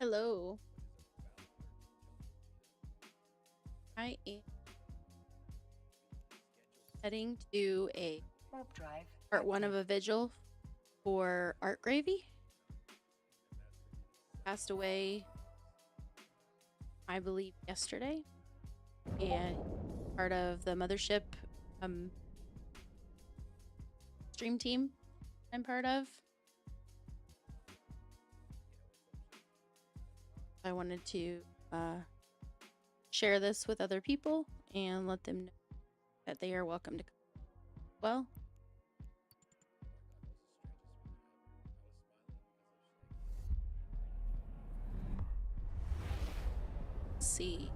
Hello. I am heading to a Warp drive part one of active. a vigil for Art Gravy. Passed away, I believe, yesterday, and part of the mothership um, stream team I'm part of. I wanted to share this with other people and let them know that they are welcome to come. Well, let's see.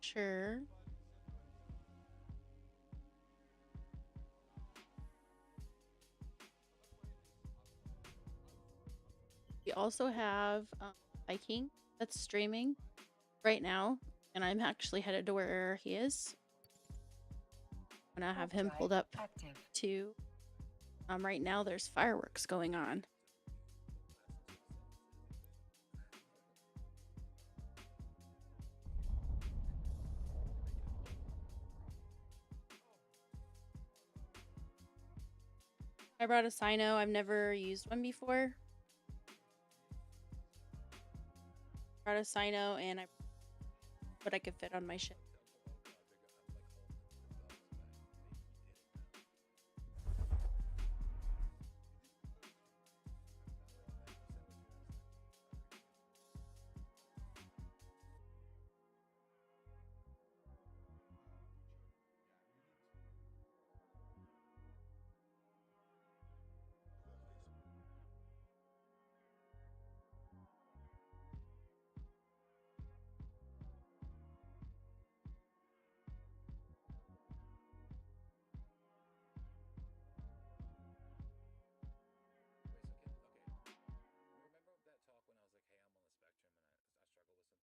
Sure. We also have Viking that's streaming right now, and I'm actually headed to where he is. I'm gonna have Warp him drive pulled up active. to. Right now, there's fireworks going on. I brought a Sino. I've never used one before. Brought a Sino, and what I could fit on my ship.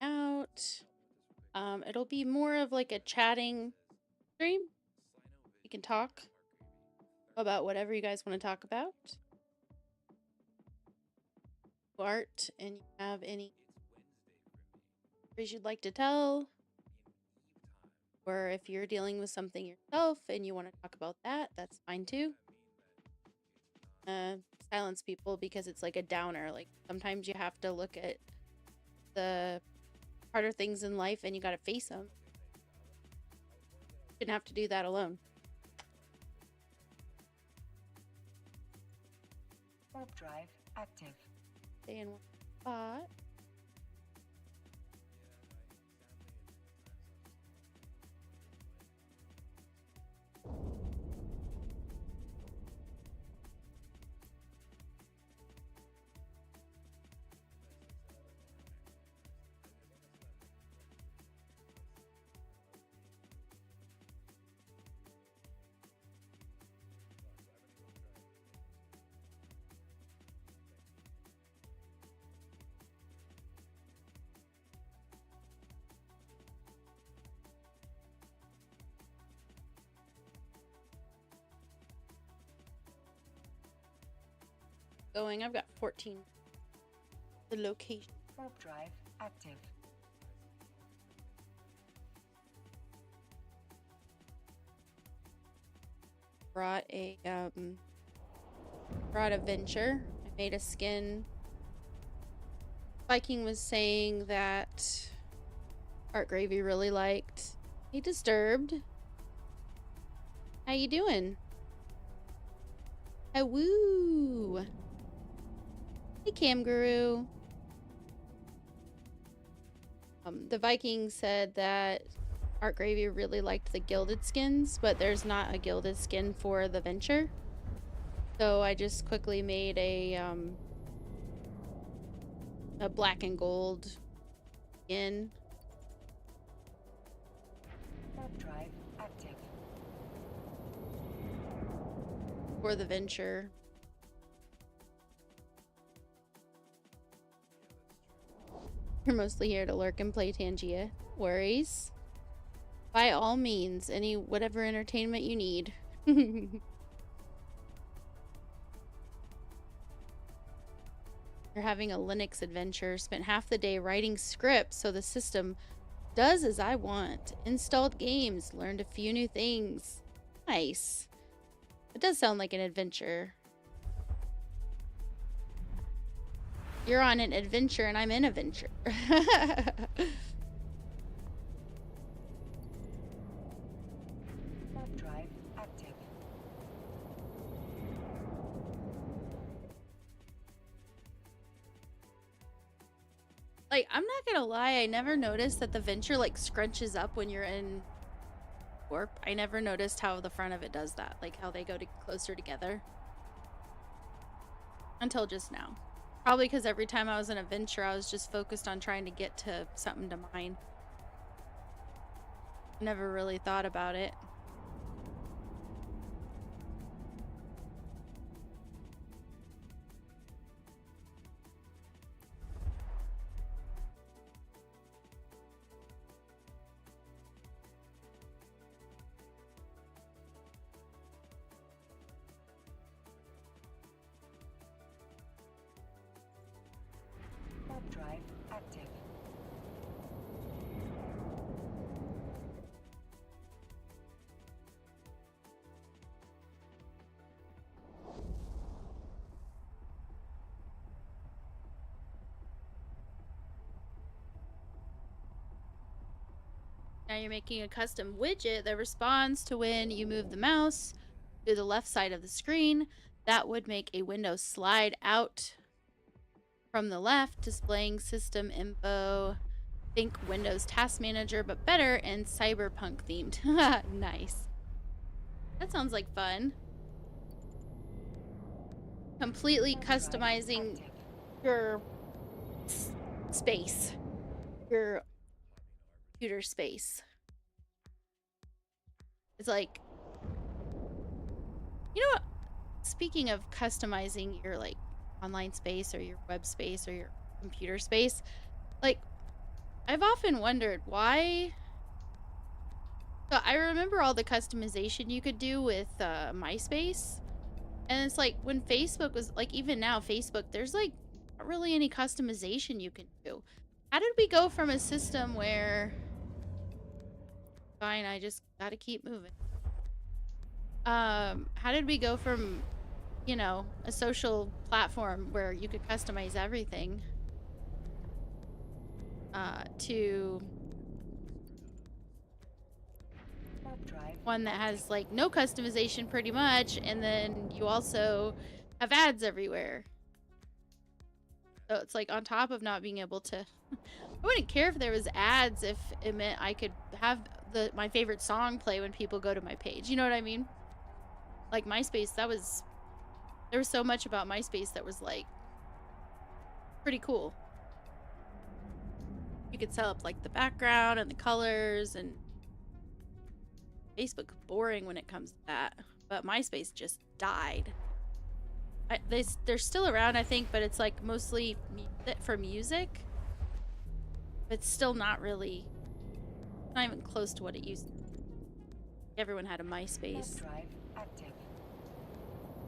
Out. It'll be more of like a chatting stream. You can talk about whatever you guys want to talk about. Art, and you have any stories you'd like to tell, or if you're dealing with something yourself and you want to talk about that, that's fine too. Silence people because it's like a downer. Like sometimes you have to look at the harder things in life and you got to face them. You didn't have to do that alone. Warp drive active. Stay in one spot. Going. I've got 14. The location. Warp drive active. Brought a venture. I made a skin. Viking was saying that Art Gravy really liked. Hey, Disturbed. How you doing? Woo! Hey, Cam Guru. The Viking said that Art Gravy really liked the gilded skins, but there's not a gilded skin for the venture. So I just quickly made a black and gold skin. Warp drive active. For the venture. You're mostly here to lurk and play Tangia. Worries? By all means, whatever entertainment you need. You're having a Linux adventure. Spent half the day writing scripts so the system does as I want. Installed games. Learned a few new things. Nice. It does sound like an adventure. You're on an adventure and I'm in a venture. Warp drive active. Like, I'm not gonna lie, I never noticed that the venture like scrunches up when you're in warp. I never noticed how the front of it does that, like how they go closer together. Until just now. Probably because every time I was in a venture, I was just focused on trying to get to something to mine. Never really thought about it. Warp drive active. Now you're making a custom widget that responds to when you move the mouse to the left side of the screen. That would make a window slide out from the left, displaying system info. Think Windows Task Manager, but better and cyberpunk themed. Nice. That sounds like fun. Completely Warp drive customizing active. your space, your computer space. It's like, you know what? Speaking of customizing your like online space or your web space or your computer space, like I've often wondered why. So I remember all the customization you could do with MySpace. And it's like when Facebook was like, even now, Facebook, there's like not really any customization you can do. How did we go from a system where. Fine, I just gotta keep moving. How did we go from, you know, a social platform where you could customize everything to Warp drive one that active. has like no customization pretty much, and then you also have ads everywhere. So it's like on top of not being able to I wouldn't care if there was ads if it meant I could have my favorite song play when people go to my page. You know what I mean? Like MySpace, there was so much about MySpace that was like pretty cool. You could set up like the background and the colors, and Facebook's boring when it comes to that. But MySpace just died. They're still around, I think, but it's like mostly for music. It's still not really, not even close to what it used to be. Everyone had a Warp MySpace. drive active.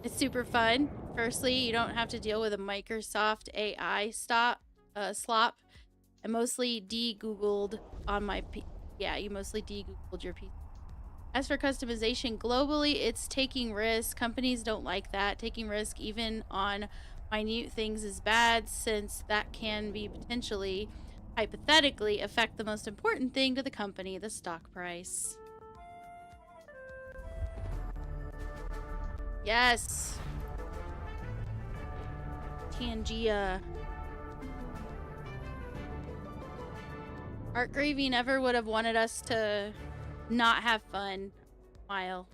It's super fun. Firstly, you don't have to deal with a Microsoft AI slop. I mostly de-googled on my yeah, you mostly de-googled your PC. As for customization globally, it's taking risks. Companies don't like that. Taking risk even on minute things is bad, since that can be potentially, hypothetically, affect the most important thing to the company, the stock price. Yes. Tangia. Art Gravy never would have wanted us to not have fun, Mile.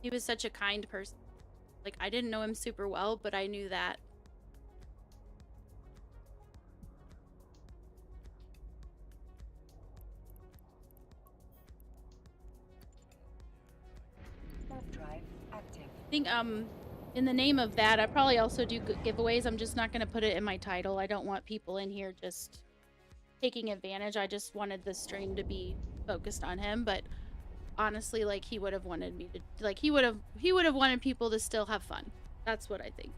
He was such a kind person. Like, I didn't know him super well, but I knew that. Warp drive active. I think, in the name of that, I probably also do giveaways. I'm just not going to put it in my title. I don't want people in here just taking advantage. I just wanted the stream to be focused on him, but honestly, like, he would have wanted me to, like, he would have wanted people to still have fun. That's what I think.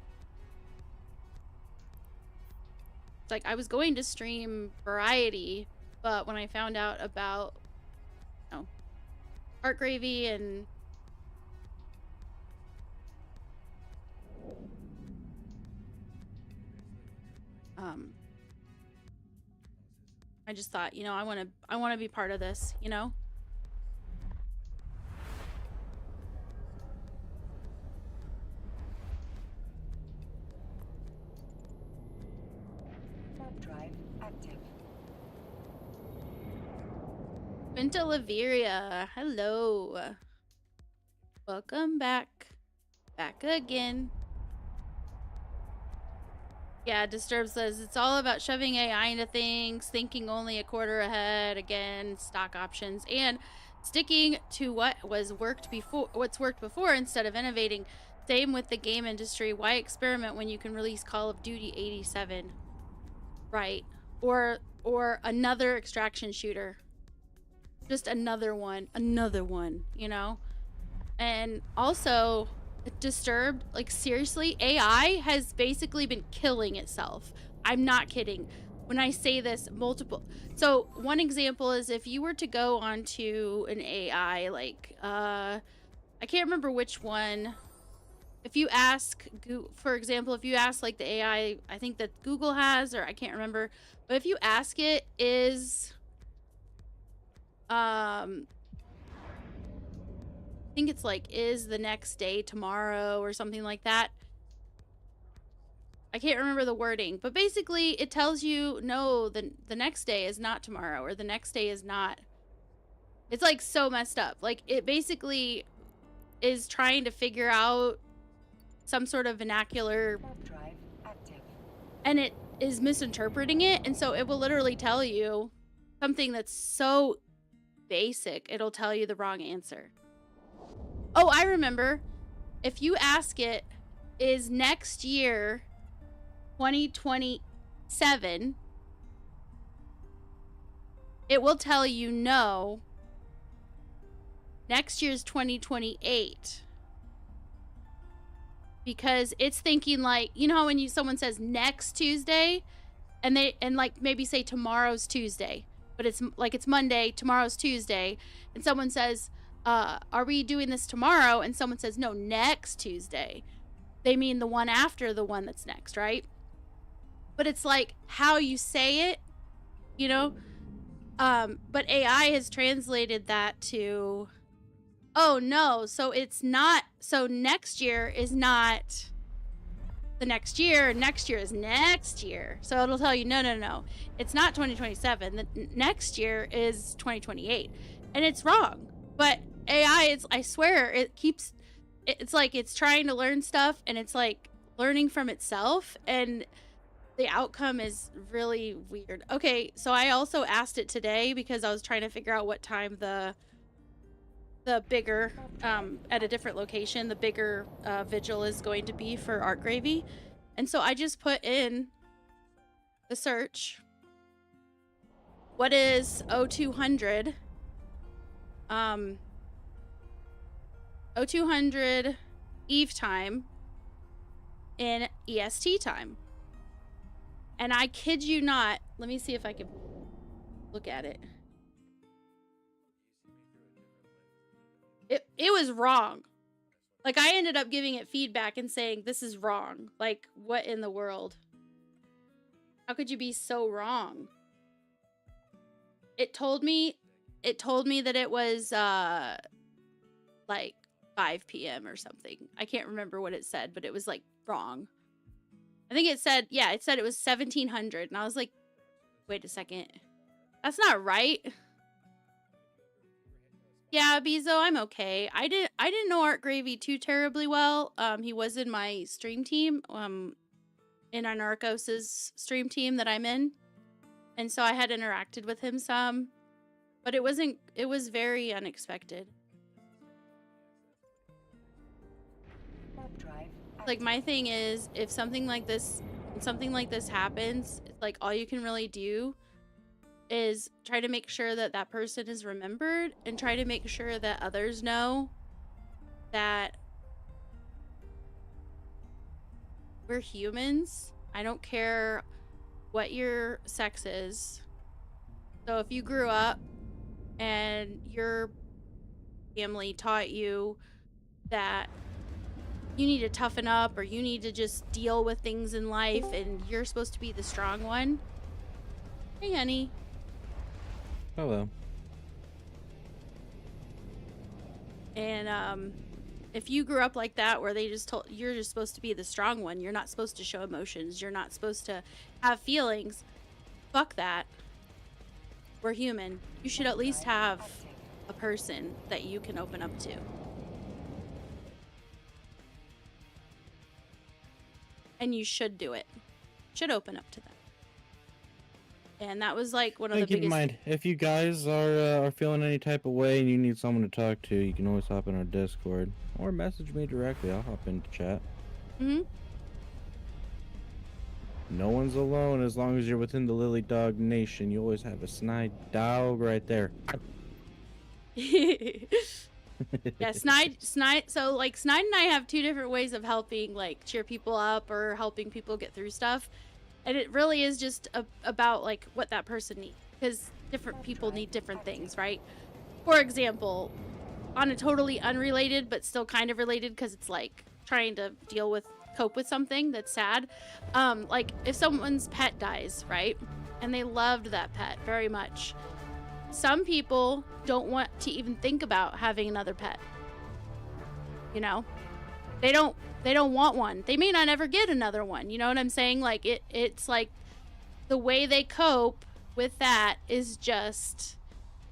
It's like, I was going to stream variety, but when I found out about, you know, Art Gravy and I just thought, you know, I want to be part of this, you know? Warp drive active. Quinta Laveria, hello. Welcome back. Back again. Yeah, Disturb says it's all about shoving AI into things, thinking only a quarter ahead, again, stock options, and sticking to what's worked before instead of innovating. Same with the game industry. Why experiment when you can release Call of Duty 87? Right. Or another extraction shooter. Just another one, you know? And also, Disturbed, like, seriously, AI has basically been killing itself. I'm not kidding when I say this. So one example is if you were to go onto an AI, like, I can't remember which one. If you ask, for example, if you ask, like, the AI, I think that Google has, or I can't remember, but if you ask it, I think it's like, is the next day tomorrow or something like that. I can't remember the wording, but basically it tells you, no, the next day is not tomorrow, or the next day is not. It's like so messed up. Like, it basically is trying to figure out some sort of vernacular, Warp drive active. and it is misinterpreting it, and so it will literally tell you something that's so basic, it'll tell you the wrong answer. Oh, I remember. If you ask it, is next year 2027, it will tell you no. Next year's 2028. Because it's thinking, like, you know how when someone says next Tuesday, and like maybe say tomorrow's Tuesday, but it's like it's Monday, tomorrow's Tuesday, and someone says, are we doing this tomorrow? And someone says, no, next Tuesday. They mean the one after the one that's next, right? But it's like how you say it, you know? But AI has translated that to, oh no, so it's not, so next year is not the next year is next year. So it'll tell you, no, it's not 2027. The next year is 2028. And it's wrong. But AI, I swear, it's like it's trying to learn stuff, and it's like learning from itself, and the outcome is really weird. Okay, so I also asked it today because I was trying to figure out what time the bigger, at a different location, the bigger vigil is going to be for Art Gravy. And so I just put in the search, what is 0200 0200 Eve time in EST time. And I kid you not, let me see if I can look at it. It was wrong. Like, I ended up giving it feedback and saying, this is wrong. Like, what in the world? How could you be so wrong? It told me that it was like 5 p.m. or something. I can't remember what it said, but it was like wrong. I think it said, yeah, it said it was 1700, and I was like, wait a second. That's not right. Yeah, Bezo, I'm okay. I didn't know Art Gravy too terribly well. He was in my stream team, in Anarchos's stream team that I'm in. And so I had interacted with him some, but it was very unexpected. Like, my thing is, if something like this happens, it's like all you can really do is try to make sure that that person is remembered, and try to make sure that others know that we're humans. I don't care what your sex is. So if you grew up and your family taught you that you need to toughen up or you need to just deal with things in life and you're supposed to be the strong one. Hey, honey. Hello. And if you grew up like that, where they just told you're just supposed to be the strong one, you're not supposed to show emotions, you're not supposed to have feelings, fuck that. We're human. You should at least have a person that you can open up to. And you should do it. Should open up to them. And that was like one of the Keep in biggest. mind, if you guys are feeling any type of way and you need someone to talk to, you can always hop in our Discord or message me directly. I'll hop into chat. Mm-hmm. No one's alone as long as you're within the Lily Dog Nation. You always have a snide dog right there. Yeah, Snide. So like Snide and I have two different ways of helping like cheer people up or helping people get through stuff. And it really is just about like what that person needs, because different people need different things, right? For example, on a totally unrelated but still kind of related, because it's like trying to cope with something that's sad. Like if someone's pet dies, right? And they loved that pet very much. Some people don't want to even think about having another pet. You know? They don't want one. They may not ever get another one. You know what I'm saying? Like it's like the way they cope with that is just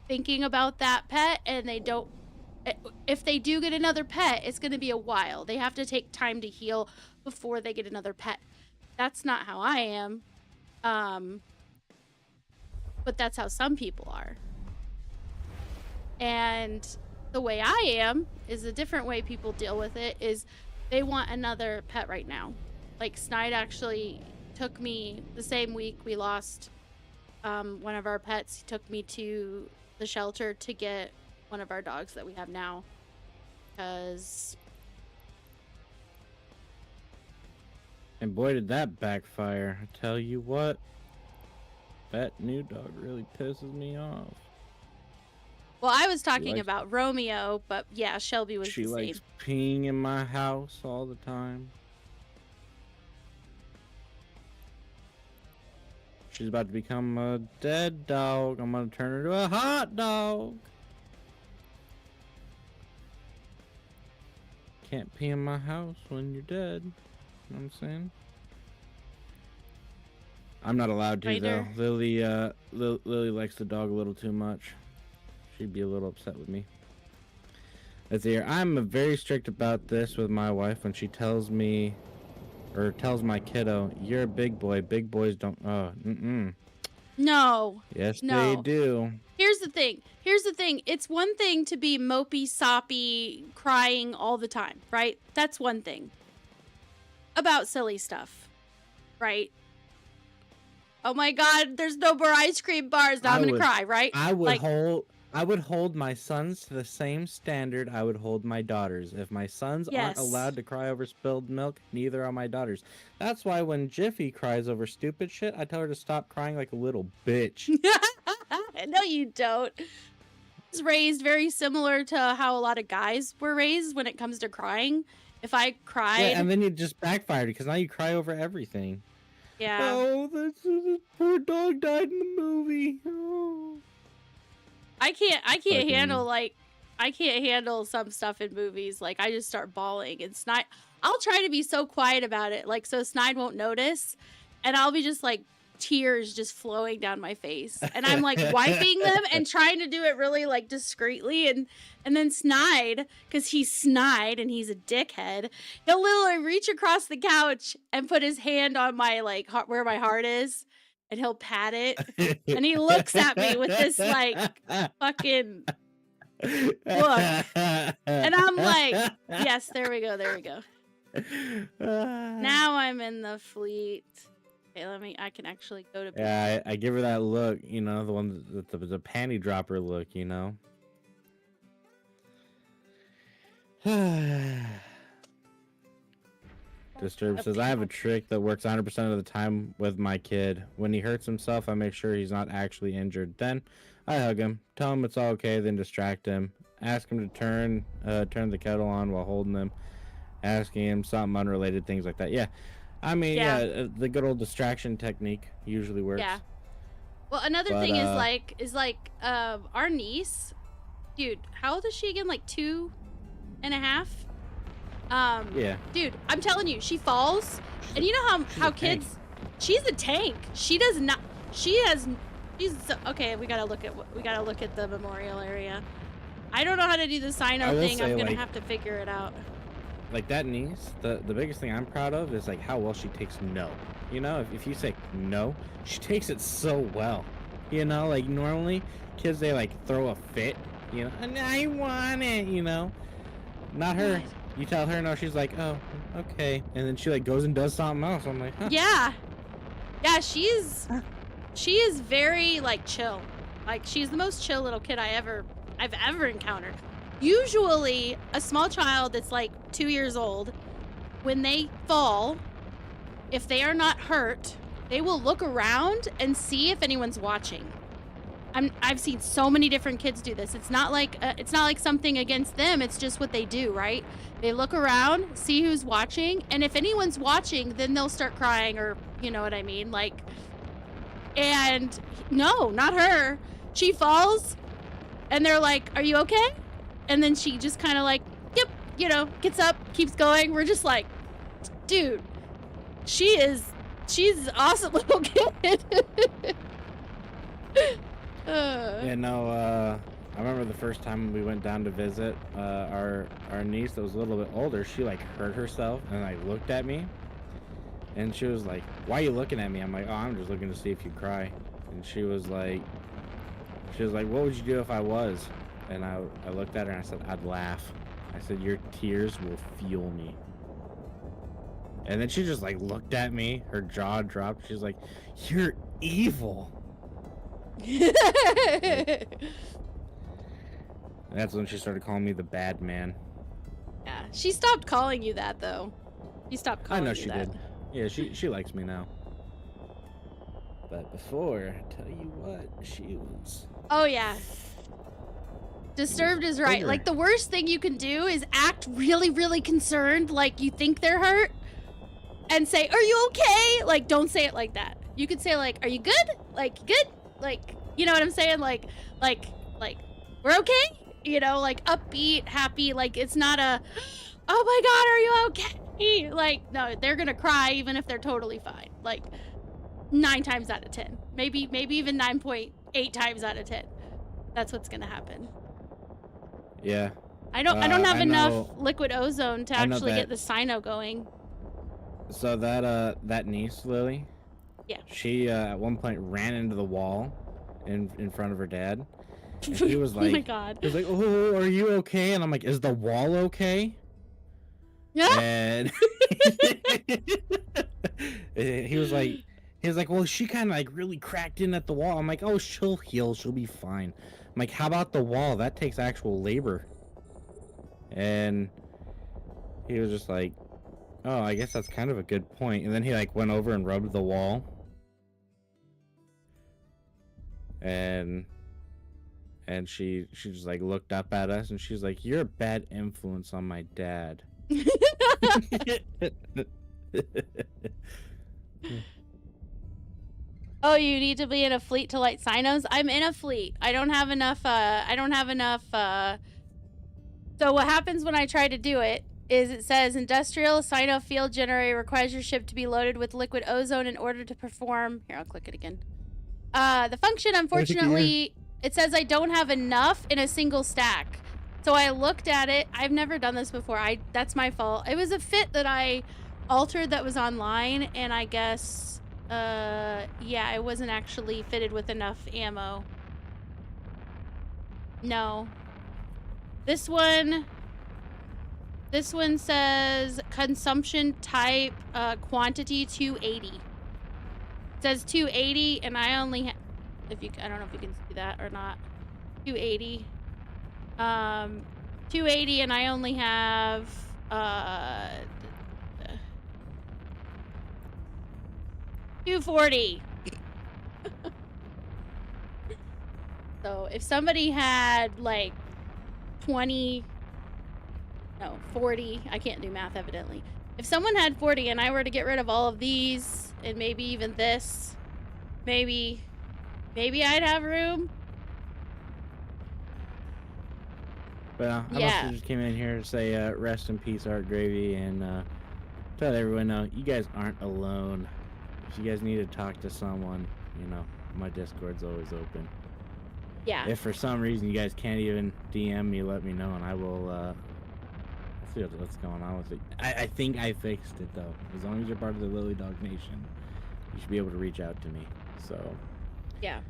thinking about that pet, and they don't, if they do get another pet, it's going to be a while. They have to take time to heal before they get another pet. That's not how I am. But that's how some people are. And the way I am is a different way people deal with it, is they want another pet right now. Like Snide actually took me the same week we lost one of our pets. He took me to the shelter to get one of our dogs that we have now, because And boy, did that backfire. I tell you what, that new dog really pisses me off. well, I was talking likes- about Romeo, but yeah, Shelby was She the same. likes peeing in my house all the time. She's about to become a dead dog. I'm gonna turn her to a hot dog. Can't pee in my house when you're dead. You know what I'm saying? I'm not allowed to Spider. though. Lily likes the dog a little too much. She'd be a little upset with me. Let's see here. I'm very strict about this with my wife when she tells me, or tells my kiddo, "You're a big boy. Big boys don't." No. Yes, No. they do. Here's the thing. It's one thing to be mopey, soppy, crying all the time, right? That's one thing. About silly stuff, right? Oh my God, there's no more ice cream bars. Now I'm gonna cry, right? I would Like- I would hold my sons to the same standard I would hold my daughters. If my sons aren't Yes. allowed to cry over spilled milk, neither are my daughters. That's why when Jiffy cries over stupid shit, I tell her to stop crying like a little bitch. No, you don't. I was raised very similar to how a lot of guys were raised when it comes to crying. If I cried, Yeah, and then you just backfired because now you cry over everything. yeah. Oh, this poor dog died in the movie. Oh. I can't Fucking- handle I can't handle some stuff in movies. Like I just start bawling, and Snide, I'll try to be so quiet about it, like so Snide won't notice, and I'll be just like tears just flowing down my face, and I'm like wiping them and trying to do it really like discreetly, and then Snide, because he's Snide and he's a dickhead, he'll literally reach across the couch and put his hand on my like where my heart is, and he'll pat it. And he looks at me with this, like, fucking look. And I'm like, yes, there we go. Now I'm in the fleet. Okay, I can actually go to. Yeah, I give her that look, you know, the one that the panty dropper look, you know. Disturb says, I have a trick that works 100% of the time with my kid. When he hurts himself, I make sure he's not actually injured. Then I hug him, tell him it's all okay, then distract him. Ask him to turn the kettle on while holding him. Asking him something unrelated, things like that. Yeah. I mean, yeah, the good old distraction technique usually works. Yeah. Well, another thing is like our niece, dude, how old is she again? Like 2.5? Yeah. Dude, I'm telling you, she falls, and you know how kids, she's a tank. She does not. Okay. We gotta look at the memorial area. I don't know how to do the sign-out thing. I'm gonna have to figure it out. Like that niece, the biggest thing I'm proud of is like how well she takes no. You know, if you say no, she takes it so well. You know, like normally kids, they like throw a fit. You know, and I want it. You know, not her. What? You tell her no, she's like, oh, okay, and then she like goes and does something else. I'm like, huh. Yeah, she is very like chill. Like she's the most chill little kid I've ever encountered. Usually, a small child that's like 2 years old, when they fall, if they are not hurt, they will look around and see if anyone's watching. I've seen so many different kids do this. It's not like something against them. It's just what they do, right? They look around, see who's watching, and if anyone's watching, then they'll start crying, or you know what I mean, like. And no, not her. She falls, and they're like, "Are you okay?" And then she just kind of like, "Yep," you know, gets up, keeps going. We're just like, dude, she's an awesome little kid. Yeah, no, I remember the first time we went down to visit our niece that was a little bit older. She like hurt herself and like looked at me, and she was like, "Why are you looking at me?" I'm like, "Oh, I'm just looking to see if you cry." And she was like, "What would you do if I was?" And I looked at her and I said, "I'd laugh." I said, "Your tears will fuel me." And then she just like looked at me, her jaw dropped. She's like, "You're evil." That's when she started calling me the bad man. Yeah, she stopped calling you that though. She stopped calling you that. I know she did. Yeah, she likes me now. But before, I tell you what, she was. Oh yeah. Disturbed is right. Bigger. Like the worst thing you can do is act really, really concerned, like you think they're hurt, and say, "Are you okay?" Like don't say it like that. You could say like, "Are you good?" Like good? Like, you know what I'm saying? Like we're okay? You know, like upbeat, happy, like it's not a, "Oh my god, are you okay?" Like, no, they're gonna cry even if they're totally fine. Like 9 times out of 10. Maybe even 9.8 times out of 10. That's what's gonna happen. Yeah. I don't have enough liquid ozone to actually get the cyno going. So that niece, Lily. Yeah. She at one point ran into the wall in front of her dad. And he was like, "Oh my god." He was like, "Oh, are you okay?" And I'm like, "Is the wall okay?" Yeah. And he was like, "Well, she kind of like really cracked in at the wall." I'm like, "Oh, she'll heal. She'll be fine." I'm like, "How about the wall? That takes actual labor." And he was just like, "Oh, I guess that's kind of a good point." And then he like went over and rubbed the wall. And she just like looked up at us and she's like, "You're a bad influence on my dad." Oh, you need to be in a fleet to light cynos? I'm in a fleet. I don't have enough, so what happens when I try to do it is it says industrial cyno field generator requires your ship to be loaded with liquid ozone in order to perform. Here, I'll click it again. The function, unfortunately, it says I don't have enough in a single stack. So I looked at it. I've never done this before. That's my fault. It was a fit that I altered that was online, and I guess, yeah, I wasn't actually fitted with enough ammo. No. This one says consumption type, quantity 280. says 280, and I only have, I don't know if you can see that or not. 280. 280, and I only have, 240. So if somebody had like 40, I can't do math evidently. If someone had 40 and I were to get rid of all of these and maybe even this, maybe I'd have room. Well, I must have just came in here to say rest in peace, Art Gravy, and to let everyone know you guys aren't alone. If you guys need to talk to someone, you know, my Discord's always open. Yeah. If for some reason you guys can't even DM me, let me know, and I will I'll see what's going on with it. I think I fixed it, though. As long as you're part of the Lily Dog Nation, you should be able to reach out to me. So. Yeah.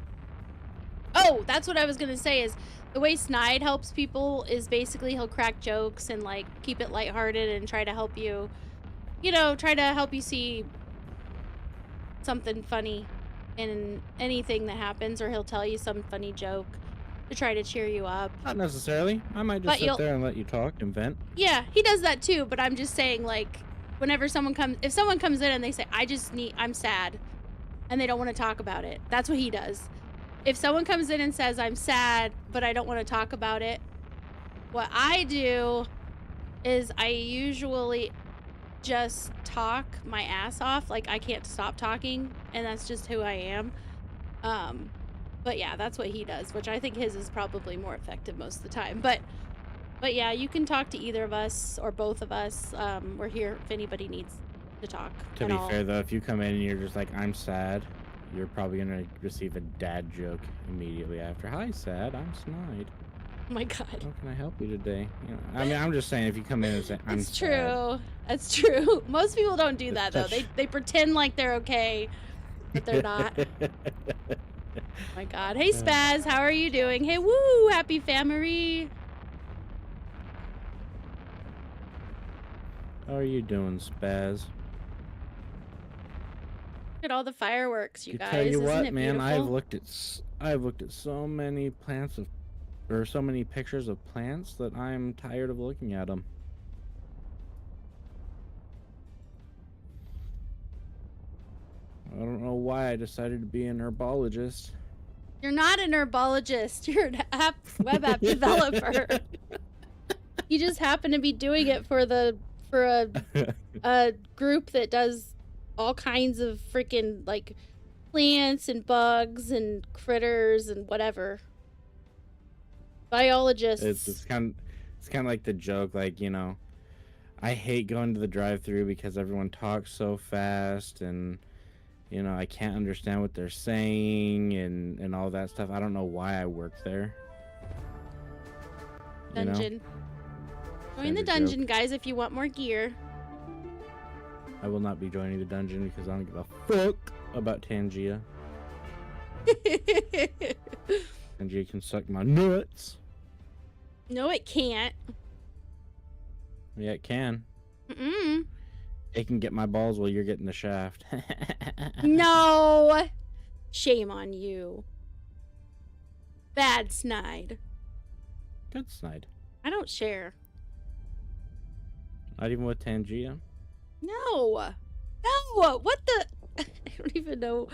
Oh, that's what I was gonna say is the way Snide helps people is basically he'll crack jokes and like keep it lighthearted and try to help you, try to help you see something funny in anything that happens, or he'll tell you some funny joke to try to cheer you up. Not necessarily. I might just sit there and let you talk and vent. Yeah, he does that too, but I'm just saying, like, whenever if someone comes in and they say, I'm sad, and they don't want to talk about it, that's what he does. If someone comes in and says, I'm sad, but I don't want to talk about it, what I do is I usually just talk my ass off. Like, I can't stop talking, and that's just who I am. But yeah, that's what he does, which I think his is probably more effective most of the time. But yeah, you can talk to either of us or both of us. We're here if anybody needs to talk. To be fair, though, if you come in and you're just like, I'm sad, you're probably going to receive a dad joke immediately after. Hi, sad. I'm Snide. Oh my God. How can I help you today? You know, I mean, I'm just saying, if you come in and say, I'm It's sad. true. That's true. Most people don't do that, though. They pretend like they're okay, but they're not. Oh my God. Hey, Spaz. How are you doing? Hey, woo. Happy family. How are you doing, Spaz? Look at all the fireworks, you guys. Tell you Isn't what, it man, beautiful? I've looked at so many so many pictures of plants that I'm tired of looking at them. I don't know why I decided to be an herbologist. You're not an herbologist. You're an web app developer. You just happen to be doing it for a group that does all kinds of freaking like plants and bugs and critters and whatever. Biologists. It's kind of like the joke, like, you know, I hate going to the drive-thru because everyone talks so fast, and you know, I can't understand what they're saying and all that stuff. I don't know why I work there. Dungeon. Join the dungeon, guys, if you want more gear. I will not be joining the dungeon because I don't give a fuck about Tangia. Tangia can suck my nuts. No, it can't. Yeah, it can. Mm-mm. It can get my balls while you're getting the shaft. No! Shame on you. Bad Snide. Good Snide. I don't share. Not even with Tangia? No! No! What the? I don't even know.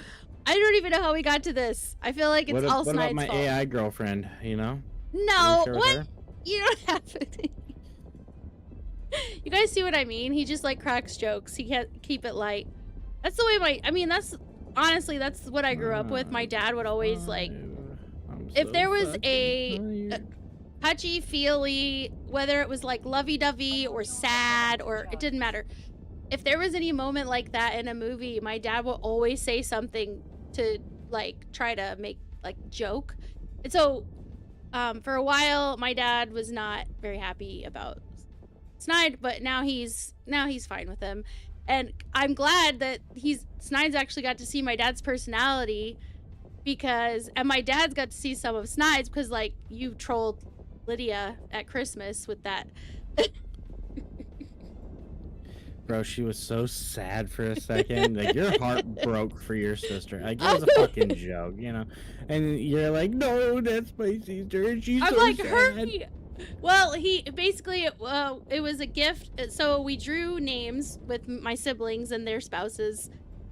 I don't even know how we got to this. I feel like it's all Snide's fault. What about my AI girlfriend, you know? No! What? You don't have to. You guys see what I mean? He just like cracks jokes. He can't keep it light. That's the way that's honestly, that's what I grew up with. My dad would always like, if there was a touchy-feely, whether it was like lovey-dovey or sad, or it didn't matter. If there was any moment like that in a movie, my dad will always say something to like try to make like joke. And so for a while my dad was not very happy about Snide, but now he's fine with him. And I'm glad that Snide's actually got to see my dad's personality, and my dad's got to see some of Snide's, because like you trolled Lydia at Christmas with that. Bro, she was so sad for a second. Like, your heart broke for your sister. Like, it was a fucking joke, you know? And you're like, no, that's my sister. And she's I'm so like, sad. hurry! Well, he basically, it was a gift. So we drew names with my siblings and their spouses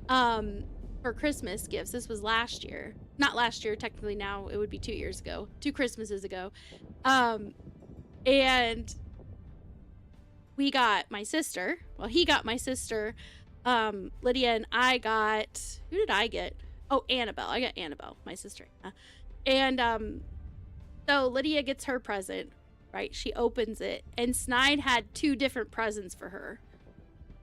for Christmas gifts. This was last year. Not last year, technically now it would be 2 years ago. 2 Christmases ago. And we got my sister. Well, he got my sister, Lydia, and I got, who did I get? Oh, Annabelle. I got Annabelle, my sister. And so Lydia gets her present, right? She opens it, and Snide had 2 different presents for her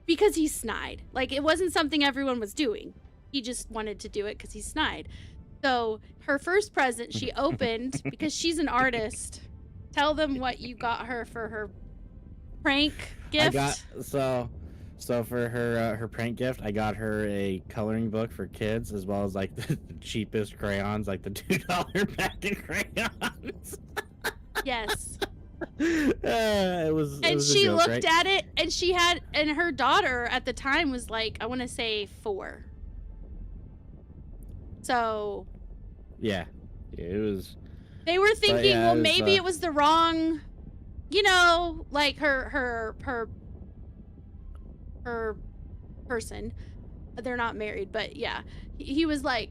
because he's Snide. Like, it wasn't something everyone was doing. He just wanted to do it because he's Snide. So her first present she opened because she's an artist. Tell them what you got her for her prank gift. I got so for her prank gift, I got her a coloring book for kids, as well as like the cheapest crayons, like the $2 pack of crayons. Yes. It was. And it was a she joke, looked right? at it, and she had, and her daughter at the time was like, I want to say 4. So. Yeah, it was. They were thinking, yeah, well, it was, maybe it was the wrong, you know, like her person. They're not married, but yeah. He was like,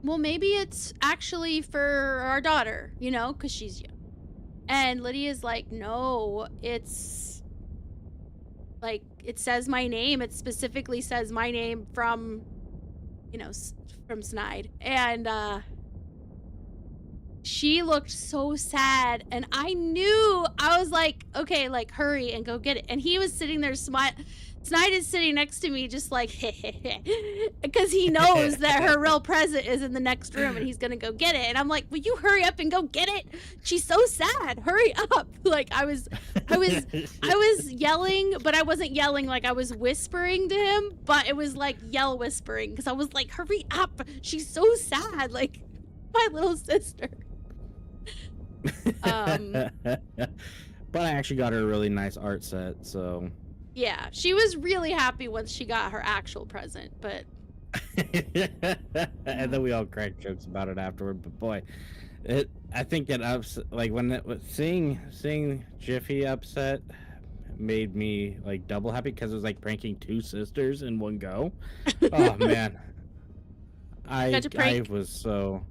well, maybe it's actually for our daughter, you know, because she's young. And Lydia's like, no, it's like, it says my name. It specifically says my name from, you know, from Snide. And, she looked so sad, and I knew, I was like, okay, like, hurry and go get it. And he was sitting there smiling. Snide is sitting next to me just like, because he knows that her real present is in the next room and he's gonna go get it. And I'm like, will you hurry up and go get it? She's so sad. Hurry up. Like, I was yelling, but I wasn't yelling, like I was whispering to him, but it was like yell whispering, because I was like, hurry up. She's so sad. Like, my little sister. But I actually got her a really nice art set, so. Yeah, she was really happy once she got her actual present, but. And then we all cracked jokes about it afterward. But boy, I think it like when it was seeing Jiffy upset made me like double happy, because it was like pranking 2 sisters in one go. Oh man, I was so.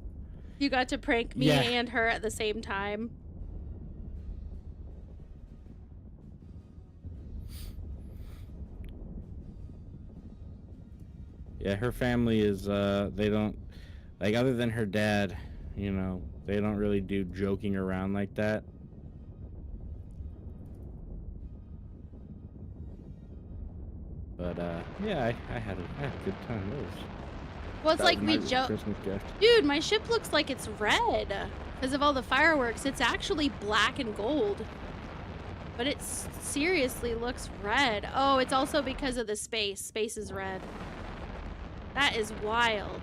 You got to prank me Yeah. and her at the same time. Yeah, her family is they don't, like, other than her dad, you know, they don't really do joking around like that. But yeah, I had a good time. Well, it's That like was we my joke. Christmas gift. Dude, my ship looks like it's red because of all the fireworks. It's actually black and gold. But it seriously looks red. Oh, it's also because of the space. Space is red. That is wild.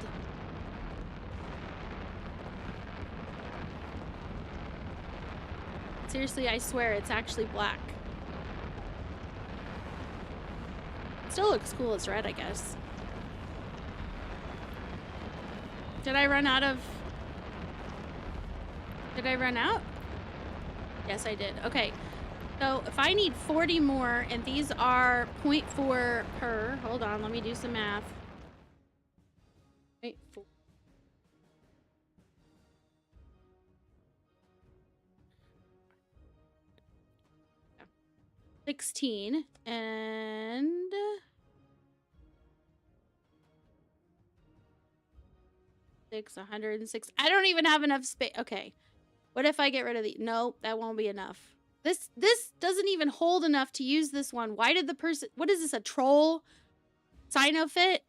Seriously, I swear it's actually black. Still looks cool as red, I guess. Did I run out? Yes, I did. Okay. So if I need 40 more, and these are 0.4 per, hold on, let me do some math. 0.4. 16 and 106. I don't even have enough space. Okay. What if I get rid of the, nope, that won't be enough. This doesn't even hold enough to use this one. Why did the person, what is this, a troll? Sinofit?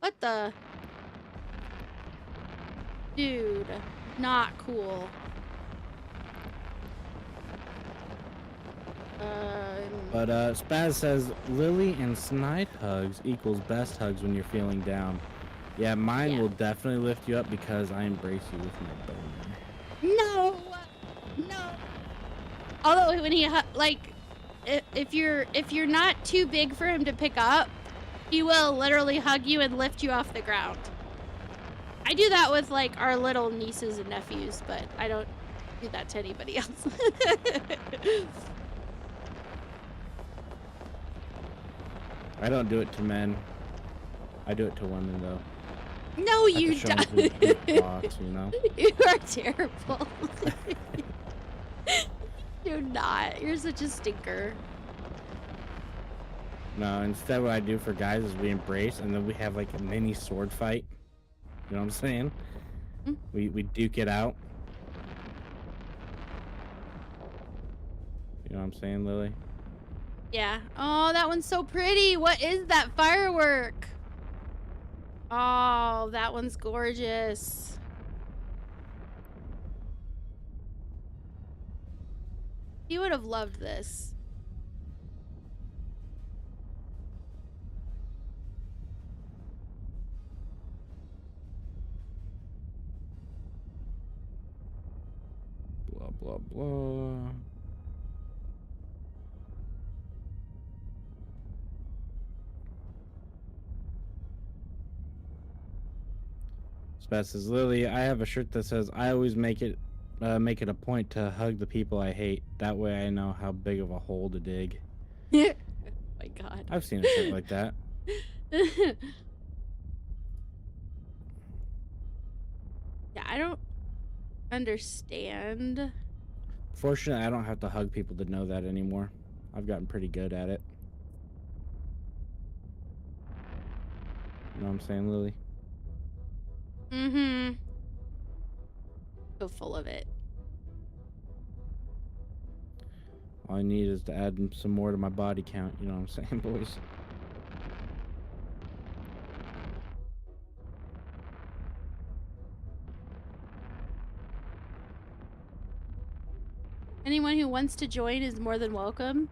What the? Dude, not cool. But Spaz says Lily and Snide hugs equals best hugs when you're feeling down. Yeah, mine will definitely lift you up because I embrace you with my boner. No! No! Although when he, like, if you're not too big for him to pick up, he will literally hug you and lift you off the ground. I do that with like our little nieces and nephews, but I don't do that to anybody else. I don't do it to men. I do it to women though. No, I have to you show 'em who's don't. boss, you know. You are terrible. You're not. You're such a stinker. No, instead what I do for guys is we embrace and then we have like a mini sword fight. You know what I'm saying? Mm. We duke it out. You know what I'm saying, Lily? Yeah. Oh, that one's so pretty. What is that firework? Oh, that one's gorgeous. He would have loved this. Blah blah blah. Spaz says, Lily, I have a shirt that says I always make it a point to hug the people I hate. That way I know how big of a hole to dig. Oh my god. I've seen a shirt like that. Yeah, I don't understand. Fortunately, I don't have to hug people to know that anymore. I've gotten pretty good at it. You know what I'm saying, Lily? Mm-hmm. So full of it. All I need is to add some more to my body count. You know what I'm saying, boys? Anyone who wants to join is more than welcome.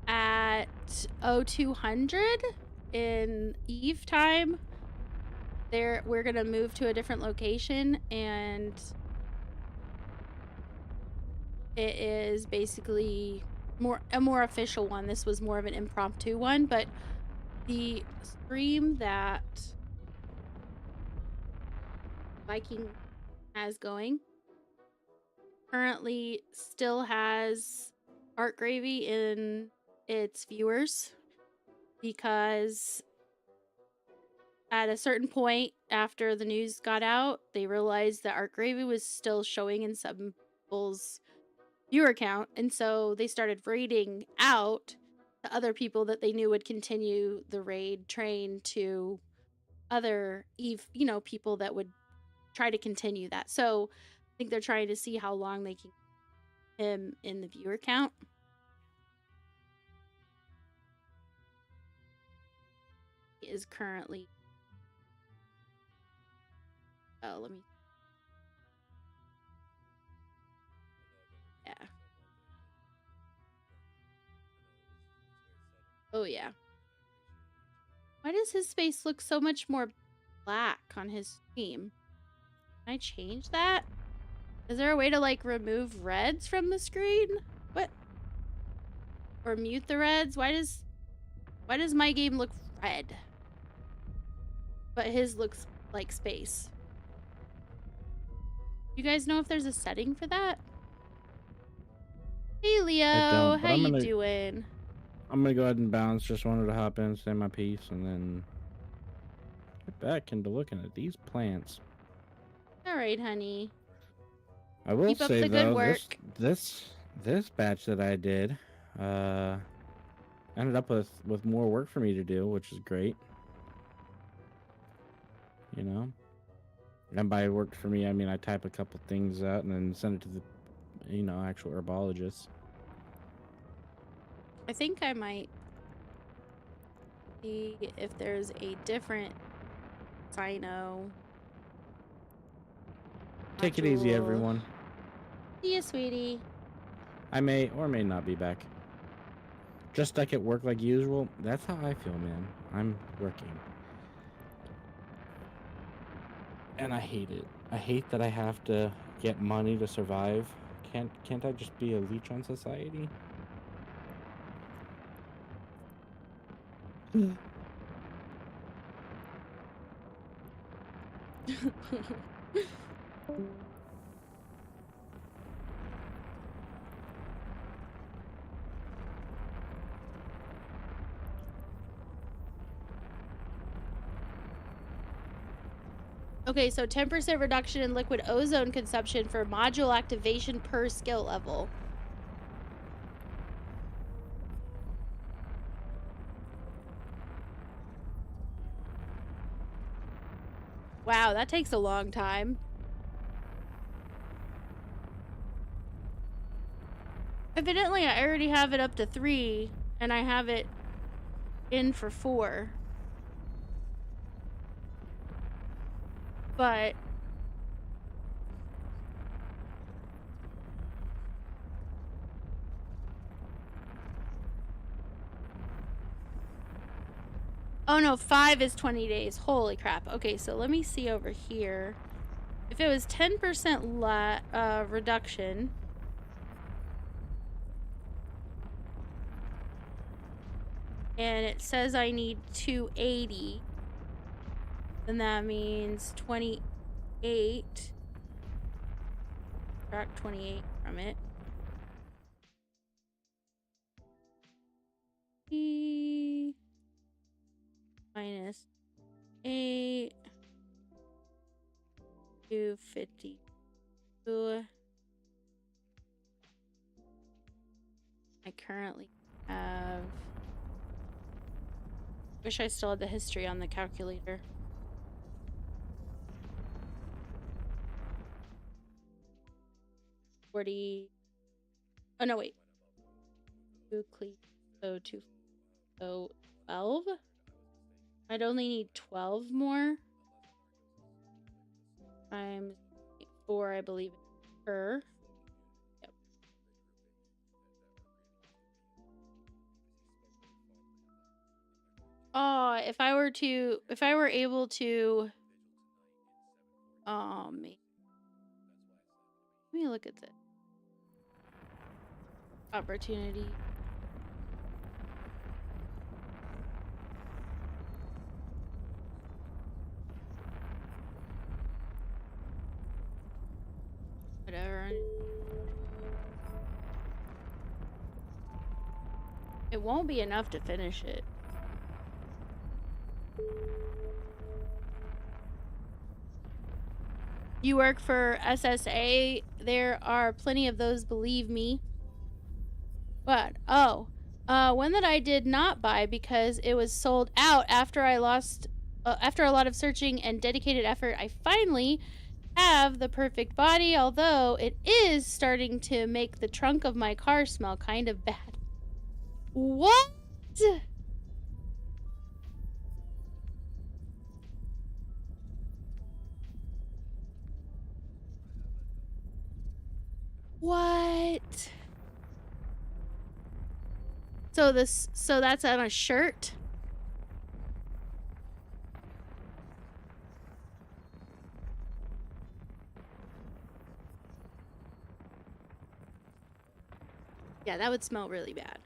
At 0200 in Eve time, we're gonna move to a different location, and it is basically a more official one. This was more of an impromptu one, but the stream that Viking has going currently still has Art Gravy in its viewers, because at a certain point after the news got out, they realized that Art Gravy was still showing in some people's viewer count, and so they started raiding out to other people that they knew would continue the raid train to other people that would try to continue that. So I think they're trying to see how long they can keep him in the viewer count. He is currently let me yeah. Oh yeah. Why does his face look so much more black on his stream? Can I change that? Is there a way to like remove reds from the screen? What? Or mute the reds? Why does my game look red? But his looks like space. You guys know if there's a setting for that? Hey Leo, how you doing? I'm gonna go ahead and bounce. Just wanted to hop in, say my piece, and then get back into looking at these plants. All right, honey. I will Keep up say the good though, work. this batch that I did, ended up with more work for me to do, which is great. You know, and by work for me, I mean I type a couple things out and then send it to the, actual herbologist. I think I might see if there's a different Cyno. Take it easy, module. everyone. See ya, sweetie. I may or may not be back. Just stuck at work like usual. That's how I feel, man. I'm working. And I hate it. I hate that I have to get money to survive. Can't I just be a leech on society? Okay, so 10% reduction in liquid ozone consumption for module activation per skill level. Wow, that takes a long time. Evidently, I already have it up to 3, and I have it in for 4. But oh no, 5 is 20 days. Holy crap. Okay, so let me see over here. If it was 10% reduction, and it says I need 280, then that means 28. Subtract 28 from it. Minus 8. 252. I currently have... Wish I still had the history on the calculator. Oh no, wait. So 12? I'd only need 12 more. Times 4, I believe, per. Yep. Oh, if I were able to, let me look at this. Opportunity. Whatever. It won't be enough to finish it. You work for SSA? There are plenty of those, believe me. What? Oh. One that I did not buy because it was sold out after I lost... after a lot of searching and dedicated effort, I finally have the perfect body, although it is starting to make the trunk of my car smell kind of bad. What? What? So that's on a shirt? Yeah, that would smell really bad.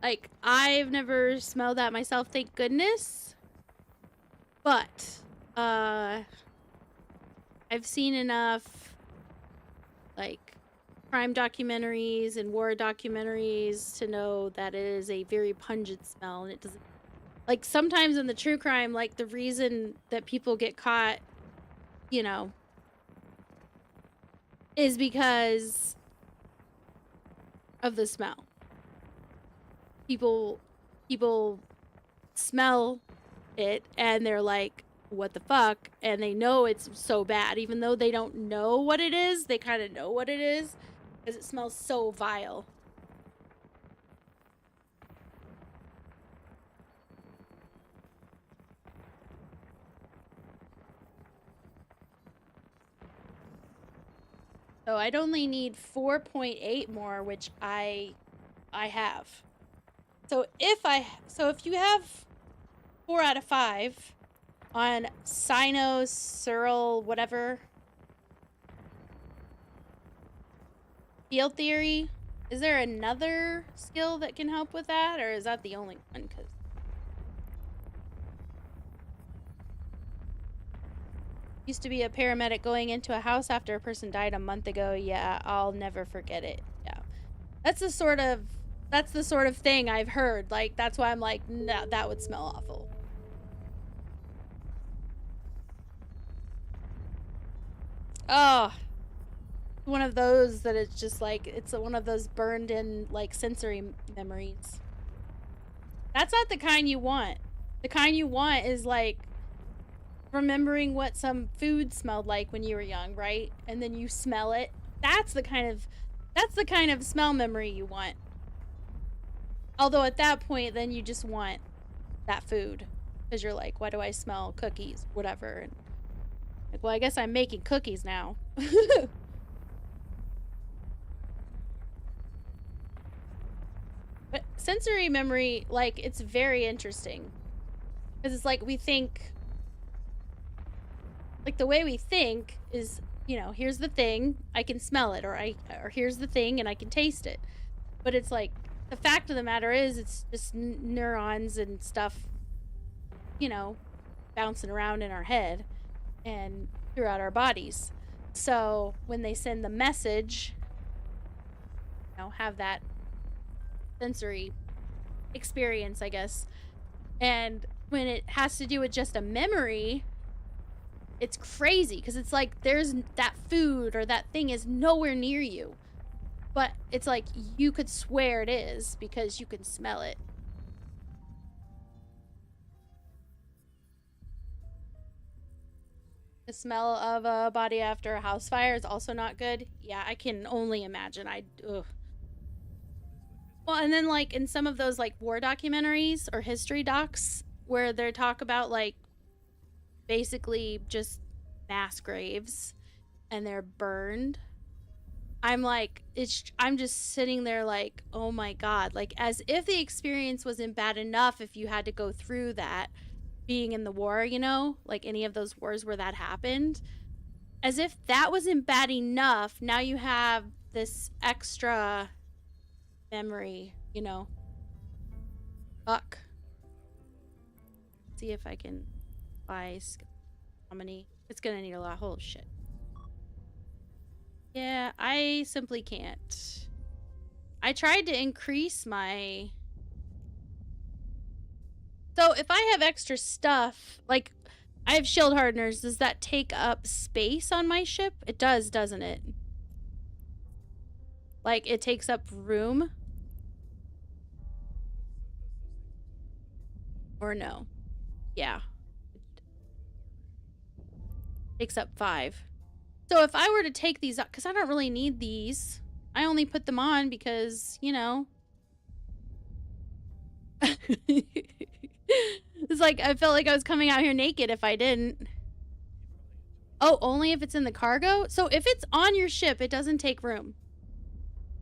Like, I've never smelled that myself, thank goodness. But, I've seen enough, like, crime documentaries and war documentaries to know that it is a very pungent smell, and it doesn't... Like, sometimes in the true crime, like, the reason that people get caught, you know, is because of the smell. People smell it and they're like, what the fuck? And they know it's so bad. Even though they don't know what it is, they kind of know what it is because it smells so vile. So I'd only need 4.8 more, which I have. So if you have 4 out of 5 on Cynos, Searle, whatever, field theory, is there another skill that can help with that, or is that the only one? Because Used to be a paramedic going into a house after a person died a month ago. Yeah, I'll never forget it. Yeah. That's the sort of thing I've heard. Like, that's why I'm like, no, that would smell awful. Oh, one of those that it's just like, it's one of those burned in like sensory memories. That's not the kind you want. The kind you want is like remembering what some food smelled like when you were young, right? And then you smell it. That's the kind of smell memory you want. Although at that point, then you just want that food. Because you're like, why do I smell cookies? Whatever. And like, well, I guess I'm making cookies now. But sensory memory, like, it's very interesting. Because it's like we think... Like, the way we think is, you know, here's the thing, I can smell it. Or here's the thing, and I can taste it. But it's like, the fact of the matter is, it's just neurons and stuff, you know, bouncing around in our head and throughout our bodies. So when they send the message, you know, have that sensory experience, I guess. And when it has to do with just a memory, it's crazy because it's like there's that food or that thing is nowhere near you. But it's like you could swear it is because you can smell it. The smell of a body after a house fire is also not good. Yeah, I can only imagine. Ugh. Well, and then like in some of those like war documentaries or history docs where they talk about like basically just mass graves and they're burned. I'm like, I'm just sitting there like, oh my God, like as if the experience wasn't bad enough if you had to go through that being in the war, you know, like any of those wars where that happened. As if that wasn't bad enough, now you have this extra memory, you know. Fuck. See if I can buy Harmony. It's gonna need a lot. Holy shit. Yeah, I simply can't. I tried to increase my... So if I have extra stuff, like I have shield hardeners, does that take up space on my ship? It does, doesn't it? Like it takes up room? Or no? Yeah. Takes up 5. So if I were to take these up, because I don't really need these. I only put them on because, you know. It's like, I felt like I was coming out here naked if I didn't. Oh, only if it's in the cargo? So if it's on your ship, it doesn't take room.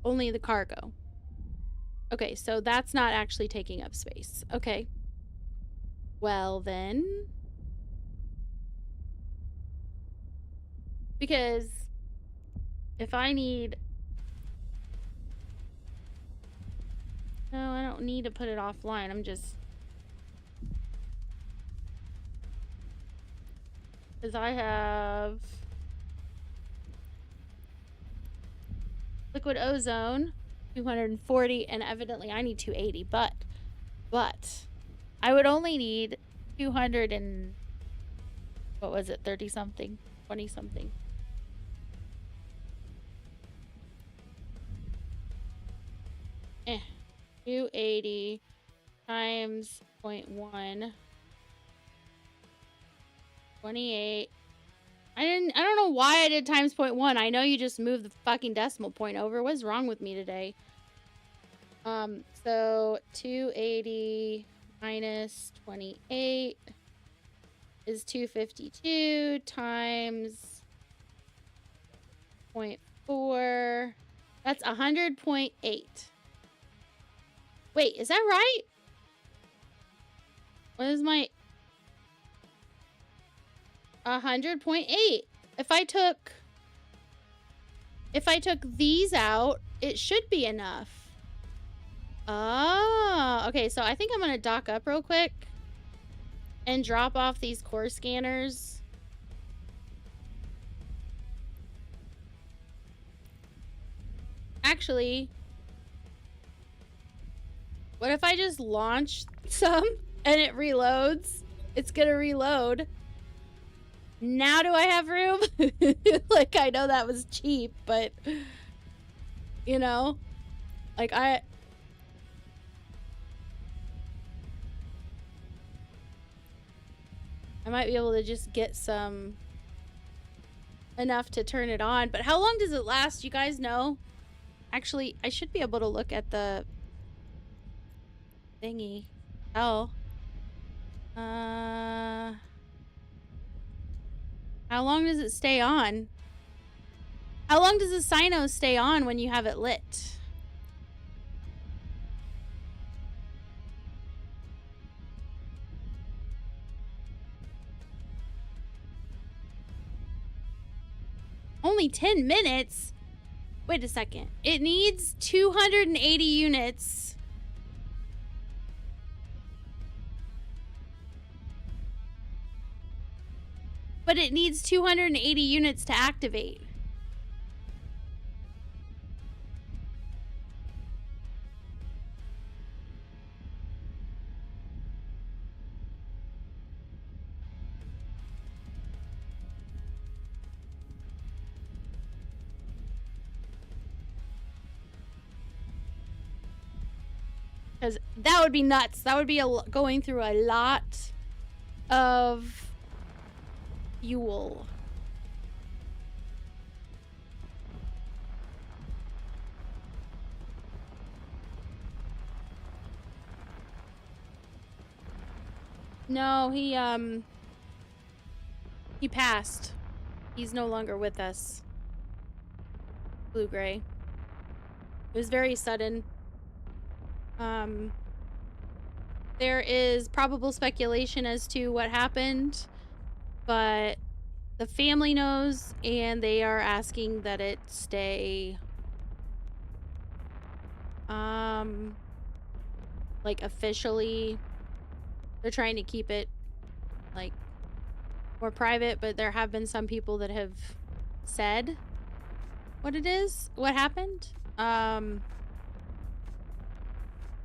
Only the cargo. Okay, so that's not actually taking up space. Okay. Well, then... Because if I need... No, I don't need to put it offline. I'm just... Because I have... Liquid ozone, 240, and evidently I need 280, but I would only need 200 and... What was it? 30-something? 20-something? 280 times 0.1. 28. I don't know why I did times 0.1. I know you just moved the fucking decimal point over. What's wrong with me today? So 280 minus 28 is 252 times 0.4. That's 100.8. Wait, is that right? What is my... 100.8. If I took these out, it should be enough. Oh, okay. So I think I'm gonna dock up real quick and drop off these core scanners actually, what if I just launch some and it reloads? It's gonna reload. Now do I have room? Like, I know that was cheap, but you know, like I might be able to just get some enough to turn it on. But how long does it last? You guys know? Actually, I should be able to look at the thingy. Oh. How long does it stay on? How long does the Cyno stay on when you have it lit? Only 10 minutes? Wait a second. It needs 280 units. But it needs 280 units to activate. Because that would be nuts. That would be going through a lot of fuel. No, he passed. He's no longer with us. Blue Gray. It was very sudden. There is probable speculation as to what happened, but the family knows, and they are asking that it stay, like, officially. They're trying to keep it, like, more private, but there have been some people that have said what it is, what happened.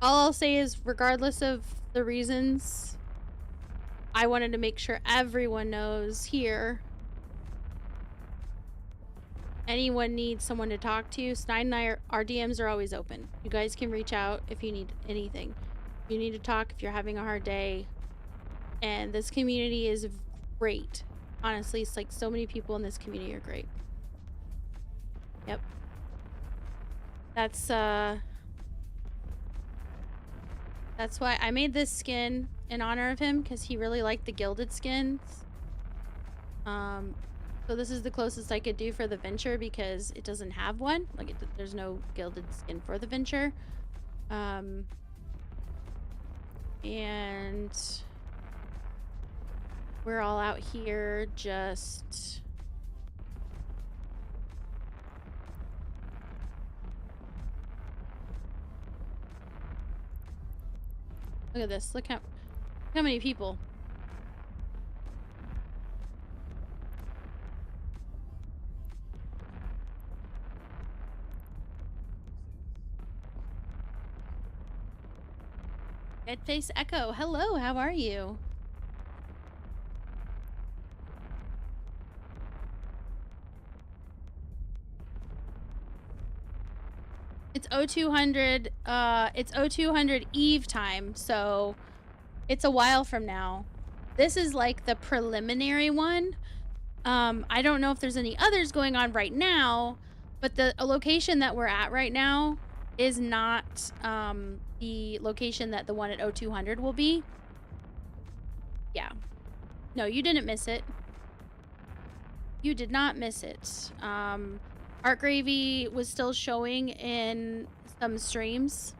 All I'll say is, regardless of the reasons, I wanted to make sure everyone knows here. Anyone needs someone to talk to, Snide and I, our DMs are always open. You guys can reach out if you need anything. If you need to talk, if you're having a hard day. And this community is great. Honestly, it's like so many people in this community are great. Yep. That's why I made this skin in honor of him, because he really liked the gilded skins. So this is the closest I could do for the Venture, because it doesn't have one. Like, there's no gilded skin for the Venture. And we're all out here just... Look at this. Look how many people. Deadface Echo. Hello, how are you? It's 0200, it's 0200 Eve time, so it's a while from now. This is like the preliminary one. I don't know if there's any others going on right now, but the location that we're at right now is not the location that the one at 0200 will be. Yeah. No, you didn't miss it. You did not miss it. Art Gravy was still showing in some streams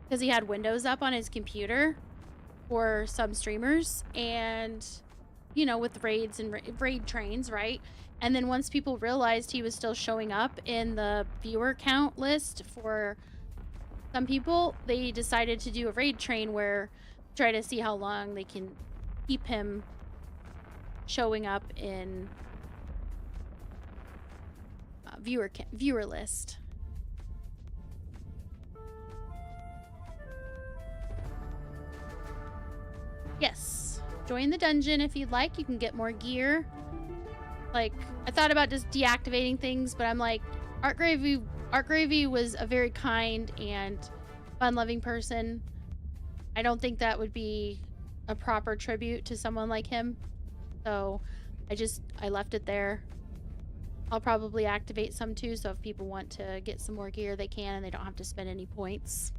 because he had Windows up on his computer for some streamers, and you know, with raids and raid trains, right? And then once people realized he was still showing up in the viewer count list for some people, they decided to do a raid train where try to see how long they can keep him showing up in viewer list. Yes. Join the dungeon if you'd like. You can get more gear. Like, I thought about just deactivating things, but I'm like, Art Gravy was a very kind and fun-loving person. I don't think that would be a proper tribute to someone like him. So I left it there. I'll probably activate some too, so if people want to get some more gear, they can, and they don't have to spend any points.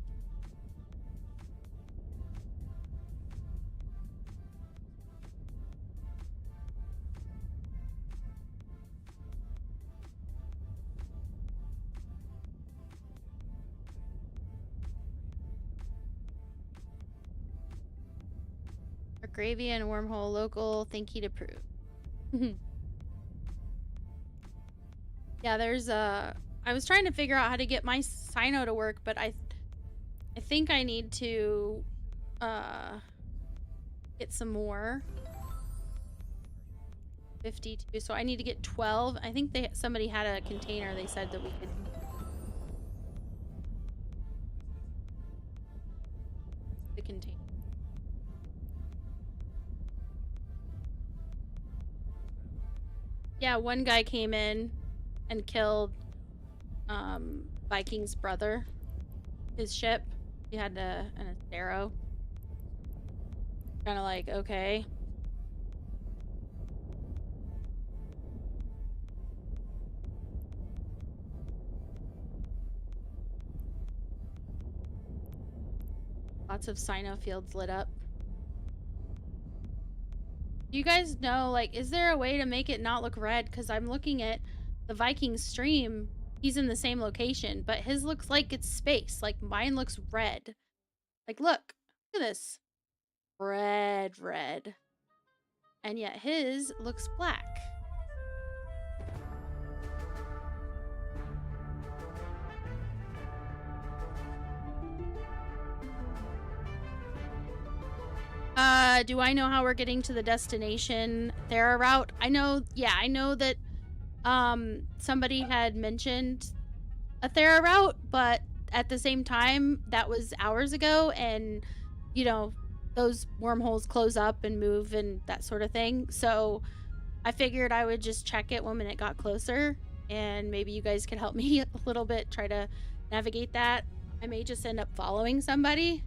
Gravy and Wormhole local, think he'd approve. Yeah, there's I was trying to figure out how to get my Sino to work, but I think I need to get some more. 52, so I need to get 12. I think somebody had a container they said that we could. The container. Yeah, one guy came in and killed Viking's brother. His ship. He had an Astero. Kind of like, okay. Lots of Sino fields lit up. Do you guys know, like, is there a way to make it not look red? Because I'm looking at the Viking stream. He's in the same location, but his looks like it's space. Like, mine looks red. Like, look at this. Red. And yet his looks black. Do I know how we're getting to the destination Thera route? I know that somebody had mentioned a Thera route, but at the same time, that was hours ago, and you know, those wormholes close up and move and that sort of thing. So I figured I would just check it when it got closer, and maybe you guys could help me a little bit try to navigate that. I may just end up following somebody.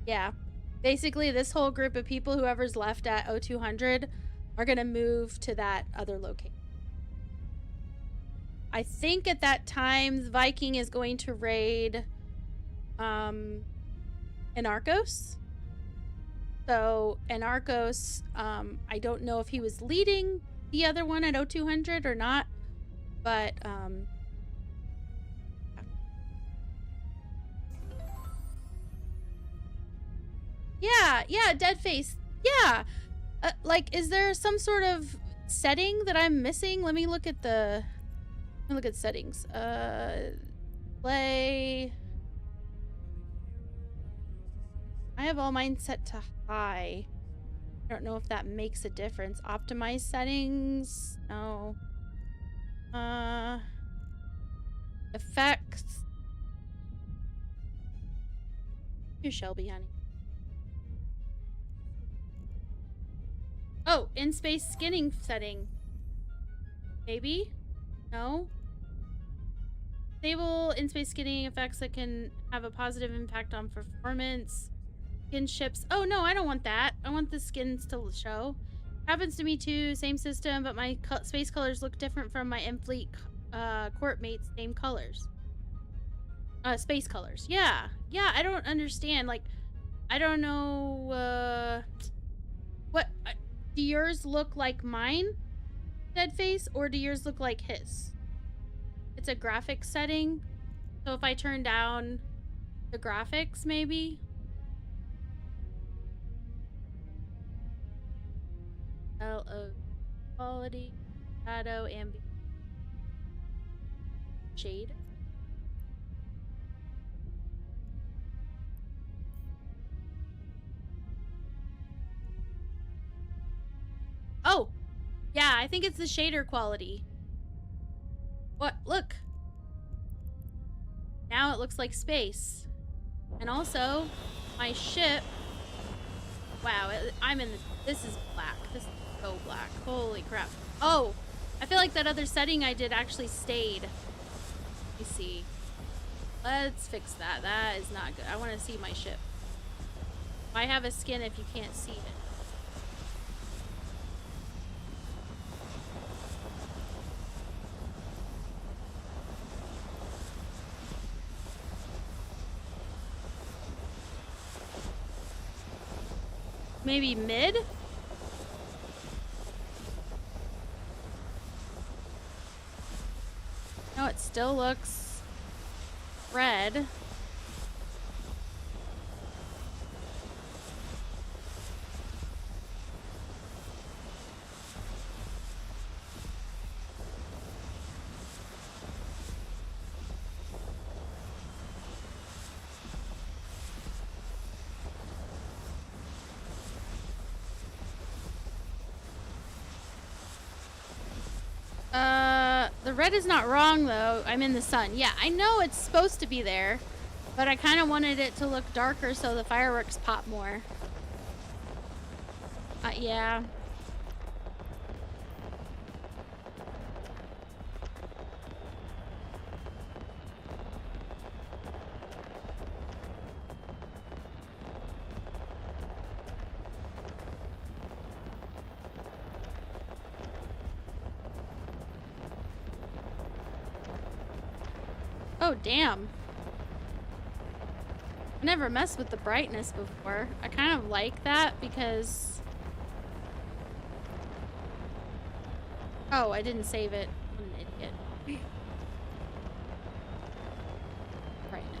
Yeah. Basically, this whole group of people, whoever's left at O200, are going to move to that other location. I think at that time, the Viking is going to raid Anarchos. So, Anarchos, I don't know if he was leading the other one at O200 or not, but yeah, Deadface. Yeah. Like, is there some sort of setting that I'm missing? Let me look at settings. Play. I have all mine set to high. I don't know if that makes a difference. Optimize settings. No. Effects. Here's Shelby, honey. Oh, in-space skinning setting. Maybe? No? Disable in-space skinning effects that can have a positive impact on performance. Skin ships. Oh, no, I don't want that. I want the skins to show. Happens to me too. Same system, but my space colors look different from my M-Fleet court mates' same colors. Space colors. Yeah. Yeah, I don't understand. Like, I don't know, what... do yours look like mine, Deadface, or do yours look like his? It's a graphics setting. So if I turn down the graphics, maybe? LO quality, shadow, ambient, shade. Yeah, I think it's the shader quality. What? Look. Now it looks like space. And also, my ship... Wow, I'm in the... This is black. This is so black. Holy crap. Oh! I feel like that other setting I did actually stayed. Let me see. Let's fix that. That is not good. I want to see my ship. Why have a skin if you can't see it? Maybe mid? No, it still looks red. The red is not wrong though. I'm in the sun. Yeah, I know it's supposed to be there, but I kind of wanted it to look darker so the fireworks pop more. Yeah. Oh, damn. I never messed with the brightness before. I kind of like that because... Oh, I didn't save it. I'm an idiot. Brightness.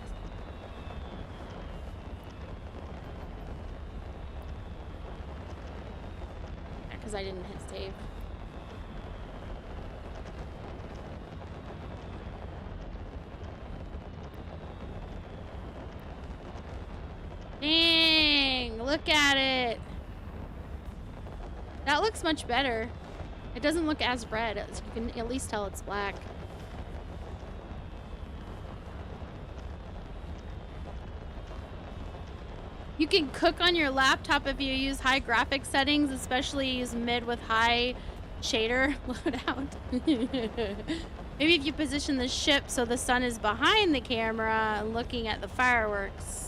Yeah, because I didn't hit save. Dang, look at it. That looks much better. It doesn't look as red. You can at least tell it's black. You can cook on your laptop if you use high graphics settings, especially use mid with high shader loadout. Maybe if you position the ship so the sun is behind the camera and looking at the fireworks.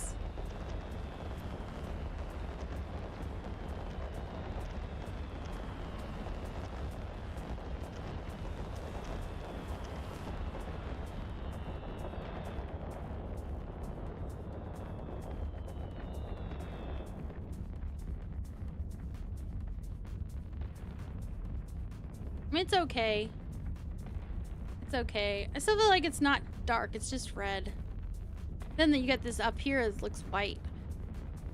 I mean, it's okay. It's okay. I still feel like it's not dark. It's just red. Then you get this up here that looks white.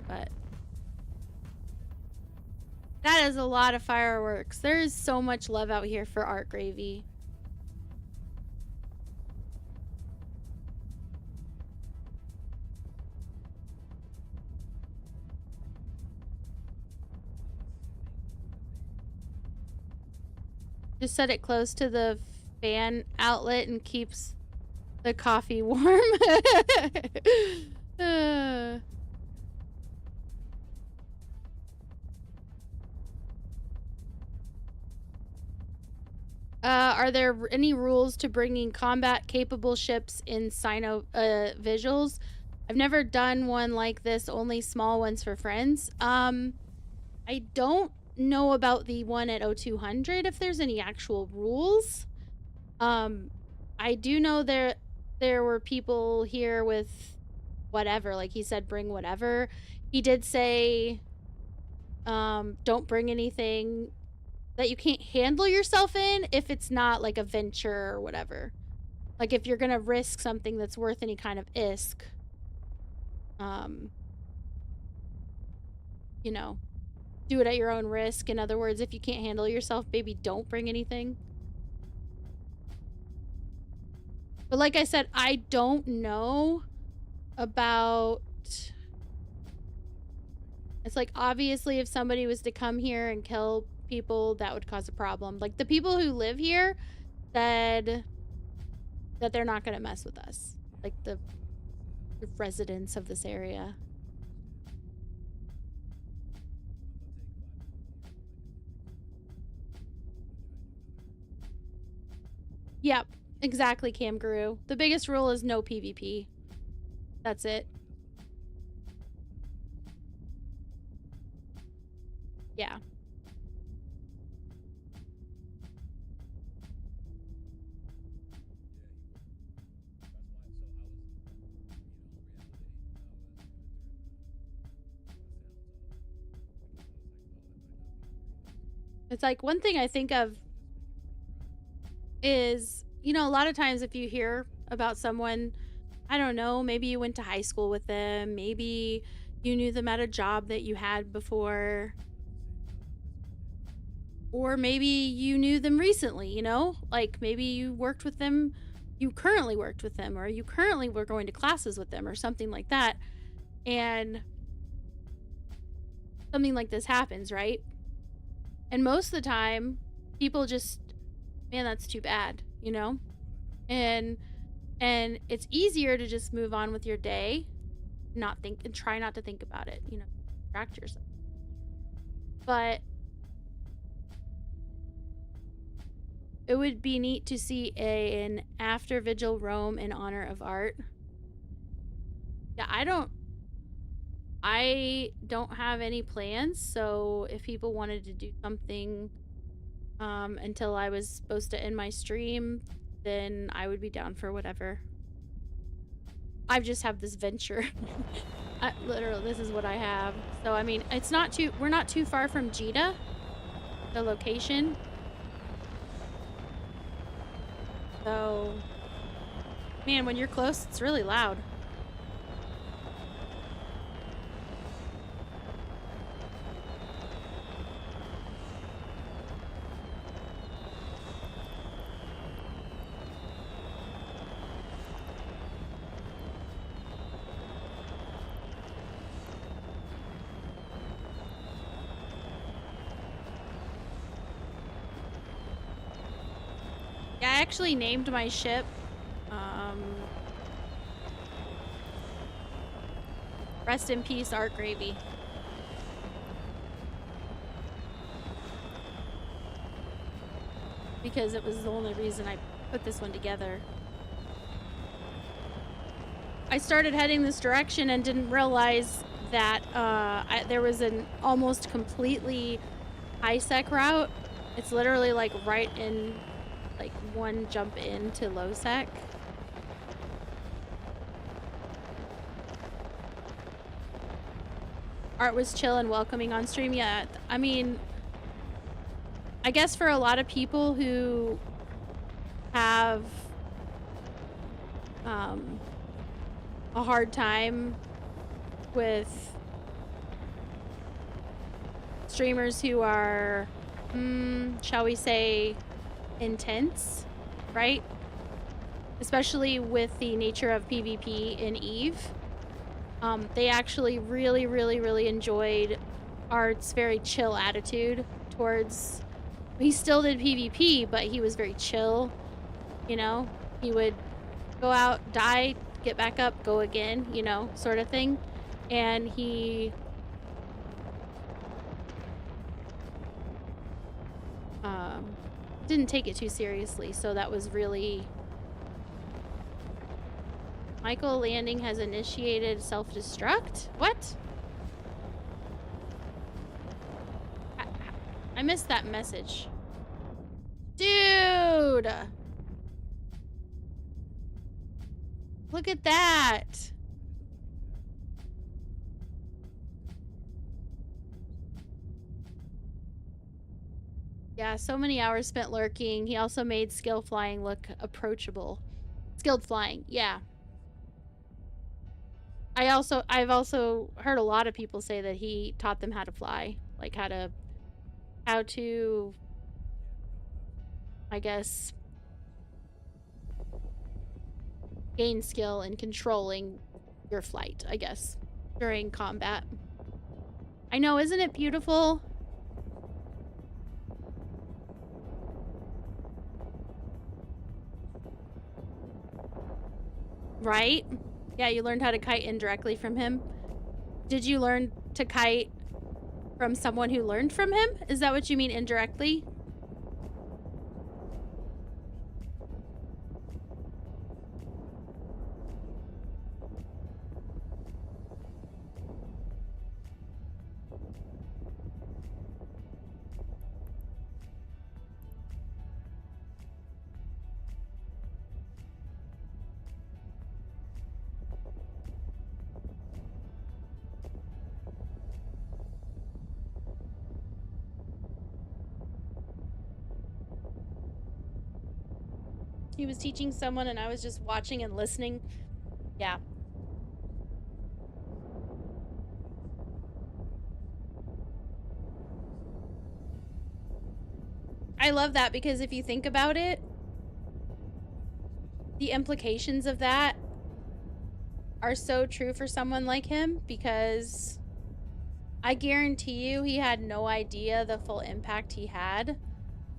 But that is a lot of fireworks. There is so much love out here for Art Gravy. Just set it close to the fan outlet and keeps the coffee warm. Are there any rules to bringing combat-capable ships in Sino visuals? I've never done one like this, only small ones for friends. I don't know about the one at 0200 if there's any actual rules. I do know there were people here with whatever, like he said bring whatever. He did say don't bring anything that you can't handle yourself in if it's not like a venture or whatever. Like if you're gonna risk something that's worth any kind of ISK, you know, do it at your own risk. In other words, if you can't handle yourself, baby, don't bring anything. But like I said, I don't know about... It's like, obviously, if somebody was to come here and kill people that would cause a problem. Like, the people who live here said that they're not gonna mess with us. Like, the residents of this area. Yep, exactly, Cam Guru. The biggest rule is no PvP. That's it. Yeah. It's like, one thing I think of is, you know, a lot of times if you hear about someone, I don't know, maybe you went to high school with them, maybe you knew them at a job that you had before, or maybe you knew them recently, you know? Like, maybe you worked with them, you currently worked with them, or you currently were going to classes with them, or something like that. And something like this happens, right? And most of the time, people just, man, that's too bad, you know? And it's easier to just move on with your day, not think, and try not to think about it, you know, distract yourself. But it would be neat to see an after vigil roam in honor of Art. Yeah, I don't have any plans, so if people wanted to do something until I was supposed to end my stream, then I would be down for whatever. I just have this venture. Literally, this is what I have. So, I mean, it's not too, we're not too far from Jita, the location. So, man, when you're close, it's really loud. Yeah, I actually named my ship, rest in peace, Art Gravy. Because it was the only reason I put this one together. I started heading this direction and didn't realize that there was an almost completely high-sec route. It's literally like right in, like, one jump into low-sec. Art was chill and welcoming on stream. Yeah, I mean, I guess for a lot of people who have a hard time with streamers who are, shall we say, intense, right? Especially with the nature of PvP in EVE. They actually really enjoyed Art's very chill attitude towards... He still did PvP, but he was very chill, you know? He would go out, die, get back up, go again, you know, sort of thing. And he... didn't take it too seriously, so that was really... Michael Landing has initiated self-destruct? What? I missed that message. Dude! Look at that! Yeah, so many hours spent lurking. He also made skill flying look approachable. Skilled flying, yeah. I've also heard a lot of people say that he taught them how to fly, like how to, I guess, gain skill in controlling your flight, I guess, during combat. I know, isn't it beautiful? Right? Yeah, you learned how to kite indirectly from him. Did you learn to kite from someone who learned from him? Is that what you mean indirectly? He was teaching someone and I was just watching and listening. Yeah. I love that because if you think about it, the implications of that are so true for someone like him because I guarantee you he had no idea the full impact he had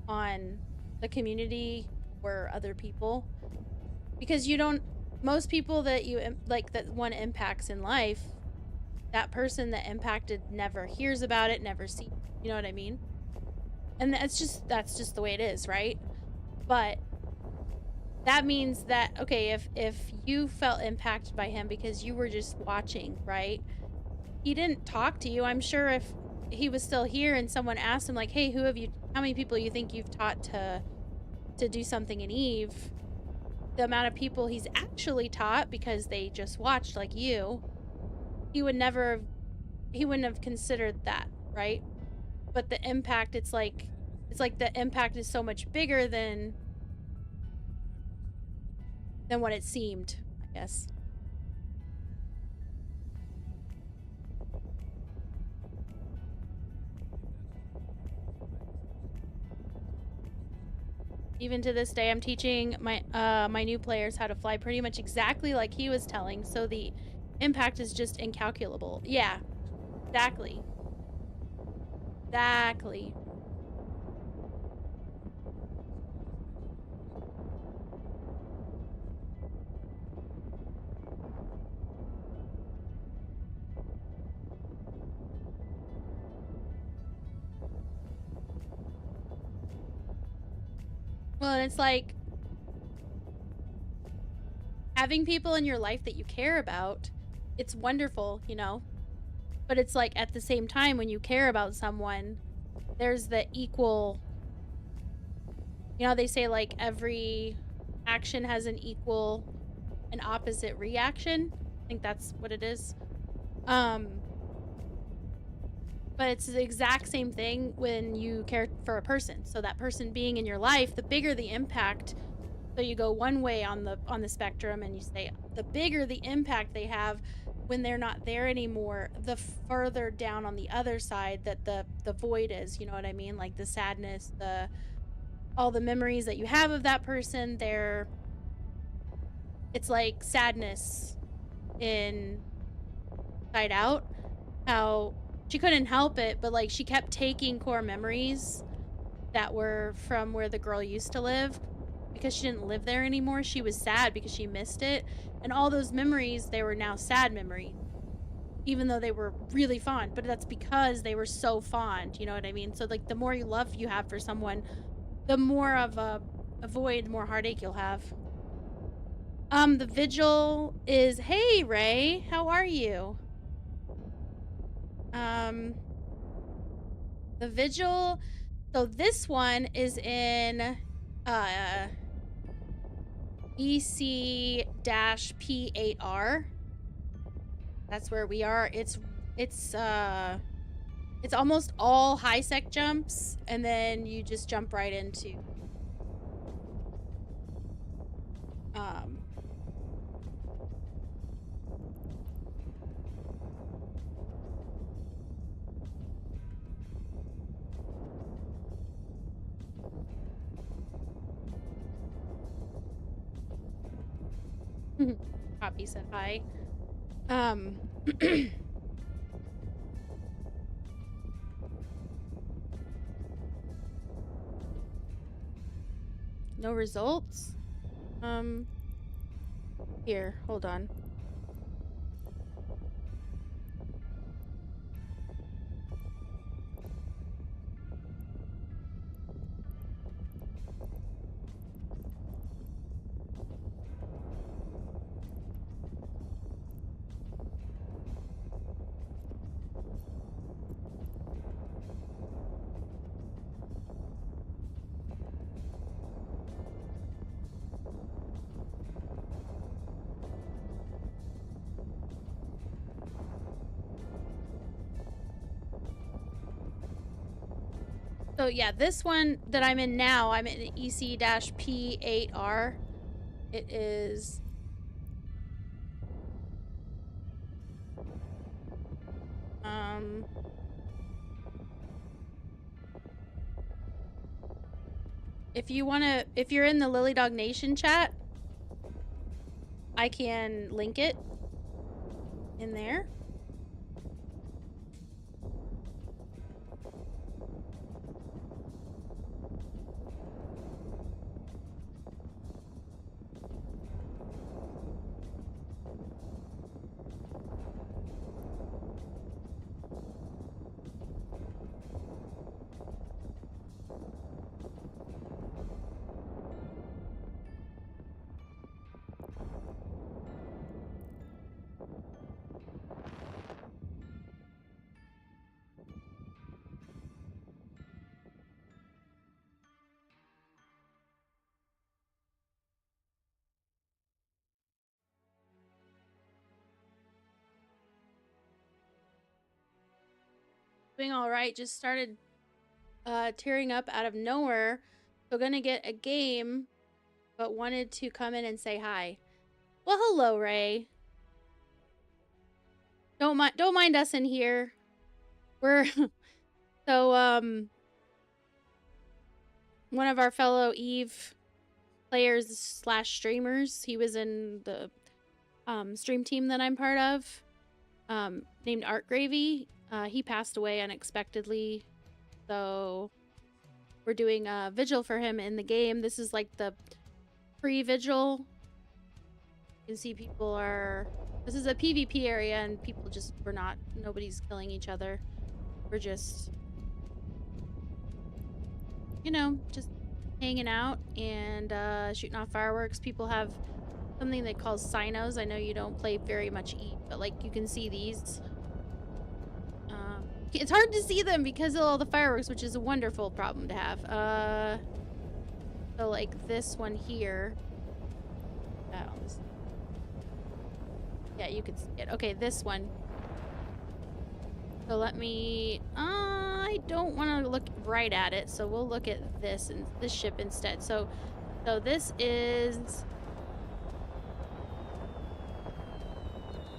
on the community or other people. Because you don't, most people that you like that one impacts in life, that person that impacted never hears about it, never sees, you know what I mean? And that's just the way it is, right? But that means that, okay, if you felt impacted by him because you were just watching, right? He didn't talk to you. I'm sure if he was still here and someone asked him like, hey, how many people you think you've taught to do something in Eve, the amount of people he's actually taught because they just watched like you, he wouldn't have considered that, right? But the impact, it's like the impact is so much bigger than what it seemed, I guess. Even to this day, I'm teaching my new players how to fly pretty much exactly like he was telling, so the impact is just incalculable. Yeah, exactly. Exactly. Well, and it's like having people in your life that you care about, it's wonderful, you know? But it's like at the same time, when you care about someone, there's the equal, you know, they say like every action has an equal and opposite reaction. I think that's what it is. But it's the exact same thing when you care for a person. So that person being in your life, the bigger the impact. So you go one way on the spectrum and you say the bigger the impact they have when they're not there anymore, the further down on the other side that the void is, you know what I mean? Like the sadness, all the memories that you have of that person, it's like sadness in Inside Out. How she couldn't help it, but like she kept taking core memories that were from where the girl used to live because she didn't live there anymore. She was sad because she missed it. And all those memories, they were now sad memories, even though they were really fond. But that's because they were so fond, you know what I mean? So like the more love you have for someone, the more of a void, the more heartache you'll have. The vigil is, hey Ray, how are you? The vigil, so this one is in EC-P8R. That's where we are. It's almost all high sec jumps, and then you just jump right into Poppy said hi. No results. Here, hold on. So yeah, this one that I'm in now, I'm in EC-P8R. It is if you're in the Lily Dog Nation chat, I can link it in there. Doing all right. Just started tearing up out of nowhere. So gonna get a game, but wanted to come in and say hi. Well, hello, Ray. Don't mind us in here. We're so one of our fellow Eve players / streamers. He was in the stream team that I'm part of. Named Art Gravy. He passed away unexpectedly, so we're doing a vigil for him in the game. This is like the pre-vigil. You can see people are... This is a PvP area, and people just... Nobody's killing each other. We're just... You know, just hanging out and shooting off fireworks. People have something they call Sinos. I know you don't play very much Eve, but like you can see these. It's hard to see them because of all the fireworks, which is a wonderful problem to have. So like this one here. Yeah, you can see it. Okay, this one. So let me... I don't want to look right at it, so we'll look at this and this ship instead. So this is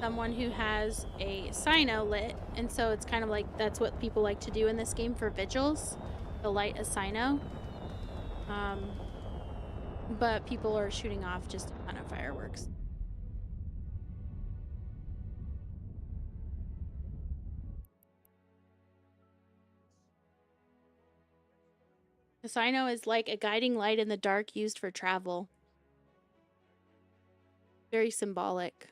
someone who has a Sino lit, and so it's kind of like that's what people like to do in this game for vigils. They'll light a Sino. But people are shooting off just a ton of fireworks. The Sino is like a guiding light in the dark used for travel. Very symbolic.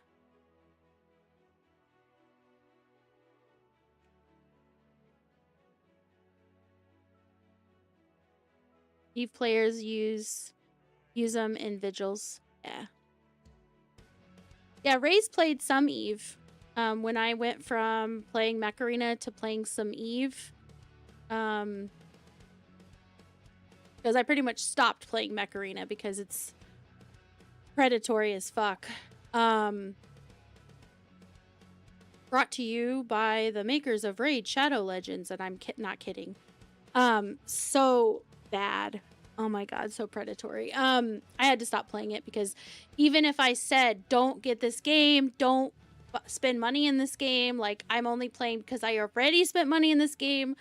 Eve players use them in vigils. Yeah, Ray's played some Eve. When I went from playing Mech Arena to playing some Eve, because I pretty much stopped playing Mech Arena because it's predatory as fuck. Brought to you by the makers of Raid Shadow Legends, and I'm not kidding. So bad. Oh my god, so predatory. I had to stop playing it because even if I said don't get this game, don't spend money in this game, like I'm only playing because I already spent money in this game,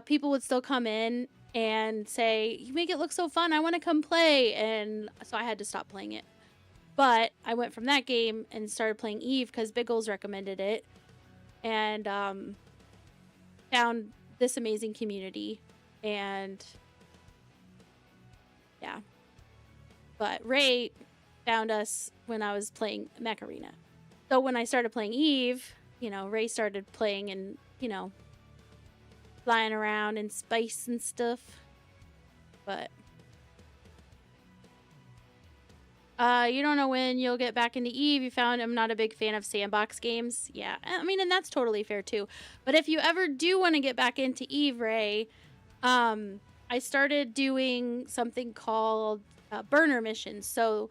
people would still come in and say, you make it look so fun, I want to come play. And so I had to stop playing it. But I went from that game and started playing Eve because Biggles recommended it, and found this amazing community. And yeah, but Ray found us when I was playing Mech Arena. So when I started playing Eve, you know, Ray started playing and, you know, flying around in space and stuff. But you don't know when you'll get back into Eve. You found I'm not a big fan of sandbox games. Yeah, I mean, and that's totally fair too. But if you ever do want to get back into Eve, Ray, I started doing something called burner missions. So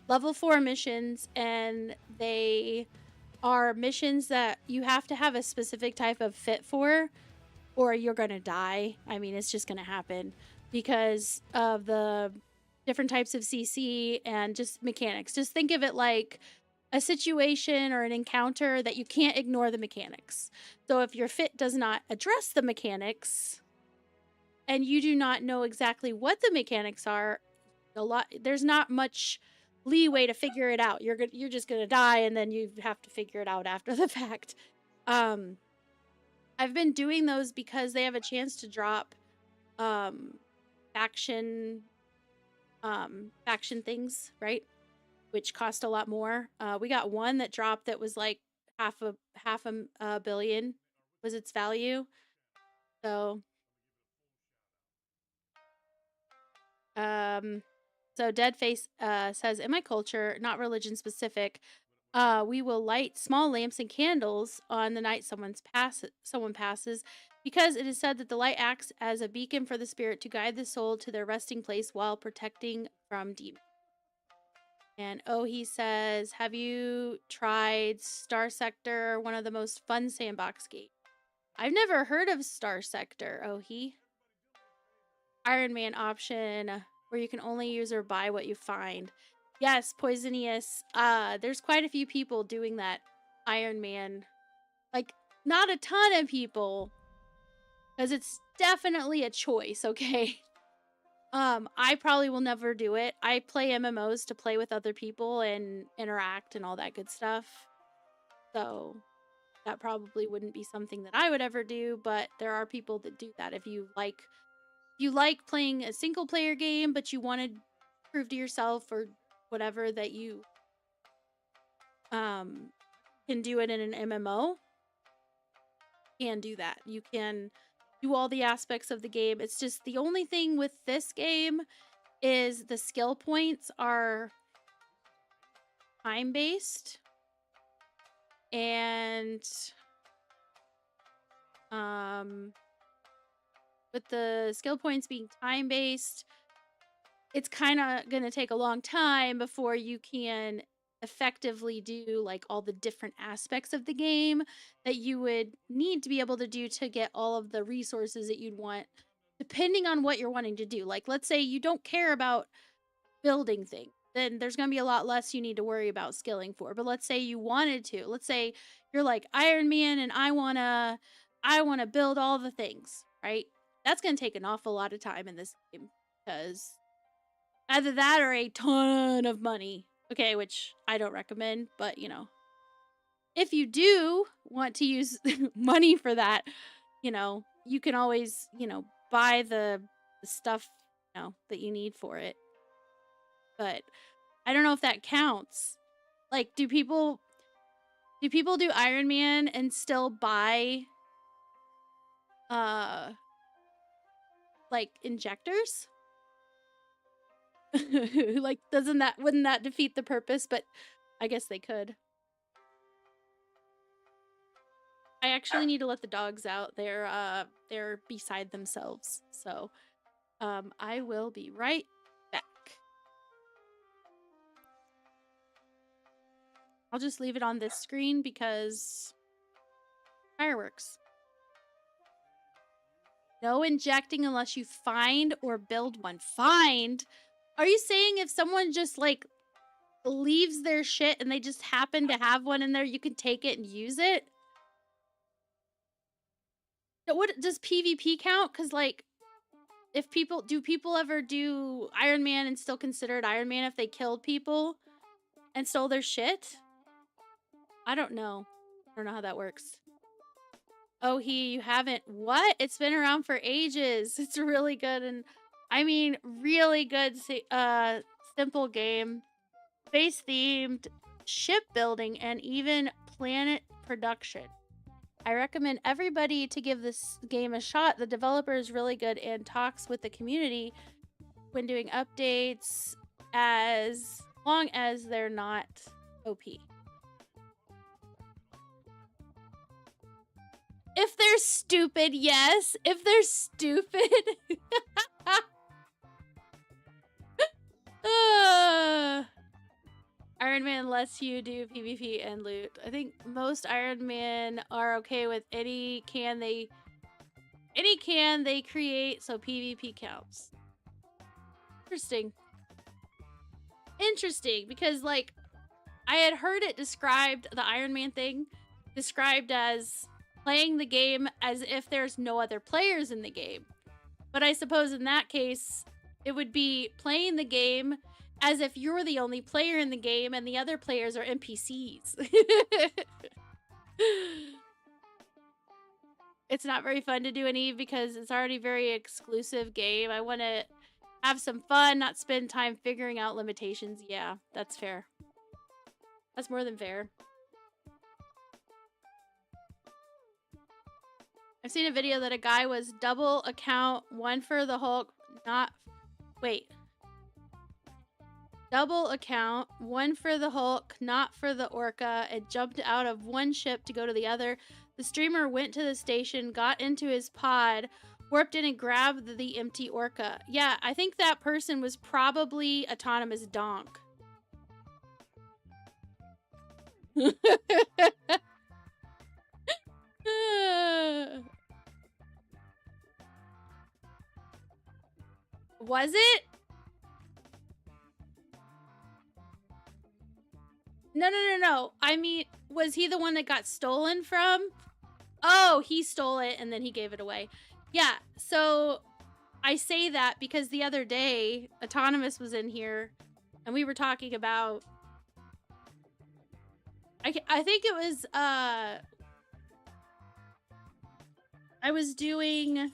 level 4 missions, and they are missions that you have to have a specific type of fit for, or you're gonna die. I mean, it's just gonna happen because of the different types of CC and just mechanics. Just think of it like a situation or an encounter that you can't ignore the mechanics. So if your fit does not address the mechanics and you do not know exactly what the mechanics are, there's not much leeway to figure it out. You're just gonna die, and then you have to figure it out after the fact. I've been doing those because they have a chance to drop faction things, right? Which cost a lot more. We got one that dropped that was like half a billion was its value. So Deadface says, in my culture, not religion specific, we will light small lamps and candles on the night someone passes, because it is said that the light acts as a beacon for the spirit to guide the soul to their resting place while protecting from demons. And he says, have you tried Star Sector, one of the most fun sandbox games? I've never heard of Star Sector, Iron Man option, where you can only use or buy what you find. Yes, Poisonious. There's quite a few people doing that Iron Man. Like, not a ton of people, because it's definitely a choice, okay? I probably will never do it. I play MMOs to play with other people and interact and all that good stuff. So that probably wouldn't be something that I would ever do, but there are people that do that. If you like playing a single player game, but you want to prove to yourself or whatever that you can do it in an MMO, you can do that. You can do all the aspects of the game. It's just the only thing with this game is the skill points are time-based, and with the skill points being time-based, it's kind of gonna take a long time before you can effectively do like all the different aspects of the game that you would need to be able to do to get all of the resources that you'd want, depending on what you're wanting to do. Like, let's say you don't care about building things, then there's going to be a lot less you need to worry about skilling for. But let's say you wanted to. Let's say you're like Iron Man and I want to build all the things, right? That's going to take an awful lot of time in this game, because either that or a ton of money. Okay, which I don't recommend, but you know, if you do want to use money for that, you know, you can always, you know, buy the stuff, you know, that you need for it. But I don't know if that counts. Like, do people do Iron Man and still buy like injectors? Like, wouldn't that defeat the purpose? But I guess they could. I actually need to let the dogs out. They're beside themselves. So I will be right back. I'll just leave it on this screen because fireworks. No injecting unless you find or build one. Find? Are you saying if someone just like leaves their shit and they just happen to have one in there, you can take it and use it? What does PvP count? Because like, if people ever do Iron Man and still consider it Iron Man if they killed people and stole their shit? I don't know. I don't know how that works. You haven't. What? It's been around for ages. It's really good, and I mean really good simple game. space-themed shipbuilding, and even planet production. I recommend everybody to give this game a shot. The developer is really good and talks with the community when doing updates, as long as they're not OP. If they're stupid, yes. If they're stupid. Iron Man lets you do PvP and loot. I think most Iron Man are okay with any can they create, so PvP counts. Interesting. Interesting, because like I had heard it described, the Iron Man thing described as playing the game as if there's no other players in the game. But I suppose in that case, it would be playing the game as if you're the only player in the game and the other players are NPCs. It's not very fun to do an Eve because it's already a very exclusive game. I want to have some fun, not spend time figuring out limitations. Yeah, that's fair. That's more than fair. I've seen a video that a guy was double account, one for the Hulk, double account, one for the Hulk, not for the Orca, and jumped out of one ship to go to the other. The streamer went to the station, got into his pod, warped in and grabbed the empty Orca. Yeah, I think that person was probably Autonomous Donk. Was it? No. I mean, was he the one that got stolen from? Oh, he stole it and then he gave it away. Yeah, so I say that because the other day, Autonomous was in here and we were talking about... I think it was... I was doing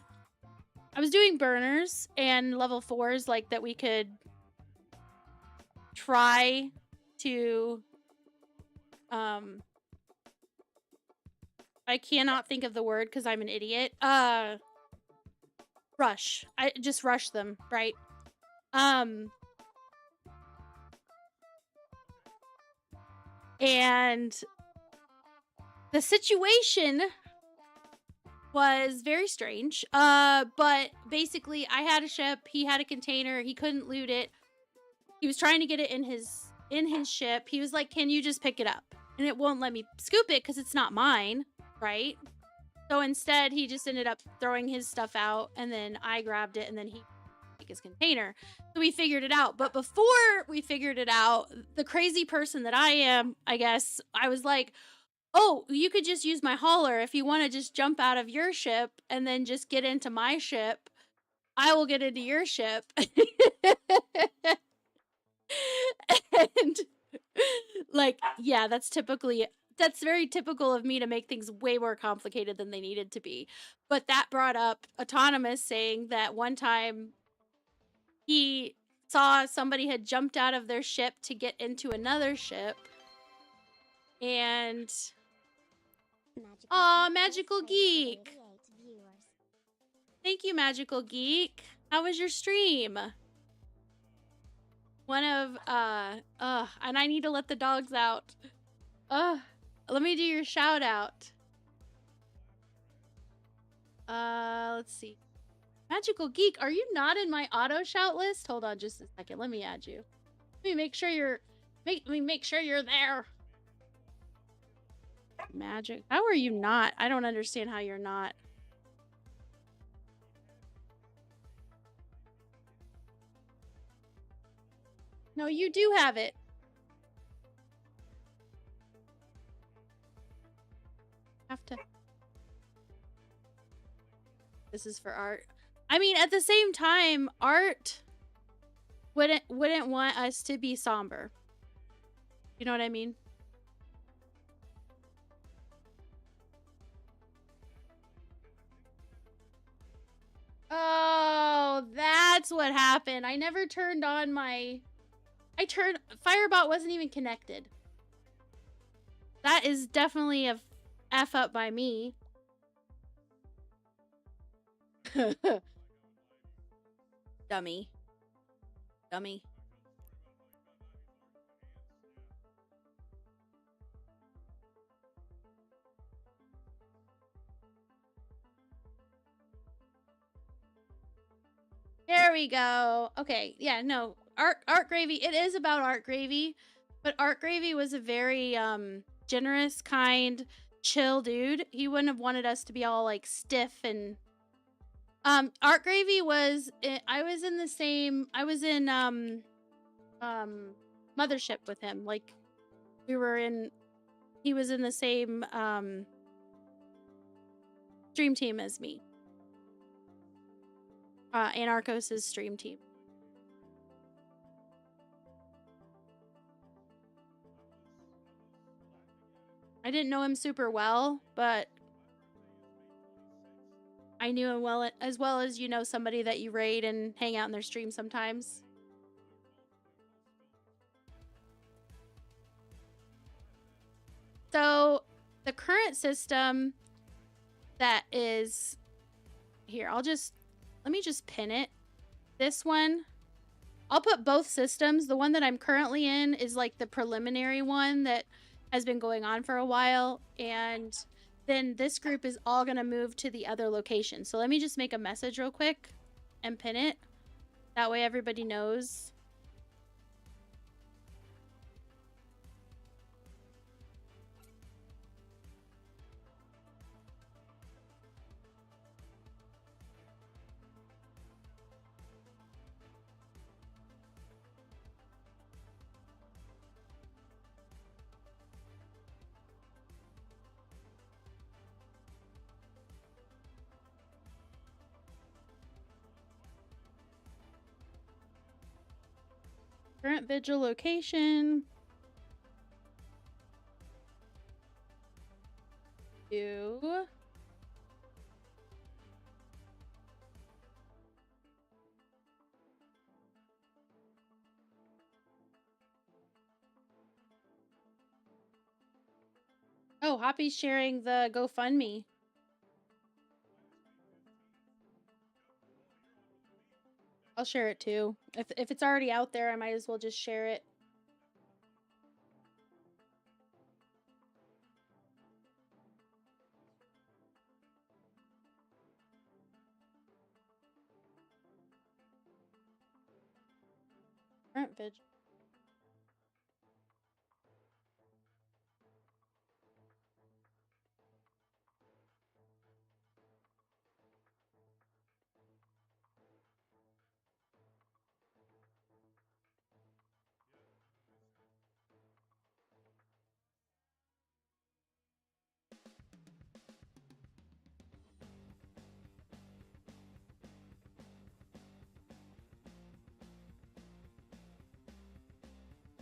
burners and level 4s, like, that we could try to... I cannot think of the word because I'm an idiot. Rush. I just rush them, right? And the situation was very strange. But basically I had a ship, he had a container, he couldn't loot it. He was trying to get it in his ship. He was like, "Can you just pick it up?" And it won't let me scoop it because it's not mine, right? So instead, he just ended up throwing his stuff out, and then I grabbed it, and then he took his container. So we figured it out. But before we figured it out, the crazy person that I am, I guess, I was like, "Oh, you could just use my hauler. If you want to just jump out of your ship and then just get into my ship, I will get into your ship." And like, yeah, that's very typical of me to make things way more complicated than they needed to be. But that brought up Autonomous saying that one time he saw somebody had jumped out of their ship to get into another ship. And Magical Geek. Thank you, Magical Geek. How was your stream? One of, and I need to let the dogs out. Let me do your shout out. Let's see. Magical Geek, are you not in my auto shout list? Hold on just a second. Let me add you. Let me make sure you're, make sure you're there. Magic. How are you not? I don't understand how you're not. No, you do have it. Have to. This is for art. I mean, at the same time, art wouldn't want us to be somber. You know what I mean? Oh, that's what happened. I never turned on my Firebot wasn't even connected. That is definitely a F up by me. Dummy. Dummy. There we go. Okay, yeah, no. Art Gravy, it is about Art Gravy, but Art Gravy was a very generous, kind, chill dude. He wouldn't have wanted us to be all like stiff and Art Gravy was I was in Mothership with him. Like he was in the same stream team as me. Anarchos' stream team. I didn't know him super well, but I knew him well as you know somebody that you raid and hang out in their stream sometimes. So the current system that is here, let me just pin it. This one, I'll put both systems. The one that I'm currently in is like the preliminary one that has been going on for a while. And then this group is all going to move to the other location. So let me just make a message real quick and pin it. That way everybody knows. Current vigil location. Oh, Hoppy's sharing the GoFundMe. I'll share it too. If it's already out there, I might as well just share it. Current vigil.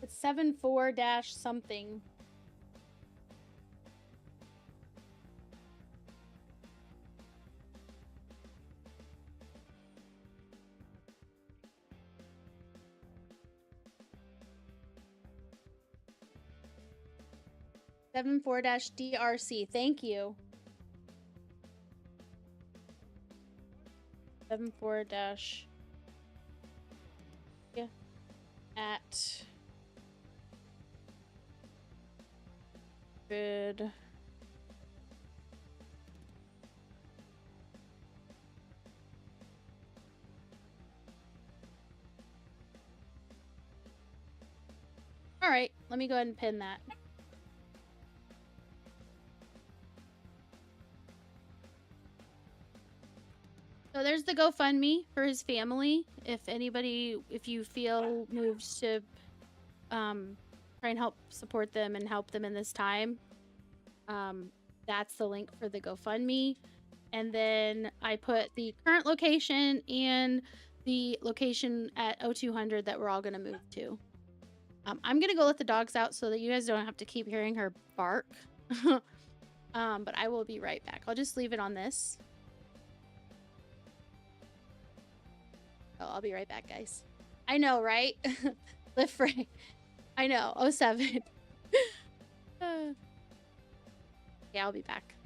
It's 74- something. -DRC. Thank you. 74- yeah. At good. All right, let me go ahead and pin that. So there's the GoFundMe for his family. If you feel moved to try and help support them and help them in this time, that's the link for the GoFundMe. And then I put the current location and the location at 0200 that we're all going to move to. I'm going to go let the dogs out so that you guys don't have to keep hearing her bark. But I will be right back. I'll just leave it on this. Oh, I'll be right back, guys. I know, right? Live free. I know. 07. Yeah, I'll be back.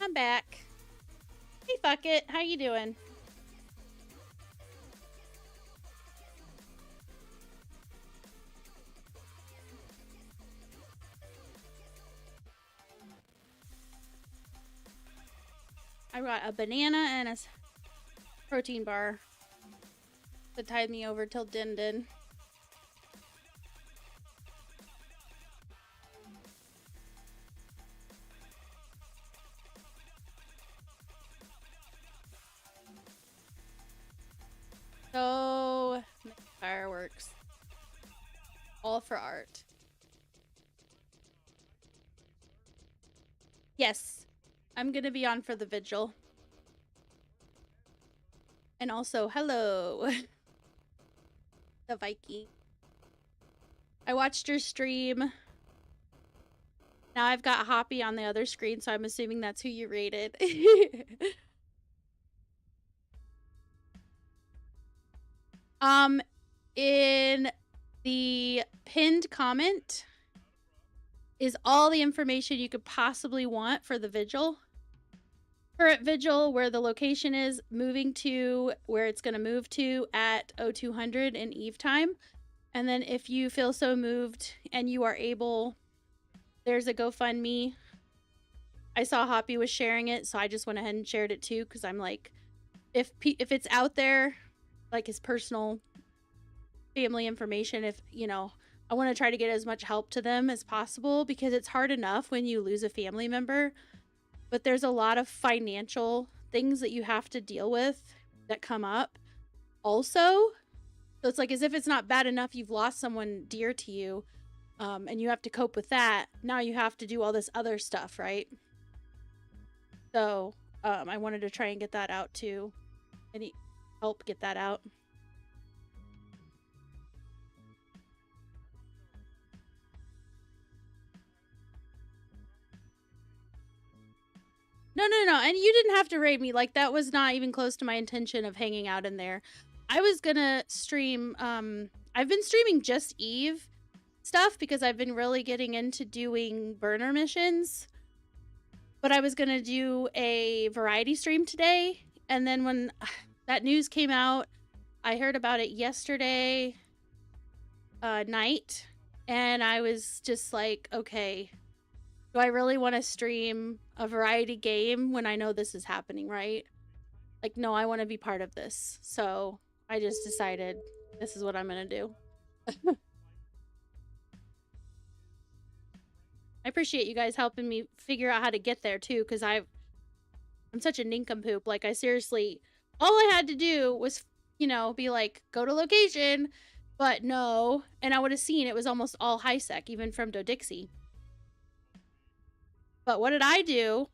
I'm back. Hey, fuck it. How you doing? I got a banana and a protein bar to tide me over till Din Din. So many fireworks. All for art. Yes, I'm gonna be on for the vigil. And also, hello, the Viking. I watched your stream. Now I've got Hoppy on the other screen, so I'm assuming that's who you rated. In the pinned comment is all the information you could possibly want for the vigil. Current vigil, where the location is, moving to where it's going to move to at 0200 in eve time. And then if you feel so moved and you are able, there's a GoFundMe. I saw Hoppy was sharing it, so I just went ahead and shared it too, because I'm like, if it's out there, like his personal family information, if, you know, I want to try to get as much help to them as possible, because it's hard enough when you lose a family member, but there's a lot of financial things that you have to deal with that come up also. So it's like, as if it's not bad enough you've lost someone dear to you, and you have to cope with that. Now you have to do all this other stuff, right? So I wanted to try and get that out too. Any help get that out? No. And you didn't have to raid me. Like, that was not even close to my intention of hanging out in there. I was gonna stream, I've been streaming just Eve stuff because I've been really getting into doing burner missions. But I was gonna do a variety stream today. And then when that news came out, I heard about it yesterday night. And I was just like, okay, do I really want to stream a variety game when I know this is happening, right? Like, no, I want to be part of this. So I just decided this is what I'm going to do. I appreciate you guys helping me figure out how to get there too, because I'm such a nincompoop. Like, I seriously, all I had to do was, you know, be like, go to location, but no. And I would have seen it was almost all high sec, even from Dodixie. But what did I do?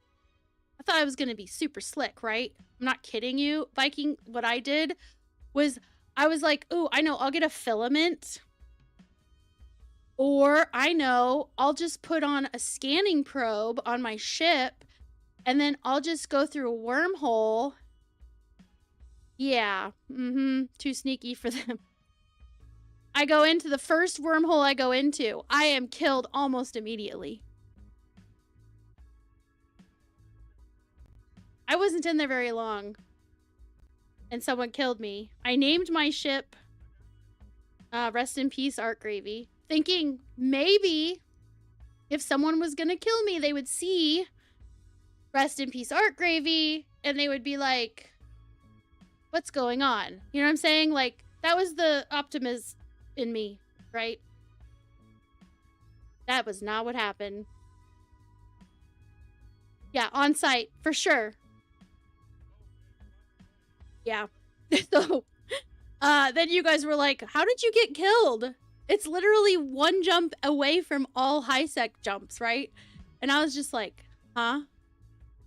I thought I was going to be super slick, right? I'm not kidding you, Viking. What I did was I was like, ooh, I know, I'll get a filament. Or I know I'll just put on a scanning probe on my ship, and then I'll just go through a wormhole. Yeah, too sneaky for them. I go into the first wormhole I go into. I am killed almost immediately. I wasn't in there very long, and someone killed me. I named my ship Rest in Peace Art Gravy, thinking maybe if someone was gonna kill me, they would see Rest in Peace Art Gravy, and they would be like, what's going on? You know what I'm saying? Like, that was the optimism in me, right? That was not what happened. Yeah, on site, for sure. Yeah. So, then you guys were like, how did you get killed? It's literally one jump away from all high sec jumps, right? And I was just like, huh?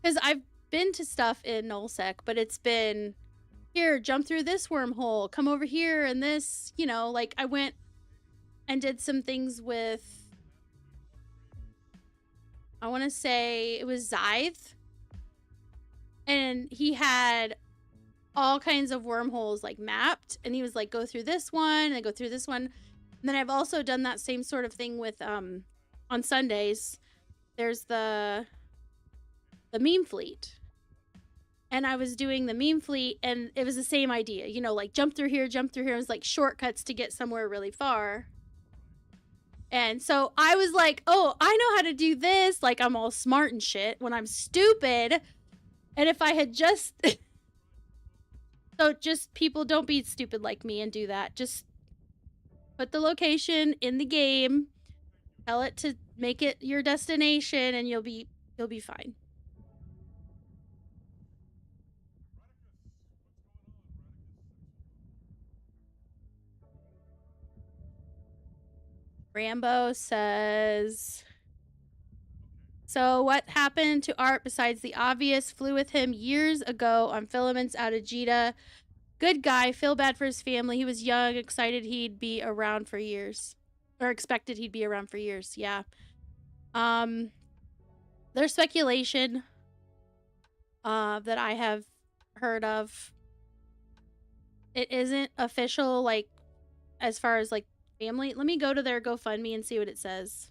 Because I've been to stuff in nullsec, but it's been, here, jump through this wormhole, come over here, and this, you know, like, I went and did some things with, I want to say it was Zythe, and he had all kinds of wormholes like mapped, and he was like, go through this one and go through this one. And then I've also done that same sort of thing with on Sundays there's the meme fleet, and I was doing the meme fleet, and it was the same idea, you know, like jump through here. It was like shortcuts to get somewhere really far. And so I was like, oh, I know how to do this, like I'm all smart and shit, when I'm stupid. And if I had just so just people, don't be stupid like me and do that. Just put the location in the game, tell it to make it your destination, and you'll be fine. Rambo says, so what happened to Art besides the obvious? Flew with him years ago on filaments out of Jita. Good guy, feel bad for his family. He was young, excited he'd be around for years. Or expected he'd be around for years, yeah. There's speculation that I have heard of it isn't official, like, as far as, like, family. Let me go to their GoFundMe and see what it says.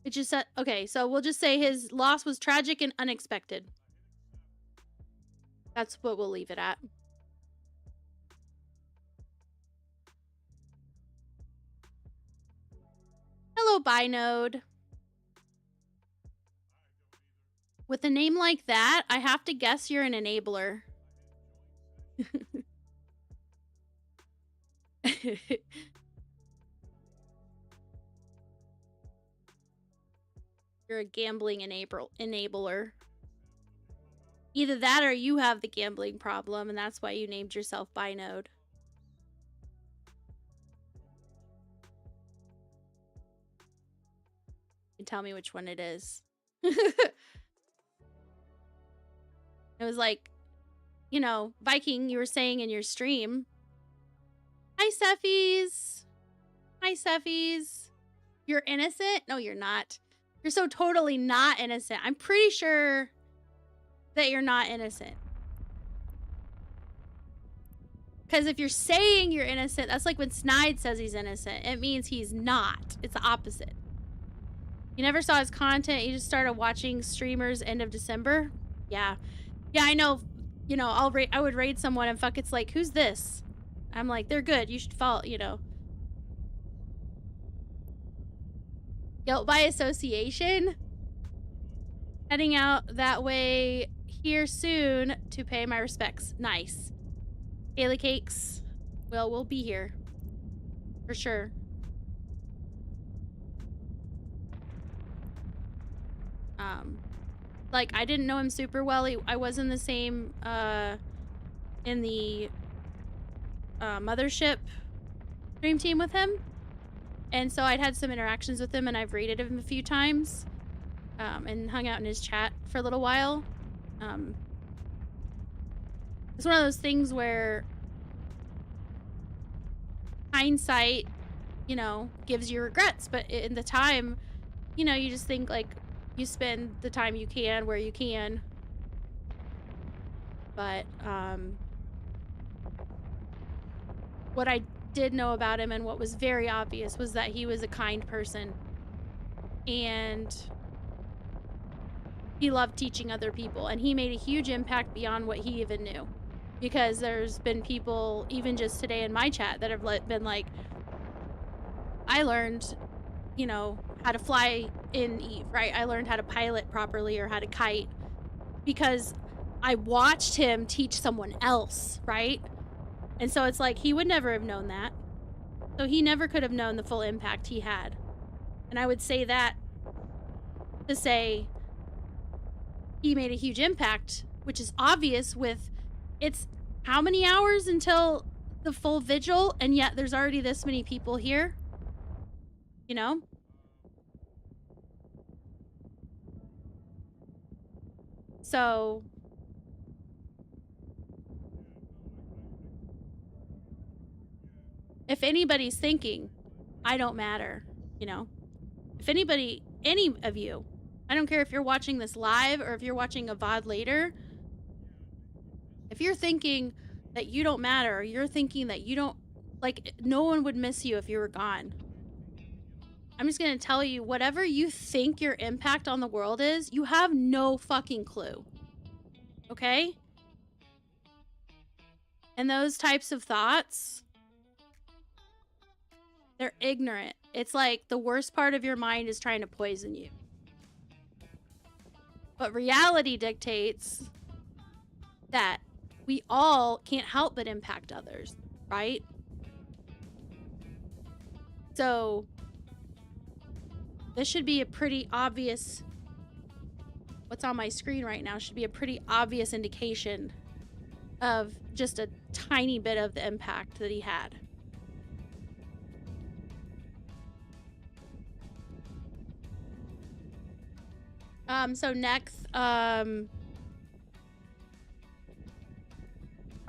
It just said, okay, so we'll just say his loss was tragic and unexpected. That's what we'll leave it at. Hello, Binode. With a name like that, I have to guess you're an enabler. You're a gambling enabler. Either that or you have the gambling problem, and that's why you named yourself Binode. You can tell me which one it is. It was like, you know, Viking, you were saying in your stream. Hi, Sephies. Hi, Sephies. You're innocent? No, you're not. You're so totally not innocent. I'm pretty sure that you're not innocent. Because if you're saying you're innocent, that's like when Snide says he's innocent. It means he's not. It's the opposite. You never saw his content. You just started watching streamers end of December. Yeah. Yeah, I know. You know, I would raid someone and fuck, it's like, who's this? I'm like, they're good. You should follow, you know. Guilt by association. Heading out that way here soon to pay my respects. Nice. Haley Cakes. Well, we'll be here. For sure. Like, I didn't know him super well. I was in the same, in the, Mothership Dream Team with him. And so I'd had some interactions with him, and I've raided him a few times. And hung out in his chat for a little while. It's one of those things where hindsight, you know, gives you regrets. But in the time, you know, you just think, like, you spend the time you can where you can. But, what I did know about him and what was very obvious was that he was a kind person. And he loved teaching other people. And he made a huge impact beyond what he even knew. Because there's been people, even just today in my chat, that have been like, I learned, you know, how to fly in Eve, right? I learned how to pilot properly or how to kite because I watched him teach someone else, right? And so it's like, he would never have known that. So he never could have known the full impact he had. And I would say that to say he made a huge impact, which is obvious with, it's how many hours until the full vigil, and yet there's already this many people here, you know? So if anybody's thinking, I don't matter, you know? If anybody, any of you, I don't care if you're watching this live or if you're watching a VOD later, if you're thinking that you don't matter, or you're thinking that you don't, like, no one would miss you if you were gone, I'm just gonna tell you, whatever you think your impact on the world is, you have no fucking clue. Okay? And those types of thoughts, they're ignorant. It's like the worst part of your mind is trying to poison you. But reality dictates that we all can't help but impact others, right? So this should be a pretty obvious, what's on my screen right now should be a pretty obvious indication of just a tiny bit of the impact that he had. So next, are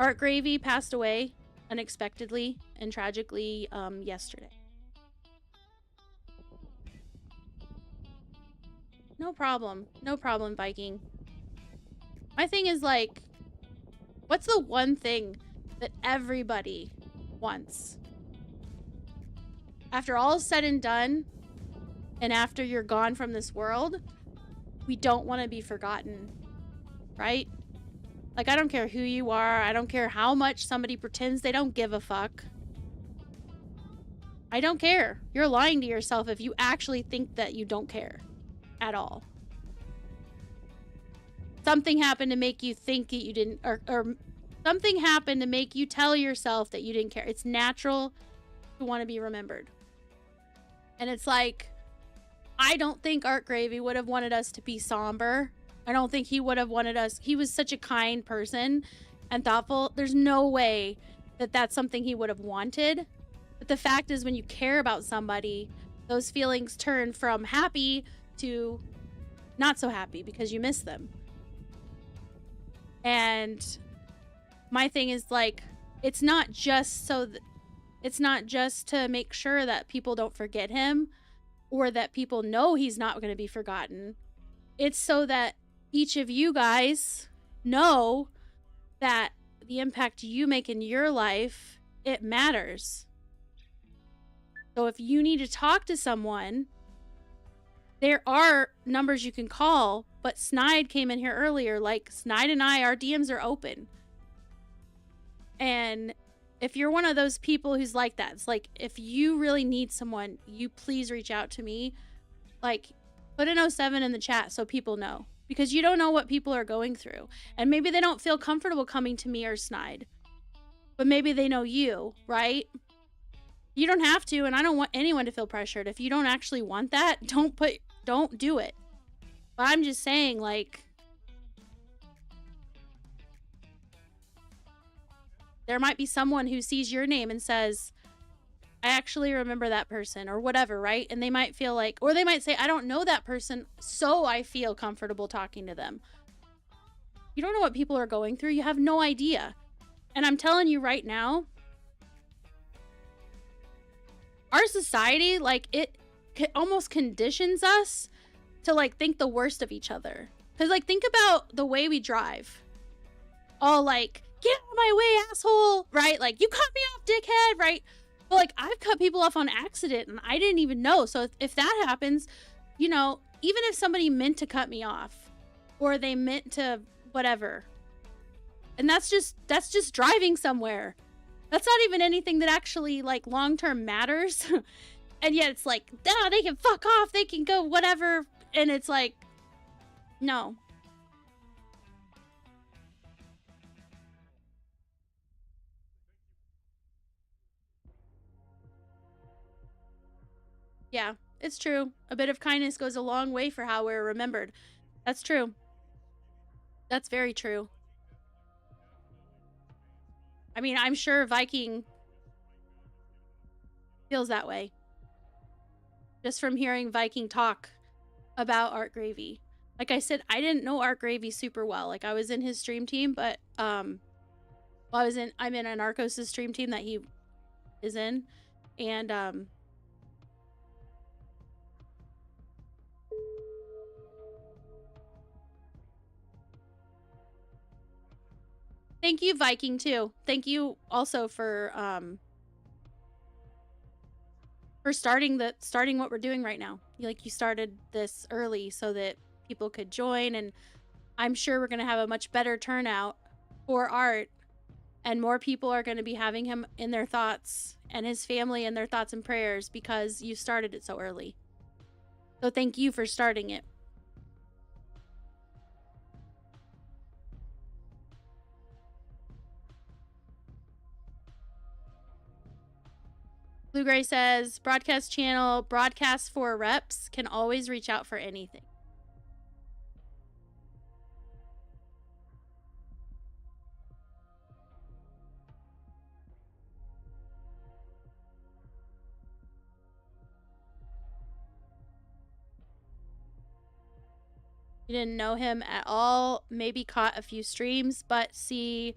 Art Gravy passed away unexpectedly and tragically yesterday. No problem. No problem, Viking. My thing is like, what's the one thing that everybody wants? After all is said and done, and after you're gone from this world, we don't want to be forgotten, right? Like, I don't care who you are. I don't care how much somebody pretends they don't give a fuck. I don't care. You're lying to yourself if you actually think that you don't care at all. Something happened to make you think that you didn't, or something happened to make you tell yourself that you didn't care. It's natural to want to be remembered. And it's like, I don't think Art Gravy would have wanted us to be somber. I don't think he would have wanted us. He was such a kind person and thoughtful. There's no way that that's something he would have wanted. But the fact is, when you care about somebody, those feelings turn from happy to not so happy because you miss them. And my thing is like, it's not just it's not just to make sure that people don't forget him or that people know he's not going to be forgotten. It's so that each of you guys know that the impact you make in your life, it matters. So if you need to talk to someone, there are numbers you can call, but Snide came in here earlier. Like, Snide and I, our DMs are open. And if you're one of those people who's like that, it's like, if you really need someone, you please reach out to me. Like, put an 07 in the chat so people know. Because you don't know what people are going through. And maybe they don't feel comfortable coming to me or Snide. But maybe they know you, right? You don't have to, and I don't want anyone to feel pressured. If you don't actually want that, don't do it. But I'm just saying, like, there might be someone who sees your name and says, I actually remember that person, or whatever, right? And they might feel like, or they might say, I don't know that person, so I feel comfortable talking to them. You don't know what people are going through. You have no idea. And I'm telling you right now, our society, like, it almost conditions us to, like, think the worst of each other. Because, like, think about the way we drive. All like, get out of my way, asshole, right? Like, you cut me off, dickhead, right? But, like, I've cut people off on accident and I didn't even know. So if that happens, you know, even if somebody meant to cut me off or they meant to whatever, and that's just driving somewhere. That's not even anything that actually, like, long-term matters. And yet it's like, ah, they can fuck off, they can go whatever. And it's like, no. Yeah, it's true. A bit of kindness goes a long way for how we're remembered. That's true. That's very true. I mean, I'm sure Viking feels that way. Just from hearing Viking talk about Art Gravy. Like I said, I didn't know Art Gravy super well. Like, I was in his stream team, but I'm in Anarchos' stream team that he is in. And thank you, Viking, too. Thank you also for starting what we're doing right now. You started this early so that people could join, and I'm sure we're gonna have a much better turnout for Art, and more people are gonna be having him in their thoughts and his family in their thoughts and prayers because you started it so early. So thank you for starting it. Blue Gray says, broadcast channel, broadcast for reps can always reach out for anything. You didn't know him at all, maybe caught a few streams, but see,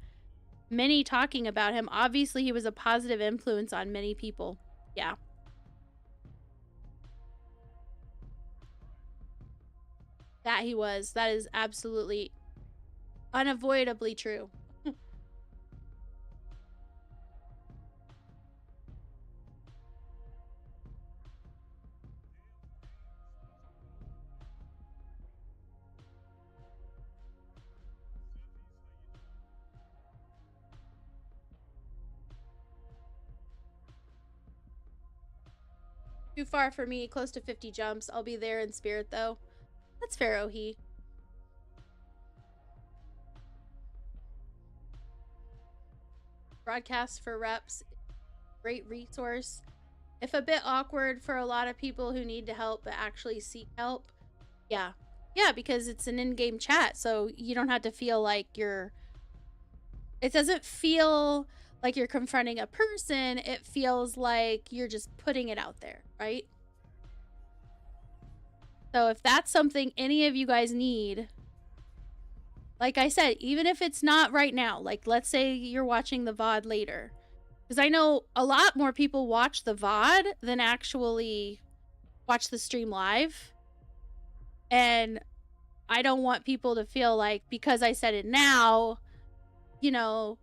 many talking about him. Obviously, he was a positive influence on many people. Yeah. That he was. That is absolutely, unavoidably true. Too far for me, close to 50 jumps. I'll be there in spirit, though. That's fair, Ohi. Broadcast for reps, great resource. If a bit awkward for a lot of people who need to help but actually seek help. Yeah. Yeah, because it's an in-game chat, so you don't have to feel like you're... It doesn't feel like you're confronting a person. It feels like you're just putting it out there, right? So if that's something any of you guys need, like I said, even if it's not right now, like let's say you're watching the VOD later, because I know a lot more people watch the VOD than actually watch the stream live. And I don't want people to feel like because I said it now, you know,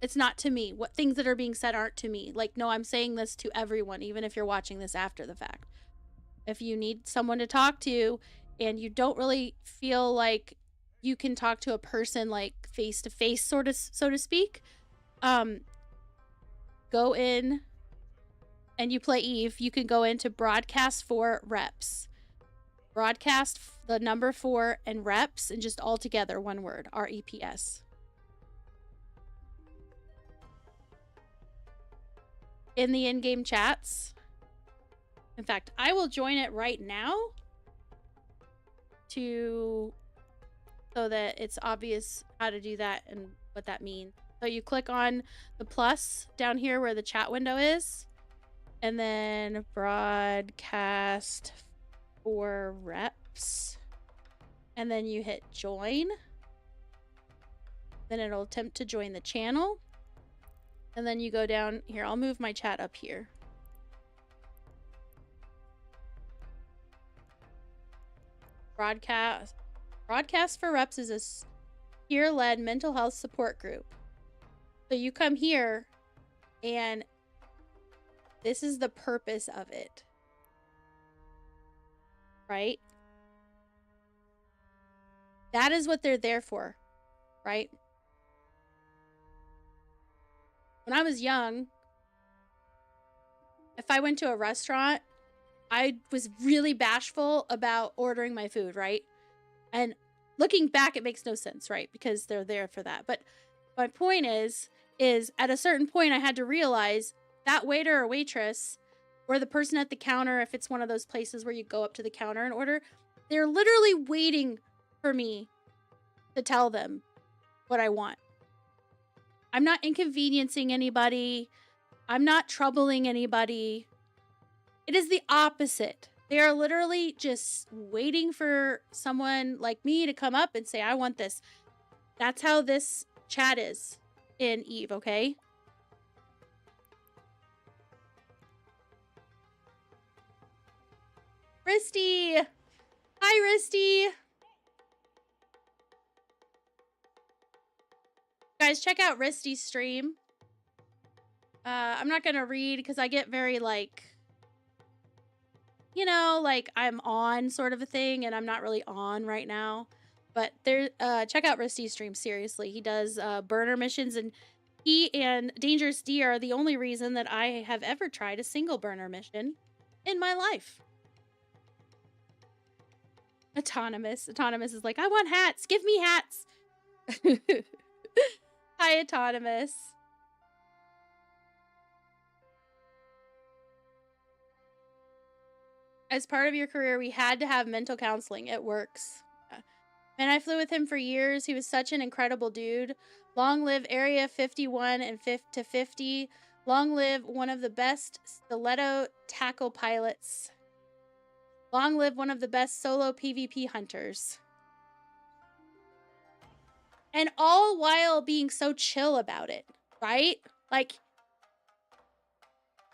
it's not to me. What things that are being said aren't to me. Like, no, I'm saying this to everyone, even if you're watching this after the fact. If you need someone to talk to and you don't really feel like you can talk to a person like face to face, sort of, so to speak, go in and you play Eve. You can go into broadcast for reps. Broadcast the number 4 and reps, and just all together, one word, REPS. In the in-game chats. In fact, I will join it right now so that it's obvious how to do that and what that means. So you click on the plus down here where the chat window is, and then broadcast for reps, and then you hit join. Then it'll attempt to join the channel, and then you go down here. I'll move my chat up here. Broadcast for reps is a peer-led mental health support group. So you come here, and this is the purpose of it, right? That is what they're there for, right? When I was young, if I went to a restaurant, I was really bashful about ordering my food, right? And looking back, it makes no sense, right? Because they're there for that. But my point is at a certain point, I had to realize that waiter or waitress, or the person at the counter, if it's one of those places where you go up to the counter and order, they're literally waiting for me to tell them what I want. I'm not inconveniencing anybody. I'm not troubling anybody. It is the opposite. They are literally just waiting for someone like me to come up and say, I want this. That's how this chat is in Eve, okay? Risty! Hi, Risty! Guys, check out Risty's stream. I'm not gonna read because I get very, like, you know, like I'm on sort of a thing, and I'm not really on right now. But there, check out Risty's stream, seriously. He does burner missions, and he and Dangerous D are the only reason that I have ever tried a single burner mission in my life. Autonomous is like, I want hats. Give me hats. Hi, Autonomous. As part of your career, we had to have mental counseling. It works. Man, I flew with him for years. He was such an incredible dude. Long live Area 51 and 50. Long live one of the best stiletto tackle pilots. Long live one of the best solo PvP hunters. And all while being so chill about it, right? Like,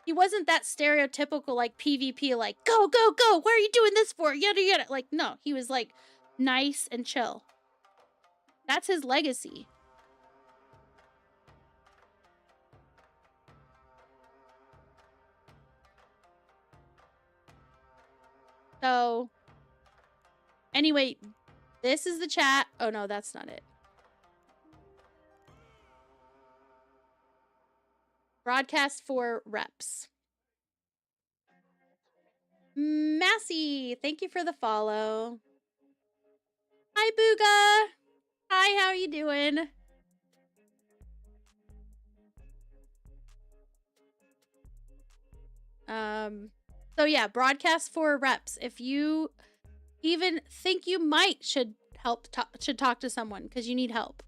he wasn't that stereotypical, like, PvP, like, go, go, go, what are you doing this for? Yada, yada. Like, no, he was, like, nice and chill. That's his legacy. So, anyway, this is the chat. Oh, no, that's not it. Broadcast for reps. Massey, thank you for the follow. Hi, Booga. Hi, how are you doing? So yeah, broadcast for reps. If you even think you should talk to someone because you need help.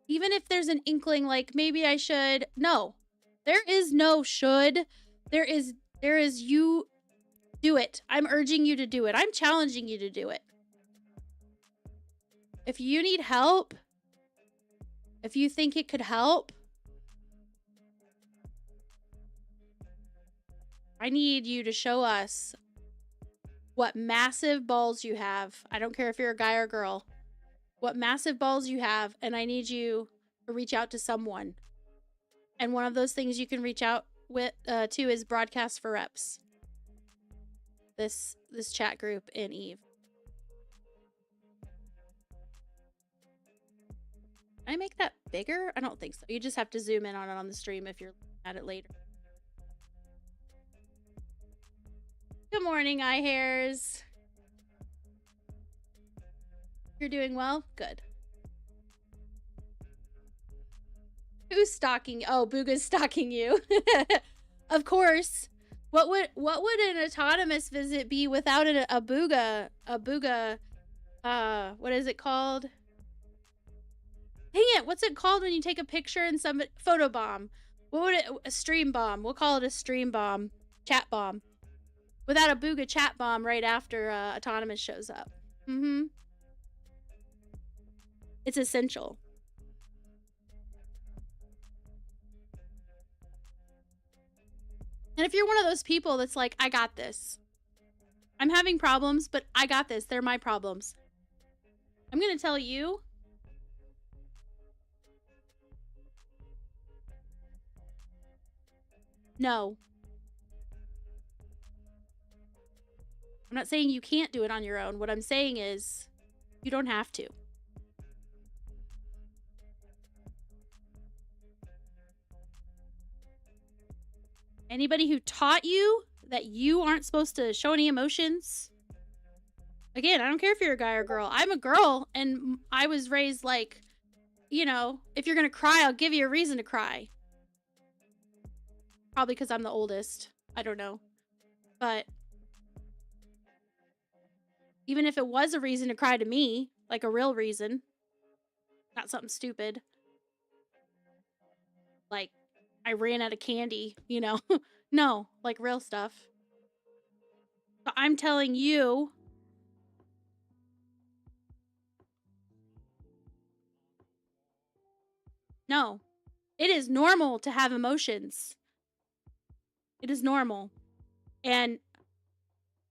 Even if there's an inkling like maybe I should. No. There is no should. There is you do it. I'm urging you to do it. I'm challenging you to do it. If you need help, if you think it could help, I need you to show us what massive balls you have. I don't care if you're a guy or girl. What massive balls you have, and I need you to reach out to someone. And one of those things you can reach out with to is broadcast for reps. This chat group in Eve. Can I make that bigger? I don't think so. You just have to zoom in on it on the stream if you're at it later. Good morning, eye hairs. You're doing well? Good. Who's stalking? Oh, Booga's stalking you. Of course. What would an autonomous visit be without a Booga? A Booga, what is it called? Dang it, what's it called when you take a picture and somebody photobomb? What would it, a stream bomb? We'll call it a stream bomb. Chat bomb. Without a Booga chat bomb right after autonomous shows up. It's essential. And if you're one of those people that's like, I got this. I'm having problems, but I got this. They're my problems. I'm going to tell you. No. I'm not saying you can't do it on your own. What I'm saying is you don't have to. Anybody who taught you that you aren't supposed to show any emotions. Again, I don't care if you're a guy or girl. I'm a girl, and I was raised like, you know, if you're going to cry, I'll give you a reason to cry. Probably because I'm the oldest. I don't know. But even if it was a reason to cry to me, like a real reason, not something stupid. Like, I ran out of candy, you know? No, like real stuff. So I'm telling you, no, it is normal to have emotions. It is normal. And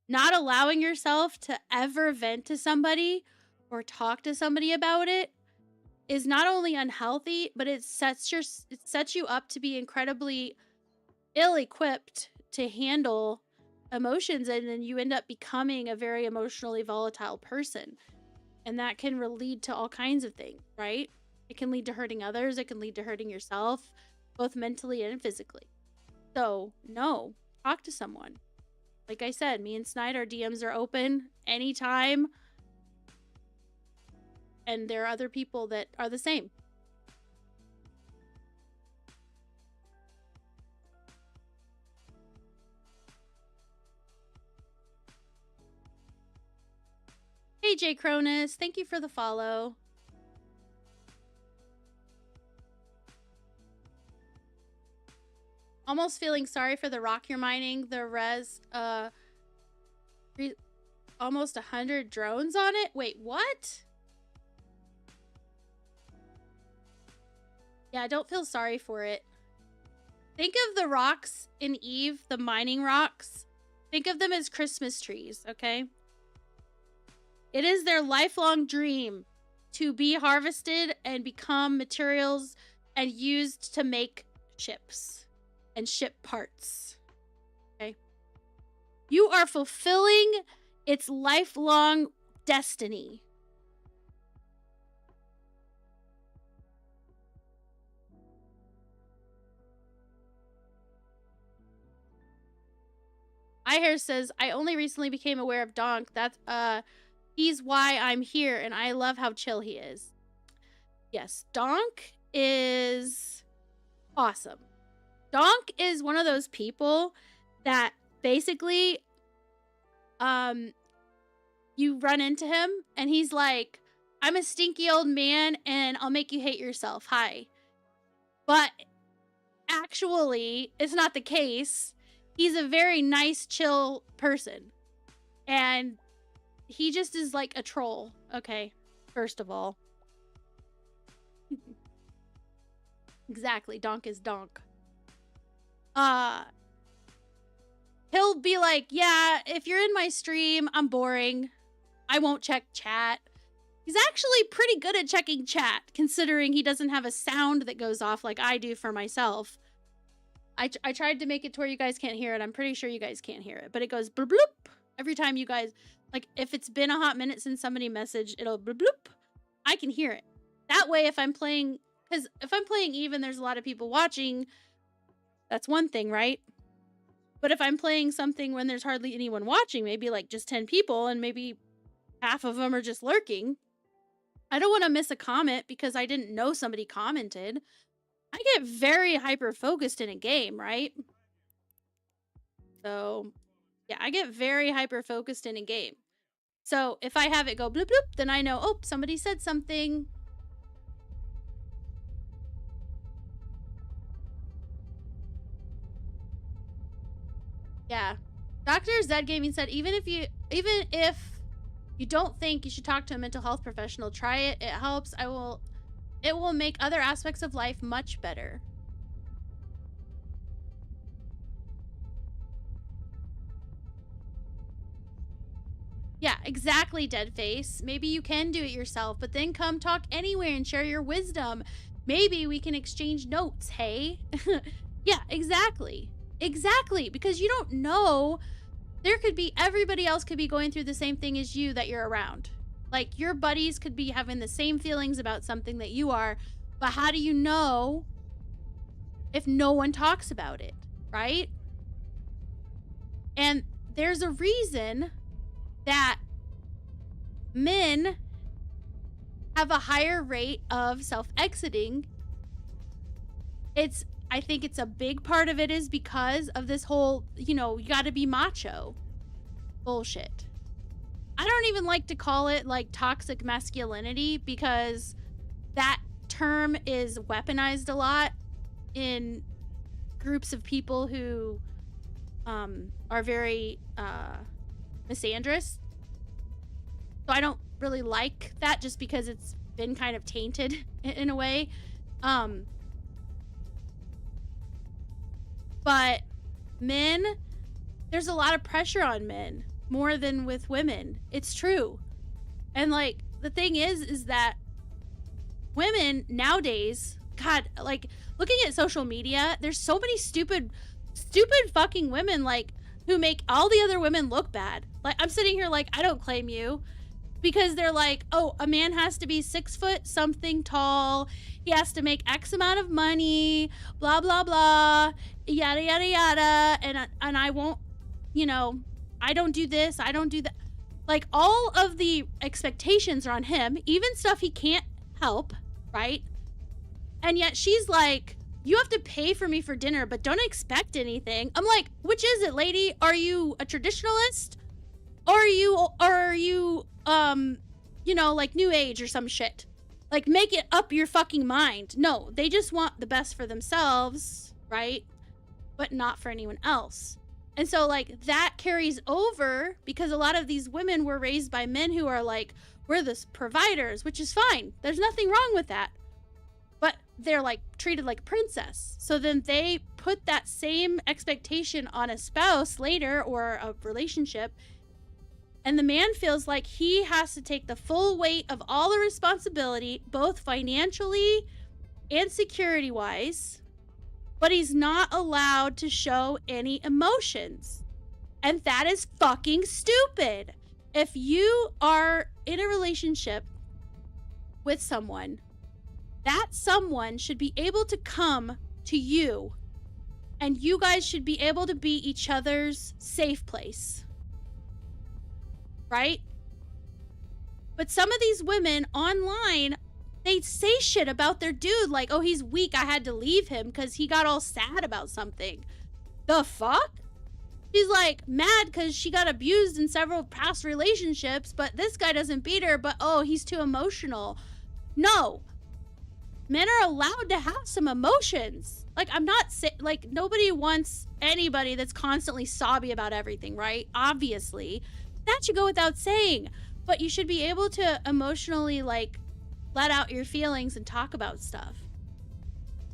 not allowing yourself to ever vent to somebody or talk to somebody about it is not only unhealthy, but it sets you up to be incredibly ill-equipped to handle emotions, and then you end up becoming a very emotionally volatile person. And that can lead to all kinds of things, right? It can lead to hurting others. It can lead to hurting yourself, both mentally and physically. So, no, talk to someone. Like I said, me and Snide, our DMs are open anytime. And there are other people that are the same. Hey, Jay Cronus, thank you for the follow. Almost feeling sorry for the rock you're mining. The res, almost 100 drones on it. Wait, what? Yeah, don't feel sorry for it. Think of the rocks in Eve, the mining rocks. Think of them as Christmas trees, okay? It is their lifelong dream to be harvested and become materials and used to make ships and ship parts. Okay? You are fulfilling its lifelong destiny. iHair says, I only recently became aware of Donk. That's he's why I'm here, and I love how chill he is. Yes, Donk is awesome. Donk is one of those people that basically you run into him and he's like, I'm a stinky old man and I'll make you hate yourself. Hi. But actually, it's not the case. He's a very nice, chill person. And he just is like a troll. Okay, first of all. Exactly, Donk is Donk. He'll be like, yeah, if you're in my stream, I'm boring. I won't check chat. He's actually pretty good at checking chat, considering he doesn't have a sound that goes off like I do for myself. I tried to make it to where you guys can't hear it. I'm pretty sure you guys can't hear it, but it goes bloop bloop every time you guys, like if it's been a hot minute since somebody messaged, it'll bloop bloop. I can hear it. That way, if I'm playing, because if I'm playing even, there's a lot of people watching. That's one thing, right? But if I'm playing something when there's hardly anyone watching, maybe like just 10 people and maybe half of them are just lurking, I don't want to miss a comment because I didn't know somebody commented. I get very hyper-focused in a game, right? So, yeah, I get very hyper-focused in a game. So, if I have it go bloop bloop, then I know, oh, somebody said something. Yeah. Dr. Zed Gaming said, even if you don't think you should talk to a mental health professional, try it. It helps. It will make other aspects of life much better. Yeah, exactly, Deadface. Maybe you can do it yourself, but then come talk anywhere and share your wisdom. Maybe we can exchange notes, hey? Yeah, exactly. Exactly, because you don't know. Everybody else could be going through the same thing as you that you're around. Like, your buddies could be having the same feelings about something that you are, but how do you know if no one talks about it, right? And there's a reason that men have a higher rate of self-exiting. I think it's a big part of it is because of this whole, you gotta be macho bullshit. I don't even like to call it like toxic masculinity because that term is weaponized a lot in groups of people who are very misandrous. So I don't really like that just because it's been kind of tainted in a way. But men, there's a lot of pressure on men more than with women. It's true. And like the thing is that women nowadays, God, like looking at social media, there's so many stupid fucking women like who make all the other women look bad. Like I'm sitting here like I don't claim you because they're like, oh, a man has to be 6 foot something tall. He has to make X amount of money, blah, blah, blah, yada, yada, yada. And I won't, I don't do this. I don't do that. Like all of the expectations are on him, even stuff he can't help, right? And yet she's like, you have to pay for me for dinner, but don't expect anything. I'm like, which is it, lady? Are you a traditionalist? Or are you like new age or some shit? Like, make it up your fucking mind. No, they just want the best for themselves, right? But not for anyone else. And so, like, that carries over because a lot of these women were raised by men who are like, we're the providers, which is fine. There's nothing wrong with that. But they're like treated like a princess. So then they put that same expectation on a spouse later or a relationship. And the man feels like he has to take the full weight of all the responsibility, both financially and security wise, but he's not allowed to show any emotions. And that is fucking stupid. If you are in a relationship with someone, that someone should be able to come to you and you guys should be able to be each other's safe place. Right? But some of these women online, they say shit about their dude like, oh, he's weak, I had to leave him because he got all sad about something. The fuck? She's like mad because she got abused in several past relationships, but this guy doesn't beat her, but oh, he's too emotional. No. Men are allowed to have some emotions. Like, I'm not like, nobody wants anybody that's constantly sobby about everything, right? Obviously. That should go without saying. But you should be able to emotionally, like, let out your feelings and talk about stuff.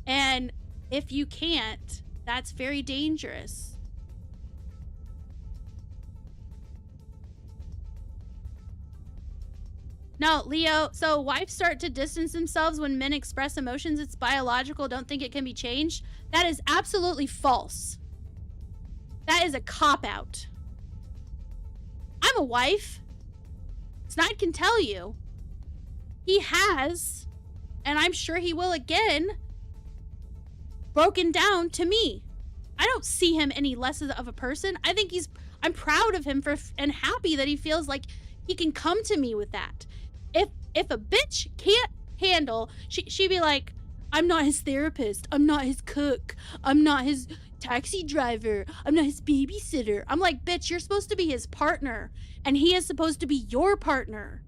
And if you can't, that's very dangerous. No, Leo, so wives start to distance themselves when men express emotions. It's biological. Don't think it can be changed. That is absolutely false. That is a cop-out. I'm a wife. Snide can tell you. He has, and I'm sure he will again, broken down to me. I don't see him any less of a person. I think I'm proud of him and happy that he feels like he can come to me with that. If a bitch can't handle, she'd be like, I'm not his therapist. I'm not his cook. I'm not his taxi driver. I'm not his babysitter. I'm like, bitch, you're supposed to be his partner, and he is supposed to be your partner.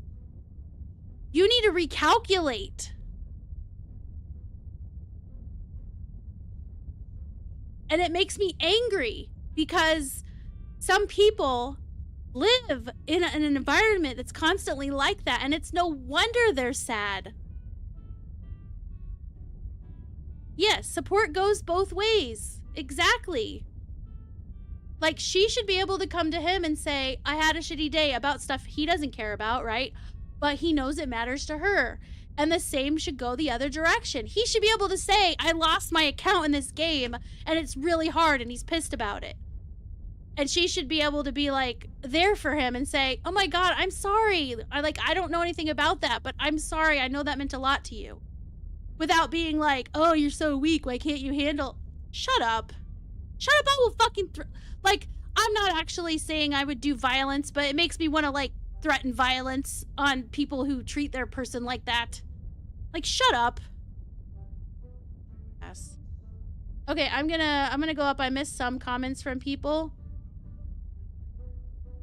You need to recalculate. And it makes me angry because some people live in an environment that's constantly like that, and it's no wonder they're sad. Yes, support goes both ways. Exactly. Like, she should be able to come to him and say, I had a shitty day about stuff he doesn't care about, right? But he knows it matters to her. And the same should go the other direction. He should be able to say, I lost my account in this game and it's really hard and he's pissed about it. And she should be able to be like there for him and say, oh my God, I'm sorry. I don't know anything about that, but I'm sorry. I know that meant a lot to you. Without being like, oh, you're so weak. Why can't you handle? Shut up. Shut up. I will fucking like, I'm not actually saying I would do violence, but it makes me want to like threaten violence on people who treat their person like that. Like, shut up. Yes. Okay, I'm gonna go up. I missed some comments from people.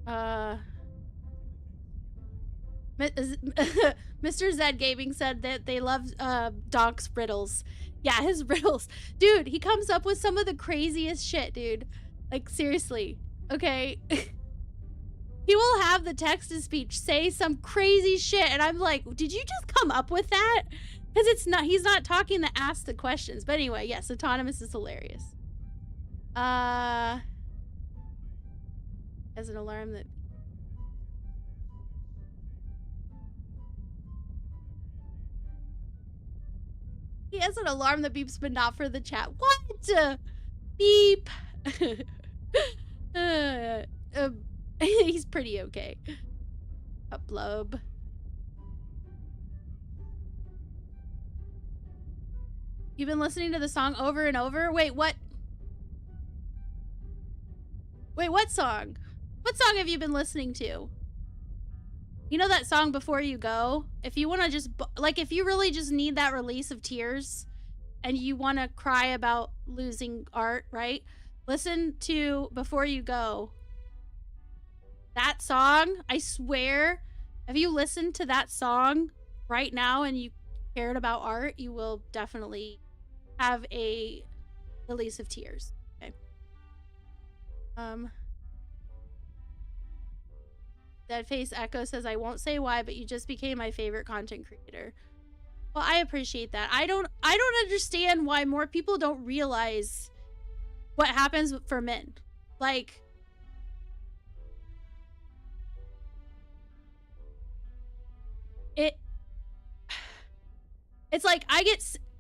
Mr. Zed Gaming said that they love Donk's riddles. Yeah, his riddles. Dude, he comes up with some of the craziest shit, dude. Like, seriously. Okay. He will have the text-to-speech say some crazy shit, and I'm like, did you just come up with that? Because he's not talking to ask the questions. But anyway, yes, Autonomous is hilarious. As an alarm that... He has an alarm that beeps, but not for the chat. What? Beep. He's pretty okay. Upload. You've been listening to the song over and over? Wait, what? Wait, what song? What song have you been listening to? You know that song Before You Go? If you want to just, like, if you really just need that release of tears and you want to cry about losing art, right? Listen to Before You Go. That song, I swear, if you listen to that song right now and you cared about art, you will definitely have a release of tears. Okay. Deadface Echo says, I won't say why, but you just became my favorite content creator. Well, I appreciate that. I don't understand why more people don't realize what happens for men. Like, it's like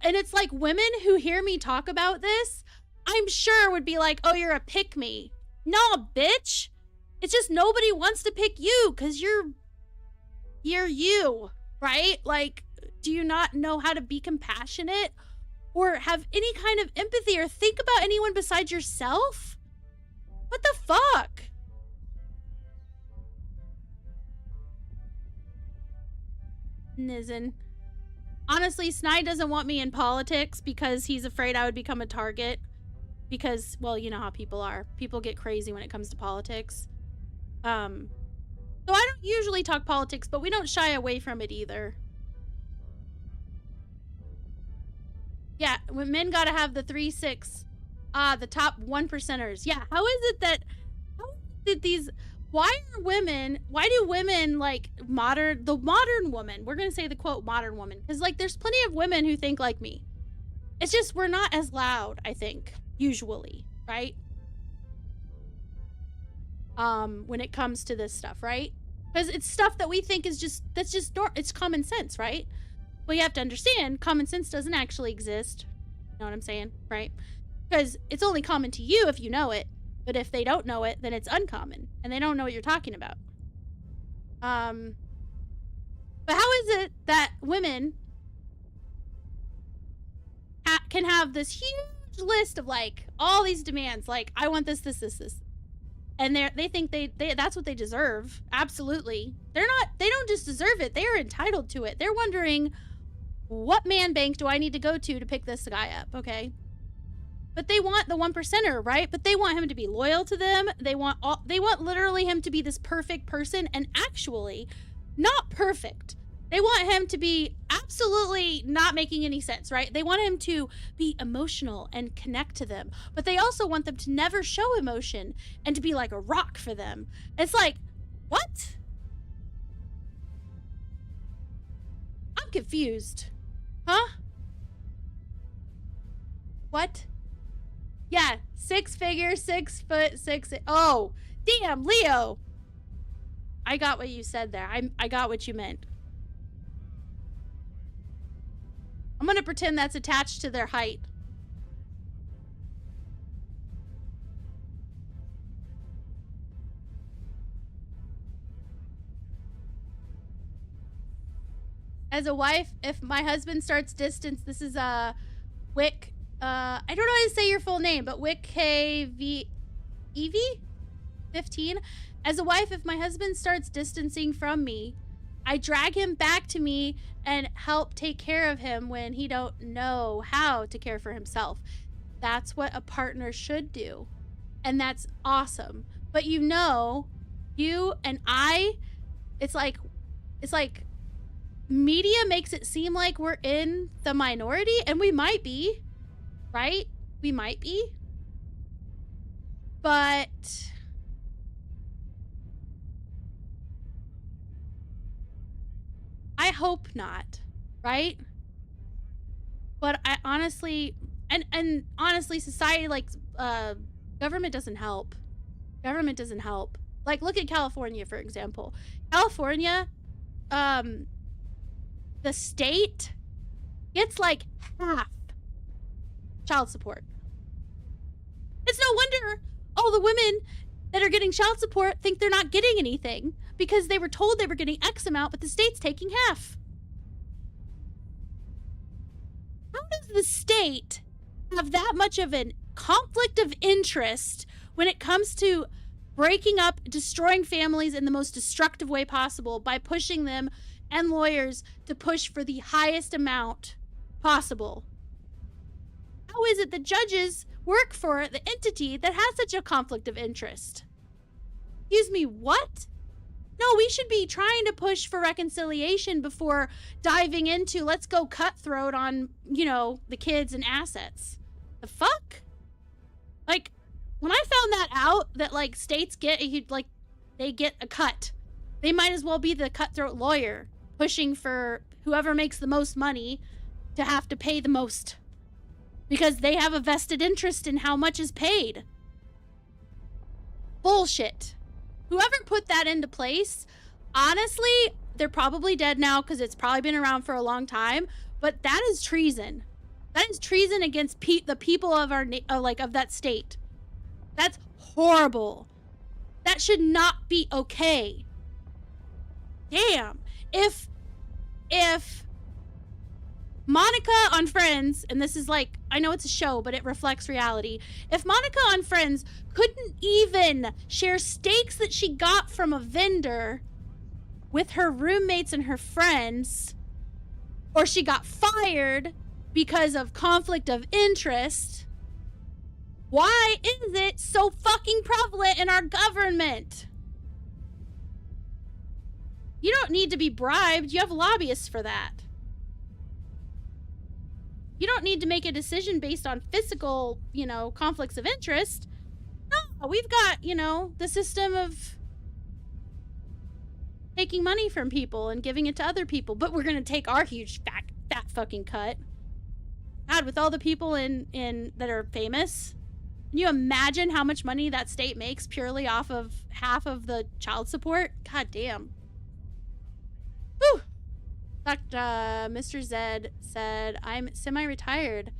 and it's like women who hear me talk about this, I'm sure would be like, "Oh, you're a pick me." No, bitch. It's just nobody wants to pick you because you're you, right? Like, do you not know how to be compassionate or have any kind of empathy or think about anyone besides yourself? What the fuck? Nizen. Honestly, Snide doesn't want me in politics because he's afraid I would become a target. Because, well, you know how people are. People get crazy when it comes to politics. So I don't usually talk politics, but we don't shy away from it either. Yeah, when men gotta have the 3-6, the top 1%ers. Yeah, how is it that why do women like the modern woman, we're gonna say the quote modern woman, because like there's plenty of women who think like me. It's just we're not as loud, I think, usually, right? When it comes to this stuff, right? Because it's stuff that we think is it's common sense, right? Well, you have to understand, common sense doesn't actually exist. You know what I'm saying, right? Because it's only common to you if you know it. But if they don't know it, then it's uncommon. And they don't know what you're talking about. But how is it that women can have this huge list of, like, all these demands? Like, I want this. And they think that's what they deserve. Absolutely. They don't just deserve it. They are entitled to it. They're wondering, what man bank do I need to go to pick this guy up, okay? But they want the 1%er, right? But they want him to be loyal to them. They want literally him to be this perfect person, and actually not perfect. They want him to be absolutely not making any sense, right? They want him to be emotional and connect to them. But they also want them to never show emotion and to be like a rock for them. It's like, what? I'm confused. Huh? What? Yeah, 6 figures, 6 foot, 6. Oh, damn, Leo. I got what you said there. I got what you meant. I'm gonna pretend that's attached to their height. As a wife, if my husband starts distance, this is a Wick. I don't know how to say your full name, but Wick KV Evie 15. As a wife, if my husband starts distancing from me, I drag him back to me and help take care of him when he don't know how to care for himself. That's what a partner should do. And that's awesome. But you know, you and I, it's like media makes it seem like we're in the minority, and we might be, right? We might be. But I hope not, right? But I honestly, and honestly, society, like, government doesn't help. Government doesn't help. Like, look at California, for example. California, the state gets like half child support. It's no wonder all the women that are getting child support think they're not getting anything, because they were told they were getting X amount, but the state's taking half. How does the state have that much of a conflict of interest when it comes to breaking up, destroying families in the most destructive way possible by pushing them and lawyers to push for the highest amount possible? How is it that judges work for the entity that has such a conflict of interest? Excuse me, what? No, we should be trying to push for reconciliation before diving into, let's go cutthroat on, you know, the kids and assets. The fuck? Like, when I found that out, that, like, states get, like, they get a cut. They might as well be the cutthroat lawyer pushing for whoever makes the most money to have to pay the most because they have a vested interest in how much is paid. Bullshit. Whoever put that into place, honestly, they're probably dead now because it's probably been around for a long time, but that is treason. That is treason against the people of our of that state. That's horrible. That should not be okay. Damn. If Monica on Friends, and this is like, I know it's a show, but it reflects reality. If Monica on Friends couldn't even share steaks that she got from a vendor with her roommates and her friends, or she got fired because of conflict of interest, why is it so fucking prevalent in our government? You don't need to be bribed. You have lobbyists for that. You don't need to make a decision based on physical, conflicts of interest. No, we've got, the system of taking money from people and giving it to other people, but we're going to take our huge fat fucking cut. God, with all the people in that are famous, can you imagine how much money that state makes purely off of half of the child support? God damn. Whew. Mr. Zed said, I'm semi-retired.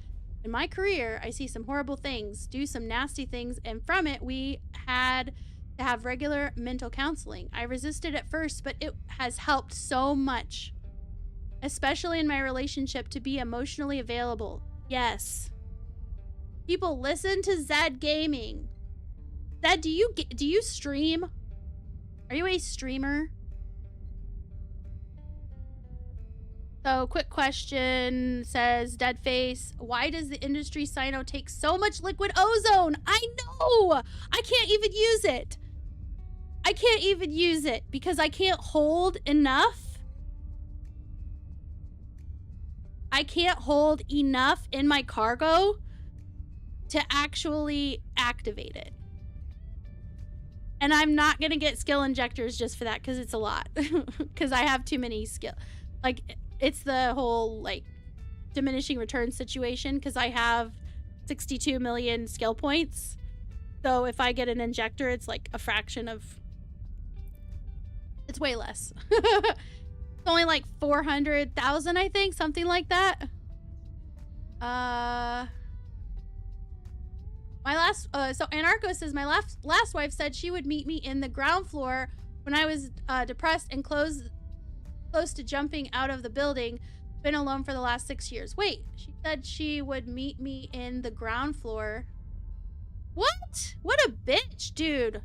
In my career, I see some horrible things, do some nasty things, and from it, we had to have regular mental counseling. I resisted at first, but it has helped so much, especially in my relationship, to be emotionally available. Yes. People, listen to Zed Gaming. Zed, do you stream? Are you a streamer? So, quick question, says Deadface, why does the industry Sino take so much liquid ozone? I know! I can't even use it. I can't even use it because I can't hold enough. I can't hold enough in my cargo to actually activate it. And I'm not gonna get skill injectors just for that because it's a lot. Because I have too many skill. Like, it's the whole, diminishing return situation because I have 62 million skill points. So if I get an injector, it's like a fraction of... It's way less. It's only like 400,000, I think. Something like that. My last... so Anarcho says, my last wife said she would meet me in the ground floor when I was depressed and close to jumping out of the building. Been alone for the last 6 years. Wait, she said she would meet me in the ground floor. What? What a bitch, dude.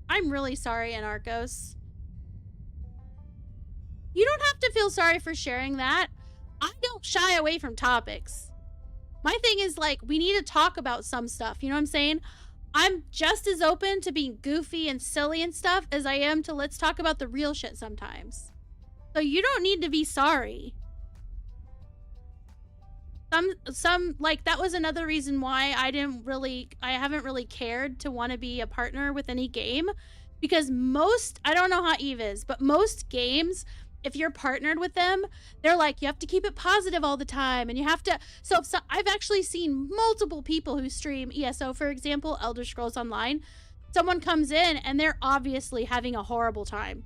I'm really sorry, Anarchos. You don't have to feel sorry for sharing that. I don't shy away from topics. My thing is, we need to talk about some stuff. You know what I'm saying? I'm just as open to being goofy and silly and stuff as I am to let's talk about the real shit sometimes. So you don't need to be sorry. That was another reason why I haven't really cared to want to be a partner with any game. Because I don't know how Eve is, but most games, if you're partnered with them, they're like, you have to keep it positive all the time. And you have to, I've actually seen multiple people who stream ESO, for example, Elder Scrolls Online. Someone comes in and they're obviously having a horrible time.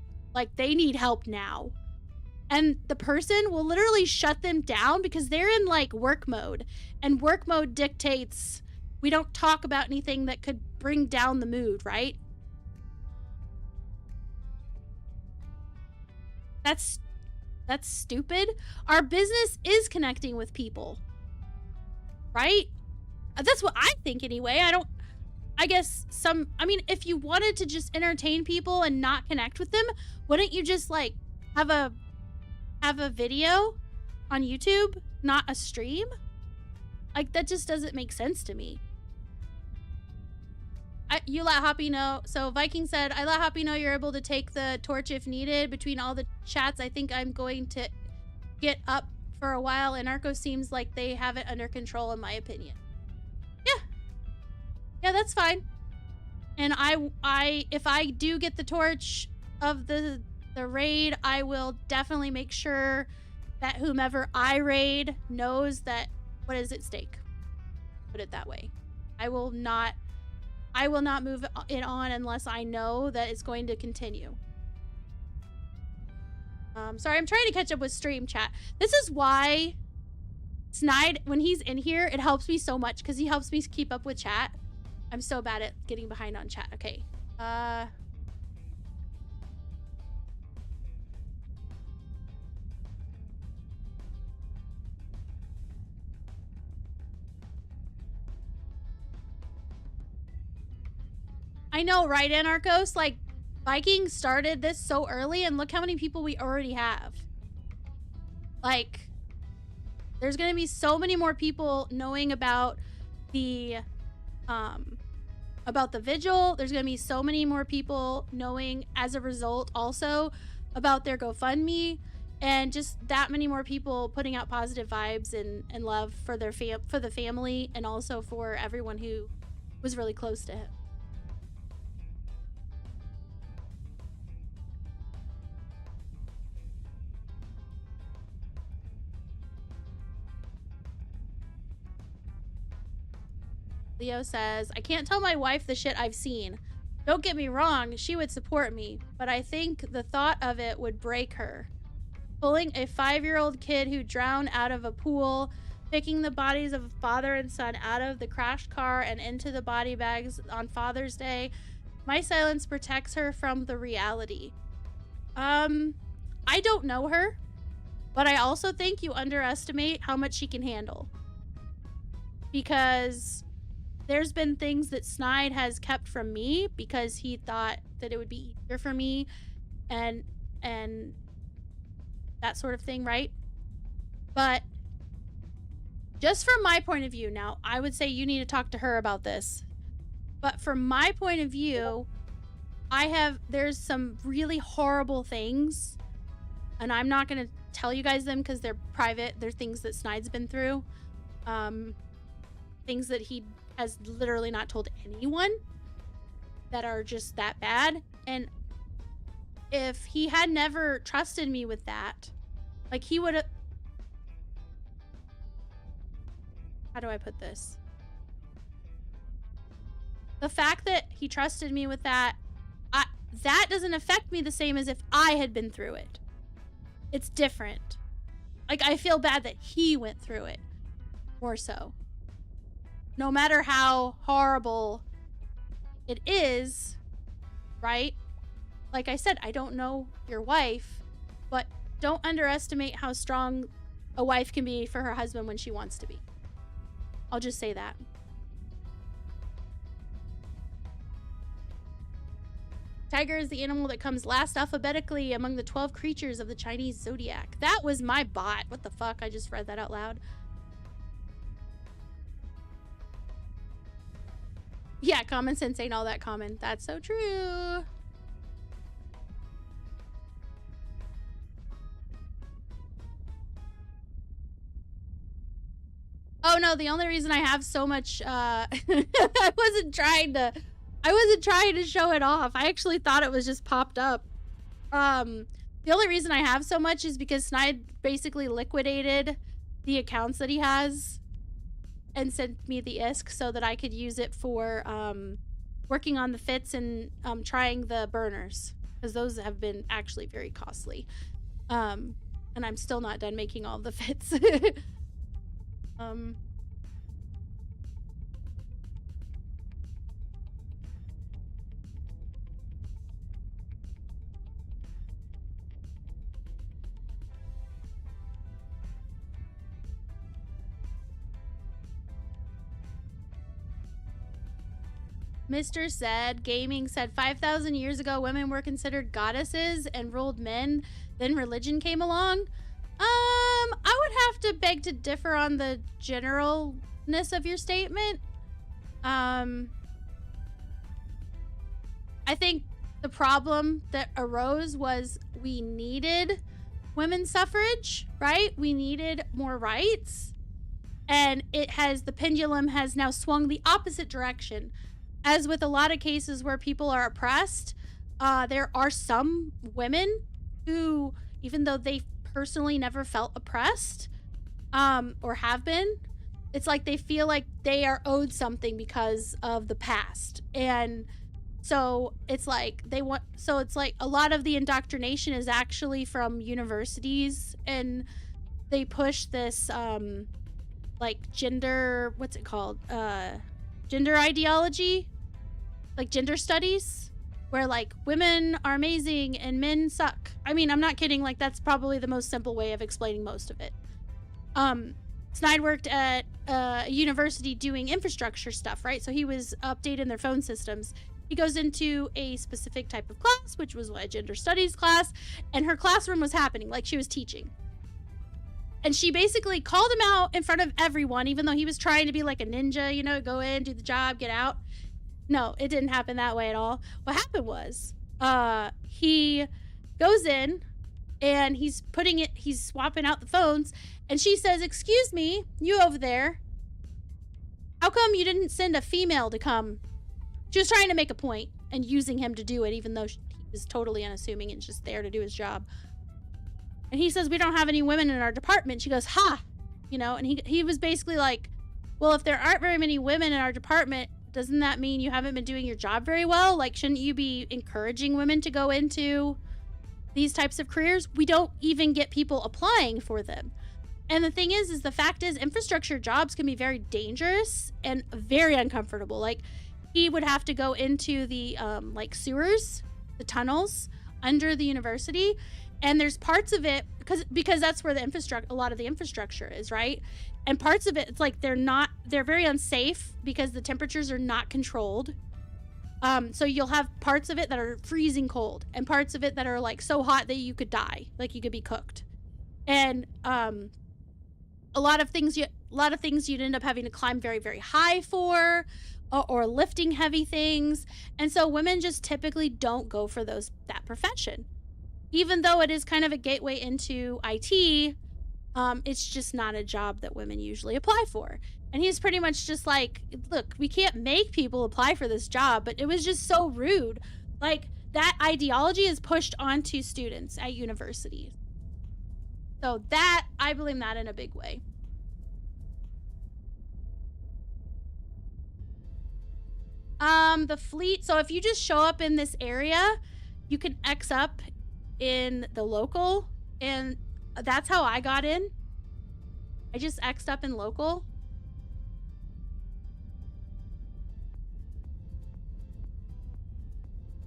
They need help now. And the person will literally shut them down because they're in work mode. And work mode dictates we don't talk about anything that could bring down the mood, right? That's stupid. Our business is connecting with people, right? That's what I think anyway. If you wanted to just entertain people and not connect with them, wouldn't you just have a video on YouTube, not a stream? That just doesn't make sense to me. You let Hoppy know. So Viking said, I let Hoppy know you're able to take the torch if needed between all the chats. I think I'm going to get up for a while. And Anarcho seems like they have it under control, in my opinion. Yeah, that's fine. And if I do get the torch of the raid, I will definitely make sure that whomever I raid knows that what is at stake. Put it that way. I will not move it on unless I know that it's going to continue. Sorry, I'm trying to catch up with stream chat. This is why Snide, when he's in here, it helps me so much because he helps me keep up with chat. I'm so bad at getting behind on chat. Okay. I know, right, Anarchos? Like, Viking started this so early, and look how many people we already have. Like, there's gonna be so many more people knowing about the vigil. There's gonna be so many more people knowing, as a result, also about their GoFundMe, and just that many more people putting out positive vibes and love for their for the family, and also for everyone who was really close to him. Leo says, I can't tell my wife the shit I've seen. Don't get me wrong, she would support me, but I think the thought of it would break her. Pulling a 5-year-old kid who drowned out of a pool, picking the bodies of father and son out of the crashed car and into the body bags on Father's Day. My silence protects her from the reality. I don't know her, but I also think you underestimate how much she can handle. Because there's been things that Snide has kept from me because he thought that it would be easier for me and that sort of thing, right? But just from my point of view, now, I would say you need to talk to her about this. But from my point of view, there's some really horrible things, and I'm not going to tell you guys them because they're private. They're things that Snide's been through. Things that he has literally not told anyone that are just that bad. And if he had never trusted me with that, like, he would have... How do I put this? The fact that he trusted me with that, that doesn't affect me the same as if I had been through it. It's different. Like, I feel bad that he went through it more so. No matter how horrible it is, right? Like I said, I don't know your wife, but don't underestimate how strong a wife can be for her husband when she wants to be. I'll just say that. Tiger is the animal that comes last alphabetically among the 12 creatures of the Chinese zodiac. That was my bot. What the fuck? I just read that out loud. Yeah, common sense ain't all that common. That's so true. Oh no, the only reason I have so much I wasn't trying to show it off. I actually thought it was just popped up. The only reason I have so much is because Snide basically liquidated the accounts that he has and sent me the ISK so that I could use it for working on the fits and trying the burners, because those have been actually very costly. And I'm still not done making all the fits. Mr. said, gaming said 5,000 years ago women were considered goddesses and ruled men, then religion came along. I would have to beg to differ on the generalness of your statement. I think the problem that arose was we needed women's suffrage, right? We needed more rights. And the pendulum has now swung the opposite direction. As with a lot of cases where people are oppressed, there are some women who, even though they personally never felt oppressed, or have been. It's like they feel like they are owed something because of the past. And so it's like it's like a lot of the indoctrination is actually from universities, and they push this, like gender, what's it called? Gender ideology, like gender studies, where like women are amazing and men suck. I mean, I'm not kidding. Like, that's probably the most simple way of explaining most of it. Snide worked at a university doing infrastructure stuff, right? So he was updating their phone systems. He goes into a specific type of class, which was a gender studies class, and her classroom was happening, like she was teaching. And she basically called him out in front of everyone, even though he was trying to be like a ninja, you know, go in, do the job, get out. No, it didn't happen that way at all. What happened was, he goes in and he's swapping out the phones, and she says, "Excuse me, you over there, how come you didn't send a female to come?" She was trying to make a point and using him to do it, even though he was totally unassuming and just there to do his job. And he says, "We don't have any women in our department." She goes, "Ha!" You know, and he was basically like, "Well, if there aren't very many women in our department, doesn't that mean you haven't been doing your job very well? Like, shouldn't you be encouraging women to go into these types of careers? We don't even get people applying for them." And the thing is the fact is, infrastructure jobs can be very dangerous and very uncomfortable. Like, he would have to go into the, like, sewers, the tunnels under the university. And there's parts of it, because that's where a lot of the infrastructure is, right? And parts of it, it's like they're very unsafe because the temperatures are not controlled. So you'll have parts of it that are freezing cold, and parts of it that are like so hot that you could die, like you could be cooked. And a lot of things you'd end up having to climb very, very high for, or lifting heavy things. And so women just typically don't go for that profession. Even though it is kind of a gateway into IT, it's just not a job that women usually apply for. And he's pretty much just like, "Look, we can't make people apply for this job," but it was just so rude. Like, that ideology is pushed onto students at universities. So that, I blame that in a big way. The fleet, so if you just show up in this area, you can X up in the local, and that's how I got in. I just X'd up in local.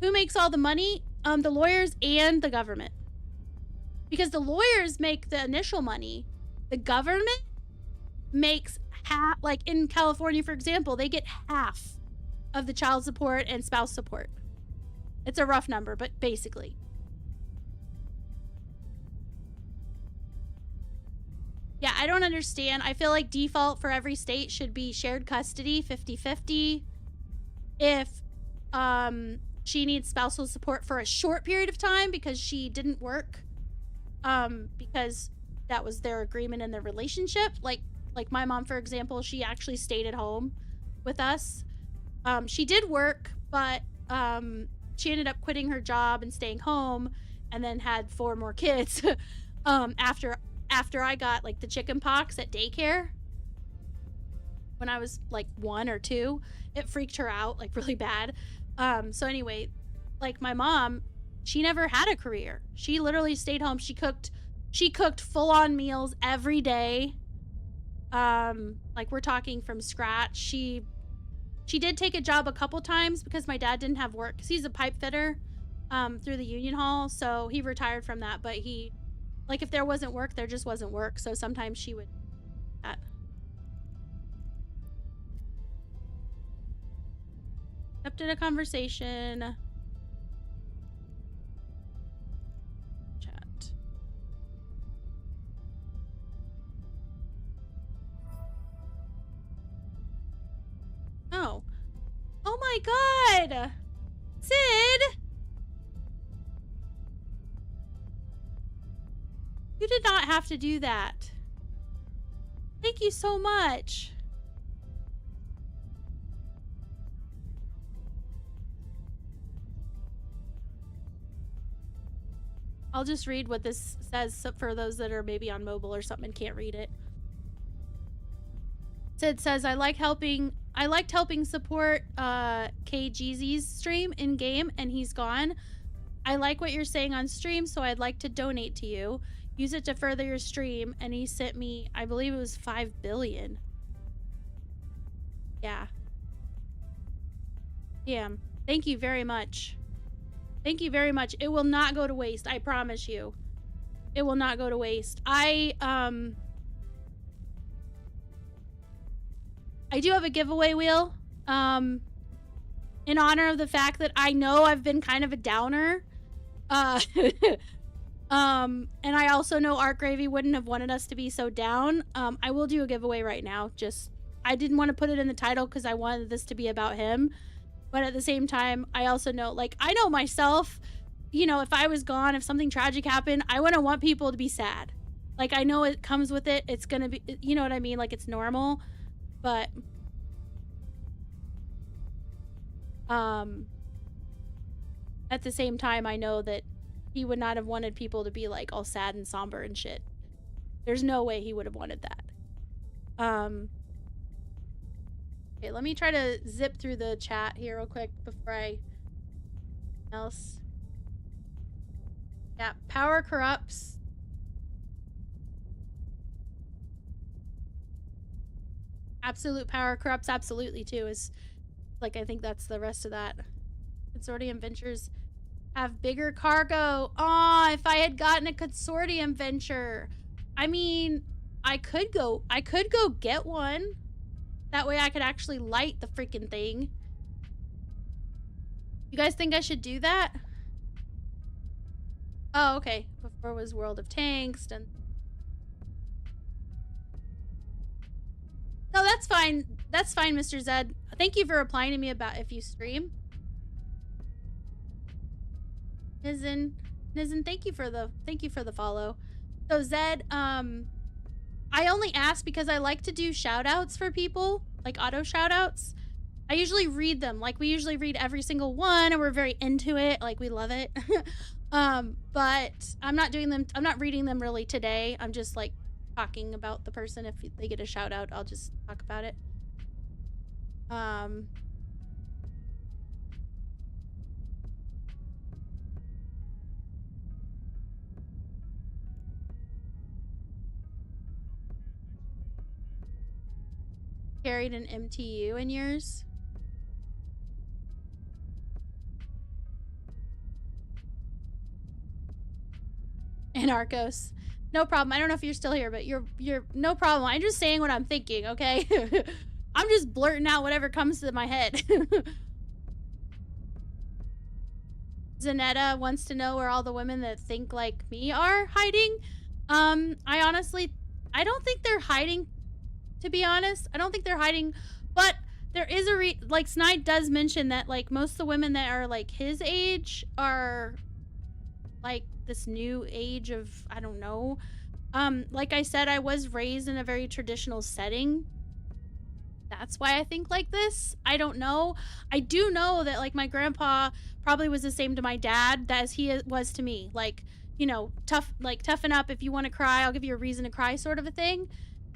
Who makes all the money? The lawyers and the government. Because the lawyers make the initial money. The government makes half. Like in California, for example, they get half of the child support and spouse support. It's a rough number, but basically. Yeah, I don't understand. I feel like default for every state should be shared custody, 50-50. If she needs spousal support for a short period of time because she didn't work, because that was their agreement in their relationship. Like my mom, for example, she actually stayed at home with us. She did work, but she ended up quitting her job and staying home, and then had 4 more kids after I got like the chicken pox at daycare when I was like 1 or 2. It freaked her out like really bad. So anyway, like my mom, she never had a career. She literally stayed home. She cooked full-on meals every day. Like we're talking from scratch. She did take a job a couple times because my dad didn't have work, because he's a pipe fitter through the union hall. So he retired from that, but like if there wasn't work, there just wasn't work. So sometimes she would accepted a conversation. Chat. Oh. Oh my god! Sid! You did not have to do that. Thank you so much. I'll just read what this says for those that are maybe on mobile or something and can't read it. Sid says, I liked helping support KGZ's stream in game and he's gone. I like what you're saying on stream, so I'd like to donate to you. Use it to further your stream. And he sent me, I believe it was 5 billion. Yeah. Damn. Thank you very much. Thank you very much. It will not go to waste. I promise you. It will not go to waste. I do have a giveaway wheel. In honor of the fact that I know I've been kind of a downer. And I also know Art Gravy wouldn't have wanted us to be so down. I will do a giveaway right now. Just, I didn't want to put it in the title because I wanted this to be about him. But at the same time, I also know, like, I know myself, you know, if I was gone, if something tragic happened, I wouldn't want people to be sad. Like, I know it comes with it. It's gonna be, you know what I mean? Like, it's normal. But, at the same time, I know that he would not have wanted people to be, like, all sad and somber and shit. There's no way he would have wanted that. Okay, let me try to zip through the chat here real quick before I... else. Yeah, power corrupts. Absolute power corrupts absolutely too. Is like, I think that's the rest of that. Consortium ventures have bigger cargo. Aw, if I had gotten a consortium venture. I mean, I could go get one. That way I could actually light the freaking thing. You guys think I should do that? Oh, okay. Before was World of Tanks and... No, that's fine. That's fine, Mr. Zed. Thank you for replying to me about if you stream. Nizen, thank you for the follow. So Zed, I only ask because I like to do shout outs for people, like auto shout outs. I usually read them. Like, we usually read every single one and we're very into it. Like, we love it. But I'm not doing them. I'm not reading them really today. I'm just like talking about the person. If they get a shout out, I'll just talk about it. Carried an MTU in yours? Anarchos. No problem. I don't know if you're still here, but you're no problem. I'm just saying what I'm thinking, okay? I'm just blurting out whatever comes to my head. Zanetta wants to know where all the women that think like me are hiding. I don't think they're hiding, to be honest. I don't think they're hiding, but there is like, Snide does mention that, like, most of the women that are like his age are like this new age of, I don't know. Like I said, I was raised in a very traditional setting. That's why I think like this. I don't know. I do know that, like, my grandpa probably was the same to my dad as he was to me. Like, you know, toughen up. If you want to cry, I'll give you a reason to cry, sort of a thing.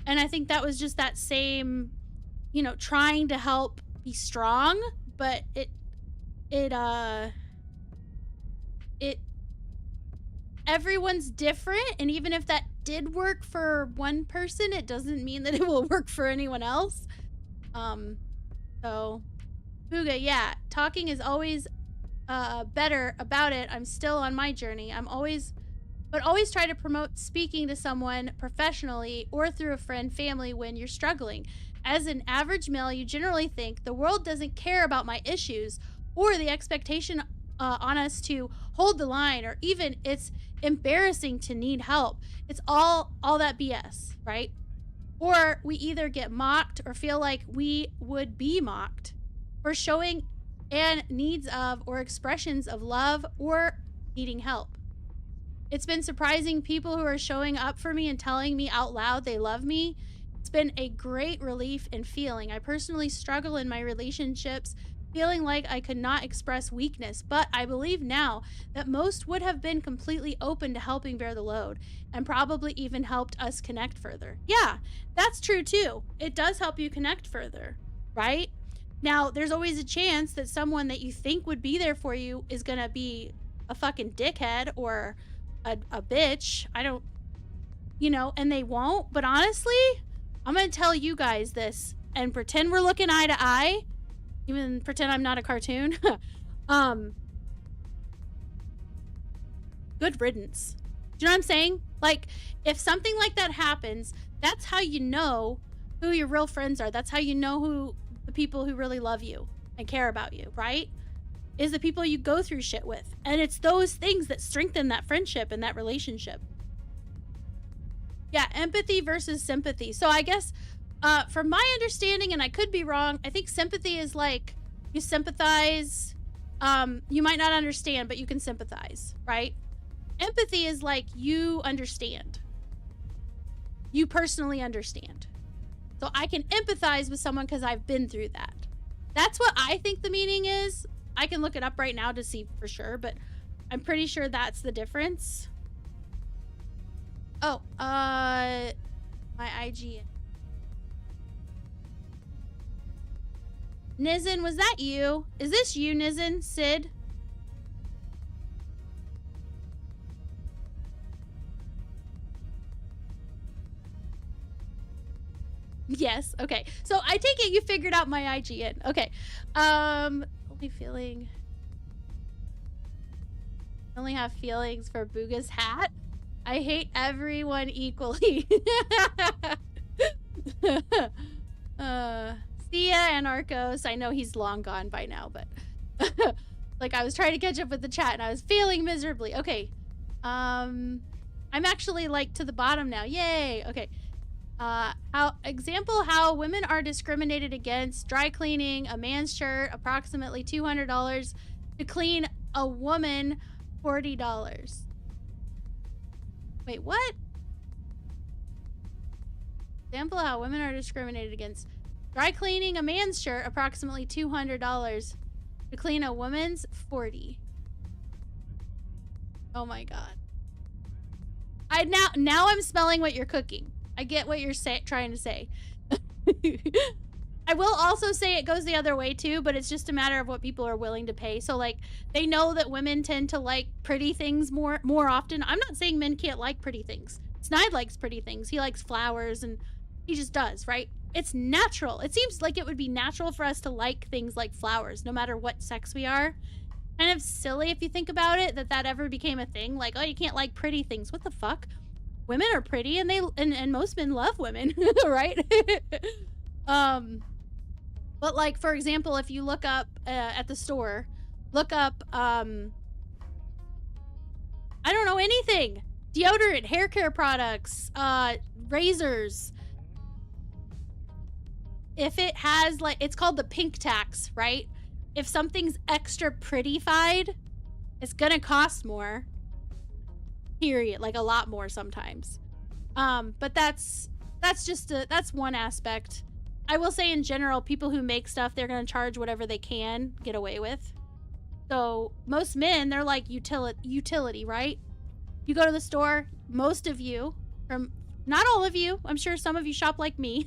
And I think that was just that same, you know, trying to help be strong, but everyone's different, and even if that did work for one person, it doesn't mean that it will work for anyone else. So Booga, yeah, talking is always better about it. I'm still on my journey. Always try to promote speaking to someone professionally or through a friend, family when you're struggling. As an average male, you generally think the world doesn't care about my issues, or the expectation on us to hold the line, or even it's embarrassing to need help. It's all that BS, right? Or we either get mocked or feel like we would be mocked for showing and needs of or expressions of love or needing help. It's been surprising people who are showing up for me and telling me out loud they love me. It's been a great relief and feeling. I personally struggle in my relationships feeling like I could not express weakness, but I believe now that most would have been completely open to helping bear the load and probably even helped us connect further. Yeah, that's true too. It does help you connect further, right? Now, there's always a chance that someone that you think would be there for you is gonna be a fucking dickhead or a bitch. I don't, and they won't. But honestly, I'm gonna tell you guys this and pretend we're looking eye to eye. Even pretend I'm not a cartoon. Good riddance. Do you know what I'm saying? Like, if something like that happens, that's how you know who your real friends are. That's how you know who the people who really love you and care about you, right? Is the people you go through shit with. And it's those things that strengthen that friendship and that relationship. Yeah, empathy versus sympathy. So I guess from my understanding, and I could be wrong, I think sympathy is like you sympathize. You might not understand, but you can sympathize, right? Empathy is like you understand. You personally understand. So I can empathize with someone because I've been through that. That's what I think the meaning is. I can look it up right now to see for sure, but I'm pretty sure that's the difference. Oh, my IGN. Nizen, was that you? Is this you, Nizen? Sid? Yes, okay. So I take it you figured out my IGN. Okay. Only feeling... I only have feelings for Booga's hat. I hate everyone equally. Thea and Arcos. I know he's long gone by now, but like I was trying to catch up with the chat and I was failing miserably. Okay. I'm actually like to the bottom now. Yay. Okay. How women are discriminated against. Dry cleaning a man's shirt, approximately $200. To clean a woman, $40. Wait, what? Example how women are discriminated against. Dry cleaning a man's shirt, approximately $200. To clean a woman's, $40. Oh my god. Now I'm smelling what you're cooking. I get what you're trying to say. I will also say it goes the other way too, but it's just a matter of what people are willing to pay. So like they know that women tend to like pretty things more often. I'm not saying men can't like pretty things. Snide likes pretty things. He likes flowers and he just does, right? It's natural. It seems like it would be natural for us to like things like flowers, no matter what sex we are. Kind of silly if you think about it that ever became a thing. Like, oh, you can't like pretty things. What the fuck? Women are pretty and and most men love women, right? But like, for example, if you look up at the store, look up, I don't know, anything. Deodorant, hair care products, razors. If it has like, it's called the pink tax, right? If something's extra prettified, it's gonna cost more. Period. Like a lot more sometimes. But that's one aspect. I will say in general, people who make stuff, they're going to charge whatever they can get away with. So most men, they're like utility, right? You go to the store, most of you, or not all of you, I'm sure some of you shop like me.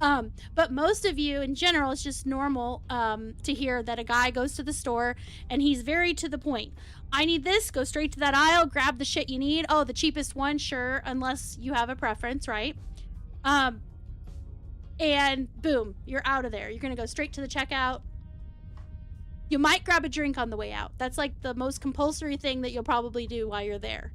But most of you in general, it's just normal to hear that a guy goes to the store and he's very to the point. I need this, go straight to that aisle, grab the shit you need. Oh, the cheapest one, sure, unless you have a preference, right? And boom, you're out of there. You're gonna go straight to the checkout. You might grab a drink on the way out. That's like the most compulsory thing that you'll probably do while you're there.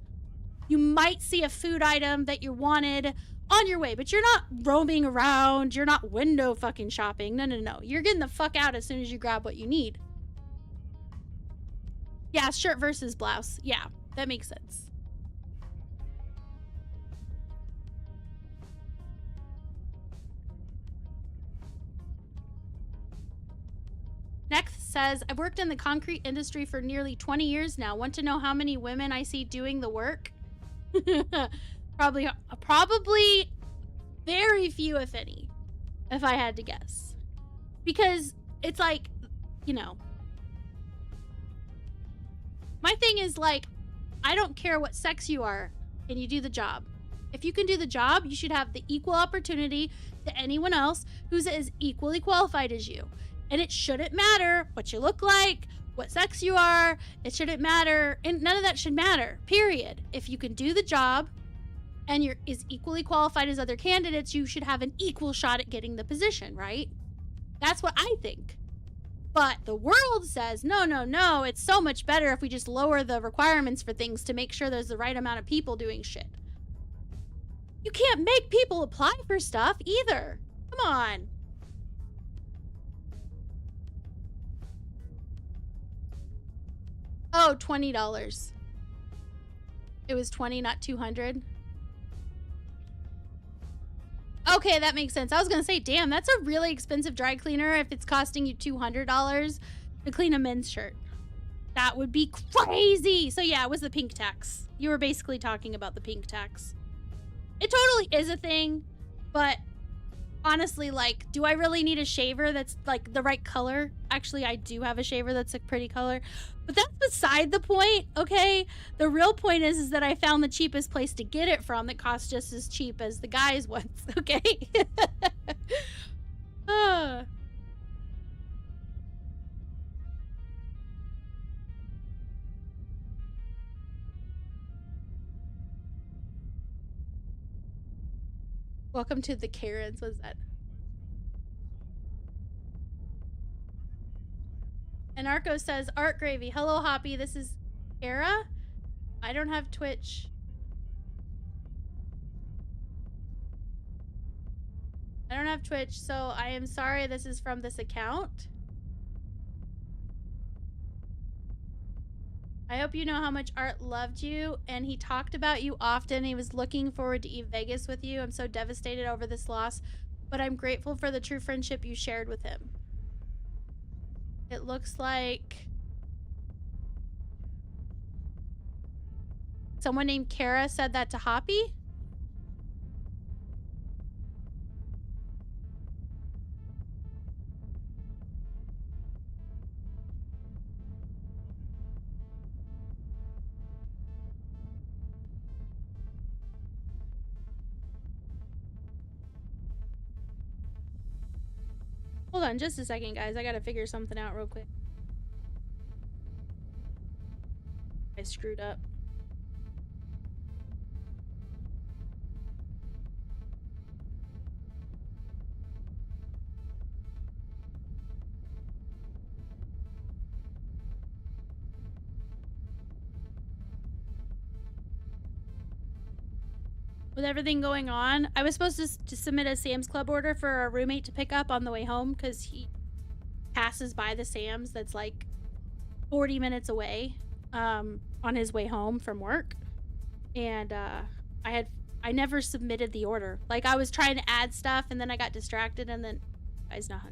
You might see a food item that you wanted on your way, but you're not roaming around. You're not window fucking shopping. No. You're getting the fuck out as soon as you grab what you need. Yeah, shirt versus blouse. Yeah, that makes sense. Next says, I've worked in the concrete industry for nearly 20 years now. Want to know how many women I see doing the work? Probably very few, if any, if I had to guess. Because it's like, you know. My thing is, like, I don't care what sex you are. Can you do the job? If you can do the job, you should have the equal opportunity to anyone else who's as equally qualified as you. And it shouldn't matter what you look like, what sex you are. It shouldn't matter. And none of that should matter, period. If you can do the job and you're as equally qualified as other candidates, you should have an equal shot at getting the position, right? That's what I think. But the world says, no, no, no, it's so much better if we just lower the requirements for things to make sure there's the right amount of people doing shit. You can't make people apply for stuff either. Come on. Oh, $20. It was 20, not 200. Okay, that makes sense. I was gonna say, damn, that's a really expensive dry cleaner if it's costing you $200 to clean a men's shirt. That would be crazy. So yeah, it was the pink tax. You were basically talking about the pink tax. It totally is a thing, but honestly, like, do I really need a shaver that's like the right color? Actually, I do have a shaver that's a pretty color, but that's beside the point, okay? The real point is that I found the cheapest place to get it from that costs just as cheap as the guys' ones, okay? Welcome to the Karens. What's that? Anarcho says, Art Gravy. Hello, Hoppy. This is Era. I don't have Twitch. I don't have Twitch, so I am sorry this is from this account. I hope you know how much Art loved you, and he talked about you often. He was looking forward to Eve Vegas with you. I'm so devastated over this loss, but I'm grateful for the true friendship you shared with him. It looks like someone named Kara said that to Hoppy. Hold on just a second, guys. I gotta figure something out real quick. I screwed up. With everything going on, I was supposed to submit a Sam's Club order for a roommate to pick up on the way home because he passes by the Sam's that's like 40 minutes away on his way home from work. And I never submitted the order. Like, I was trying to add stuff and then I got distracted and then guys not.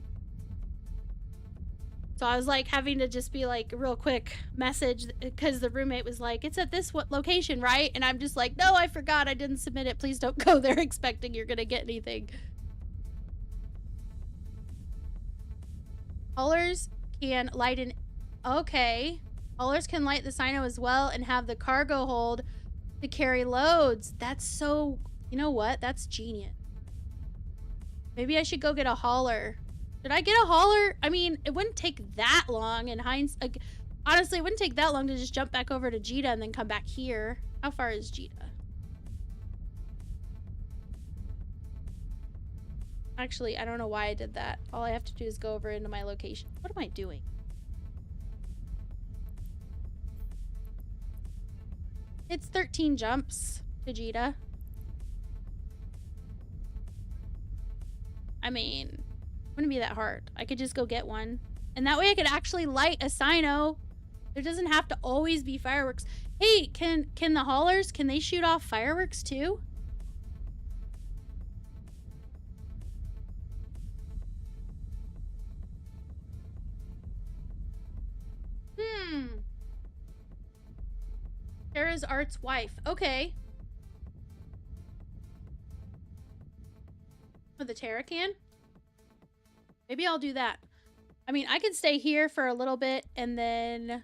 So I was like having to just be like a real quick message because the roommate was like, it's at this location, right? And I'm just like, no, I forgot. I didn't submit it. Please don't go there expecting you're going to get anything. Haulers can light an... Okay. Haulers can light the Sino as well and have the cargo hold to carry loads. That's so... You know what? That's genius. Maybe I should go get a hauler. Did I get a hauler? I mean, it wouldn't take that long in hindsight. Like, honestly, it wouldn't take that long to just jump back over to Jita and then come back here. How far is Jita? Actually, I don't know why I did that. All I have to do is go over into my location. What am I doing? It's 13 jumps to Jita. I mean... wouldn't be that hard. I could just go get one. And that way I could actually light a Sino. There doesn't have to always be fireworks. Hey, can the haulers, can they shoot off fireworks too? Sarah's Art's wife. Okay. Oh, the Terra can? Maybe I'll do that. I mean, I could stay here for a little bit and then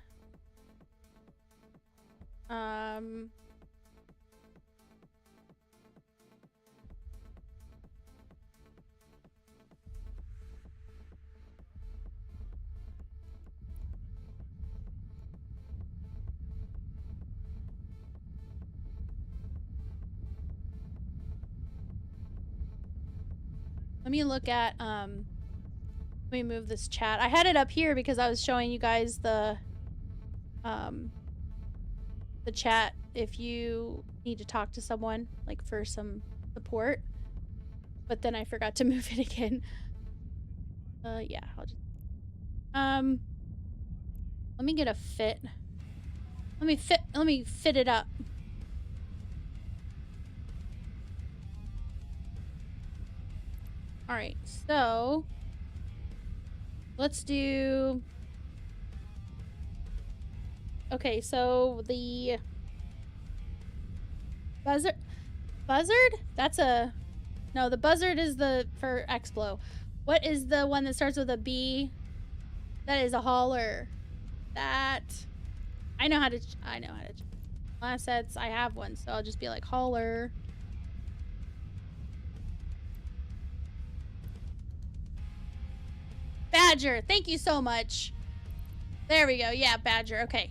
let me look at let me move this chat. I had it up here because I was showing you guys the chat if you need to talk to someone, like for some support. But then I forgot to move it again. Yeah, I'll just let me get a fit. Let me fit it up. All right, so let's do. Okay, so the buzzard. That's a. No, the buzzard is the for Explo. What is the one that starts with a B? That is a hauler. That I know how to. Assets. I have one, so I'll just be like hauler. Badger, thank you so much. There we go. Yeah, Badger. Okay.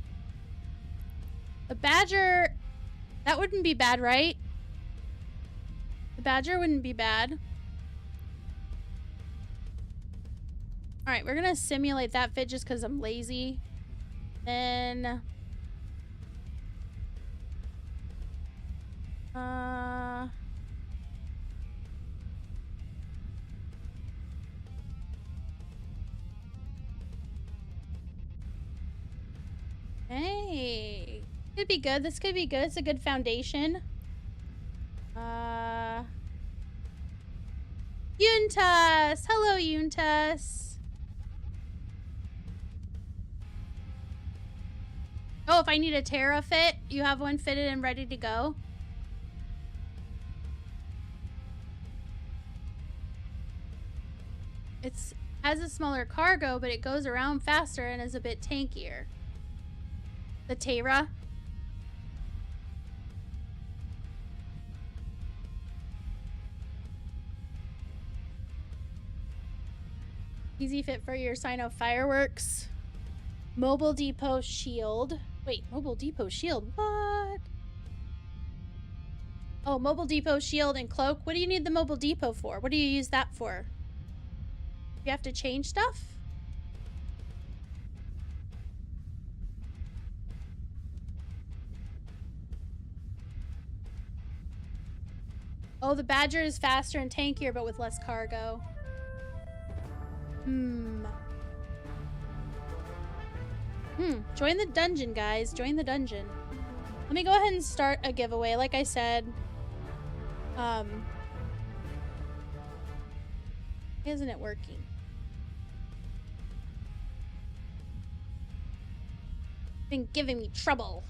The Badger, that wouldn't be bad, right? The Badger wouldn't be bad. All right, we're gonna simulate that fit just because I'm lazy. Then, hey, could be good. This could be good. It's a good foundation. Yuntas! Hello, Yuntas. Oh, if I need a Terra fit, you have one fitted and ready to go. It's has a smaller cargo, but it goes around faster and is a bit tankier. The Terra. Easy fit for your Sino fireworks. Mobile Depot Shield. Wait, Mobile Depot Shield? What? Oh, Mobile Depot Shield and Cloak. What do you need the Mobile Depot for? What do you use that for? You have to change stuff? Oh, the Badger is faster and tankier, but with less cargo. Join the dungeon, guys. Join the dungeon. Let me go ahead and start a giveaway. Like I said, isn't it working? Been giving me trouble.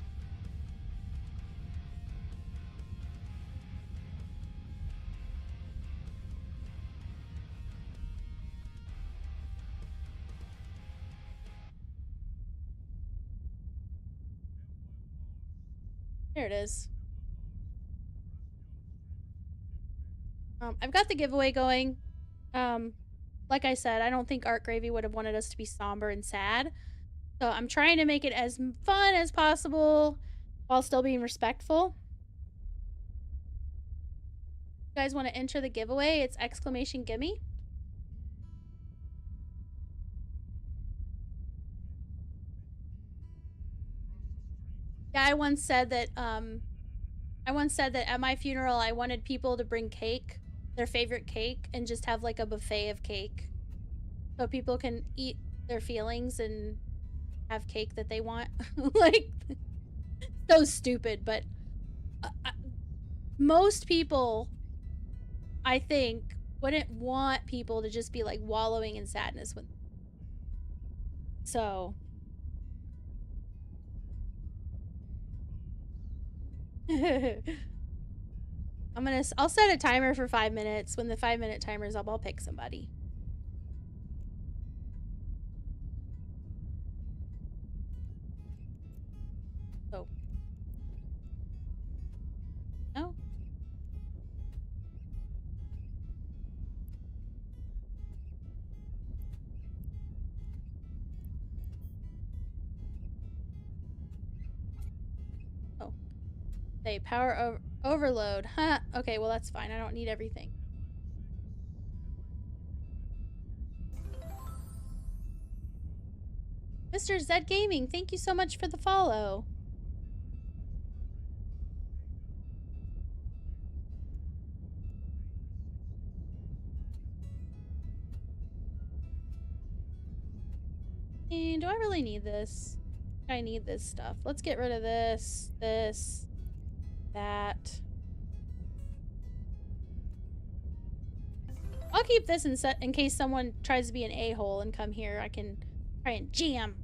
There it is. I've got the giveaway going. Like I said, I don't think Art Gravy would have wanted us to be somber and sad. So I'm trying to make it as fun as possible while still being respectful. You guys want to enter the giveaway? It's !gimme. Yeah, I once said that at my funeral I wanted people to bring cake, their favorite cake, and just have like a buffet of cake. So people can eat their feelings and have cake that they want. Like, so stupid, but most people, I think, wouldn't want people to just be like wallowing in sadness when. So. I'll set a timer for 5 minutes. When the 5-minute timer is up, I'll pick somebody. say power overload. Huh. Okay, well that's fine. I don't need everything. Mr. Zed Gaming, thank you so much for the follow. And do I really need this? I need this stuff. Let's get rid of this, that. I'll keep this in case someone tries to be an a-hole and come here. I can try and jam.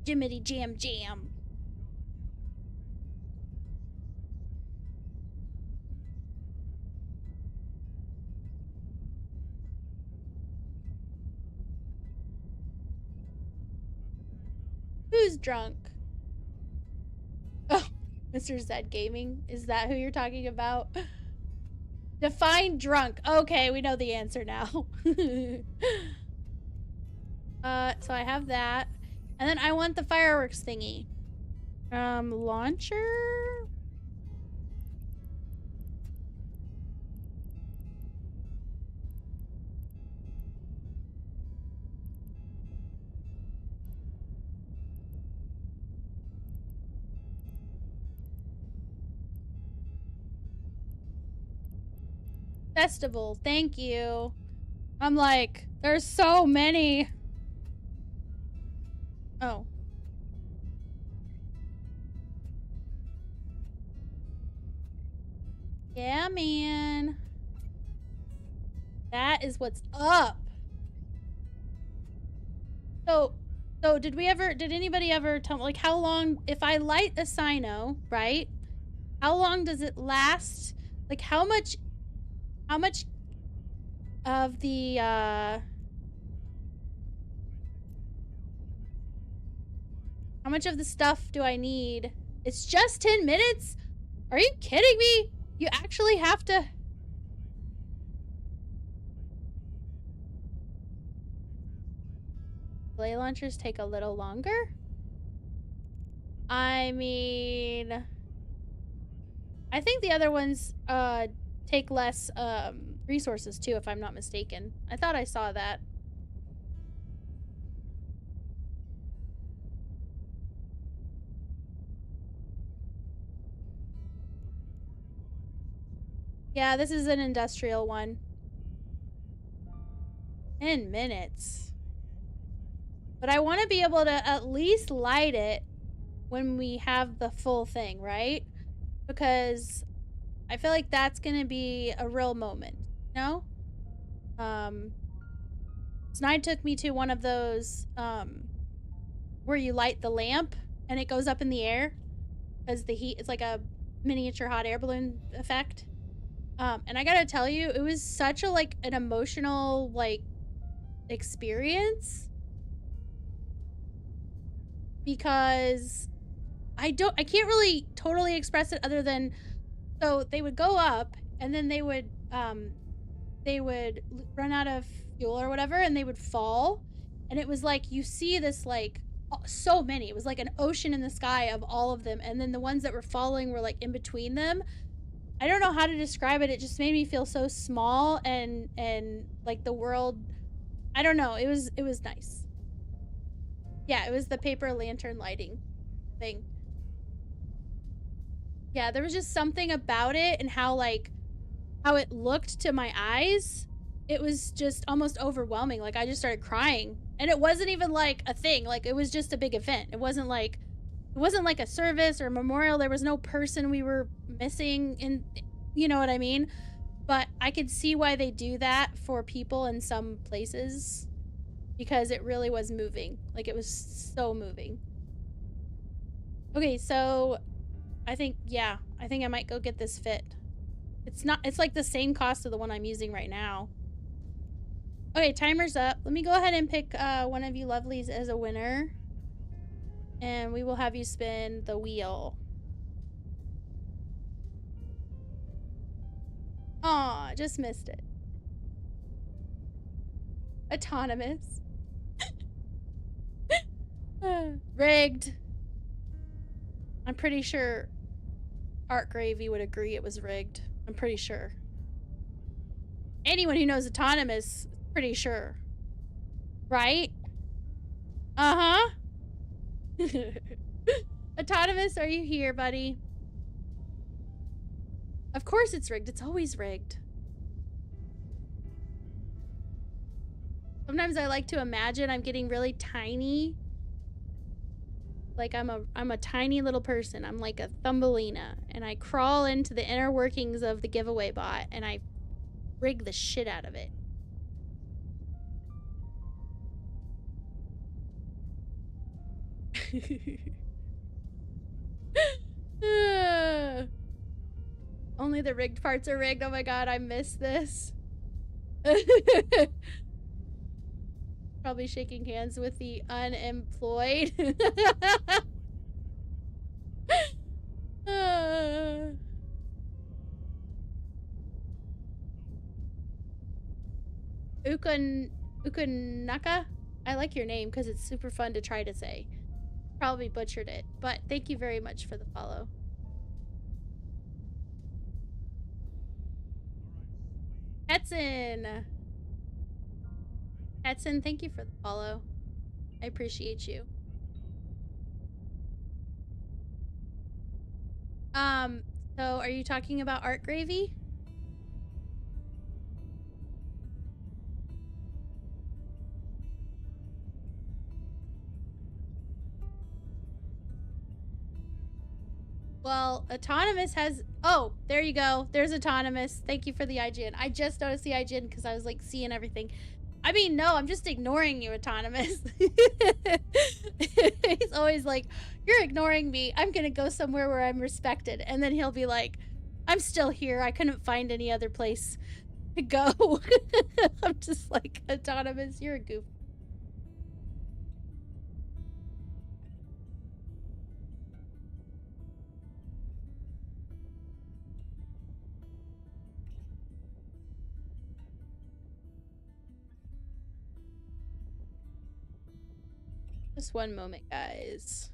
Jimmity jam jam. Who's drunk? Oh, Mr. Zed Gaming. Is that who you're talking about? Define drunk. Okay, we know the answer now. So I have that. And then I want the fireworks thingy. Launcher? Festival, thank you. I'm like, there's so many. Oh. Yeah, man. That is what's up. So did anybody ever tell me, like, how long, if I light a Cyno, right? How long does it last? Like, how much of the, how much of the stuff do I need? It's just 10 minutes? Are you kidding me? You actually have to... Play launchers take a little longer? I mean... I think the other ones, take less, resources too, if I'm not mistaken. I thought I saw that. Yeah, this is an industrial one. 10 minutes. But I want to be able to at least light it when we have the full thing, right? Because I feel like that's gonna be a real moment, you know? Snide took me to one of those, where you light the lamp and it goes up in the air because the heat, it's like a miniature hot air balloon effect. And I gotta tell you, it was such a, like, an emotional, like, experience. Because I can't really totally express it other than, so they would go up and then they would run out of fuel or whatever and they would fall. And it was like, you see this, like, so many. It was like an ocean in the sky of all of them. And then the ones that were falling were, like, in between them. I don't know how to describe it. It just made me feel so small and like the world, I don't know. It was nice. Yeah, it was the paper lantern lighting thing. Yeah, there was just something about it and how it looked to my eyes. It was just almost overwhelming. Like, I just started crying. And it wasn't even like a thing. Like, it was just a big event. It wasn't like a service or a memorial. There was no person we were missing in, you know what I mean? But I could see why they do that for people in some places because it really was moving. Like, it was so moving. Okay, so I think I might go get this fit. It's like the same cost of the one I'm using right now. Okay, timer's up. Let me go ahead and pick one of you lovelies as a winner. And we will have you spin the wheel. Aw, just missed it. Autonomous. Rigged. I'm pretty sure Art Gravy would agree it was rigged. I'm pretty sure. Anyone who knows Autonomous, pretty sure. Right? Uh-huh. Autonomous, are you here, buddy? Of course it's rigged. It's always rigged. Sometimes I like to imagine I'm getting really tiny. Like I'm a tiny little person. I'm like a Thumbelina. And I crawl into the inner workings of the giveaway bot and I rig the shit out of it. Only the rigged parts are rigged. Oh my god, I missed this. Probably shaking hands with the unemployed. Ukunaka? I like your name because it's super fun to try to say. Probably butchered it, but thank you very much for the follow. Hetson! Hetson, thank you for the follow. I appreciate you. So are you talking about Art Gravy? Well, Autonomous has... Oh, there you go. There's Autonomous. Thank you for the IGN. I just noticed the IGN because I was, like, seeing everything. I mean, no, I'm just ignoring you, Autonomous. He's always like, you're ignoring me. I'm gonna go somewhere where I'm respected. And then he'll be like, I'm still here. I couldn't find any other place to go. I'm just like, Autonomous, you're a goof. Just one moment, guys.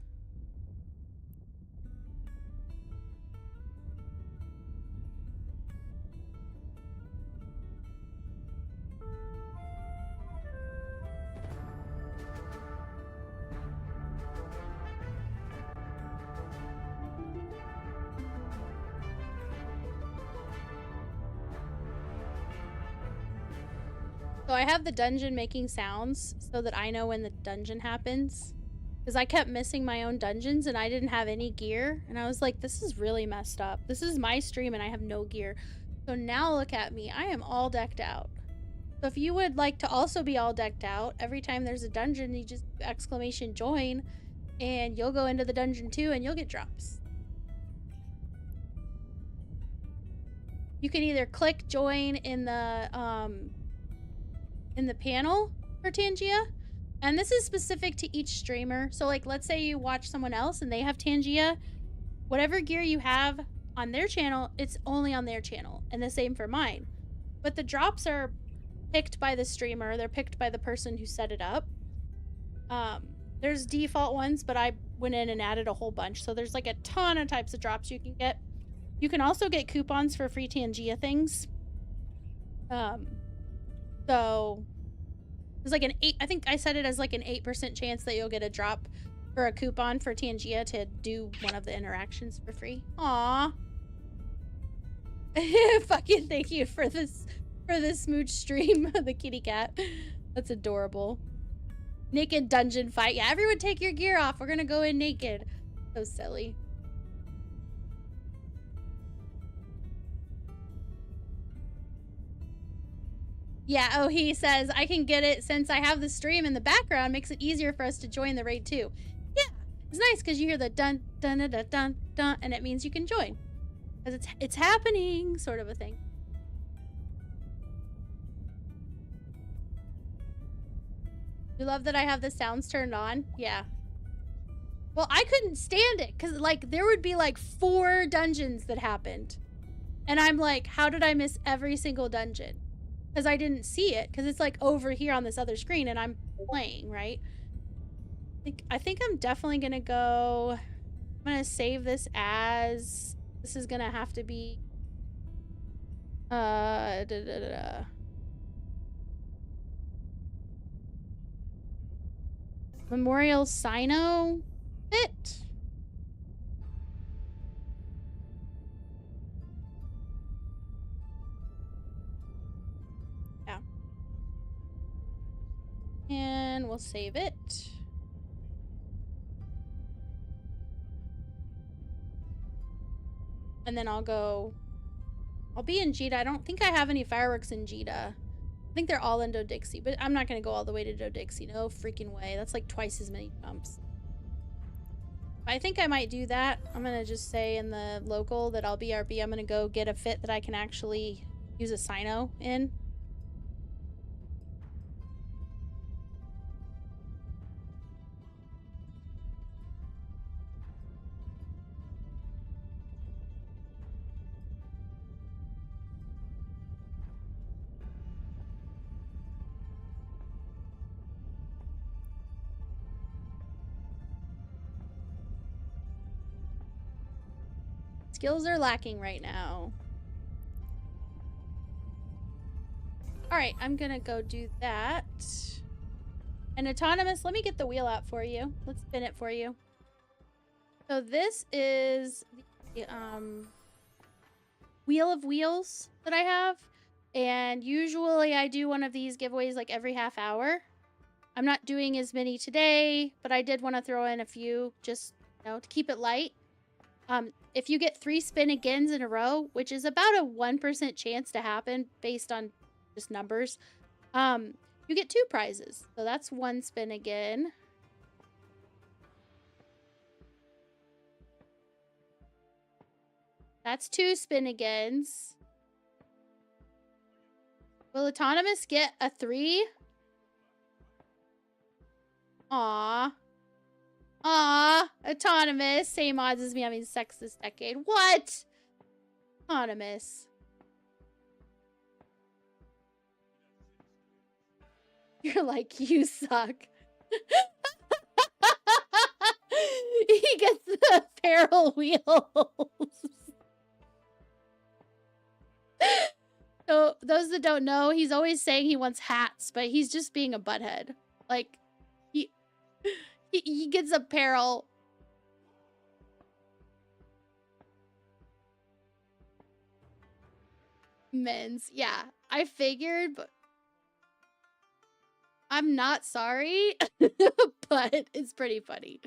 So I have the dungeon making sounds so that I know when the dungeon happens. Because I kept missing my own dungeons and I didn't have any gear. And I was like, this is really messed up. This is my stream and I have no gear. So now look at me. I am all decked out. So if you would like to also be all decked out, every time there's a dungeon, you just exclamation join and you'll go into the dungeon too and you'll get drops. You can either click join in the panel for Tangia, and this is specific to each streamer. So like, let's say you watch someone else and they have Tangia, whatever gear you have on their channel, it's only on their channel, and the same for mine. But the drops are picked by the streamer. They're picked by the person who set it up. There's default ones, but I went in and added a whole bunch. So there's like a ton of types of drops you can get. You can also get coupons for free Tangia things. So there's like an 8, I think I set it as like an 8% chance that you'll get a drop for a coupon for Tangia to do one of the interactions for free. Aww. Fucking thank you for this smooch stream, the kitty cat. That's adorable. Naked dungeon fight. Yeah, everyone take your gear off. We're gonna go in naked. So silly. Yeah, oh, he says, I can get it since I have the stream in the background. Makes it easier for us to join the raid too. Yeah, it's nice because you hear the dun, dun, dun, dun, dun, dun, and it means you can join. Because it's happening, sort of a thing. You love that I have the sounds turned on? Yeah. Well, I couldn't stand it because, like, there would be, like, 4 dungeons that happened. And I'm like, how did I miss every single dungeon? Because I didn't see it, because it's like over here on this other screen and I'm playing, right? I think I'm definitely gonna go, I'm gonna save this as This is gonna have to be Memorial Sino fit. Yeah. And we'll save it. And then I'll be in Jita. I don't think I have any fireworks in Jita. I think they're all in Do-Dixie, but I'm not going to go all the way to Do-Dixie. No freaking way. That's like twice as many jumps. I think I might do that. I'm going to just say in the local that I'll BRB. I'm going to go get a fit that I can actually use a Sino in. Skills are lacking right now. Alright, I'm gonna go do that. And autonomous, let me get the wheel out for you. Let's spin it for you. So this is the Wheel of Wheels that I have. And usually I do one of these giveaways like every half hour. I'm not doing as many today, but I did want to throw in a few just, you know, to keep it light. If you get 3 spin agains in a row, which is about a 1% chance to happen based on just numbers, you get 2 prizes. So that's 1 spin again. That's 2 spin agains. Will autonomous get a 3? Aw. Aw, autonomous. Same odds as me having sex this decade. What? Autonomous. You're like, you suck. He gets the barrel wheels. So, those that don't know, he's always saying he wants hats, but he's just being a butthead. Like, he gets apparel. Men's. Yeah, I figured, but I'm not sorry, but it's pretty funny.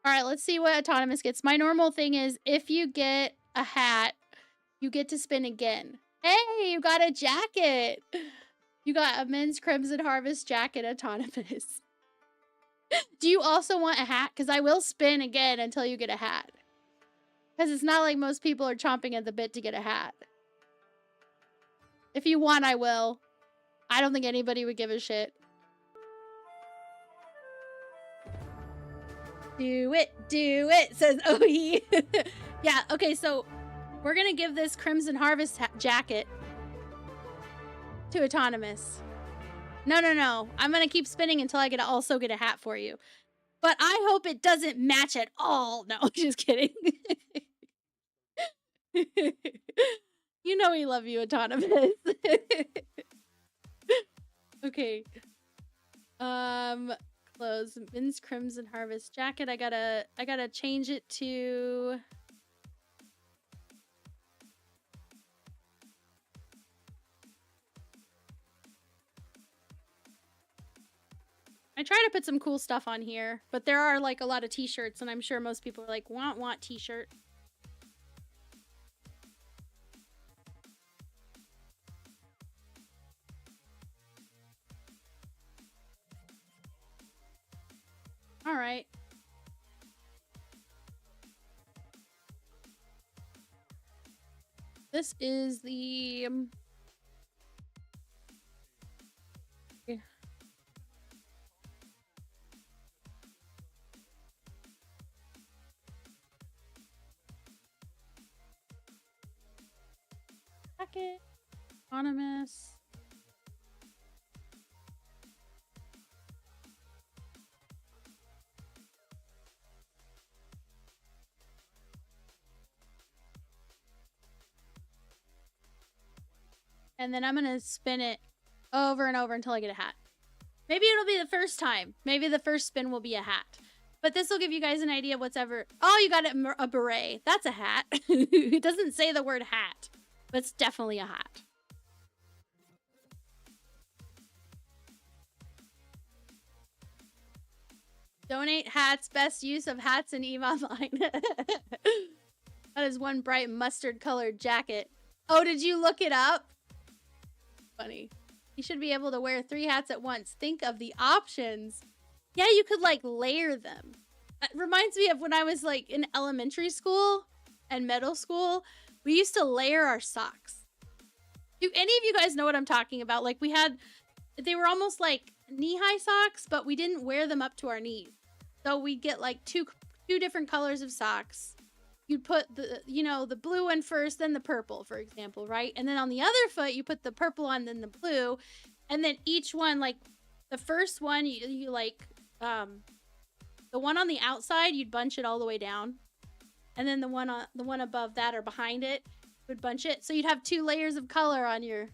All right, let's see what autonomous gets. My normal thing is if you get a hat, you get to spin again. Hey, you got a jacket. You got a Men's Crimson Harvest jacket, autonomous. Do you also want a hat? Because I will spin again until you get a hat. Because it's not like most people are chomping at the bit to get a hat. If you want, I will. I don't think anybody would give a shit. Do it, says OE. Yeah, okay, so we're going to give this Crimson Harvest jacket to autonomous. No. I'm going to keep spinning until I also get a hat for you. But I hope it doesn't match at all. No, just kidding. You know we love you, autonomous. Okay. Clothes. Men's Crimson Harvest jacket. I gotta change it to... I try to put some cool stuff on here, but there are like a lot of t-shirts, and I'm sure most people are like, want t-shirt. All right. This is the... Jacket. Autonomous. and then I'm gonna spin it over and over until I get a hat. Maybe it'll be the first time. Maybe the first spin will be a hat. But this will give you guys an idea of what's ever... Oh, you got a beret. That's a hat. It doesn't say the word hat, but it's definitely a hat. Donate hats. Best use of hats in EVE Online. That is one bright mustard colored jacket. Oh, did you look it up? Funny. You should be able to wear 3 hats at once. Think of the options. Yeah, you could like layer them. It reminds me of when I was like in elementary school and middle school. We used to layer our socks. Do any of you guys know what I'm talking about? Like they were almost like knee-high socks, but we didn't wear them up to our knees. So we'd get like two different colors of socks. You'd put the blue one first, then the purple, for example, right? And then on the other foot, you put the purple on, then the blue. And then each one, like the first one, you like, the one on the outside, you'd bunch it all the way down. And then the one above that or behind it would bunch it. So you'd have 2 layers of color on your...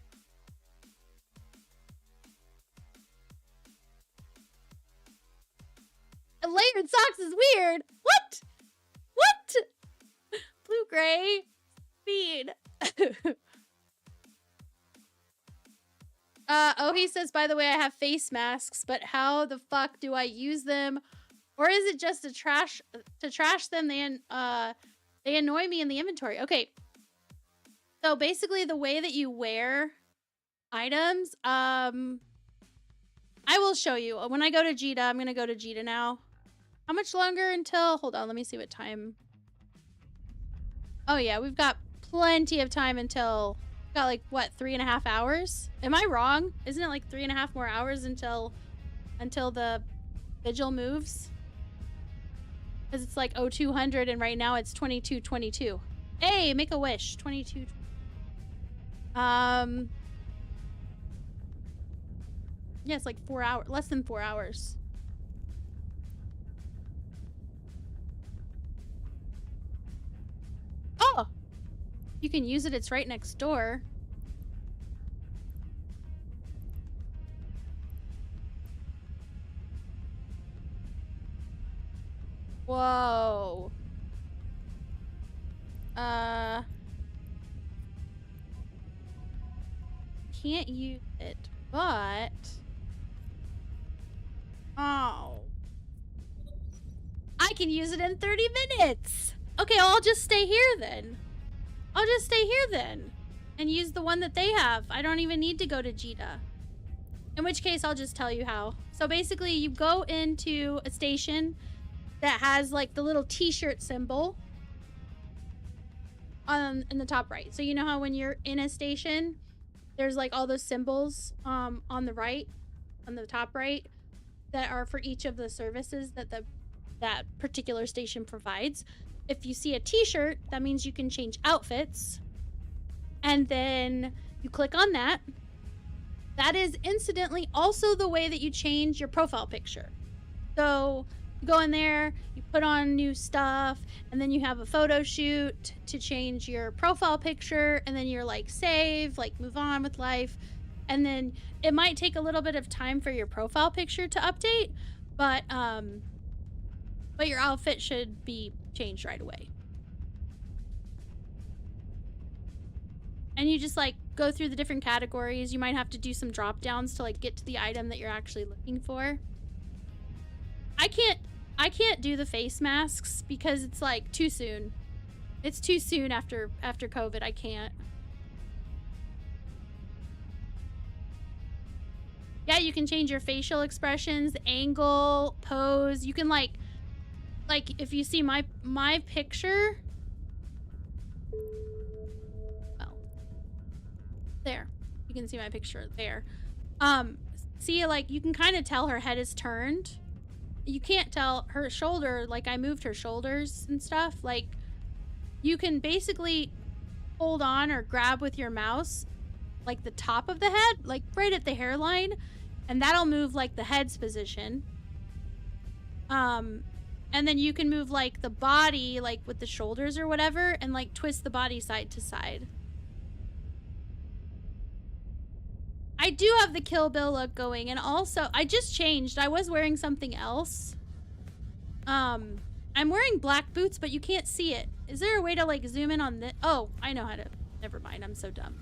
Layered socks is weird. What? What? Blue gray. Speed. Oh, he says, by the way, I have face masks, but how the fuck do I use them? Or is it just to trash them? They annoy me in the inventory. Okay. So basically the way that you wear items, I will show you. When I go to Jita, I'm going to go to Jita now. How much longer until... Hold on, let me see what time... Oh yeah, we've got plenty of time until... Got like, what, 3.5 hours? Am I wrong? Isn't it like 3.5 more hours until the vigil moves? Because it's like 0200 and right now it's 22:22. Hey, make a wish. 22. Yeah, it's like 4 hours, less than 4 hours. Oh! You can use it, it's right next door. Whoa. Can't use it, but... Oh. I can use it in 30 minutes! Okay, I'll just stay here then. I'll just stay here then. And use the one that they have. I don't even need to go to Jita. In which case, I'll just tell you how. So basically, you go into a station that has like the little t-shirt symbol in the top right. So you know how when you're in a station, there's like all those symbols on the right, on the top right, that are for each of the services that that particular station provides. If you see a t-shirt, that means you can change outfits. And then you click on that. That is incidentally also the way that you change your profile picture. So you go in there, you put on new stuff, and then you have a photo shoot to change your profile picture, and then you're like save, like move on with life. And then it might take a little bit of time for your profile picture to update, but your outfit should be changed right away. And you just like go through the different categories. You might have to do some drop downs to like get to the item that you're actually looking for. I can't do the face masks because it's like too soon. It's too soon after COVID. I can't. Yeah, you can change your facial expressions, angle, pose. You can like if you see my picture, well, there, you can see my picture there. See, like you can kind of tell her head is turned. You can't tell her shoulder, like I moved her shoulders and stuff. Like you can basically hold on or grab with your mouse like the top of the head, like right at the hairline, and that'll move like the head's position. And then you can move like the body, like with the shoulders or whatever, and like twist the body side to side. I do have the Kill Bill look going, and also I just changed. I was wearing something else. I'm wearing black boots, but you can't see it. Is there a way to like zoom in on this? Oh, I know how to. Never mind, I'm so dumb.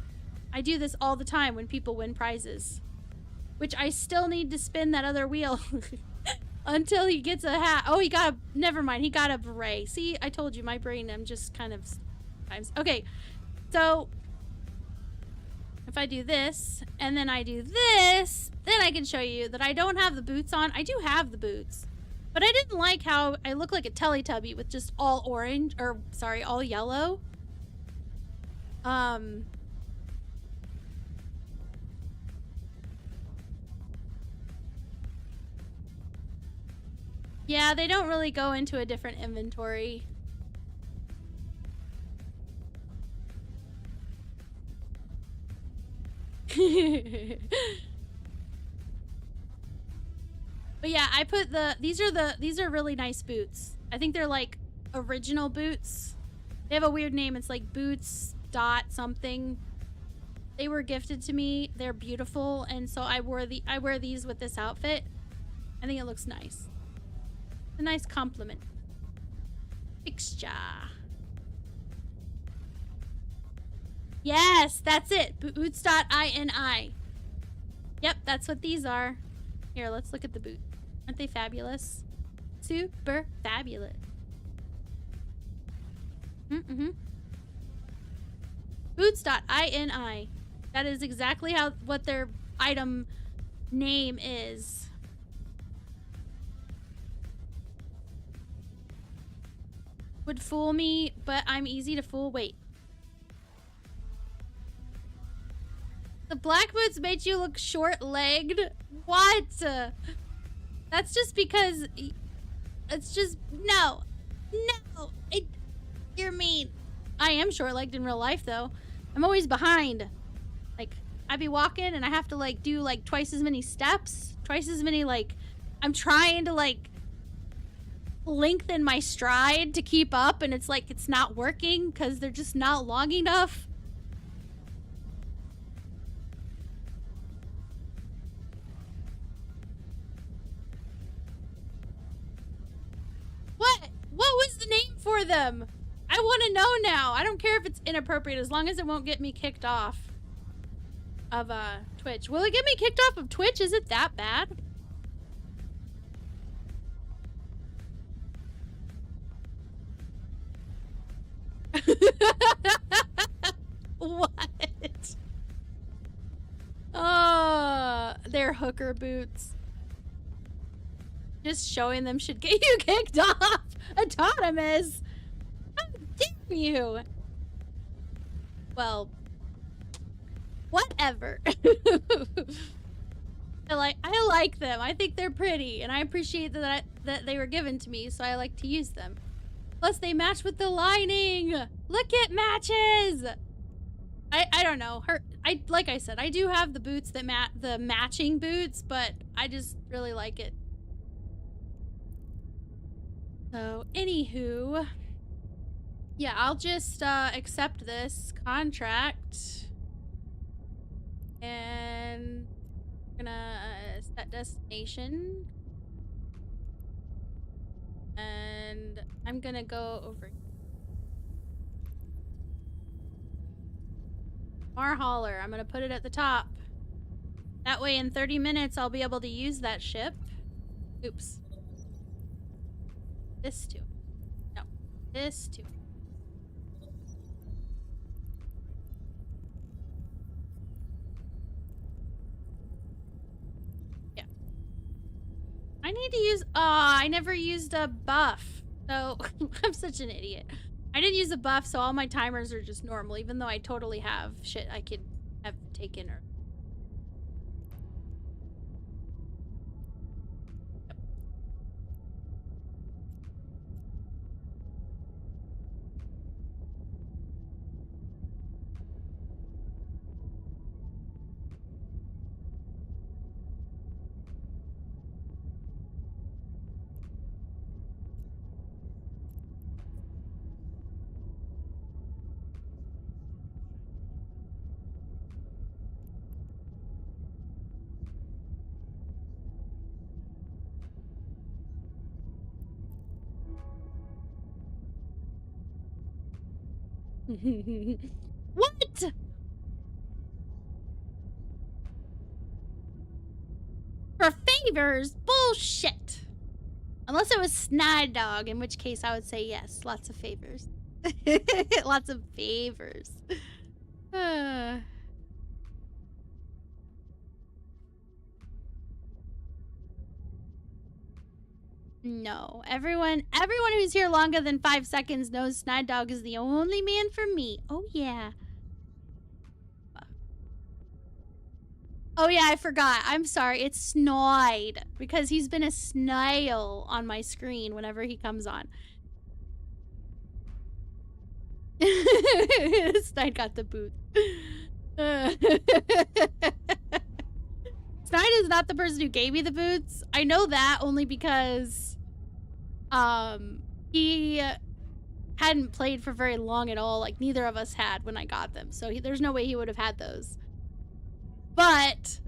I do this all the time when people win prizes. Which I still need to spin that other wheel until he gets a hat. Oh, he got a, never mind, he got a beret. See, I told you, my brain, I'm just kind of times. Okay, so if I do this, and then I do this, then I can show you that I don't have the boots on. I do have the boots, but I didn't like how I look like a Teletubby with just all orange, or sorry, all yellow. Yeah, they don't really go into a different inventory. But yeah, I put these are really nice boots. I think they're like original boots. They have a weird name. It's like Boots dot something. They were gifted to me. They're beautiful, and so I wear these with this outfit. I think it looks nice. It's a nice compliment. Fixture. Yes, that's it. Boots.ini. Yep, that's what these are. Here, let's look at the boot. Aren't they fabulous? Super fabulous. Boots.ini. That is exactly what their item name is. Would fool me, but I'm easy to fool. Wait. The black boots made you look short-legged? What? That's just because... It's just... No. No. You're mean. I am short-legged in real life, though. I'm always behind. Like, I'd be walking and I have to, like, do, like, twice as many steps. Twice as many, like... I'm trying to, like... lengthen my stride to keep up, and it's like it's not working because they're just not long enough. What was the name for them? I want to know now. I don't care if it's inappropriate as long as it won't get me kicked off of Twitch. Will it get me kicked off of Twitch? Is it that bad? What? Oh, they're hooker boots. Just showing them should get you kicked off. Autonomous. How dare you? Well, whatever. I like them. I think they're pretty, and I appreciate that they were given to me, so I like to use them. Plus, they match with the lining. Look, it matches. I don't know. Like I said, I do have the boots that the matching boots, but I just really like it. So, anywho, yeah, I'll just accept this contract, and we're gonna set destination, and I'm gonna go over Marhauler. I'm gonna put it at the top. That way in 30 minutes I'll be able to use that ship. Oops. This too. No. This too. Yeah. I need to use... I never used a buff. So, I'm such an idiot. I didn't use a buff, so all my timers are just normal, even though I totally have shit I could have taken or... What? For favors? Bullshit. Unless it was Snide Dog, in which case I would say yes. Lots of favors. Lots of favors. No. Everyone who's here longer than 5 seconds knows Snide Dog is the only man for me. Oh, yeah. Oh, yeah, I forgot. I'm sorry. It's Snide. Because he's been a snail on my screen whenever he comes on. Snide got the boot. Snide is not the person who gave me the boots. I know that only because he hadn't played for very long at all. Like, neither of us had when I got them. So there's no way he would have had those. But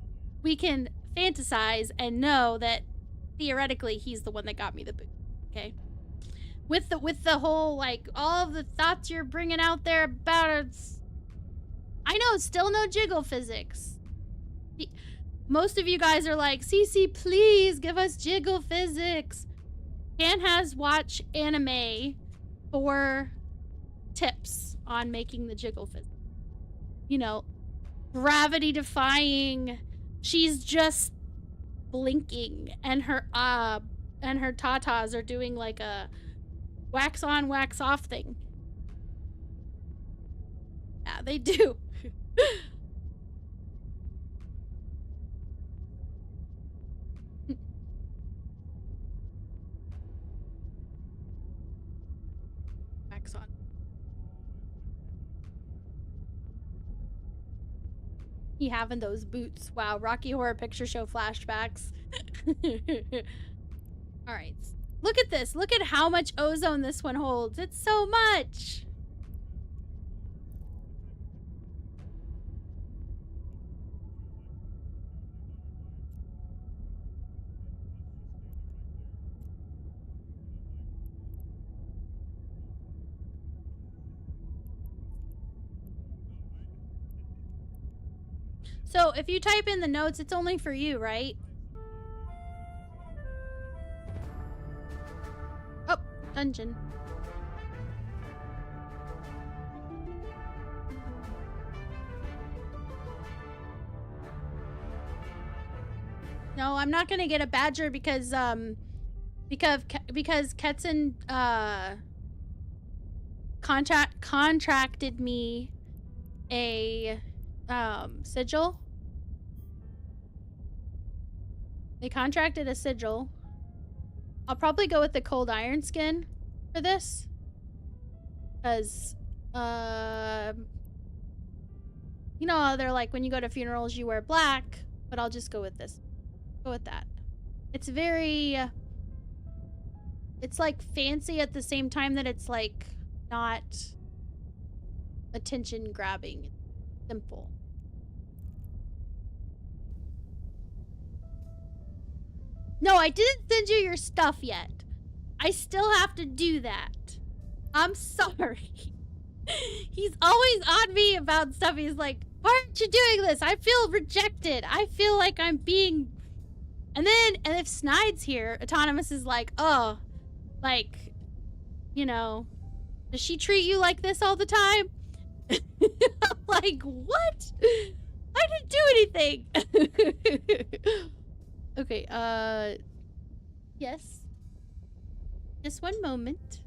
we can fantasize and know that theoretically he's the one that got me the boot. Okay? With the whole, like, all of the thoughts you're bringing out there about it. I know, still no jiggle physics. Most of you guys are like, Cece, please give us jiggle physics. Can has watch anime for tips on making the jiggle physics. You know, gravity defying. She's just blinking, and her tatas are doing like a wax on, wax off thing. Yeah, they do. Wax on. He having those boots. Wow, Rocky Horror Picture Show flashbacks. All right. Look at this. Look at how much ozone this one holds. It's so much. So if you type in the notes, it's only for you, right? Oh, dungeon. No, I'm not gonna get a badger because Ketson contracted me a sigil. They contracted a sigil. I'll probably go with the cold iron skin for this. Because, you know, they're like, when you go to funerals, you wear black. But I'll just go with this. Go with that. It's very... it's, like, fancy at the same time that it's, like, not attention-grabbing. Simple. No, I didn't send you your stuff yet. I still have to do that. I'm sorry. He's always on me about stuff. He's like, why aren't you doing this? I feel rejected. I feel like I'm being... And if Snide's here, Autonomous is like, oh, like, you know, does she treat you like this all the time? I'm like, what? I didn't do anything. Okay, yes. Just one moment.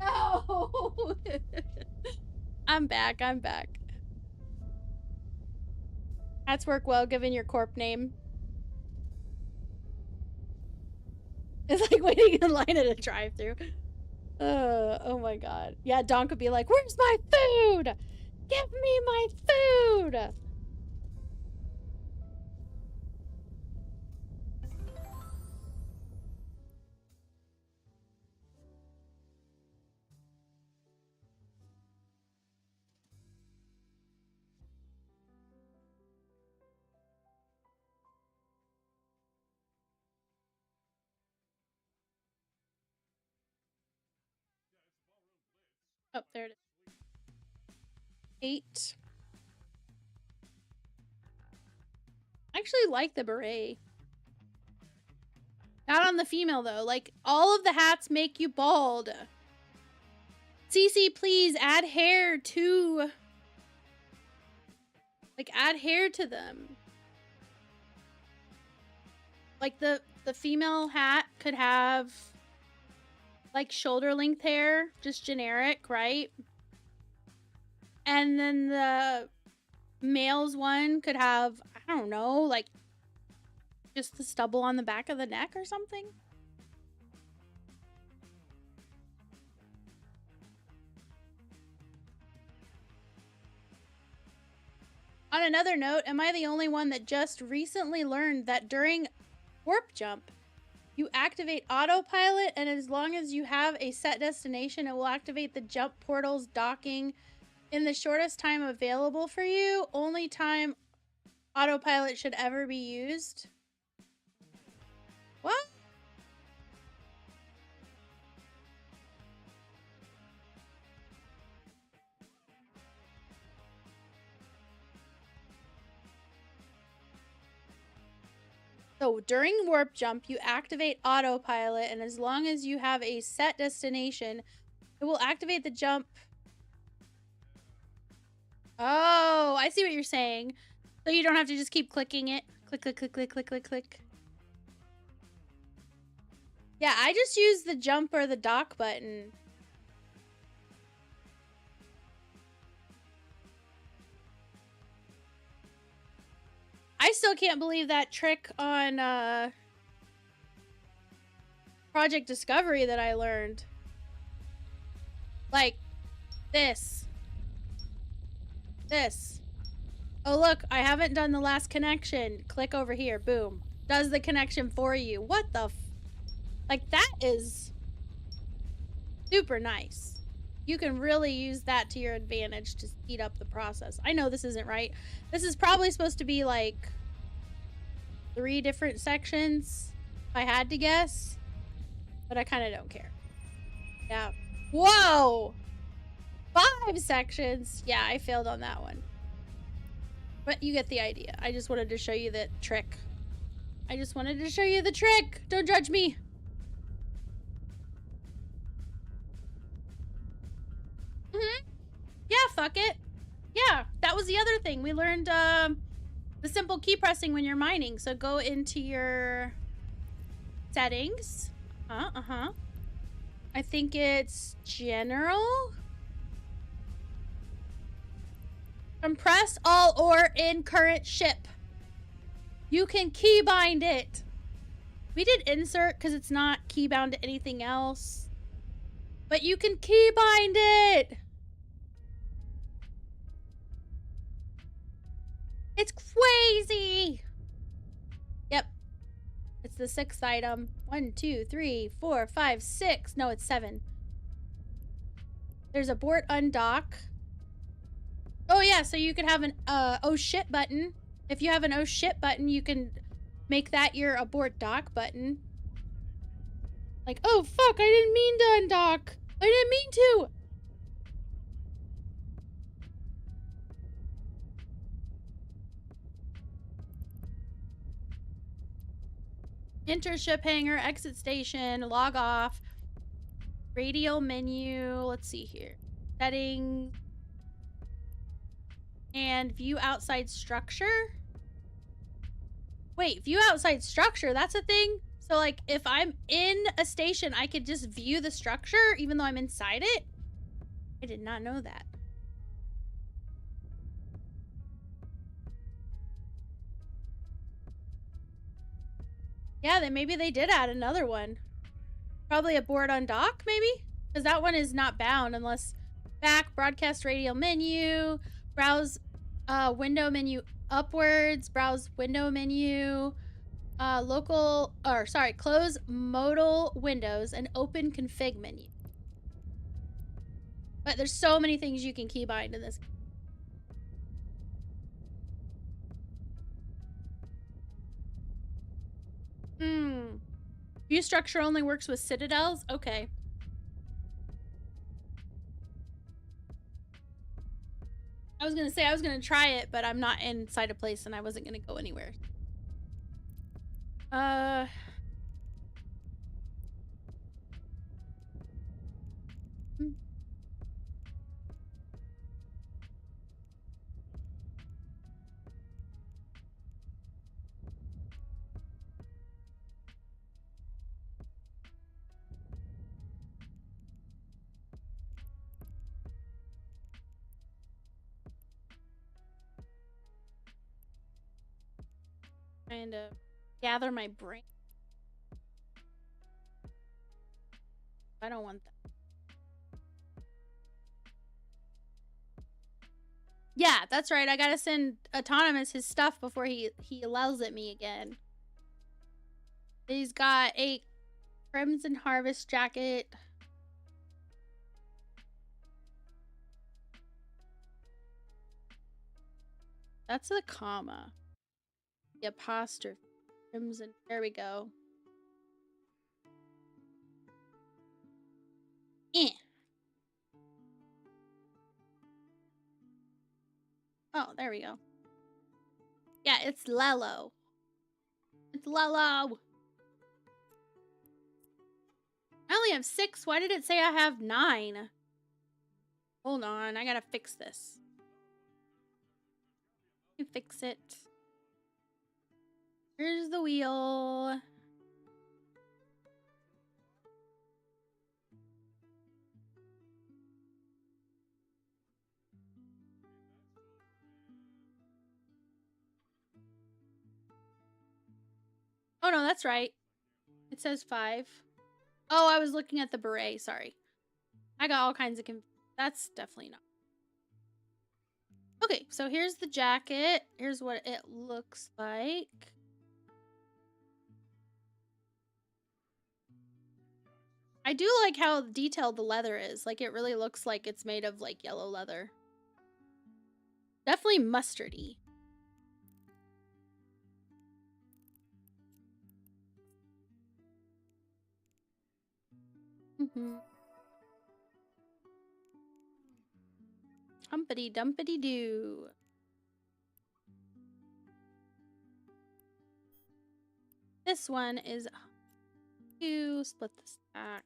No. I'm back. I'm back. Hats work well given your corp name. It's like waiting in line at a drive-thru. Oh my god. Yeah, Don could be like, "Where's my food? Give me my food!" Oh, there it is. 8. I actually like the beret. Not on the female, though. Like, all of the hats make you bald. Cece, please add hair to... Like, add hair to them. Like, the female hat could have... like shoulder length hair, just generic, right? And then the male's one could have, I don't know, like just the stubble on the back of the neck or something. On another note, am I the only one that just recently learned that during warp jump, you activate autopilot, and as long as you have a set destination, it will activate the jump portal's docking in the shortest time available for you. Only time autopilot should ever be used. What? So during warp jump, you activate autopilot, and as long as you have a set destination, it will activate the jump. Oh, I see what you're saying. So you don't have to just keep clicking it. Click, click, click, click, click, click, click. Yeah, I just use the jump or the dock button. I still can't believe that trick on Project Discovery that I learned. Like this. This. Oh look, I haven't done the last connection. Click over here. Boom. Does the connection for you. What the f... Like, that is super nice. You can really use that to your advantage to speed up the process. I know this isn't right. This is probably supposed to be like 3 different sections, if I had to guess. But I kind of don't care. Yeah. Whoa! 5 sections. Yeah, I failed on that one. But you get the idea. I just wanted to show you the trick. I just wanted to show you the trick. Don't judge me. Yeah, fuck it. Yeah, that was the other thing. We learned the simple key pressing when you're mining. So go into your settings. I think it's general. Compress all ore in current ship. You can keybind it. We did insert because it's not keybound to anything else. But you can keybind it. It's crazy. Yep. It's the 6th item. 1, 2, 3, 4, 5, 6. No, it's 7. There's abort undock. Oh yeah, so you could have an oh shit button. If you have an oh shit button, you can make that your abort dock button. Like, oh fuck, I didn't mean to undock. I didn't mean to. Enter ship hangar, exit station, log off, radial menu, let's see here. Settings. And view outside structure. Wait, view outside structure, that's a thing? So, like, if I'm in a station, I could just view the structure even though I'm inside it? I did not know that. Yeah, then maybe they did add another one. Probably a board on dock, maybe? Because that one is not bound unless back, broadcast radial menu, browse window menu upwards, browse window menu, close modal windows and open config menu. But there's so many things you can keybind in this. View structure only works with citadels? Okay. I was gonna say I was gonna try it, but I'm not inside a place and I wasn't gonna go anywhere. Trying to gather my brain. I don't want that. Yeah, that's right. I gotta send Autonomous his stuff before he yells at me again. He's got a Crimson Harvest jacket. That's the comma. The apostrophe. Crimson. There we go. Oh, there we go. Yeah, it's Lello. It's Lello. I only have 6. Why did it say I have 9? Hold on, I gotta fix this. Let me fix it. Here's the wheel. Oh no, that's right. It says 5. Oh, I was looking at the beret, sorry. I got all kinds of that's definitely not. Okay, so here's the jacket. Here's what it looks like. I do like how detailed the leather is. Like, it really looks like it's made of, like, yellow leather. Definitely mustardy. Humpity dumpity doo. This one is 2. Split the stack.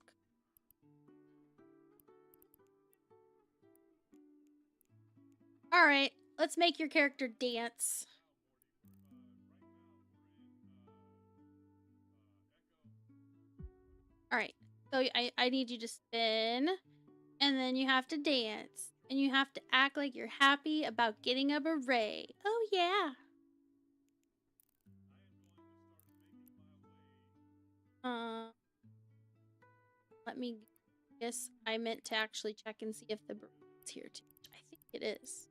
All right, let's make your character dance. All right, so I need you to spin, and then you have to dance, and you have to act like you're happy about getting a beret. Oh yeah. Let me guess. I meant to actually check and see if the beret's here too. I think it is.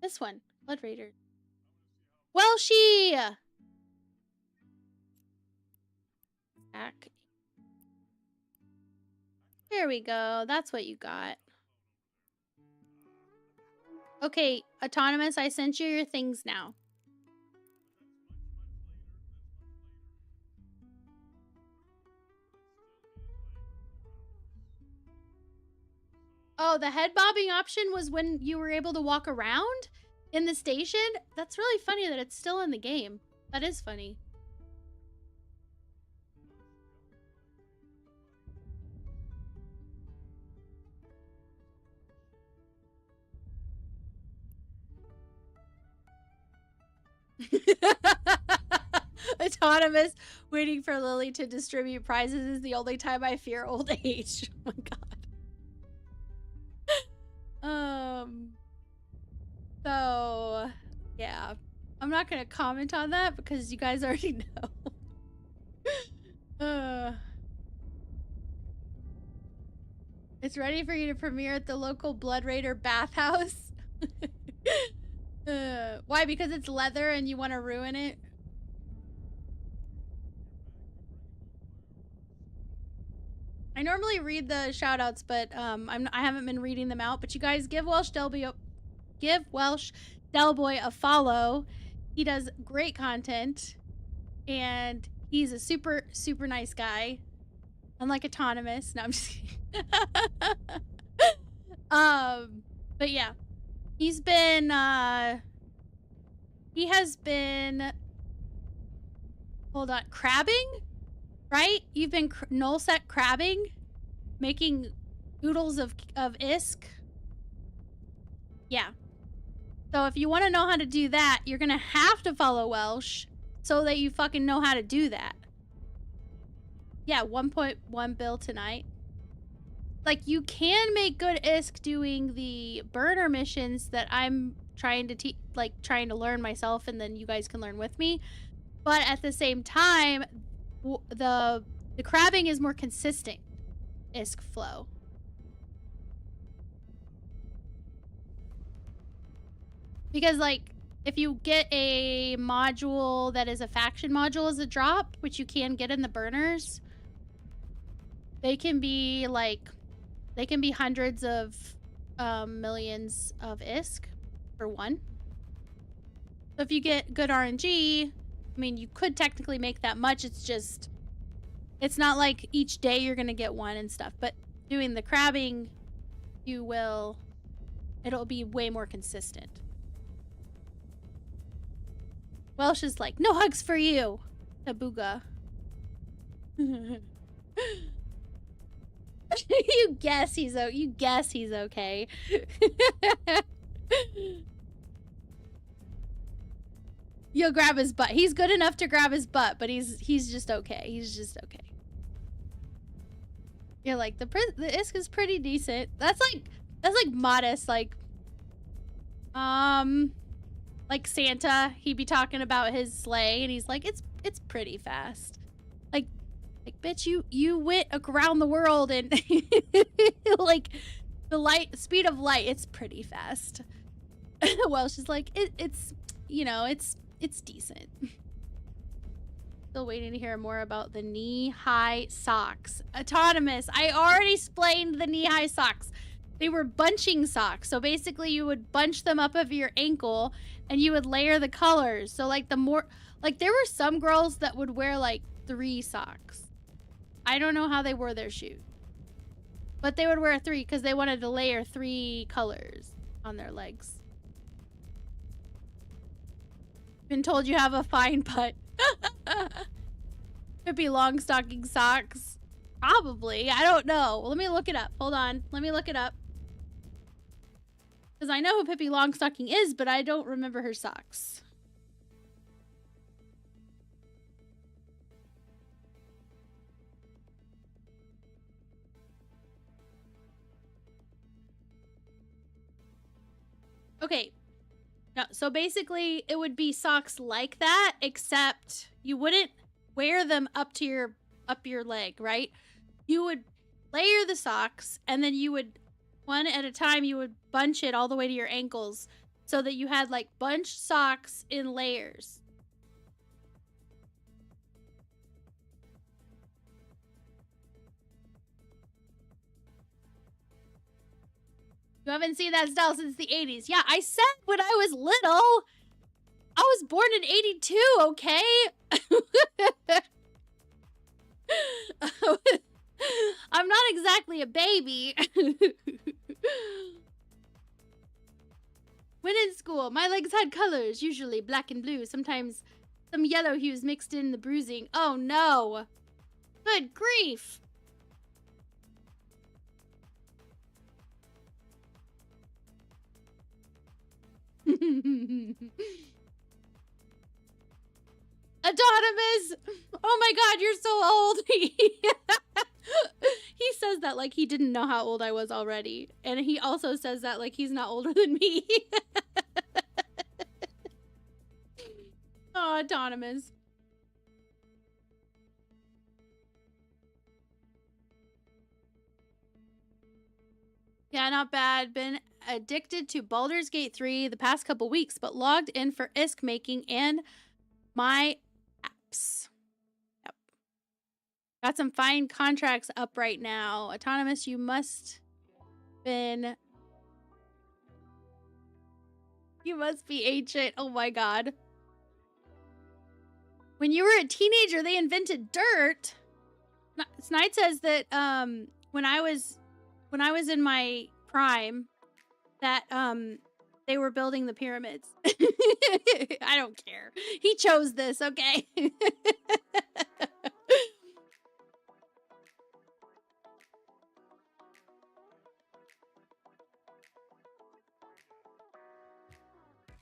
This one, Blood Raider. Welshie! Back. There we go. That's what you got. Okay, Autonomous, I sent you your things now. Oh, the head bobbing option was when you were able to walk around in the station? That's really funny that it's still in the game. That is funny. Autonomous waiting for Lily to distribute prizes is the only time I fear old age. Oh my god. So yeah. I'm not gonna comment on that because you guys already know. It's ready for you to premiere at the local Blood Raider bathhouse. Why? Because it's leather and you want to ruin it? I normally read the shoutouts, but I haven't been reading them out. But you guys give Welsh Delboy a follow. He does great content, and he's a super nice guy. Unlike Autonomous. No, I'm just kidding. But yeah, he has been crabbing, right? You've been nullsec crabbing, making oodles of ISK. Yeah. So if you want to know how to do that, you're gonna have to follow Welsh so that you fucking know how to do that. Yeah, 1.1 bill tonight. Like, you can make good ISK doing the burner missions that I'm trying to trying to learn myself, and then you guys can learn with me. But at the same time, the crabbing is more consistent ISK flow. Because, like, if you get a module that is a faction module as a drop, which you can get in the burners, they can be hundreds of millions of ISK for one. So if you get good RNG, I mean, you could technically make that much. It's not like each day you're gonna get one and stuff. But doing the crabbing, it'll be way more consistent. Welsh is like, no hugs for you, Tabuga. You guess he's okay. You'll grab his butt. He's good enough to grab his butt, but he's just okay. He's just okay. You're like, the ISK is pretty decent. That's like modest, like Santa, he'd be talking about his sleigh and he's like, it's pretty fast. Like bitch, you went around the world and like the speed of light, it's pretty fast. Welsh is like, it's decent. Still waiting to hear more about the knee-high socks. Autonomous, I already explained the knee-high socks. They were bunching socks. So basically you would bunch them up of your ankle and you would layer the colors. So like there were some girls that would wear like 3 socks. I don't know how they wore their shoes. But they would wear 3 because they wanted to layer 3 colors on their legs. Been told you have a fine butt. Could be long stocking socks. Probably. I don't know. Let me look it up. Hold on. Let me look it up. Because I know who Pippi Longstocking is, but I don't remember her socks. Okay. No, so basically it would be socks like that, except you wouldn't wear them up your leg, right? You would layer the socks and then you would, one at a time, you would bunch it all the way to your ankles so that you had like bunched socks in layers. You haven't seen that style since the 80s. Yeah, I said when I was little. I was born in 82, okay? I'm not exactly a baby. When in school, my legs had colors, usually black and blue. Sometimes Some yellow hues mixed in the bruising. Oh no! Good grief! Adotimus! Oh my god, you're so old! He says that like he didn't know how old I was already. And he also says that like he's not older than me. Oh, Adotimus. Yeah, not bad. Been addicted to Baldur's Gate 3 the past couple weeks, but logged in for ISK making and my apps. Yep. Got some fine contracts up right now. Autonomous, you must be ancient. Oh my god. When you were a teenager, they invented dirt. Snide says that when I was in my prime, that they were building the pyramids. I don't care. He chose this, okay?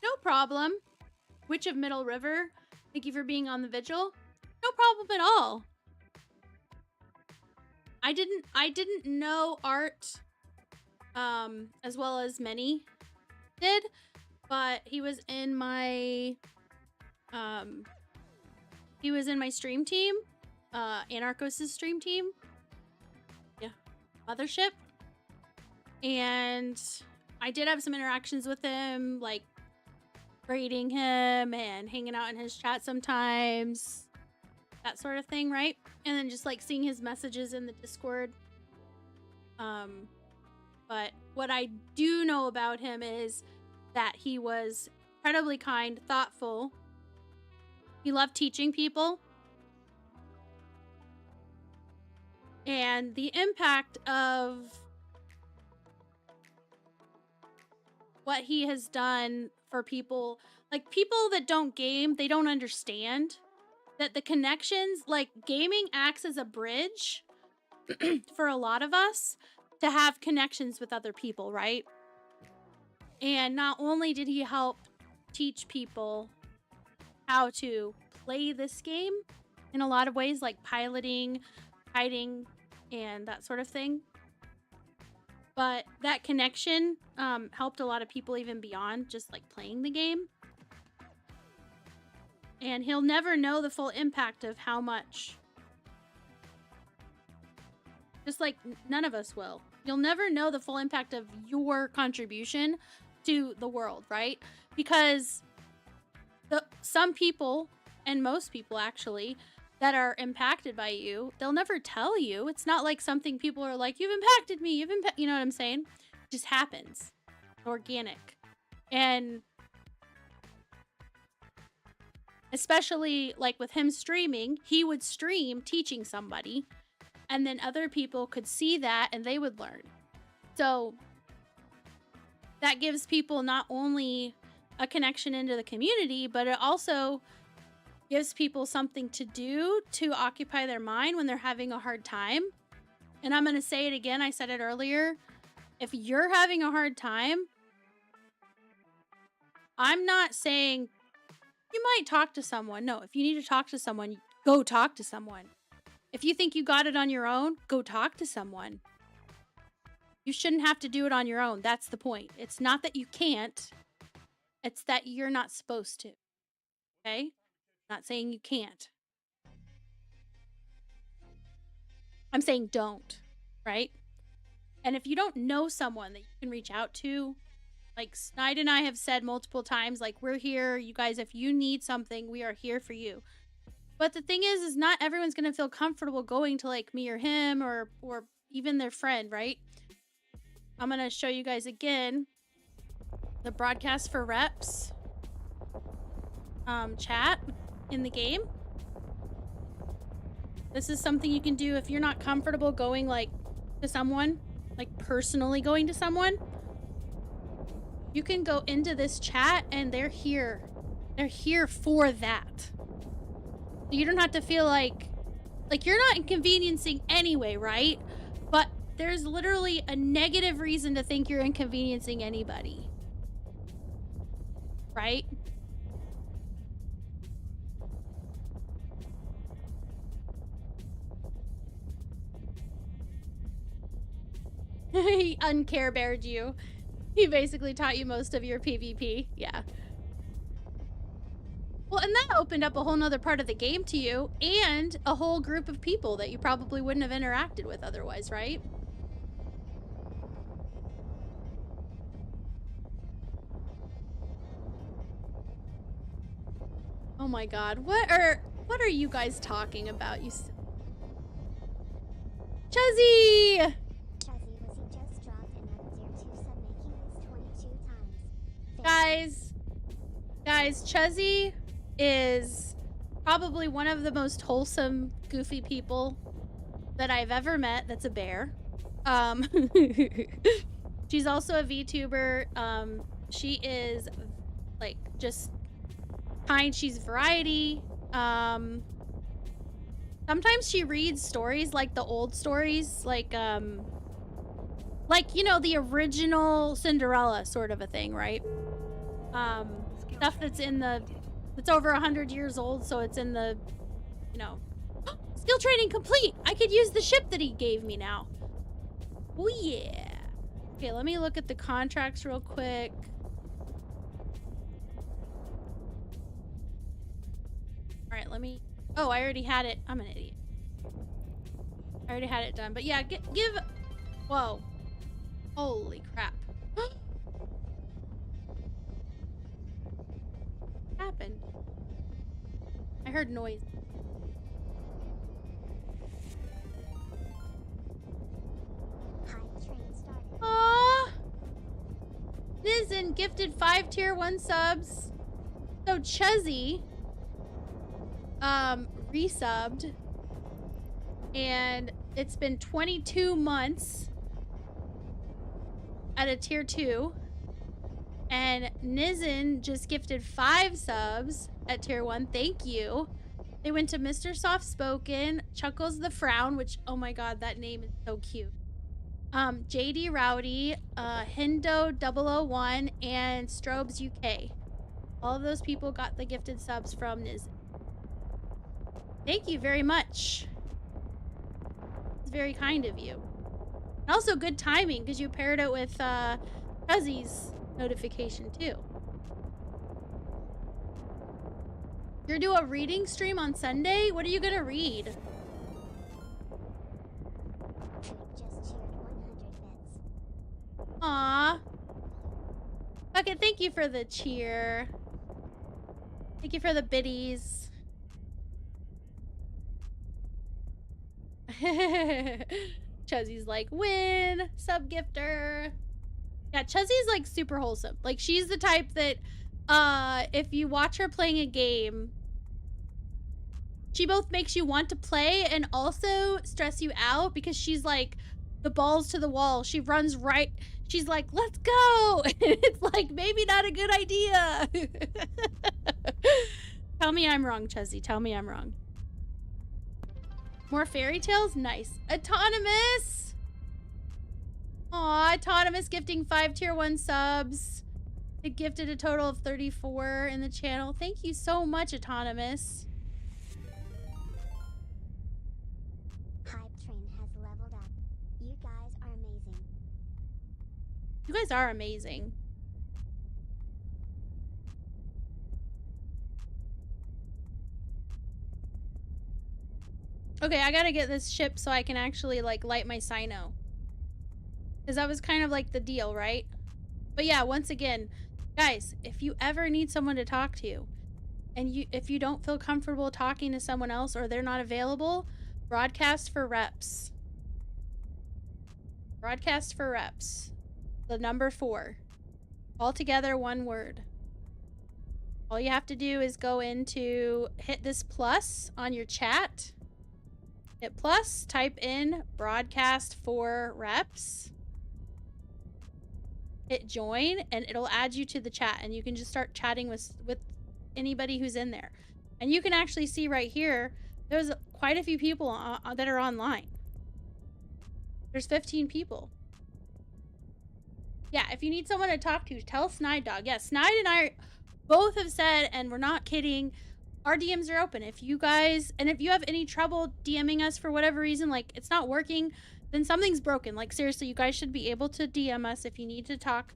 No problem. Witch of Middle River, thank you for being on the vigil. No problem at all. I didn't know Art as well as many did, but he was in my stream team, Anarchos' stream team. Yeah. Mothership. And I did have some interactions with him, like raiding him and hanging out in his chat sometimes. That sort of thing, right? And then just like seeing his messages in the Discord. But what I do know about him is that he was incredibly kind, thoughtful. He loved teaching people. And the impact of what he has done for people, like people that don't game, they don't understand that the connections, like gaming acts as a bridge for a lot of us to have connections with other people, right? And not only did he help teach people how to play this game in a lot of ways, like piloting, hiding, and that sort of thing, but that connection helped a lot of people even beyond just like playing the game. And he'll never know the full impact of how much. Just like none of us will. You'll never know the full impact of your contribution to the world, right? Because some people, and most people actually, that are impacted by you, they'll never tell you. It's not like something people are like, you've impacted me, you know what I'm saying? It just happens. Organic. And especially like with him streaming, he would stream teaching somebody, and then other people could see that and they would learn. So that gives people not only a connection into the community, but it also gives people something to do to occupy their mind when they're having a hard time. And I'm going to say it again. I said it earlier. If you're having a hard time, I'm not saying you might talk to someone. No, if you need to talk to someone, go talk to someone. If you think you got it on your own, go talk to someone. You shouldn't have to do it on your own. That's the point. It's not that you can't. It's that you're not supposed to. Okay? Not saying you can't. I'm saying don't, right? And if you don't know someone that you can reach out to, like Snide and I have said multiple times, like, we're here, you guys, if you need something, we are here for you. But the thing is not everyone's going to feel comfortable going to like me or him or even their friend, right? I'm going to show you guys again the broadcast for reps chat in the game. This is something you can do if you're not comfortable going like to someone, like personally going to someone. You can go into this chat and they're here. They're here for that. You don't have to feel like you're not inconveniencing anyway, right? But there's literally a negative reason to think you're inconveniencing anybody. Right? He uncare beared you. He basically taught you most of your PvP. Yeah. Well, and that opened up a whole nother part of the game to you and a whole group of people that you probably wouldn't have interacted with otherwise, right? Oh my god. What are you guys talking about? You Chuzzy! Chuzzy, was he just dropped another tier 2 sub making this 22 times? Guys, Chuzzy is probably one of the most wholesome, goofy people that I've ever met that's a bear. She's also a VTuber. She is, like, just kind. She's variety. Sometimes she reads stories, like the old stories, like, you know, the original Cinderella sort of a thing, right? Stuff that's in the... It's over 100 years old, so it's in the, you know... Skill training complete! I could use the ship that he gave me now. Oh, yeah. Okay, let me look at the contracts real quick. Alright, let me... Oh, I already had it. I'm an idiot. I already had it done. But yeah, give... Whoa. Holy crap. What happened? I heard noise. Hype train started. Aww! Nizen gifted 5 tier 1 subs. So Chuzzy resubbed, and it's been 22 months at a tier 2, and Nizen just gifted 5 subs at tier 1. Thank you. They went to Mr. Soft-Spoken, Chuckles the Frown, which, oh my god, that name is so cute. JD Rowdy, Hindo 001, and Strobes UK. All of those people got the gifted subs from Nizen. Thank you very much. It's very kind of you. And also good timing, because you paired it with Chuzzy's notification too. You're gonna do a reading stream on Sunday? What are you gonna read? Trick just cheered 100 bits. Aww. Bucket, thank you for the cheer. Thank you for the biddies. Chuzzy's like, win, sub gifter. Yeah, Chuzzy's like super wholesome. Like, she's the type that if you watch her playing a game, she both makes you want to play and also stress you out, because she's like the balls to the wall. She runs right. She's like, let's go. And it's like, maybe not a good idea. Tell me I'm wrong, Chuzzy. Tell me I'm wrong. More fairy tales? Nice. Autonomous! Aw, Autonomous gifting 5 tier 1 subs. It gifted a total of 34 in the channel. Thank you so much, Autonomous. Hype train has leveled up. You guys are amazing. You guys are amazing. Okay, I gotta get this ship so I can actually, like, light my Cyno. Because that was kind of like the deal, right? But yeah, once again, guys, if you ever need someone to talk to, and if you don't feel comfortable talking to someone else or they're not available, broadcast for reps. Broadcast for reps. The number 4. All together, one word. All you have to do is go into, hit this plus on your chat. Hit plus, type in broadcast for reps. Hit join, and it'll add you to the chat, and you can just start chatting with anybody who's in there. And you can actually see right here, there's quite a few people that are online. There's 15 people. Yeah, if you need someone to talk to, tell Snide Dog. Yeah, Snide and I both have said, and we're not kidding, our DMs are open. If you guys, and if you have any trouble DMing us for whatever reason, like it's not working, then something's broken. Like seriously, you guys should be able to DM us if you need to talk.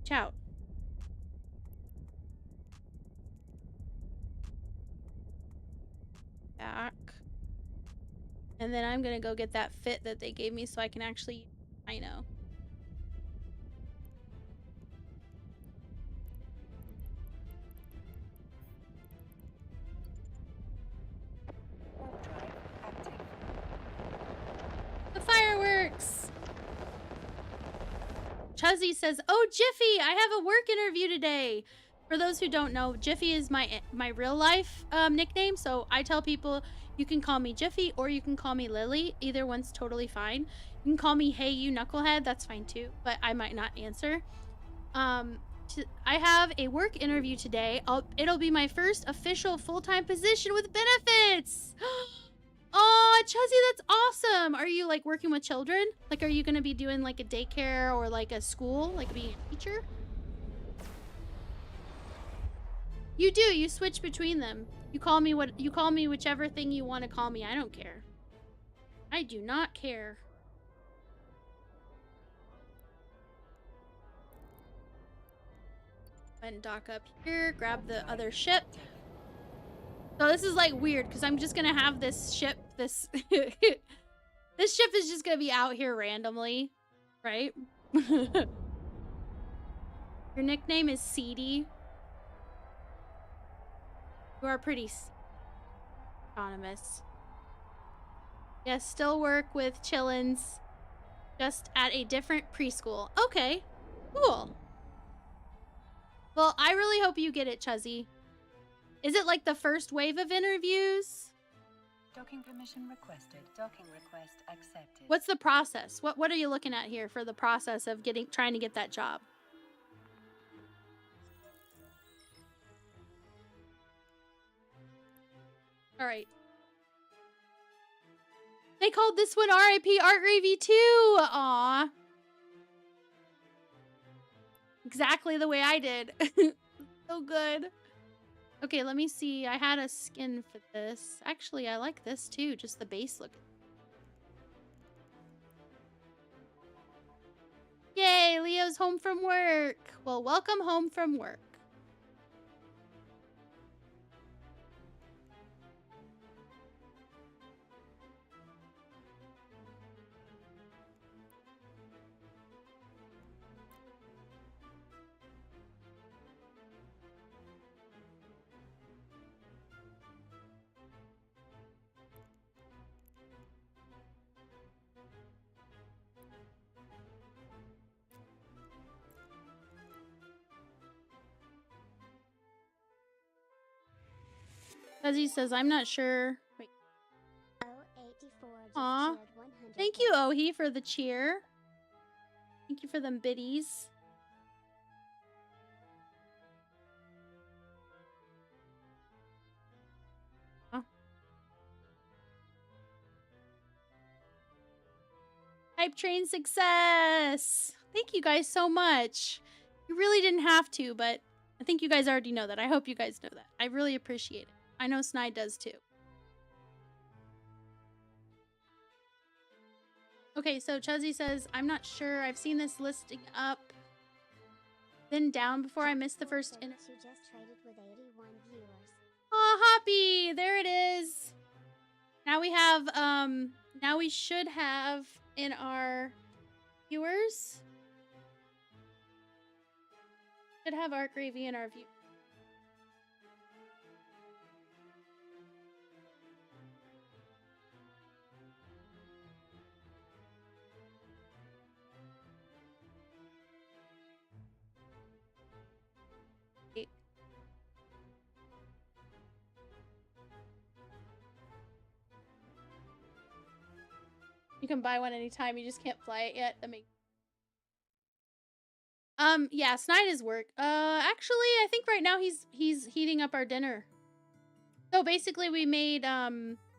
Ciao. Back. And then I'm gonna go get that fit that they gave me so I can actually, I know. Warp drive active. The fireworks! Chuzzy says, "Oh, Jiffy, I have a work interview today." For those who don't know, Jiffy is my real life nickname. So I tell people you can call me Jiffy or you can call me Lily. Either one's totally fine. You can call me Hey You Knucklehead. That's fine too, but I might not answer. I have a work interview today. It'll be my first official full-time position with benefits. Oh, Chuzzy, that's awesome. Are you like working with children? Like, are you going to be doing like a daycare or like a school, like being a teacher? You do. You switch between them. You call me whichever thing you want to call me. I don't care. I do not care. And dock up here, grab the other ship. So this is like weird because I'm just gonna have this ship, this this ship is just gonna be out here randomly, right? Your nickname is Seedy. You are pretty anonymous. Yes, still work with Chillins, just at a different preschool. Okay, cool. Well, I really hope you get it, Chuzzy. Is it like the first wave of interviews? Docking permission requested. Docking request accepted. What's the process? What are you looking at here for the process of trying to get that job? All right. They called this one RIP Art Gravy too. Aw. Exactly the way I did. So good. Okay, let me see. I had a skin for this. Actually, I like this too. Just the base look. Yay, Leo's home from work. Well, welcome home from work. Fuzzy says, I'm not sure. Wait. Aw. Thank you, Ohi, for the cheer. Thank you for them biddies. Oh. Hype train success! Thank you guys so much. You really didn't have to, but I think you guys already know that. I hope you guys know that. I really appreciate it. I know Snide does too. Okay, so Chuzzy says, I'm not sure. I've seen this listing up, then down before I missed the first interview. Oh, Hoppy! There it is. Now we have, now we should have in our viewers. Should have Art Gravy in our view. You can buy one anytime. You just can't fly it yet. That makes. Yeah, Snide is work. Actually, I think right now he's heating up our dinner. So basically, we made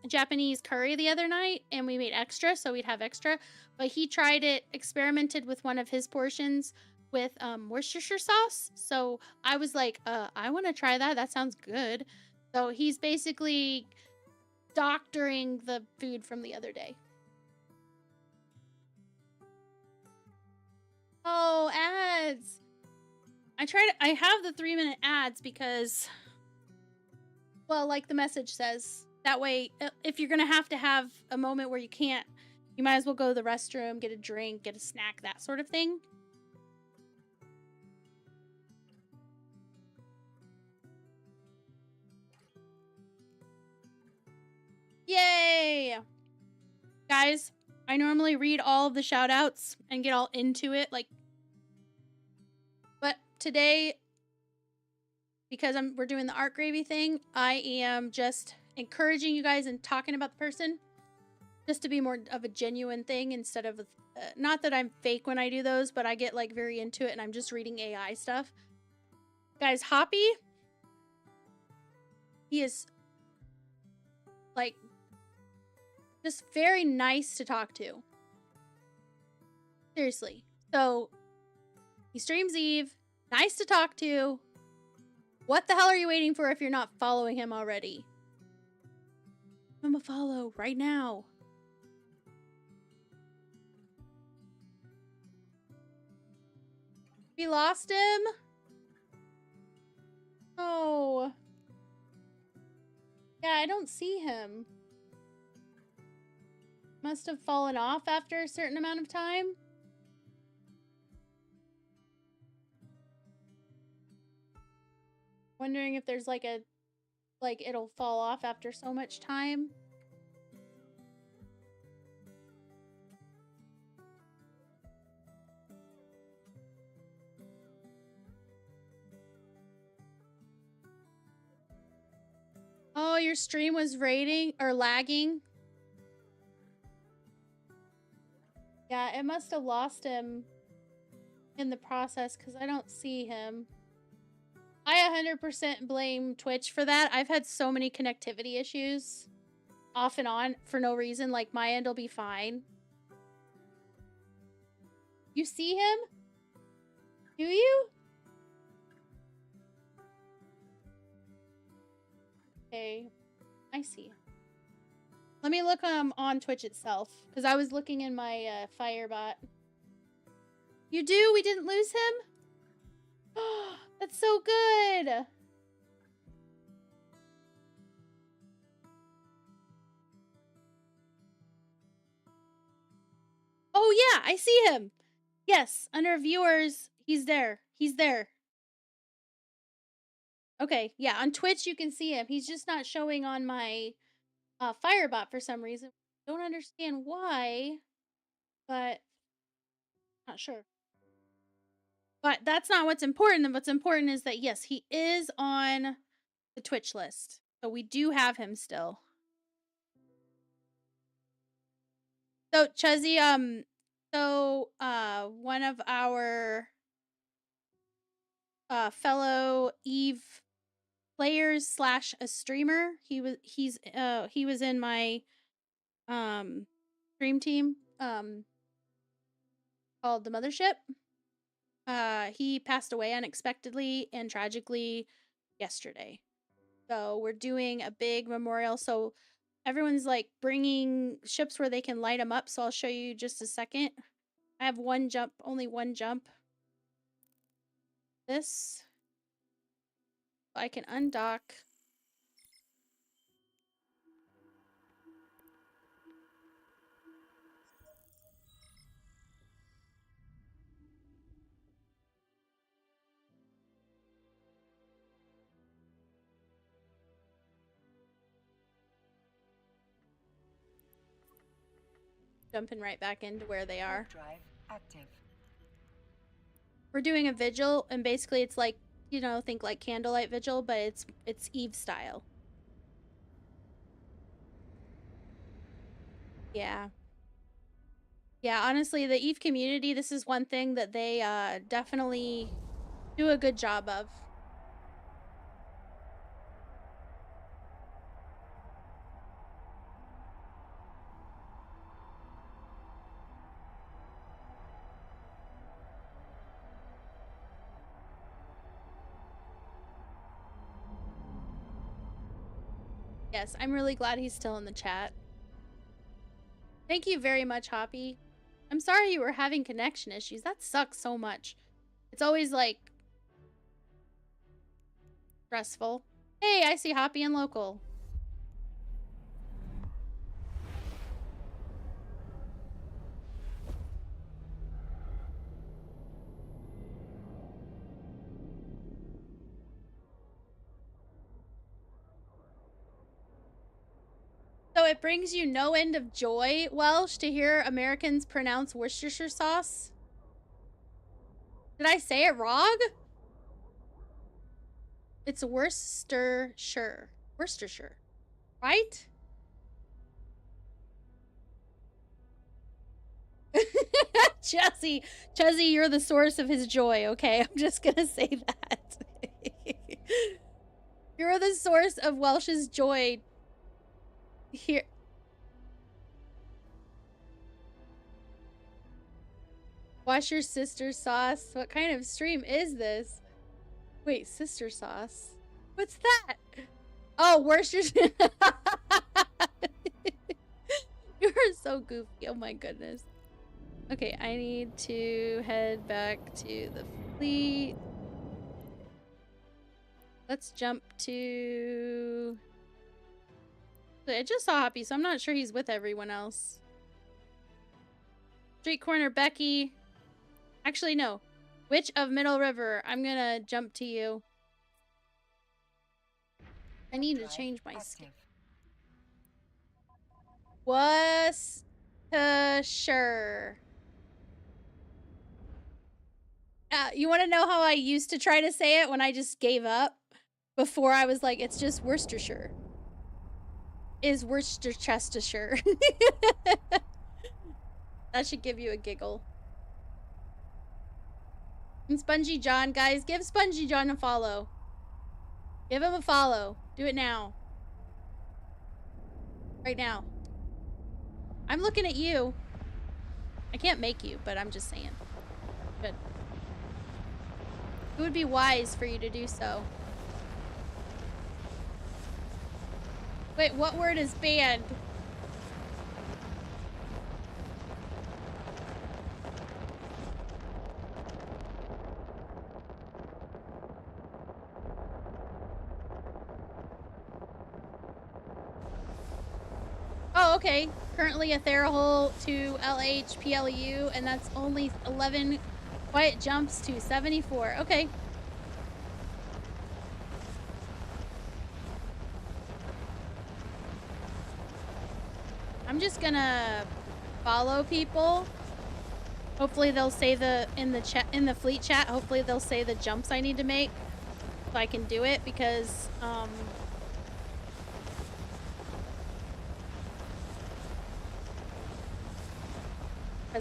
Japanese curry the other night, and we made extra, so we'd have extra. But he tried it, experimented with one of his portions with Worcestershire sauce. So I was like, I want to try that. That sounds good. So he's basically doctoring the food from the other day. Oh, ads. I have the 3-minute ads because, well, like the message says, that way, if you're going to have a moment where you can't, you might as well go to the restroom, get a drink, get a snack, that sort of thing. Yay! Guys, I normally read all of the shout outs and get all into it, like, but today, because we're doing the art gravy thing, I am just encouraging you guys and talking about the person, just to be more of a genuine thing instead of, not that I'm fake when I do those, but I get like very into it and I'm just reading AI stuff. Guys, Hoppy, he is like just very nice to talk to. Seriously. So he streams Eve, nice to talk to. What the hell are you waiting for if you're not following him already? I'm a follow right now. We lost him? Oh. Yeah, I don't see him. Must have fallen off after a certain amount of time. Wondering if there's like a, like it'll fall off after so much time. Oh, your stream was rating or lagging? Yeah, it must have lost him in the process because I don't see him. I 100% blame Twitch for that. I've had so many connectivity issues off and on for no reason. Like, my end will be fine. You see him? Do you? Okay, I see. Let me look on Twitch itself, because I was looking in my Firebot. You do? We didn't lose him? That's so good! Oh yeah, I see him! Yes, under viewers, he's there. He's there. Okay, yeah, on Twitch you can see him. He's just not showing on my Firebot for some reason. Don't understand why, but not sure. But that's not what's important. What's important is that, yes, he is on the Twitch list. So we do have him still. So, Chuzzy, one of our fellow Eve players / a streamer, he was in my stream team called The Mothership. He passed away unexpectedly and tragically yesterday. So we're doing a big memorial. So everyone's like bringing ships where they can light them up. So I'll show you just a second. I have one jump, only one jump. This. I can undock. Jumping right back into where they are. Drive active. We're doing a vigil, and basically it's like, you know, think like candlelight vigil, but it's Eve style. Yeah. Yeah, honestly, the Eve community, this is one thing that they definitely do a good job of. Yes, I'm really glad he's still in the chat. Thank you very much, Hoppy. I'm sorry you were having connection issues. That sucks so much. It's always like stressful. Hey, I see Hoppy and Local. So it brings you no end of joy, Welsh, to hear Americans pronounce Worcestershire sauce? Did I say it wrong? It's Worcestershire. Worcestershire. Right? Chessie, you're the source of his joy, okay? I'm just gonna say that. You're the source of Welsh's joy. Here. Wash your sister sauce. What kind of stream is this? Wait, sister sauce? What's that? Oh, Worcestershire. You're so goofy. Oh my goodness. Okay, I need to head back to the fleet. Let's jump to... I just saw Hoppy, so I'm not sure he's with everyone else. Street Corner Becky. Actually, no. Witch of Middle River. I'm gonna jump to you. I need to change my skin. Worcestershire. You want to know how I used to try to say it when I just gave up? Before I was like, it's just Worcestershire. Is Worcestershire. That should give you a giggle. And Spongy John, guys, give Spongy John a follow. Give him a follow. Do it now. Right now. I'm looking at you. I can't make you, but I'm just saying. Good. It would be wise for you to do so. Wait, what word is banned? Oh, okay. Currently a Therahole to LH PLU, and that's only 11 quiet jumps to 74. Okay. I'm just gonna follow people. Hopefully they'll say in the fleet chat, hopefully they'll say the jumps I need to make so I can do it, because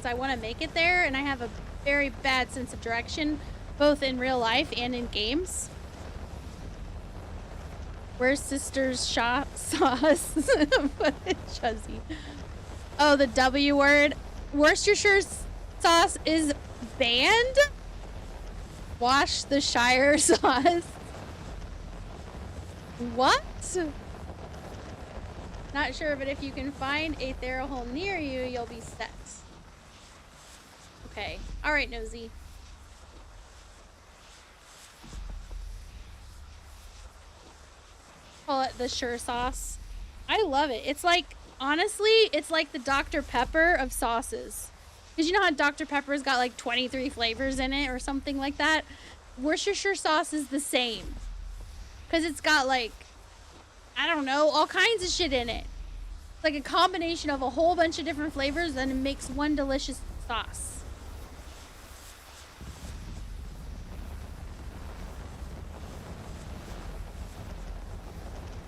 I want to make it there, and I have a very bad sense of direction both in real life and in games. Where's Sister's sauce? Chuzzy. Oh, the W word. Worcestershire sauce is banned? Wash the Shire sauce. What? Not sure, but if you can find a Therahole near you, you'll be set. Okay. Alright, Nosy. Call it the Sure sauce. I love it. It's like, honestly, it's like the Dr. Pepper of sauces. Because you know how Dr. Pepper's got like 23 flavors in it or something like that? Worcestershire sauce is the same. Because it's got like, I don't know, all kinds of shit in it. It's like a combination of a whole bunch of different flavors, and it makes one delicious sauce.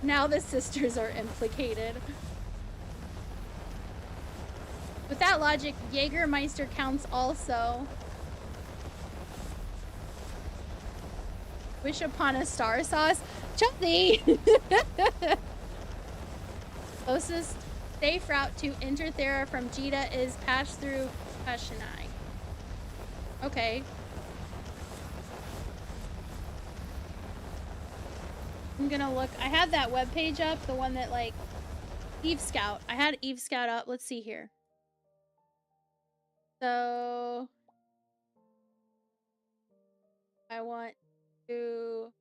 Now the sisters are implicated. With that logic, Jägermeister counts also. Wish upon a star sauce. Chutney! Closest safe route to enter Thera from Jita is pass through Kashinai. Okay. I'm gonna look. I had that webpage up, the one that like Eve Scout. I had Eve Scout up. Let's see here. So I want to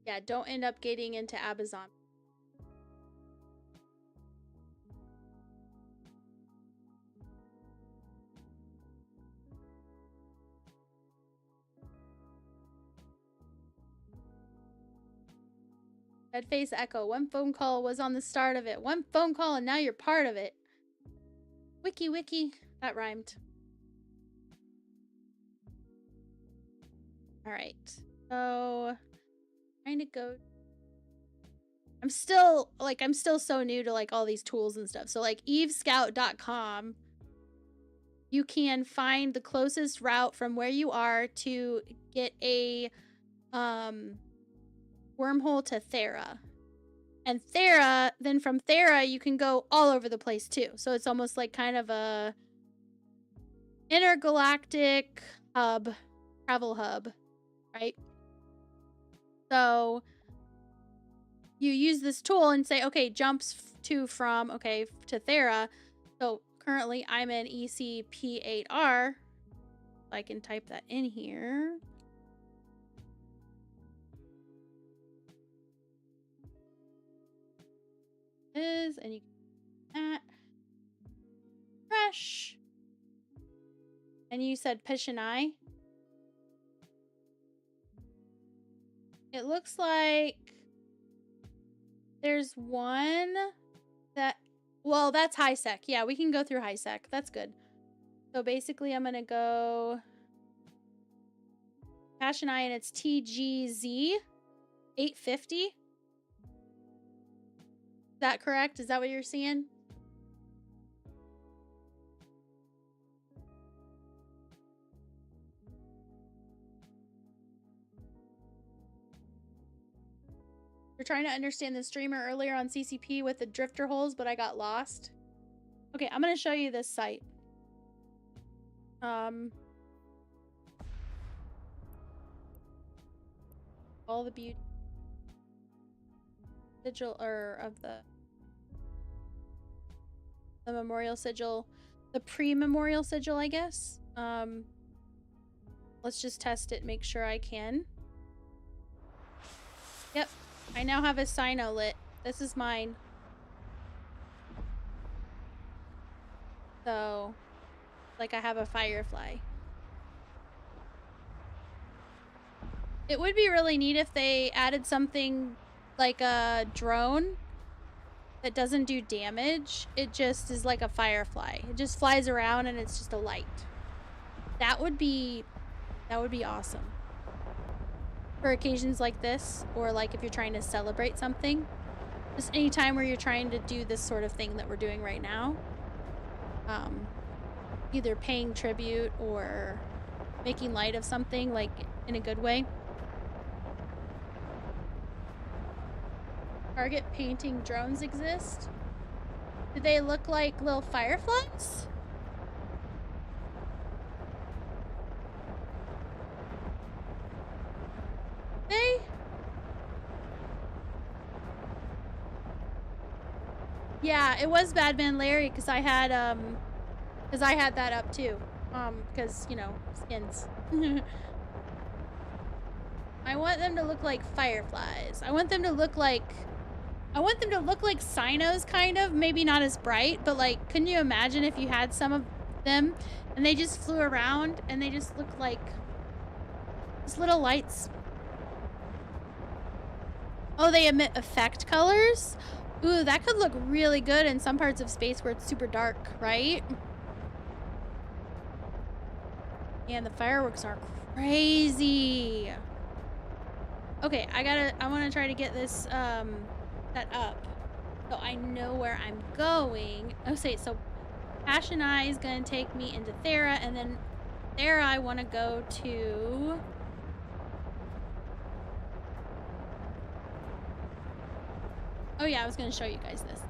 yeah, don't end up getting into Abazon. Deadface Echo. One phone call was on the start of it. One phone call and now you're part of it. Wiki wiki. That rhymed. Alright. So trying to go. I'm still so new to like all these tools and stuff. So like evescout.com, you can find the closest route from where you are to get a wormhole to Thera. And Thera, then from Thera you can go all over the place too. So it's almost like kind of a intergalactic hub, travel hub, right? So you use this tool and say, okay, jumps to Thera. So currently I'm in ECP8R. I can type that in here. And you can that fresh. And you said Pishanai. It looks like there's one that, well, that's HiSec. Yeah, we can go through HiSec. That's good. So basically I'm gonna go Pishanai and it's TGZ 850. Is that correct? Is that what you're seeing? We're trying to understand the streamer earlier on CCP with the drifter holes, but I got lost. Okay, I'm gonna show you this site. All the beauty sigil of the memorial sigil, the pre-memorial sigil, I guess. Let's just test it, make sure I can. Yep, I now have a Sino lit. This is mine. So, like I have a Firefly. It would be really neat if they added something like a drone that doesn't do damage. It just is like a Firefly. It just flies around and it's just a light. That would be awesome. For occasions like this, or like if you're trying to celebrate something. Just any time where you're trying to do this sort of thing that we're doing right now. Either paying tribute or making light of something, like in a good way. Target painting drones exist? Do they look like little fireflies? They? Yeah, it was Badman Larry because I had that up too. Because, you know, skins. I want them to look like fireflies. I want them to look like Sinos, kind of. Maybe not as bright, but like, couldn't you imagine if you had some of them and they just flew around and they just looked like just little lights? Oh, they emit effect colors? Ooh, that could look really good in some parts of space where it's super dark, right? And the fireworks are crazy. Okay, I want to try to get this set up. So I know where I'm going. Oh, say so. Passion Eye is gonna take me into Thera, and then Thera I want to go to. Oh yeah, I was gonna show you guys this.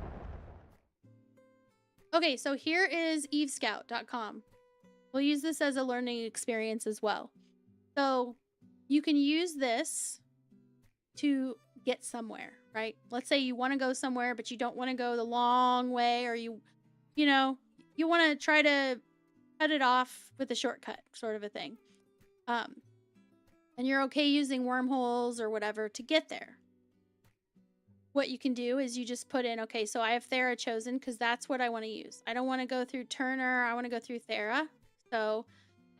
Okay, so here is evescout.com. We'll use this as a learning experience as well. So you can use this to get somewhere, right? Let's say you want to go somewhere, but you don't want to go the long way, or you know, you want to try to cut it off with a shortcut, sort of a thing. And you're okay using wormholes or whatever to get there. What you can do is you just put in, okay, so I have Thera chosen because that's what I want to use. I don't want to go through Turner. I want to go through Thera. So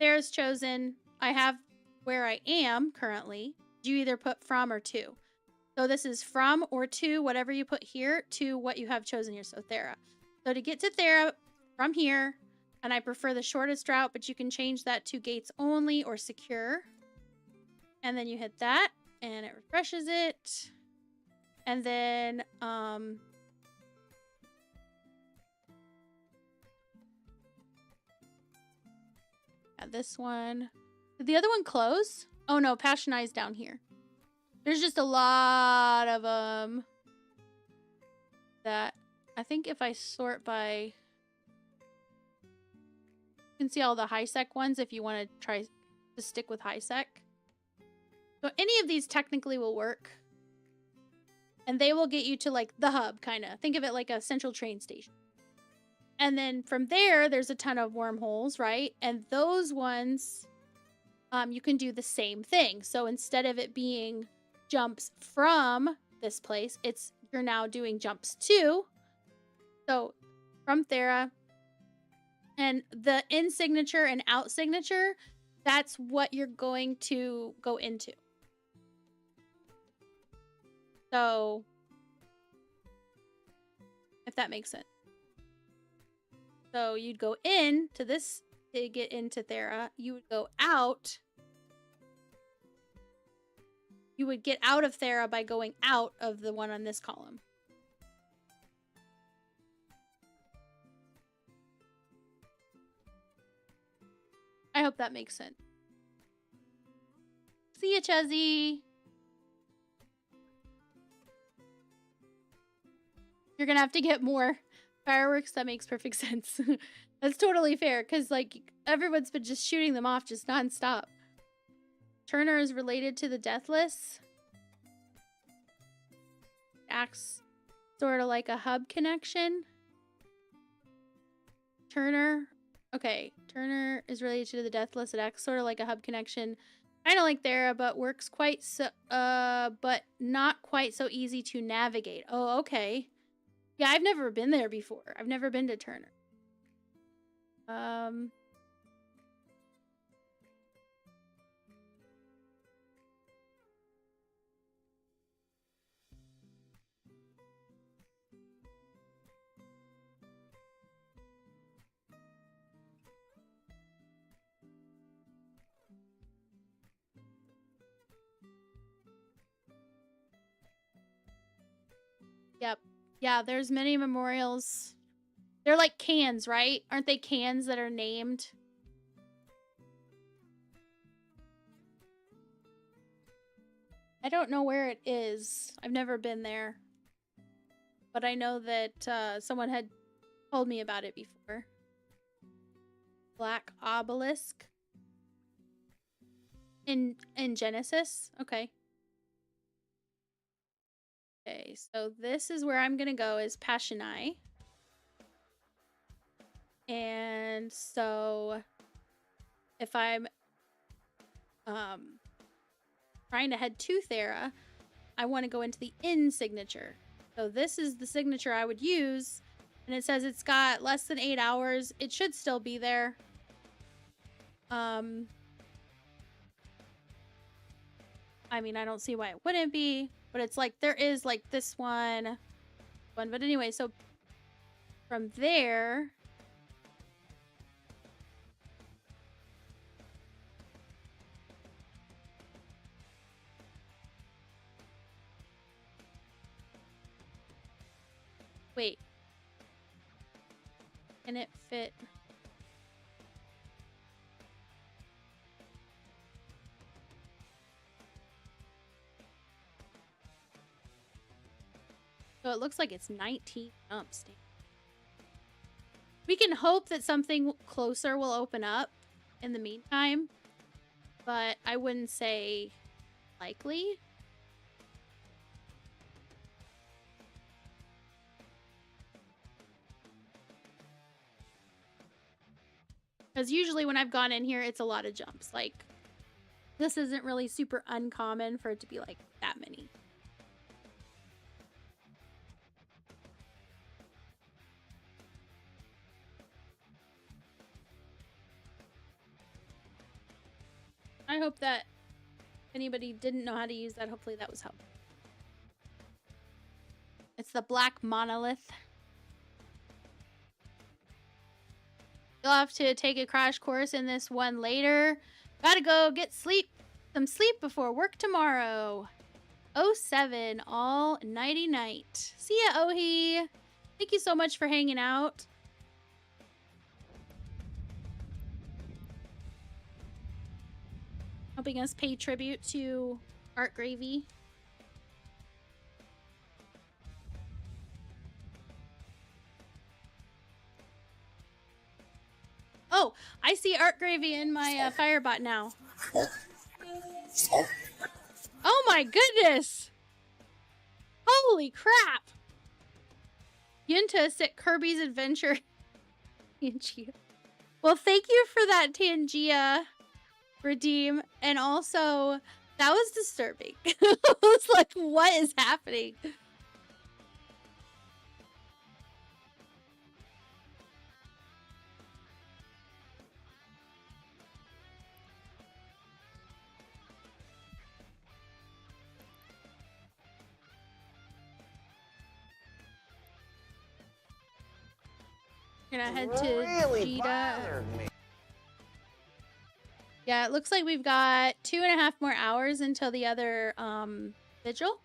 Thera's chosen. I have where I am currently. You either put from or to. So this is from or to, whatever you put here, to what you have chosen here. So Thera. So to get to Thera from here, and I prefer the shortest route, but you can change that to gates only or secure. And then you hit that, and it refreshes it. And then, yeah, this one. Did the other one close? Oh no, Passion Eye's down here. There's just a lot of them that I think if I sort by, you can see all the high sec ones if you want to try to stick with high sec. So any of these technically will work. And they will get you to like the hub, kind of. Think of it like a central train station. And then from there, there's a ton of wormholes, right? And those ones, you can do the same thing. So instead of it being jumps from this place, you're now doing jumps to. So from Thera, and the in signature and out signature, that's what you're going to go into. So, if that makes sense. So, you'd go in to this to get into Thera. You would go out. You would get out of Thera by going out of the one on this column. I hope that makes sense. See ya, Chezzy. You're gonna have to get more fireworks. That makes perfect sense. That's totally fair, because like everyone's been just shooting them off just nonstop. Turner is related to the Deathless. Acts sort of like a hub connection. Turner. Okay, Turner is related to the Deathless. It acts sort of like a hub connection. Kind of like Thera, but works quite so, but not quite so easy to navigate. Oh, okay. Yeah, I've never been there before. I've never been to Turner. Yep. Yeah, there's many memorials. They're like cans, right? Aren't they cans that are named? I don't know where it is. I've never been there. But I know that someone had told me about it before. Black Obelisk. In Genesis? Okay. Okay, so this is where I'm gonna go, is Passion Eye. And so if I'm trying to head to Thera, I want to go into the in signature. So this is the signature I would use, and it says it's got less than 8 hours. It should still be there. I mean, I don't see why it wouldn't be, but it's like there is like this one. But anyway, so from there, Wait. Can it fit? So it looks like it's 19 jumps. We can hope that something closer will open up in the meantime, but I wouldn't say likely. Because usually when I've gone in here, it's a lot of jumps. Like, this isn't really super uncommon for it to be like that many. I hope that if anybody didn't know how to use that, hopefully that was helpful. It's the black monolith. You'll have to take a crash course in this one later. Gotta go get some sleep before work tomorrow. 07 all nighty night. See ya, Ohi. Thank you so much for hanging out. Helping us pay tribute to Art Gravy. Oh, I see Art Gravy in my Firebot now. Oh my goodness! Holy crap! Yunta at Kirby's Adventure. Tangia. Well, thank you for that, Tangia. Redeem. And also, that was disturbing. I was like, what is happening? Gonna head to Jita. Yeah, it looks like we've got 2.5 more hours until the other vigil.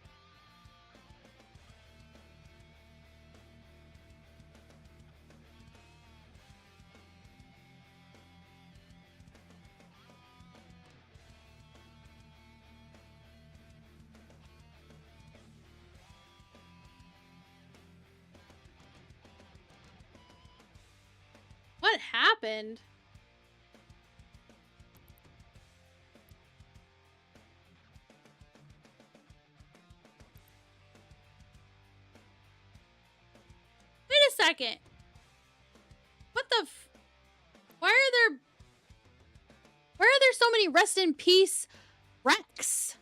What happened? Wait a second. What the why are there so many rest in peace wrecks?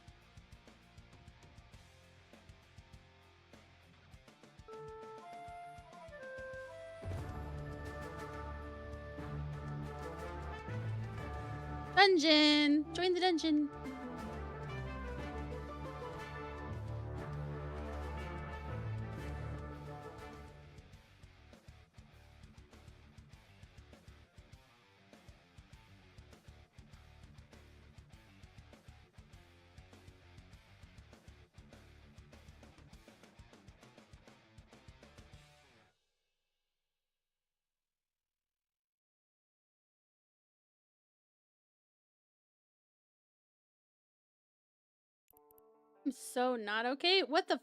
Dungeon! Join the dungeon. I'm so not okay. What the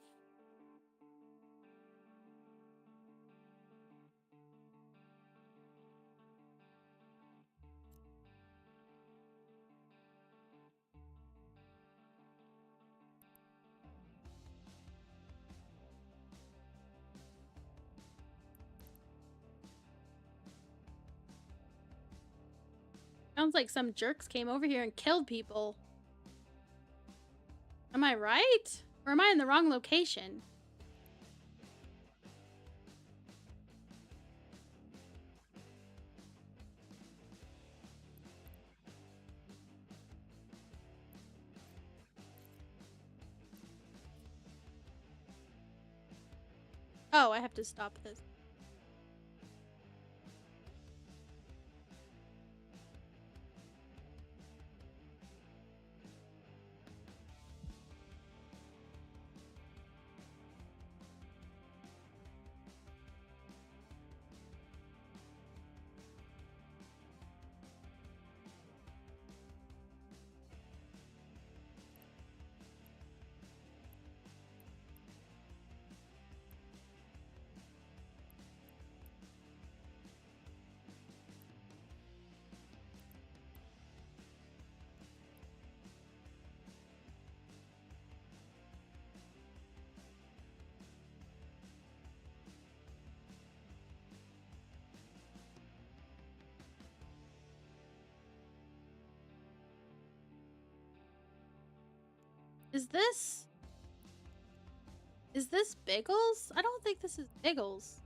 sounds like some jerks came over here and killed people. Am I right? Or am I in the wrong location? Oh, I have to stop this. Is this Biggles? I don't think this is Biggles.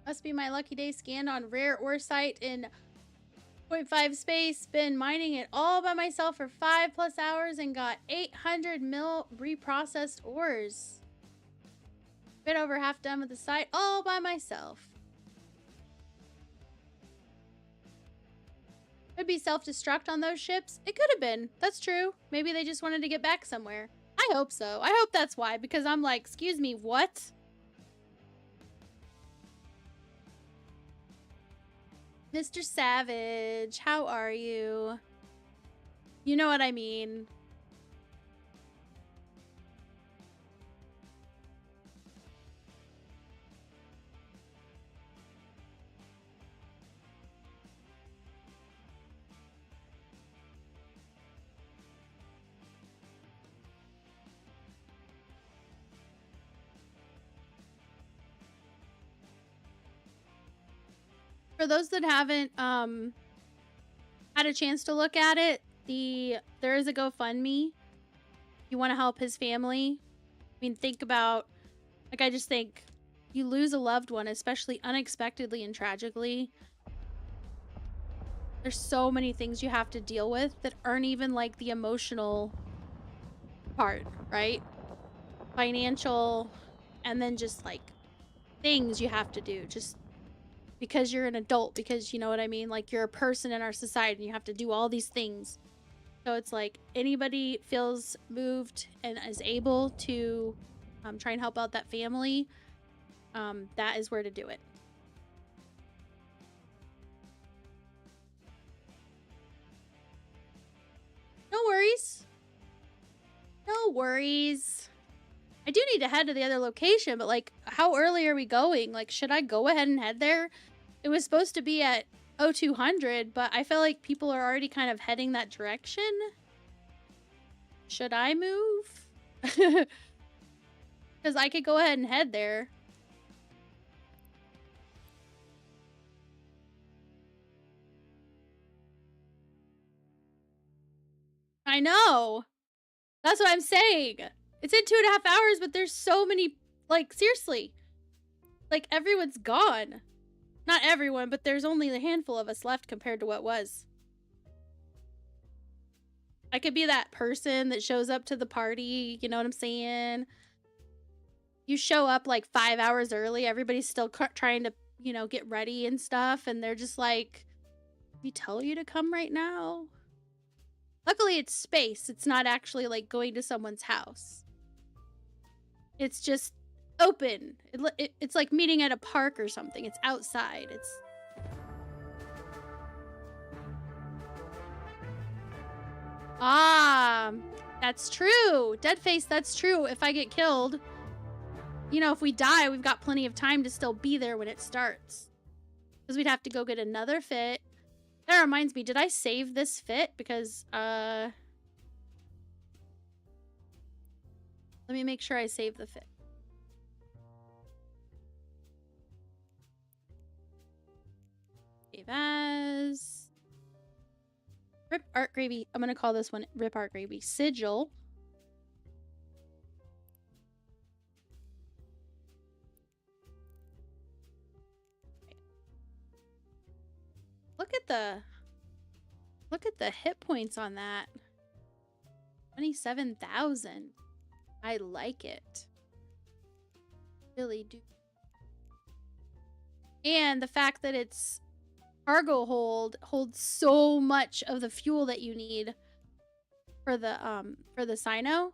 Must be my lucky day. Scanned on rare ore site in 0.5 space. Been mining it all by myself for 5+ hours and got 800 mil reprocessed ores. Been over half done with the site all by myself. Could be self-destruct on those ships. It could have been. That's true. Maybe they just wanted to get back somewhere. I hope so. I hope that's why, because I'm like, excuse me, what? Mr. Savage, how are you? You know what I mean. For those that haven't had a chance to look at it, there is a GoFundMe. You want to help his family. I mean, think about, like, I just think you lose a loved one, especially unexpectedly and tragically. There's so many things you have to deal with that aren't even like the emotional part, right? Financial, and then just like things you have to do just because you're an adult, because you know what I mean? Like, you're a person in our society and you have to do all these things. So it's like, anybody feels moved and is able to try and help out that family, that is where to do it. No worries. No worries. I do need to head to the other location, but like, how early are we going? Like, should I go ahead and head there? It was supposed to be at 0200, but I feel like people are already kind of heading that direction. Should I move? Because I could go ahead and head there. I know. That's what I'm saying. It's in 2.5 hours, but there's so many, like, seriously. Like, everyone's gone. Not everyone, but there's only a handful of us left compared to what was. I could be that person that shows up to the party, you know what I'm saying? You show up like 5 hours early, everybody's still trying to, you know, get ready and stuff, and they're just like, we tell you to come right now? Luckily, it's space. It's not actually like going to someone's house. It's just open. It's like meeting at a park or something. It's outside. It's... Ah, that's true. Deadface, that's true. If I get killed, you know, if we die, we've got plenty of time to still be there when it starts. Because we'd have to go get another fit. That reminds me, did I save this fit? Because, let me make sure I save the fit. Save as... Rip Art Gravy. I'm going to call this one Rip Art Gravy. Sigil. Look at the hit points on that. 27,000. I like it. Really do. And the fact that it's cargo hold holds so much of the fuel that you need for the Cyno.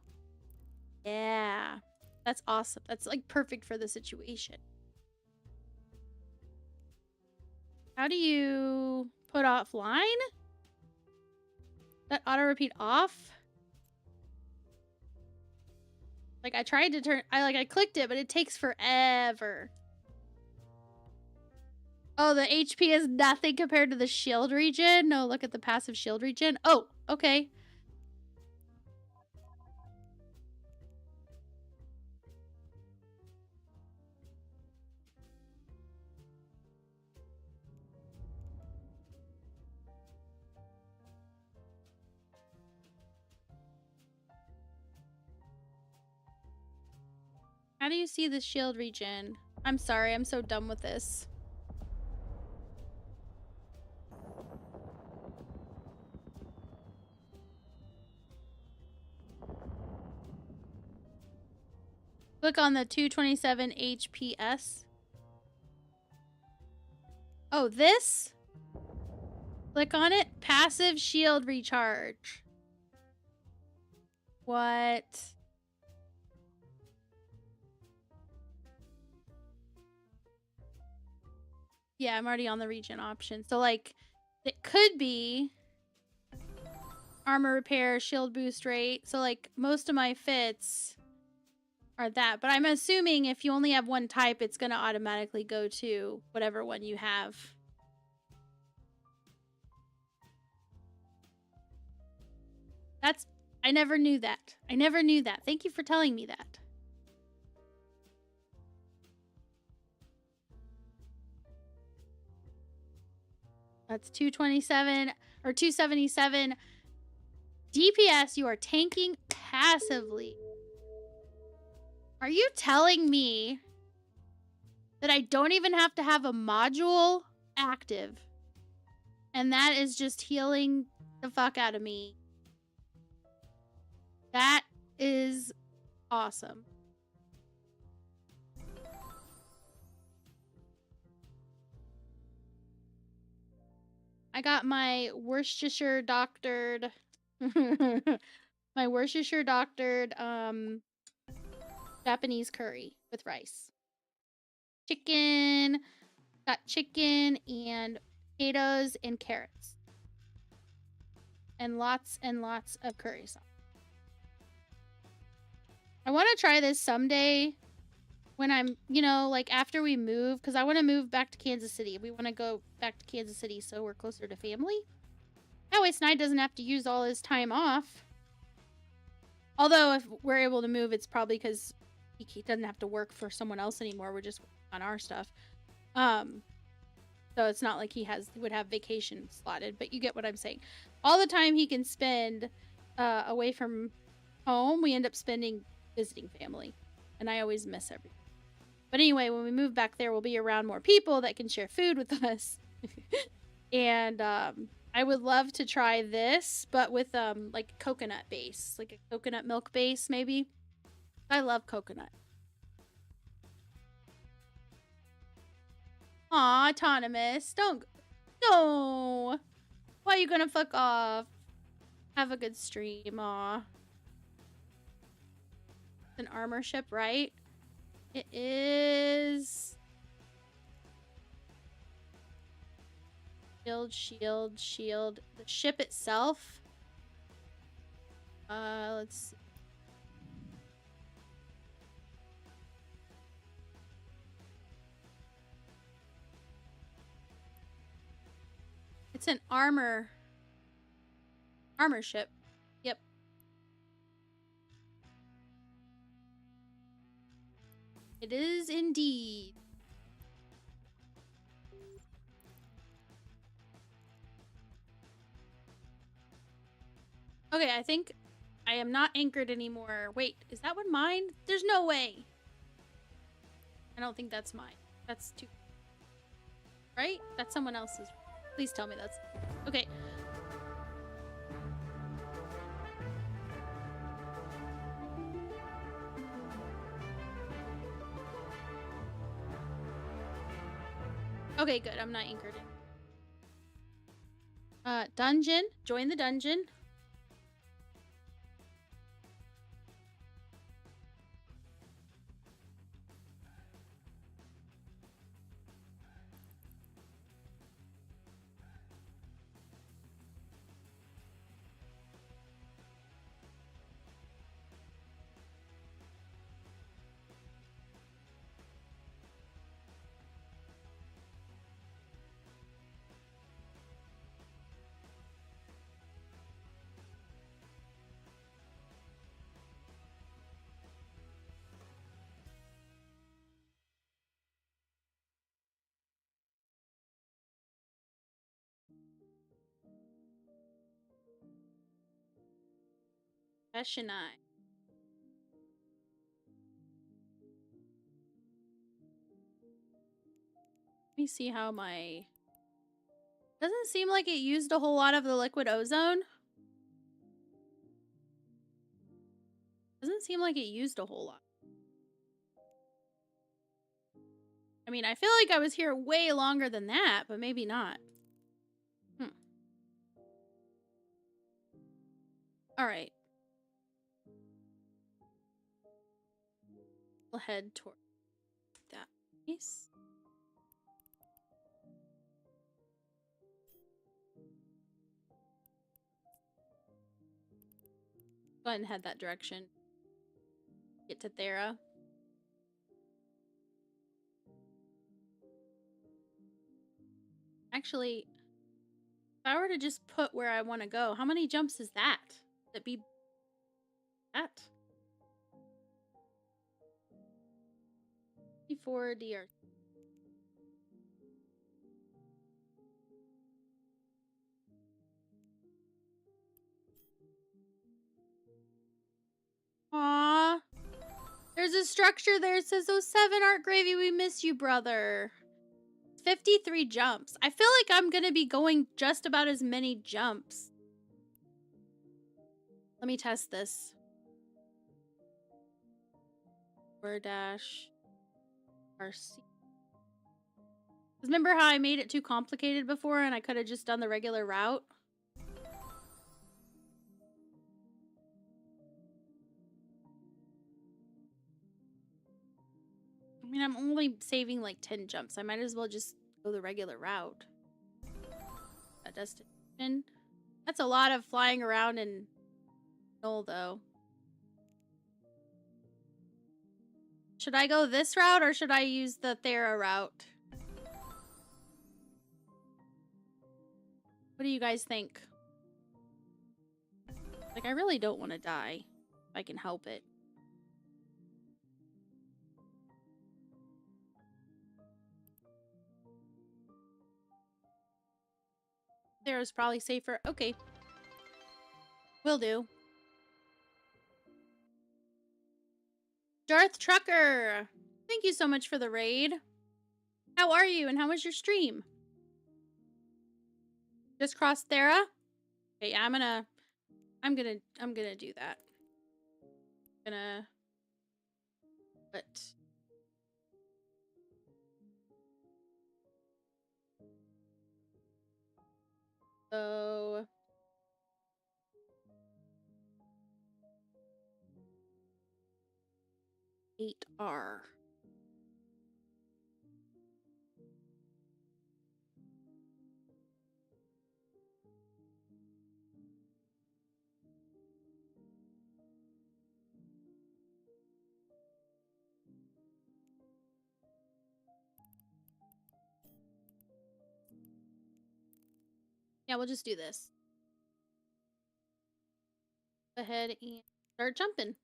Yeah. That's awesome. That's like perfect for the situation. How do you put offline? That auto repeat off? Like, I tried to turn... I clicked it, but it takes forever. Oh, the HP is nothing compared to the shield regen? No, look at the passive shield regen. Oh, okay. How do you see the shield regen? I'm sorry, I'm so dumb with this. Click on the 227 HPS. Oh, this? Click on it. Passive shield recharge. What? Yeah, I'm already on the regen option. So, like, it could be armor repair, shield boost rate. So, like, most of my fits are that. But I'm assuming if you only have one type, it's going to automatically go to whatever one you have. That's... I never knew that. I never knew that. Thank you for telling me that. That's 227 or 277. DPS, you are tanking passively. Are you telling me that I don't even have to have a module active? And that is just healing the fuck out of me. That is awesome. I got my Worcestershire doctored my Worcestershire doctored Japanese curry with rice. Chicken, got chicken and potatoes and carrots. And lots of curry sauce. I want to try this someday when I'm, you know, like after we move, because I want to move back to Kansas City. We want to go back to Kansas City so we're closer to family. That way Snide doesn't have to use all his time off. Although if we're able to move, it's probably because he doesn't have to work for someone else anymore. We're just on our stuff. So it's not like he would have vacation slotted, but you get what I'm saying. All the time he can spend away from home, we end up spending visiting family. And I always miss everything. But anyway, when we move back there, we'll be around more people that can share food with us. And I would love to try this, but with like coconut base, like a coconut milk base maybe. I love coconut. Aw, Autonomous, don't. No. Why are you gonna fuck off? Have a good stream, aw. It's an armor ship, right? It is. Shield. The ship itself. Let's see. It's an armor ship. Yep. It is indeed. Okay, I think I am not anchored anymore. Wait, is that one mine? There's no way. I don't think that's mine. That's too... Right? That's someone else's. Please tell me that's... Okay. Okay, good. I'm not anchored in. Dungeon. Join the dungeon. Eshonai. me see how my... Doesn't seem like it used a whole lot of the liquid ozone. Doesn't seem like it used a whole lot. I mean, I feel like I was here way longer than that, but maybe not. All right. We'll head toward that place. Go ahead and head that direction. Get to Thera. Actually, if I were to just put where I want to go, how many jumps is that? Would it be that? 54 DR. Aww. There's a structure there that says, "Oh, 7 Art Gravy, we miss you, brother." 53 jumps. I feel like I'm gonna be going just about as many jumps. Let me test this. dash RC. Remember how I made it too complicated before and I could have just done the regular route? I mean, I'm only saving like 10 jumps. I might as well just go the regular route. A destination. That's a lot of flying around in Null, though. Should I go this route or should I use the Thera route? What do you guys think? Like, I really don't want to die. If I can help it. Thera's probably safer. Okay. Will do. Darth Trucker! Thank you so much for the raid. How are you and how was your stream? Just crossed Thera? Okay, yeah, I'm gonna do that. Gonna put so 8R. Yeah, we'll just do this. Go ahead and start jumping.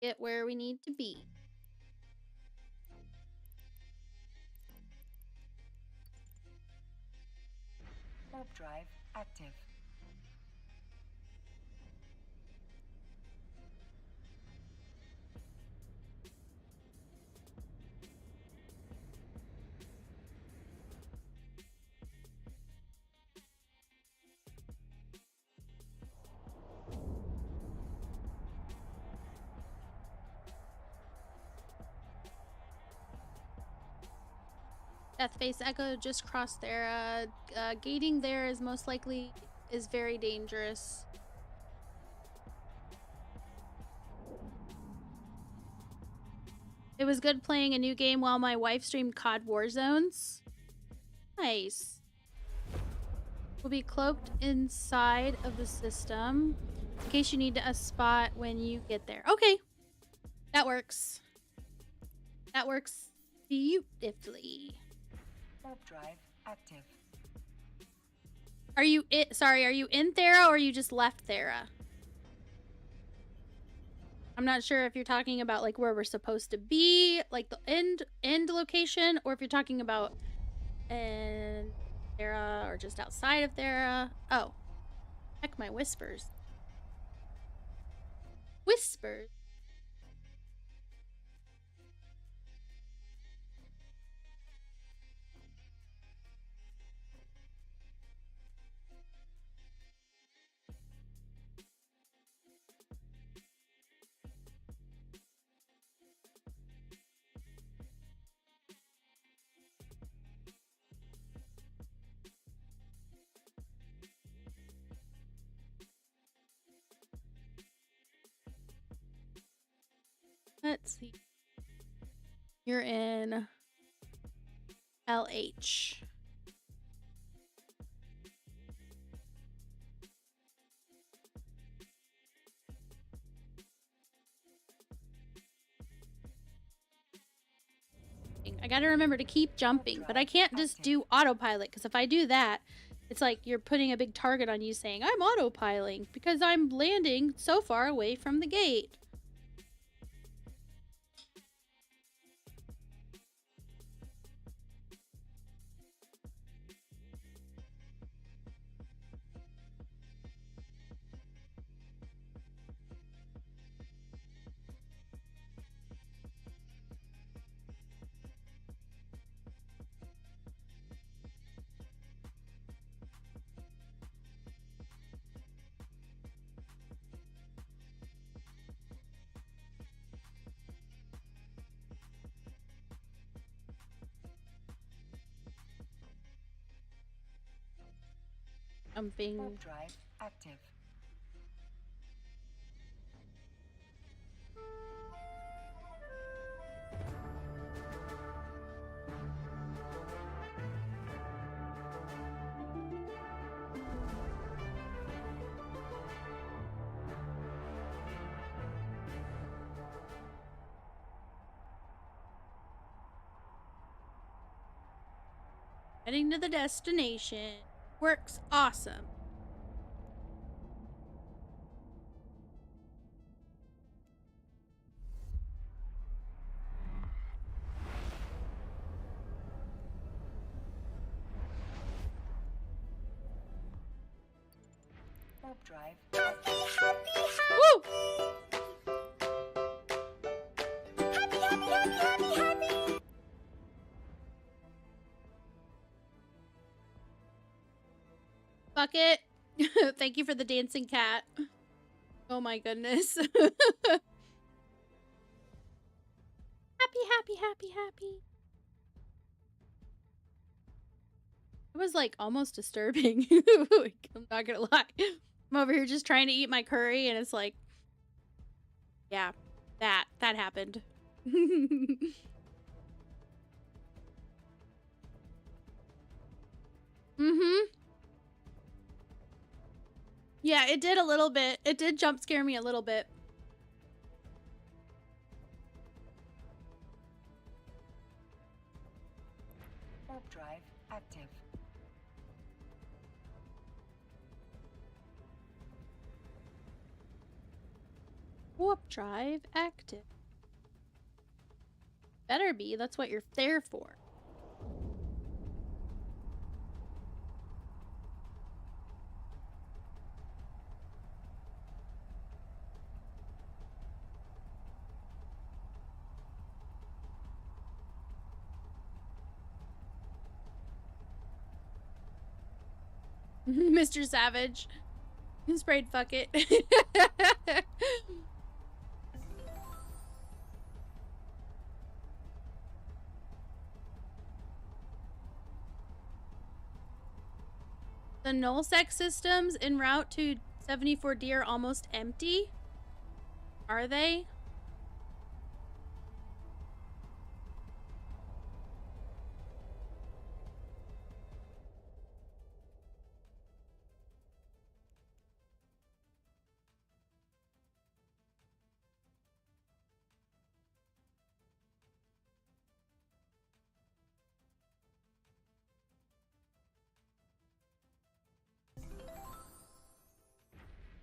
Get where we need to be. Warp drive active. Deathface Echo just crossed there. Gating there is most likely very dangerous. It was good playing a new game while my wife streamed COD Warzones. Nice. Will be cloaked inside of the system in case you need a spot when you get there. Okay. That works. That works beautifully. Warp drive active. Are you sorry, are you in Thera or you just left Thera? I'm not sure if you're talking about like where we're supposed to be, like the end location, or if you're talking about in Thera or just outside of Thera. Oh. Heck, my whispers. Whispers. Let's see. You're in LH. I gotta remember to keep jumping, but I can't just do autopilot, because if I do that, it's like you're putting a big target on you saying, I'm autopiloting, because I'm landing so far away from the gate. Jumping. Warp drive active. Heading to the destination. Works awesome. Warp drive. Woo! Bucket. Thank you for the dancing cat. Oh my goodness. Happy, happy, happy, happy. It was like almost disturbing. I'm not gonna lie. I'm over here just trying to eat my curry and it's like, yeah, that happened. Mm-hmm. Yeah, it did a little bit. It did jump scare me a little bit. Warp drive active. Warp drive active. Better be. That's what you're there for. Mr. Savage. You sprayed fuck it. The nullsec systems en route to 74D are almost empty. Are they?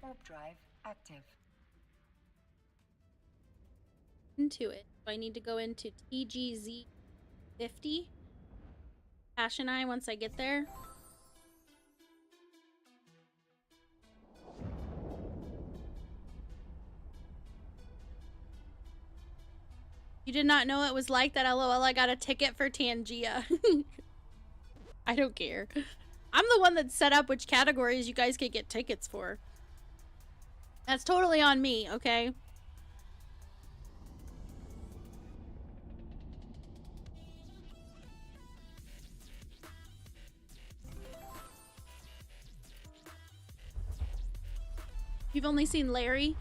Warp drive active. Into it. So I need to go into TGZ 50. Ash and I, once I get there. You did not know it was like that, LOL. I got a ticket for Tangia. I don't care. I'm the one that set up which categories you guys could get tickets for. That's totally on me, okay? You've only seen Larry?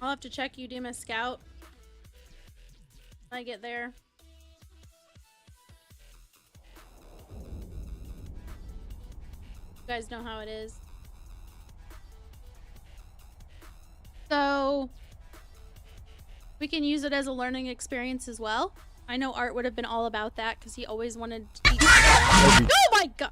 I'll have to check Udema Scout when I get there. You guys know how it is. So we can use it as a learning experience as well. I know Art would have been all about that because he always wanted to teach. Oh my god!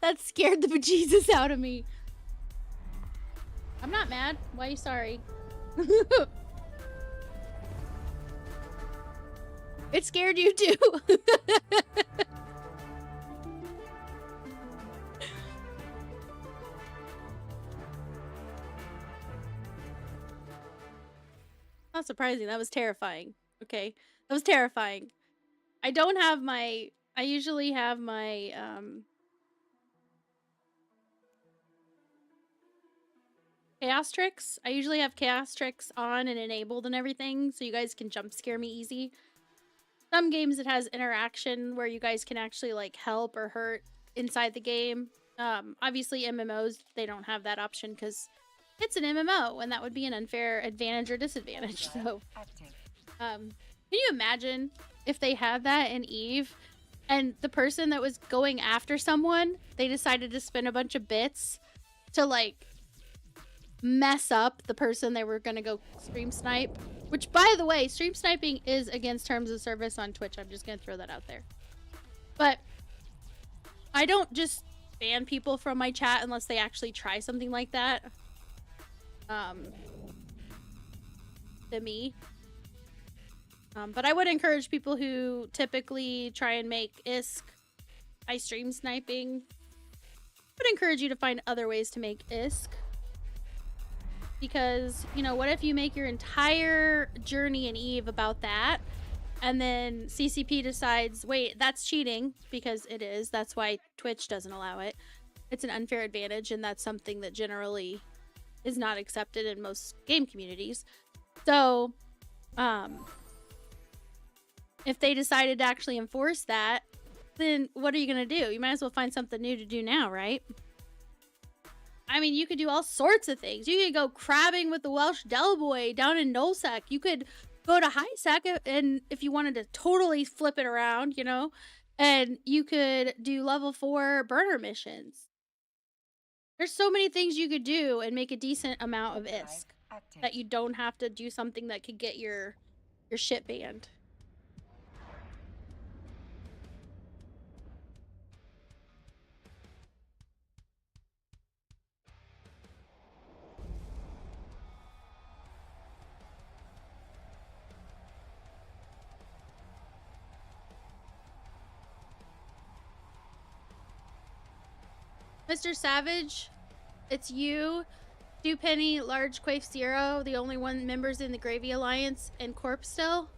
That scared the bejesus out of me. I'm not mad. Why are you sorry? It scared you too. Not surprising. That was terrifying. Okay. That was terrifying. I don't have my... I usually have my... Chaos Tricks. I usually have Chaos Tricks on and enabled and everything, so you guys can jump scare me easy. Some games it has interaction where you guys can actually like help or hurt inside the game. Obviously MMOs, they don't have that option because it's an MMO and that would be an unfair advantage or disadvantage. So, can you imagine if they had that in EVE and the person that was going after someone, they decided to spend a bunch of bits to like mess up the person they were gonna go stream snipe, which by the way, stream sniping is against terms of service on Twitch. I'm just gonna throw that out there. But I don't just ban people from my chat unless they actually try something like that. To me. But I would encourage people who typically try and make ISK by stream sniping. I would encourage you to find other ways to make ISK. Because, you know, what if you make your entire journey in EVE about that, and then CCP decides, wait, that's cheating, because it is. That's why Twitch doesn't allow it. It's an unfair advantage, and that's something that generally is not accepted in most game communities. So, if they decided to actually enforce that, then what are you going to do? You might as well find something new to do now, right? I mean, you could do all sorts of things. You could go crabbing with the Welsh Delboy down in Nullsec. You could go to Highsec, and if you wanted to totally flip it around, you know, and you could do level 4 burner missions. There's so many things you could do and make a decent amount of ISK that you don't have to do something that could get your shit banned. Mr. Savage, it's you, Dewpenny, Large Quaif Zero, the only one members in the Gravy Alliance, and Corpse still.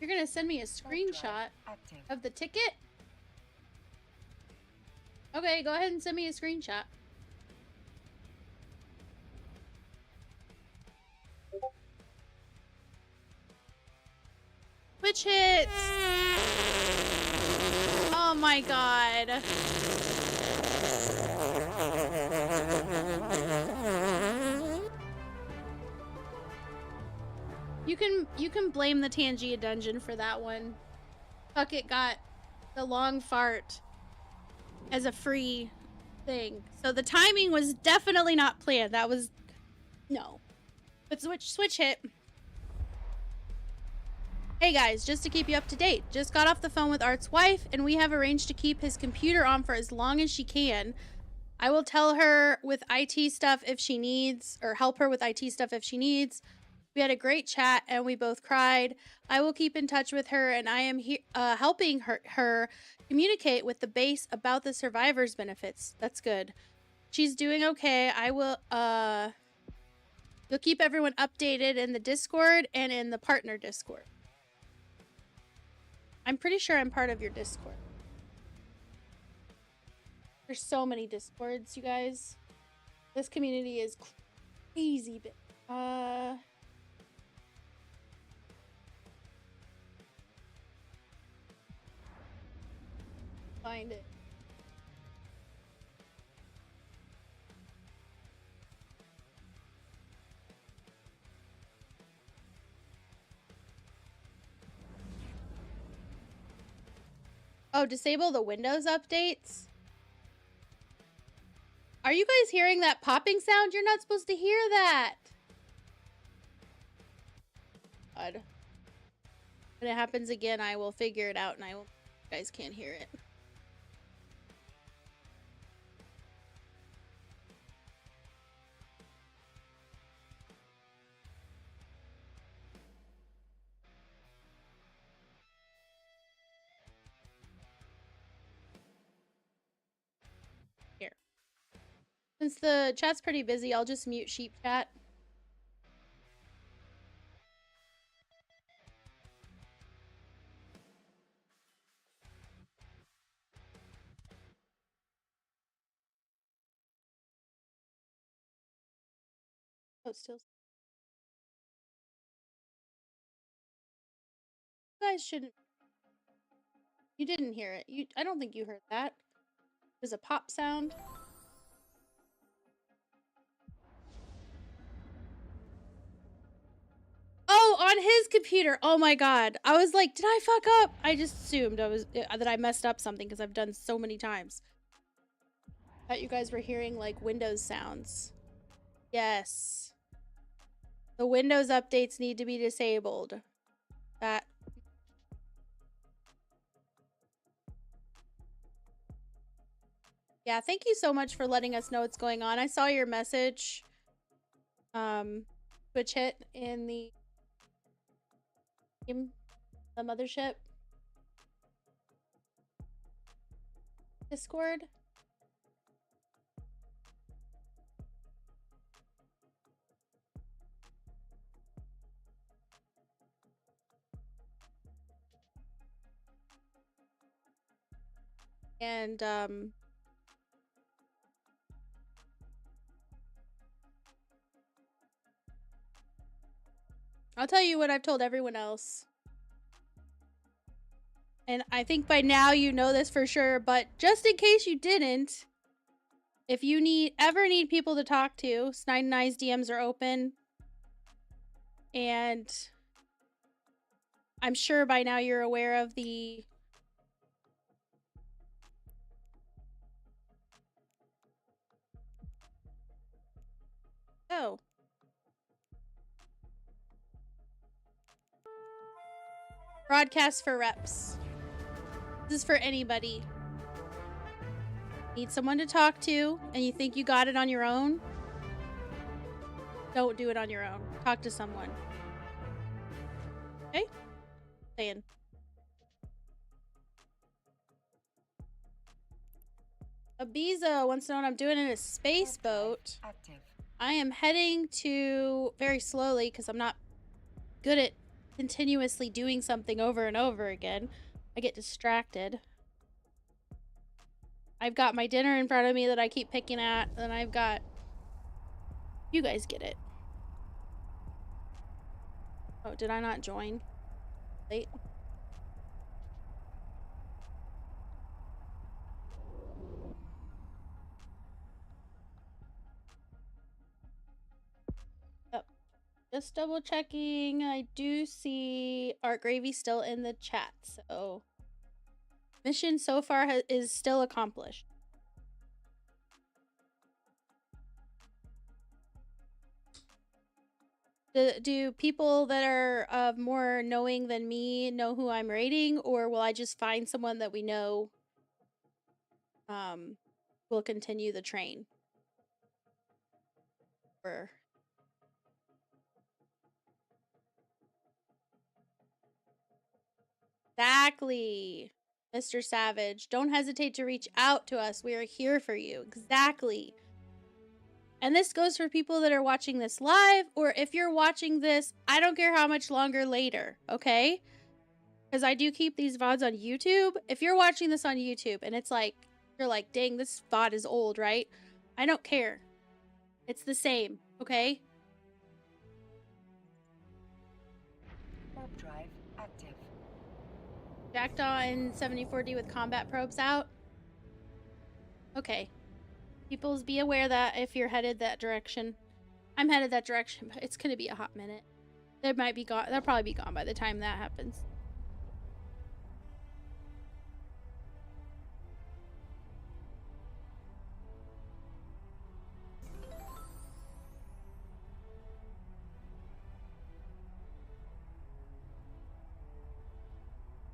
You're gonna send me a screenshot of the ticket? Okay, go ahead and send me a screenshot. Twitch hits! Oh my god. You can blame the Tangia dungeon for that one. Fuck, it got the long fart as a free thing. So the timing was definitely not planned. That was no. But switch hit. Hey guys, just to keep you up to date, just got off the phone with Art's wife and we have arranged to keep his computer on for as long as she can. I will tell her with IT stuff if she needs, or help her with IT stuff if she needs. We had a great chat and we both cried. I will keep in touch with her, and I am helping her communicate with the base about the survivors benefits. That's good. She's doing okay. I will you'll keep everyone updated in the Discord and in the partner Discord. I'm pretty sure I'm part of your Discord. There's so many Discords, you guys. This community is crazy big. Find it. Oh, disable the Windows updates? Are you guys hearing that popping sound? You're not supposed to hear that. God. When it happens again, I will figure it out and you guys can't hear it. Here. Since the chat's pretty busy, I'll just mute sheep chat. Oh, still. You guys shouldn't. You didn't hear it. I don't think you heard that. There's a pop sound. Oh, on his computer. Oh my god. I was like, did I fuck up? I just assumed that I messed up something because I've done so many times. Thought you guys were hearing like Windows sounds. Yes. The Windows updates need to be disabled. That. Yeah, thank you so much for letting us know what's going on. I saw your message. Twitch hit in the mothership Discord. And I'll tell you what I've told everyone else. And I think by now you know this for sure, but just in case you didn't, if you ever need people to talk to, Snide and I's DMs are open. And I'm sure by now you're aware of the broadcast for reps. This is for anybody. Need someone to talk to and you think you got it on your own? Don't do it on your own. Talk to someone. Okay? Saying. Abiza wants to know what I'm doing in a space boat. Active. I am heading to very slowly because I'm not good at continuously doing something over and over again. I get distracted. I've got my dinner in front of me that I keep picking at, and I've got... You guys get it. Oh, did I not join? Late. Just double checking. I do see Art Gravy still in the chat, so mission so far is still accomplished. Do people that are more knowing than me know who I'm raiding, or will I just find someone that we know will continue the train? Or Exactly. Mr. Savage, don't hesitate to reach out to us. We are here for you. Exactly. And this goes for people that are watching this live, or if you're watching this, I don't care how much longer later, okay? Because I do keep these VODs on YouTube. If you're watching this on YouTube and it's like, you're like, dang, this VOD is old, right? I don't care. It's the same, okay? Warp drive active. Jackdaw in 74D with combat probes out. Okay. Peoples, be aware that if you're headed that direction. I'm headed that direction, but it's gonna be a hot minute. They might be gone. They'll probably be gone by the time that happens.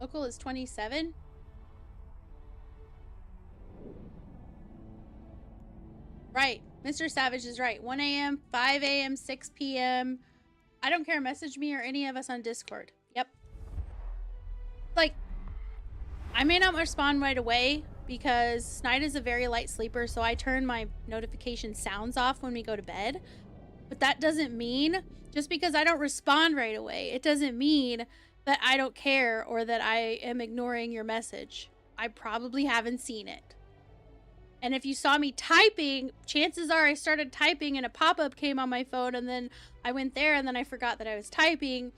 Local is 27. Right. Mr. Savage is right. 1 a.m., 5 a.m., 6 p.m. I don't care. Message me or any of us on Discord. Yep. Like, I may not respond right away because Snide is a very light sleeper, so I turn my notification sounds off when we go to bed. But that doesn't mean, just because I don't respond right away, it doesn't mean that I don't care or that I am ignoring your message. I probably haven't seen it. And if you saw me typing, chances are I started typing and a pop-up came on my phone and then I went there and then I forgot that I was typing.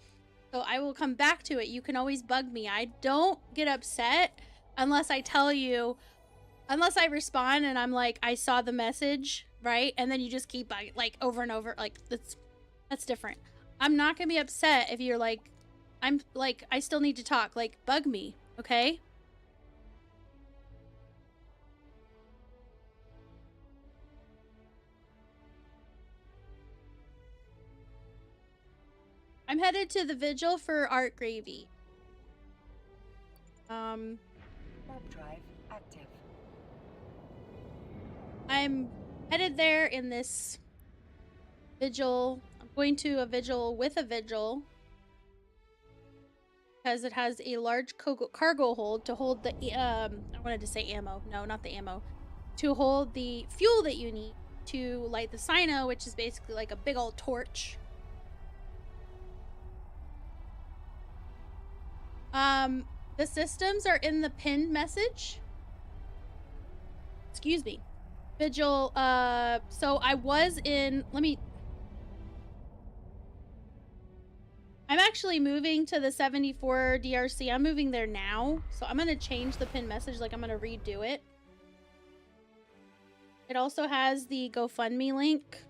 So I will come back to it. You can always bug me. I don't get upset unless I tell you, unless I respond and I'm like, I saw the message, right? And then you just keep like over and over. Like that's different. I'm not gonna be upset if you're like, I'm like, I still need to talk. Like, bug me, okay? I'm headed to the vigil for Art Gravy. Warp drive active. I'm headed there in this vigil. I'm going to a vigil with a vigil because it has a large cargo hold to hold the I wanted to say ammo. No, not the ammo. To hold the fuel that you need to light the Sino, which is basically like a big old torch. The systems are in the pinned message. Excuse me. Vigil, so I was in, I'm actually moving to the 74 DRC. I'm moving there now. So I'm gonna change the pinned message, like I'm gonna redo it. It also has the GoFundMe link.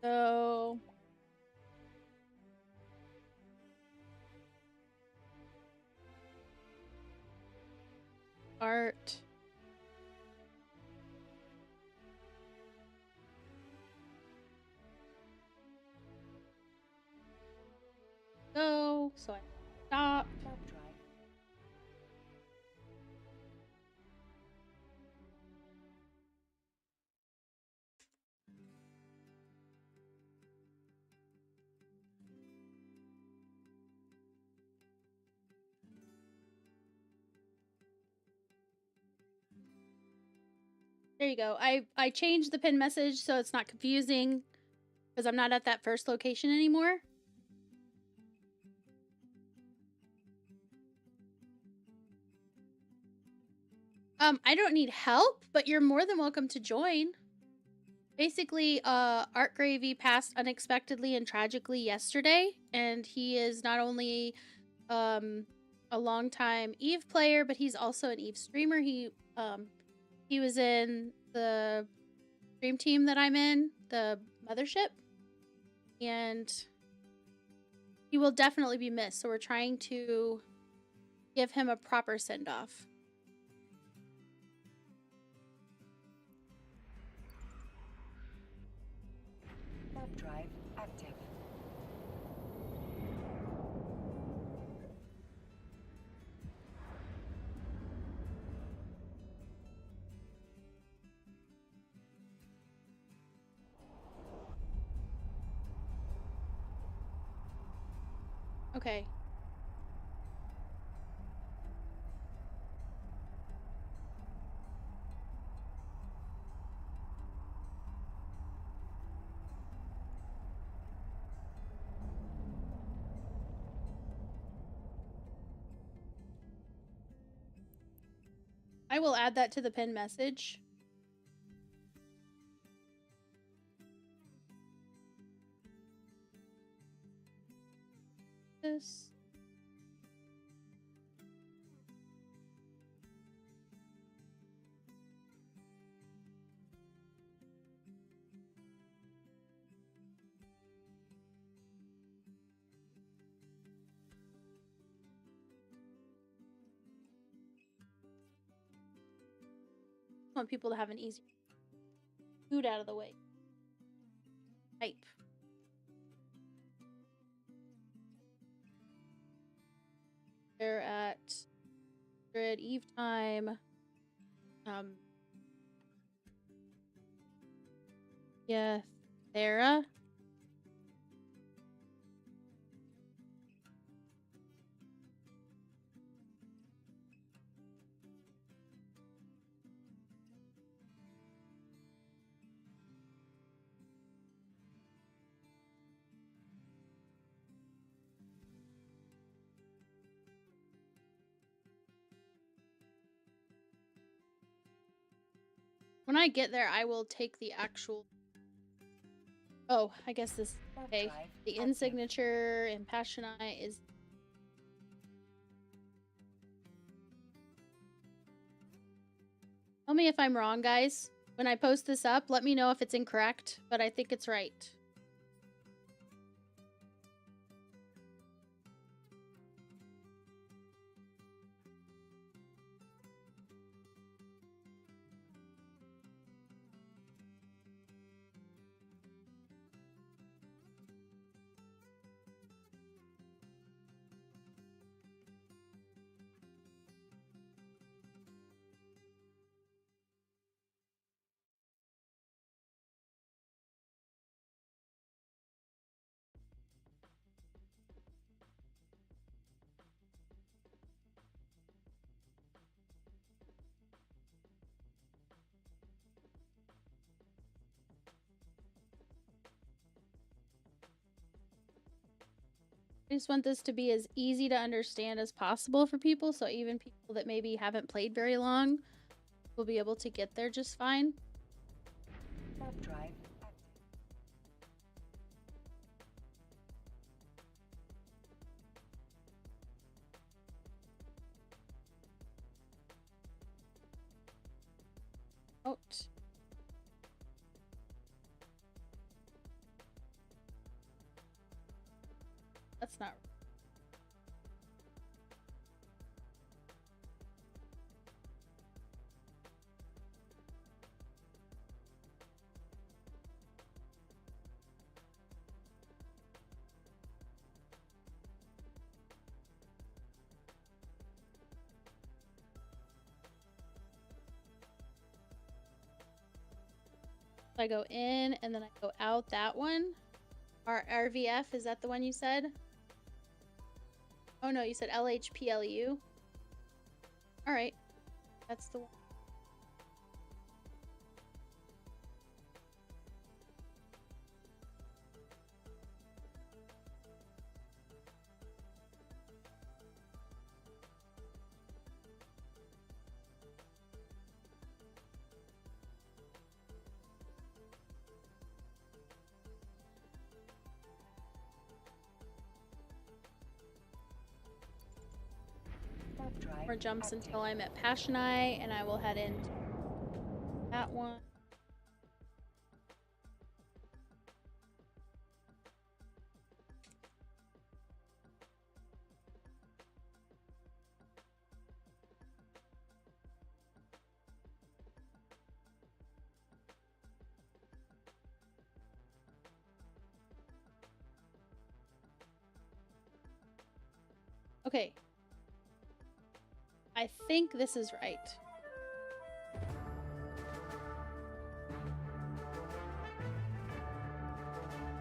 So Art. Go. So I stop. Warp drive. There you go. I changed the pin message so it's not confusing because I'm not at that first location anymore. I don't need help, but you're more than welcome to join. Basically, Art Gravy passed unexpectedly and tragically yesterday, and he is not only a longtime Eve player, but he's also an Eve streamer. He was in the stream team that I'm in, the Mothership, and he will definitely be missed. So we're trying to give him a proper send-off. Warp drive active. Okay. I will add that to the pin message. This. I want people to have an easy food out of the way. Type. They're at Eve time. Yeah, Sarah. When I get there, I will take the actual. Oh, I guess this. Okay. The in signature in Passionai is. Tell me if I'm wrong, guys. When I post this up, let me know if it's incorrect, but I think it's right. I just want this to be as easy to understand as possible for people, so even people that maybe haven't played very long will be able to get there just fine. Warp drive active. Out. That's not. I go in and then I go out that one. RVF, is that the one you said? Oh no, you said LHPLU. Alright. That's the one. Warp drive More jumps active. until I'm at Passionai, and I will head into that one. Okay. I think this is right.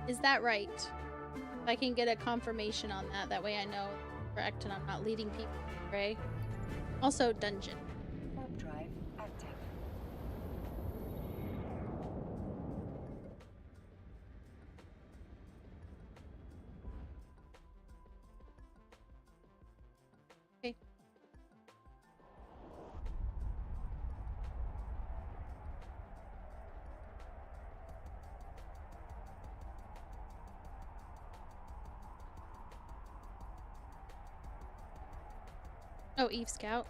Is that right? If I can get a confirmation on that, that way I know it's correct and I'm not leading people astray. Also, dungeon. Warp drive active. Okay. Oh, Eve Scout.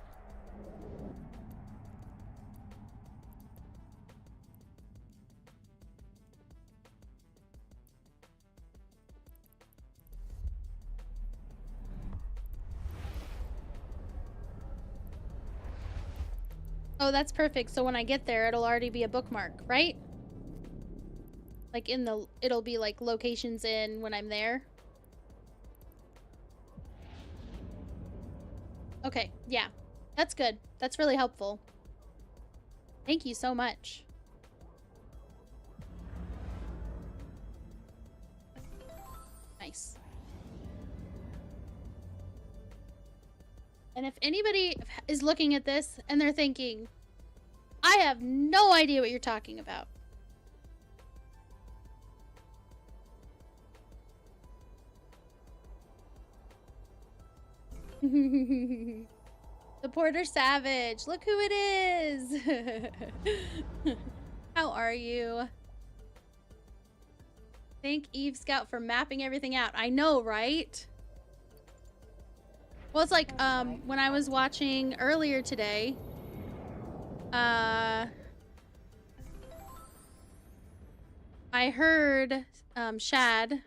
Oh, that's perfect. So when I get there, it'll already be a bookmark, right? Like it'll be like locations in when I'm there. Okay, yeah. That's good. That's really helpful. Thank you so much. Nice. And if anybody is looking at this and they're thinking, I have no idea what you're talking about. The Porter Savage. Look who it is. How are you? Thank Eve Scout for mapping everything out. I know, right? Well, it's like when I was watching earlier today, I heard Shad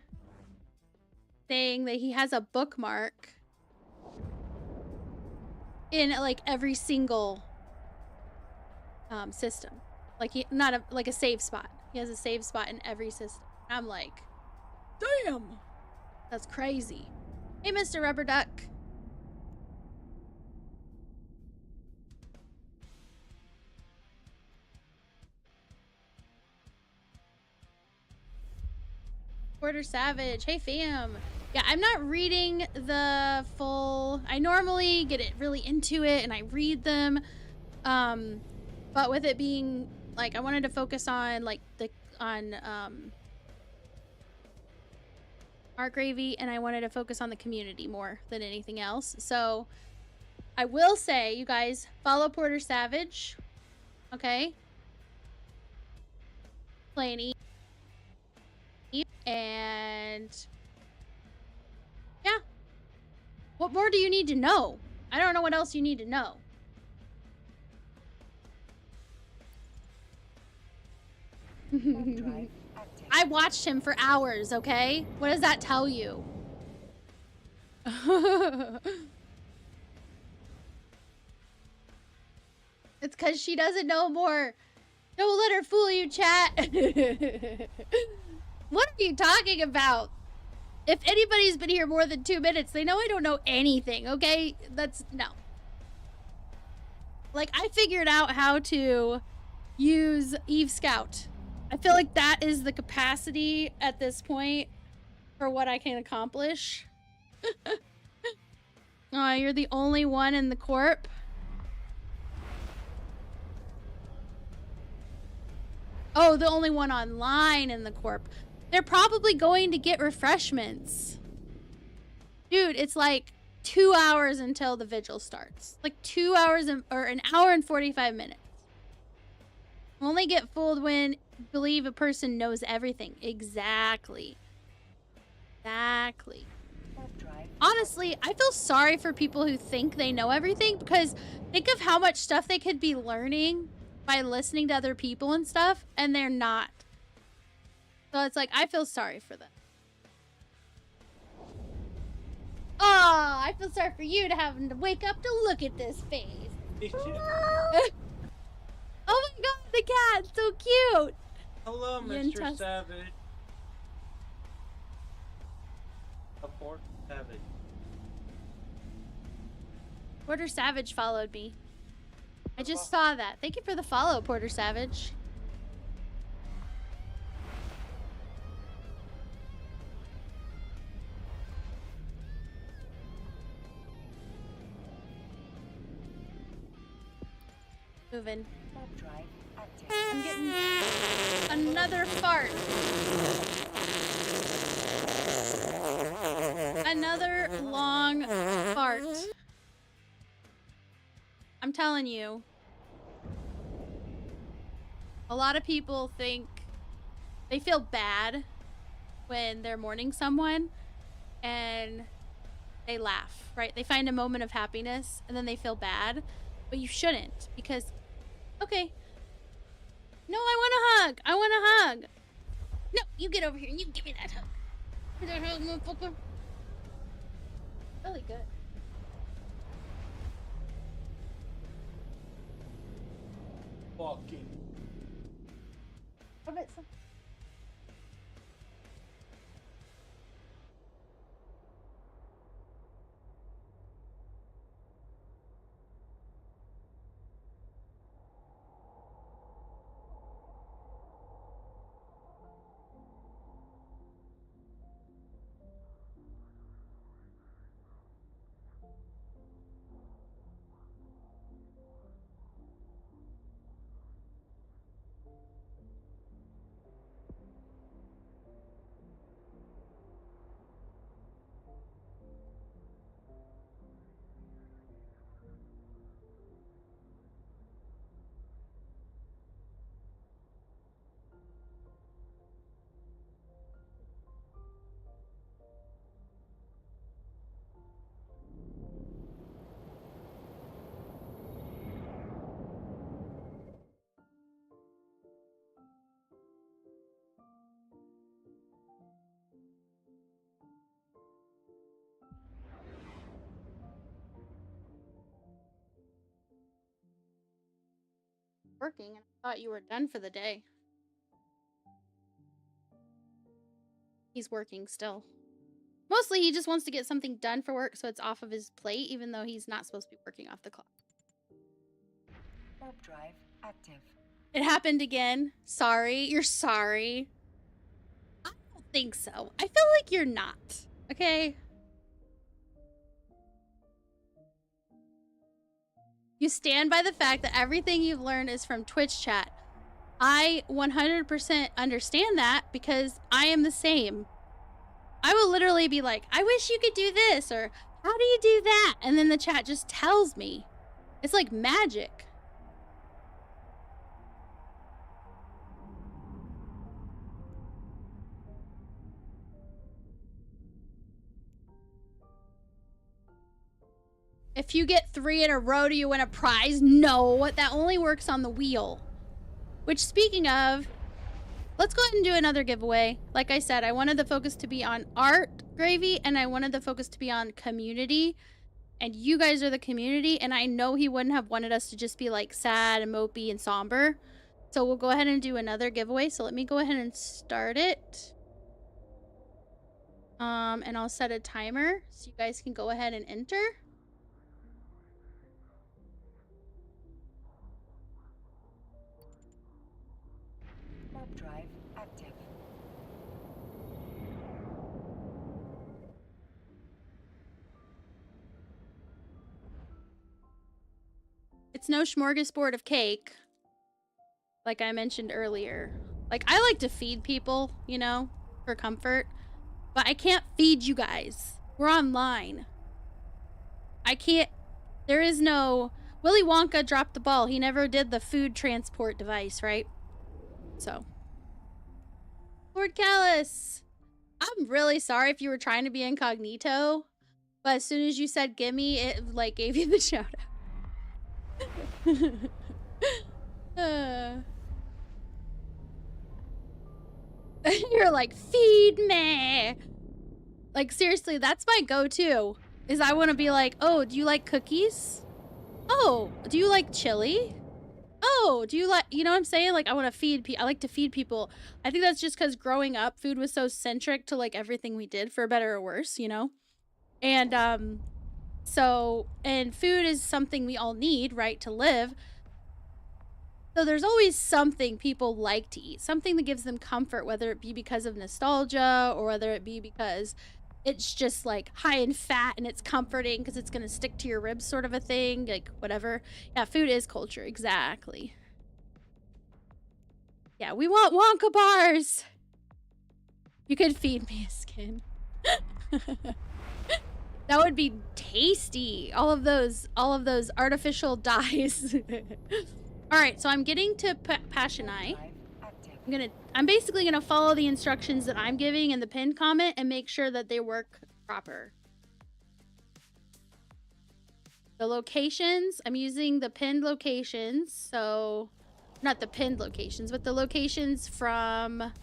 saying that he has a bookmark in like every single system. Like like a save spot. He has a save spot in every system. I'm like, damn, that's crazy. Hey, Mr. Rubber Duck. Porter Savage. Hey, fam. Yeah, I'm not reading the full... I normally get it really into it and I read them. But with it being, like, I wanted to focus on, like, Art Gravy, and I wanted to focus on the community more than anything else. So, I will say, you guys, follow Porter Savage. Okay? Playing and yeah, what more do you need to know? I don't know what else you need to know. I watched him for hours, okay? What does that tell you? It's because she doesn't know more. Don't let her fool you, chat. What are you talking about? If anybody's been here more than 2 minutes, they know I don't know anything, okay? No. Like, I figured out how to use Eve Scout. I feel like that is the capacity at this point for what I can accomplish. Aw, you're the only one in the corp. Oh, the only one online in the corp. They're probably going to get refreshments. Dude, it's like 2 hours until the vigil starts. Like 2 hours or an hour and 45 minutes. Only get fooled when believe a person knows everything. Exactly. Exactly. Honestly, I feel sorry for people who think they know everything, because think of how much stuff they could be learning by listening to other people and stuff, and they're not. So it's like, I feel sorry for them. Oh, I feel sorry for you to having to wake up to look at this face. Oh my god, the cat, so cute. Hello, Mr. Savage. A Porter Savage. Porter Savage followed me. I just saw that. Thank you for the follow, Porter Savage. Moving. I'm getting another fart. Another long fart. I'm telling you. A lot of people think they feel bad when they're mourning someone, and they laugh, right? They find a moment of happiness and then they feel bad. But you shouldn't, because, okay. No, I want a hug. I want a hug. No, you get over here and you give me that hug. Give me that hug, motherfucker. Really good. Fucking. I bet some. Working, and I thought you were done for the day. He's working still. Mostly he just wants to get something done for work so it's off of his plate, even though he's not supposed to be working off the clock. Warp drive active. It happened again. Sorry. You're sorry. I don't think so. I feel like you're not. Okay? You stand by the fact that everything you've learned is from Twitch chat. I 100% understand that because I am the same. I will literally be like, I wish you could do this, or how do you do that? And then the chat just tells me. It's like magic. If you get 3 in a row, do you win a prize? No, that only works on the wheel. Which, speaking of, let's go ahead and do another giveaway. Like I said, I wanted the focus to be on art, Gravy, and I wanted the focus to be on community. And you guys are the community, and I know he wouldn't have wanted us to just be like sad and mopey and somber. So we'll go ahead and do another giveaway. So let me go ahead and start it. And I'll set a timer so you guys can go ahead and enter. Warp drive active. It's no smorgasbord of cake, like I mentioned earlier. Like, I like to feed people, you know, for comfort. But I can't feed you guys. We're online. I can't... There is no... Willy Wonka dropped the ball. He never did the food transport device, right? So. Lord Callus! I'm really sorry if you were trying to be incognito. But as soon as you said gimme, it, like, gave you the shout out. You're like, feed me. Like, seriously, that's my go-to. Is I want to be like, oh, do you like cookies? Oh, do you like chili? Oh, do you like, you know what I'm saying? Like, I want to feed people. I like to feed people. I think that's just because growing up, food was so centric to, like, everything we did, for better or worse, you know? And, so, and food is something we all need, right, to live. So there's always something people like to eat, something that gives them comfort, whether it be because of nostalgia or whether it be because it's just like high in fat and it's comforting because it's going to stick to your ribs sort of a thing, like whatever. Yeah, food is culture. Exactly. Yeah, we want Wonka bars. You could feed me a skin. That would be tasty. All of those artificial dyes. All right, so I'm getting to Passionai. I'm basically gonna follow the instructions that I'm giving in the pinned comment and make sure that they work proper. The locations, I'm using the pinned locations, so not the pinned locations, but the locations from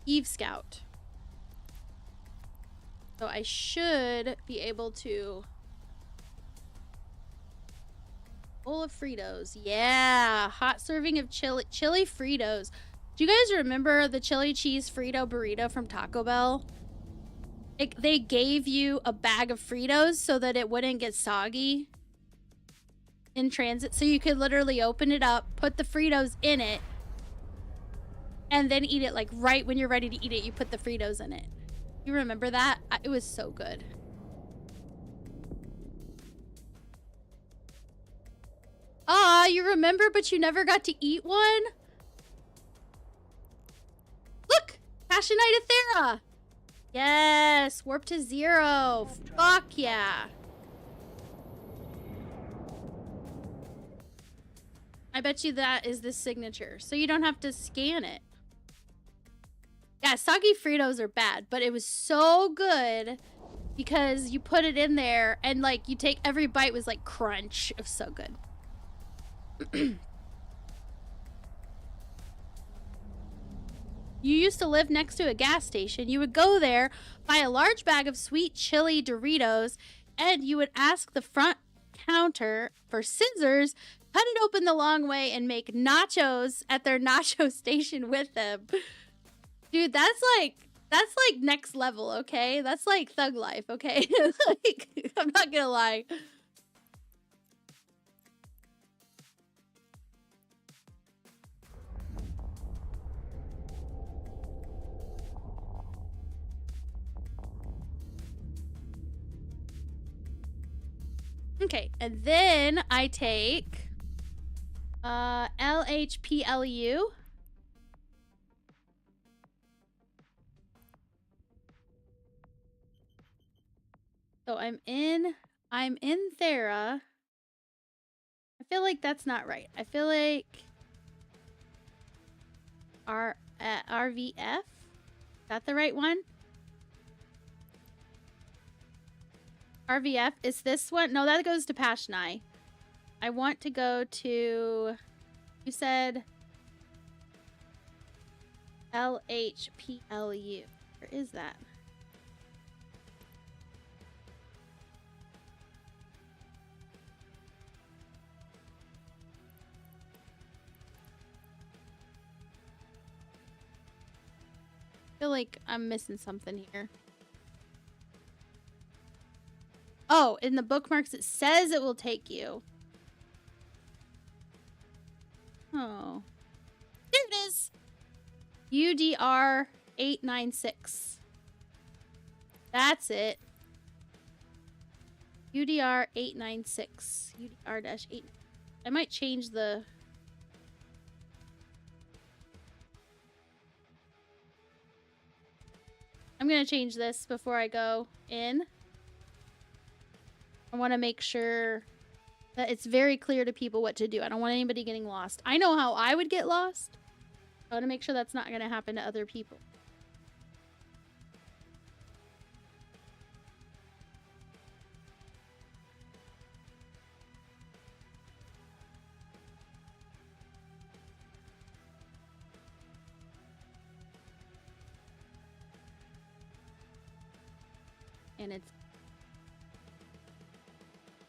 Eve Scout. So I should be able to... Bowl of Fritos. Yeah, hot serving of chili Fritos. Do you guys remember the chili cheese Frito burrito from Taco Bell? They gave you a bag of Fritos so that it wouldn't get soggy in transit. So you could literally open it up, put the Fritos in it, and then eat it. Like right when you're ready to eat it, you put the Fritos in it. You remember that? It was so good. Ah, you remember, but you never got to eat one? Look! Passion Night Athera! Yes! Warp to 0. Fuck yeah. I bet you that is the signature, so you don't have to scan it. Yeah, soggy Fritos are bad, but it was so good because you put it in there and like you take every bite was like crunch. It was so good. You used to live next to a gas station. You would go there, buy a large bag of sweet chili Doritos, and you would ask the front counter for scissors, cut it open the long way, and make nachos at their nacho station with them. Dude, that's like next level, okay? That's like thug life, okay? Like, I'm not gonna lie. Okay, and then I take LHPLU. So I'm in Thera. I feel like that's not right. I feel like RVF? Is that the right one? RVF is this one? No, that goes to Pashnai. I want to go to, you said LHPLU. Where is that? I feel like I'm missing something here. Oh, in the bookmarks it says it will take you. Oh. There it is! UDR 896. That's it. UDR 896. UDR-8. I might change the... I'm gonna change this before I go in. I want to make sure that it's very clear to people what to do. I don't want anybody getting lost. I know how I would get lost. I want to make sure that's not going to happen to other people. And it's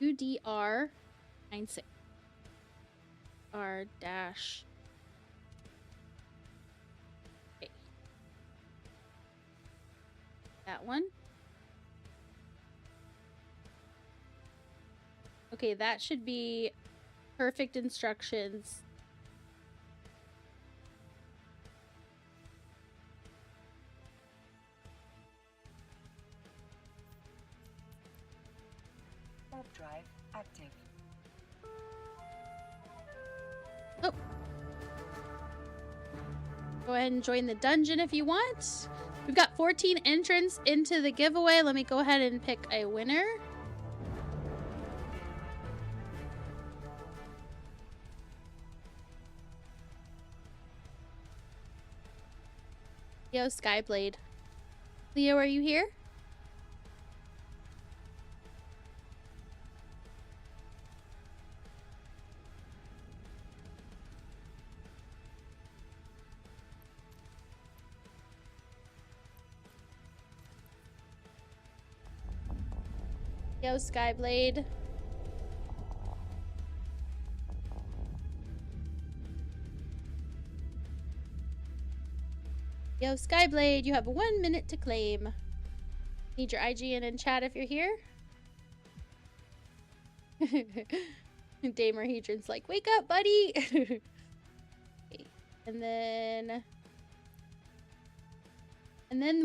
UDR 96 R dash. Okay. That one. Okay, that should be perfect instructions. Warp drive active. Oh. Go ahead and join the dungeon if you want. We've got 14 entrants into the giveaway. Let me go ahead and pick a winner. Leo Skyblade. Leo, are you here? Yo, Skyblade. Yo, Skyblade, you have 1 minute to claim. Need your IGN in chat if you're here. Damer Hedron's like, wake up, buddy. Okay. And then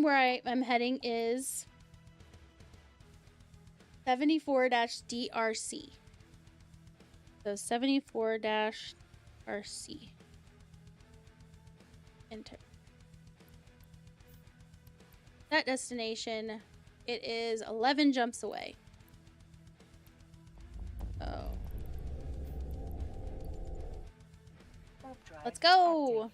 where I'm heading is 74-DRC. So 74-RC. Enter. That destination, it is 11 jumps away. Oh. Let's go!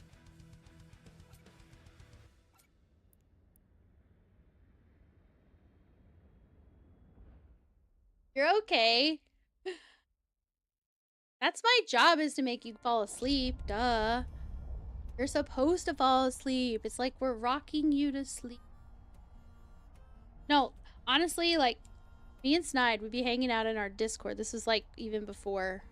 You're okay. That's my job, is to make you fall asleep. Duh. You're supposed to fall asleep. It's like we're rocking you to sleep. No, honestly, like, me and Snide would be hanging out in our Discord. This was like even before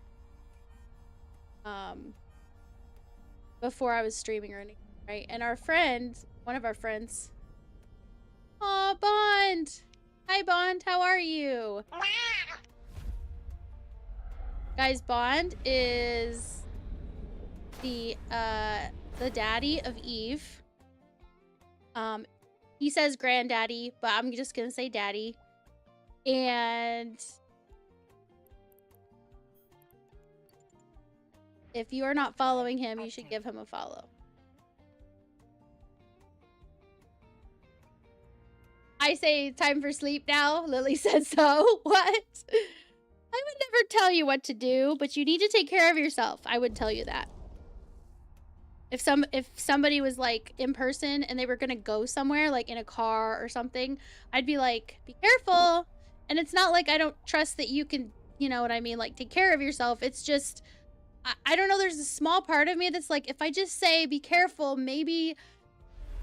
before I was streaming or anything, right? And our friend, one of our friends, aw, Bond! Hi, Bond, how are you? Guys, Bond is the daddy of Eve. He says granddaddy, but I'm just gonna say daddy. And if you are not following him, you should give him a follow. I say time for sleep now. Lily says so. What? I would never tell you what to do, but you need to take care of yourself. I would tell you that. If somebody was like in person and they were gonna go somewhere, like in a car or something, I'd be like, be careful. And it's not like I don't trust that you can, you know what I mean, like take care of yourself. It's just, I don't know, there's a small part of me that's like, if I just say be careful, maybe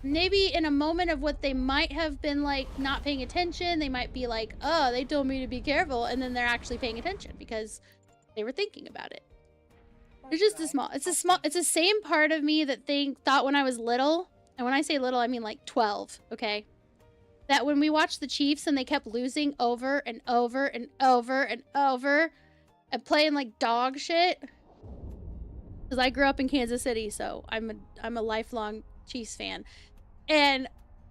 in a moment of what they might have been like not paying attention, they might be like, oh, they told me to be careful, and then they're actually paying attention because they were thinking about it. It's just it's the same part of me that thought when I was little, and when I say little, I mean like 12, okay? That when we watched the Chiefs and they kept losing over and over and over and over and playing like dog shit. Because I grew up in Kansas City, so I'm a lifelong Chiefs fan. And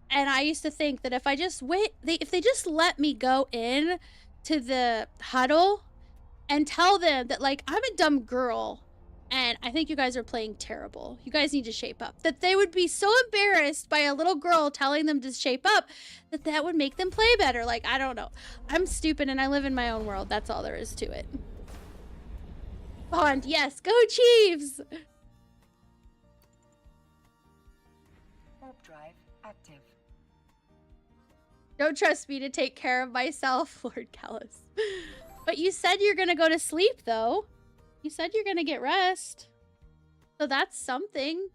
I used to think that if I just if they just let me go in to the huddle and tell them that like I'm a dumb girl and I think you guys are playing terrible, you guys need to shape up, that they would be so embarrassed by a little girl telling them to shape up that would make them play better. Like, I don't know. I'm stupid and I live in my own world. That's all there is to it. Bond, yes, go Chiefs! Warp drive active. Don't trust me to take care of myself, Lord Callus. But you said you're gonna go to sleep, though. You said you're gonna get rest. So that's something.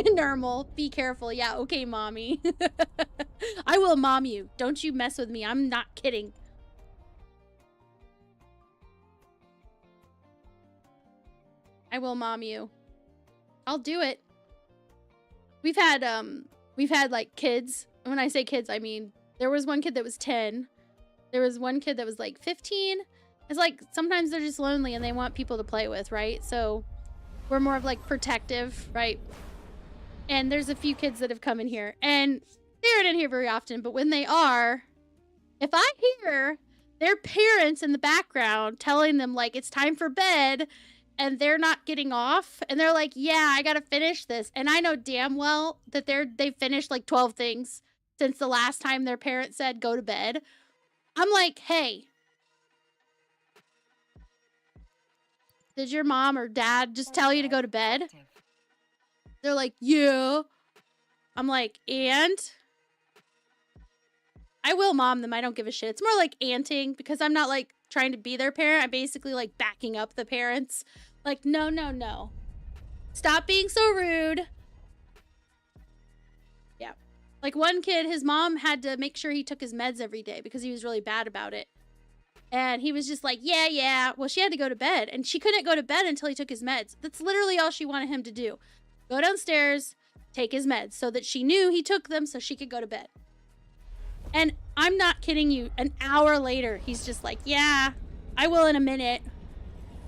Normal. Be careful. Yeah, okay, mommy. I will mom you. Don't you mess with me. I'm not kidding. I will mom you. I'll do it. We've had like kids. When I say kids, I mean there was one kid that was 10. There was one kid that was like 15. It's like sometimes they're just lonely and they want people to play with, right? So we're more of like protective, right? And there's a few kids that have come in here and they aren't in here very often, but when they are, if I hear their parents in the background telling them like it's time for bed and they're not getting off and they're like, yeah, I gotta finish this. And I know damn well that they've finished like 12 things since the last time their parents said go to bed. I'm like, hey, did your mom or dad just tell you to go to bed? They're like, yeah. I'm like, and? I will mom them. I don't give a shit. It's more like aunting because I'm not like trying to be their parent. I'm basically like backing up the parents. Like, no, no, no. Stop being so rude. Yeah. Like one kid, his mom had to make sure he took his meds every day because he was really bad about it. And he was just like, yeah. Well, she had to go to bed, and she couldn't go to bed until he took his meds. That's literally all she wanted him to do. Go downstairs, take his meds, so that she knew he took them so she could go to bed. And I'm not kidding you, an hour later, he's just like, yeah, I will in a minute.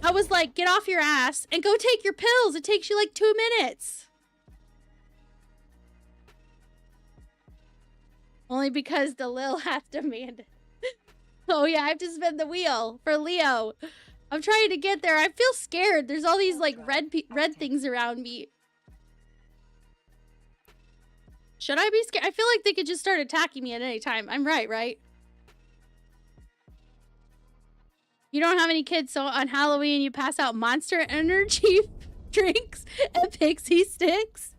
I was like, get off your ass and go take your pills. It takes you like 2 minutes. Only because the Lil has demanded. Oh yeah, I have to spin the wheel for Leo. I'm trying to get there. I feel scared. There's all these like red things around me. Should I be scared? I feel like they could just start attacking me at any time. I'm right? You don't have any kids, so on Halloween you pass out Monster Energy drinks and pixie sticks.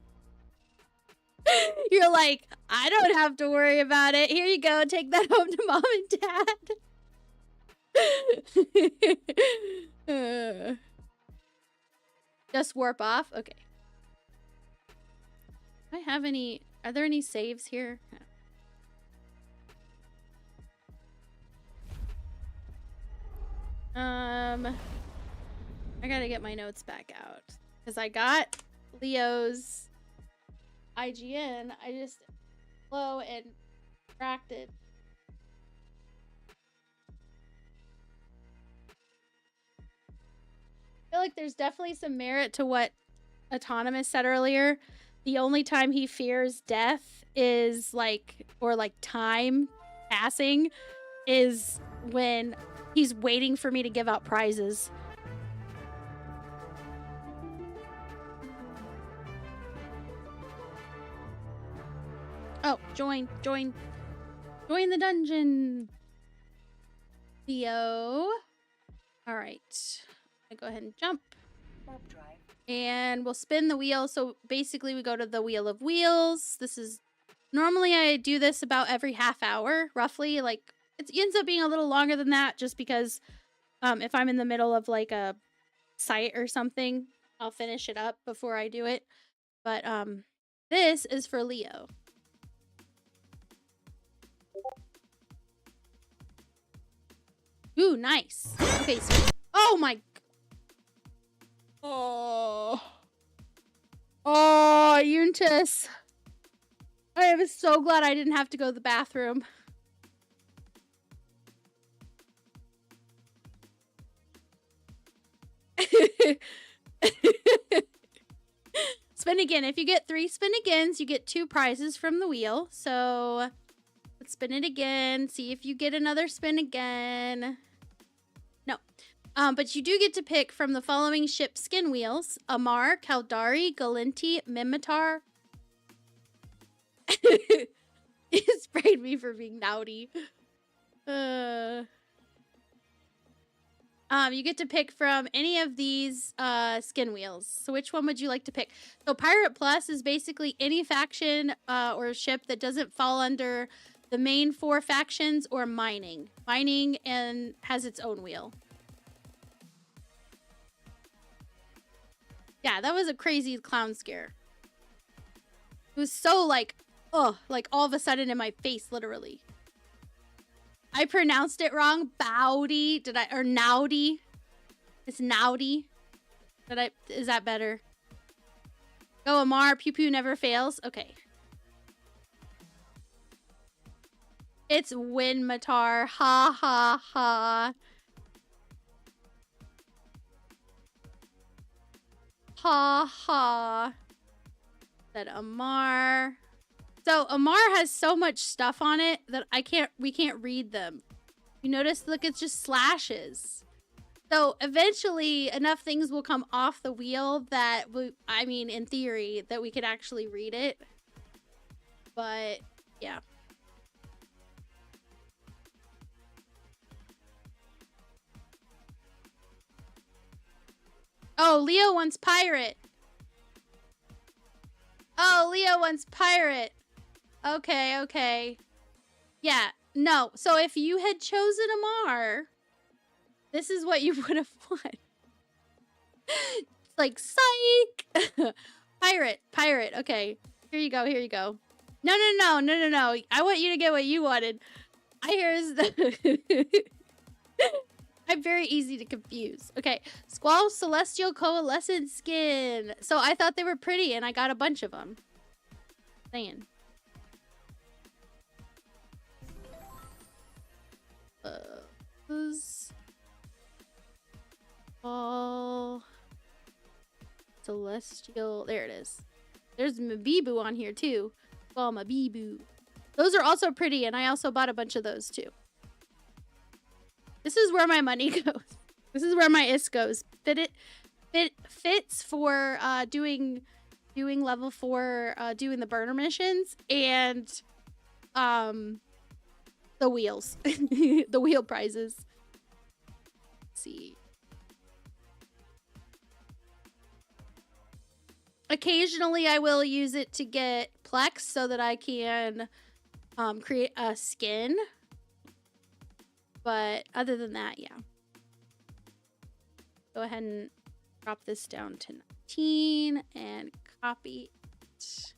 You're like, I don't have to worry about it. Here you go. Take that home to mom and dad. Just warp off? Okay. Do I have any... Are there any saves here? I gotta get my notes back out. Because I got Leo's IGN, I just slow and distracted. I feel like there's definitely some merit to what Autonomous said earlier. The only time he fears death is like, or like time passing, is when he's waiting for me to give out prizes. Oh, join the dungeon. Theo. All right. I go ahead and jump. Warp drive. And we'll spin the wheel. So basically we go to the Wheel of Wheels. This is, normally I do this about every half hour, roughly. Like, it ends up being a little longer than that just because if I'm in the middle of like a site or something, I'll finish it up before I do it. But this is for Leo. Ooh, nice. Okay, so... Oh, my... Oh, Euntis. I am so glad I didn't have to go to the bathroom. Spin again. If you get 3 spin agains, you get 2 prizes from the wheel. So let's spin it again. See if you get another spin again. No. But you do get to pick from the following ship skin wheels: Amar, Caldari, Galinti, Mimitar. It sprayed me for being naughty. You get to pick from any of these skin wheels. So which one would you like to pick? So Pirate Plus is basically any faction or ship that doesn't fall under the main 4 factions or mining. Mining and has its own wheel. Yeah, that was a crazy clown scare. It was so like, oh, like all of a sudden in my face, literally. I pronounced it wrong. Bowdy. Did I? Or Nowdy. It's Nowdy. Did I? Is that better? Go Amar. Pew pew never fails. Okay. It's Winmatar. Ha ha ha. Ha ha. Said Amar. So Amar has so much stuff on it that we can't read them. You notice, look, it's just slashes. So eventually enough things will come off the wheel that I mean, in theory, that we could actually read it. But yeah. Oh, Leo wants pirate. Oh, Leo wants pirate. Okay, okay. Yeah, no. So if you had chosen Amar, this is what you would have won. Like, psych! Pirate. Okay. Here you go, here you go. No. I want you to get what you wanted. Here's the... I'm very easy to confuse. Okay, Squall Celestial Coalescent Skin. So I thought they were pretty and I got a bunch of them. Saying. Squall Celestial. There it is. There's Mabibu on here too. Squall Mabibu. Those are also pretty and I also bought a bunch of those too. This is where my money goes. This is where my IS goes. Fits for doing level 4, doing the burner missions and the wheels. The wheel prizes. Let's see. Occasionally I will use it to get Plex so that I can create a skin. But other than that, yeah. Go ahead and drop this down to 19 and copy it.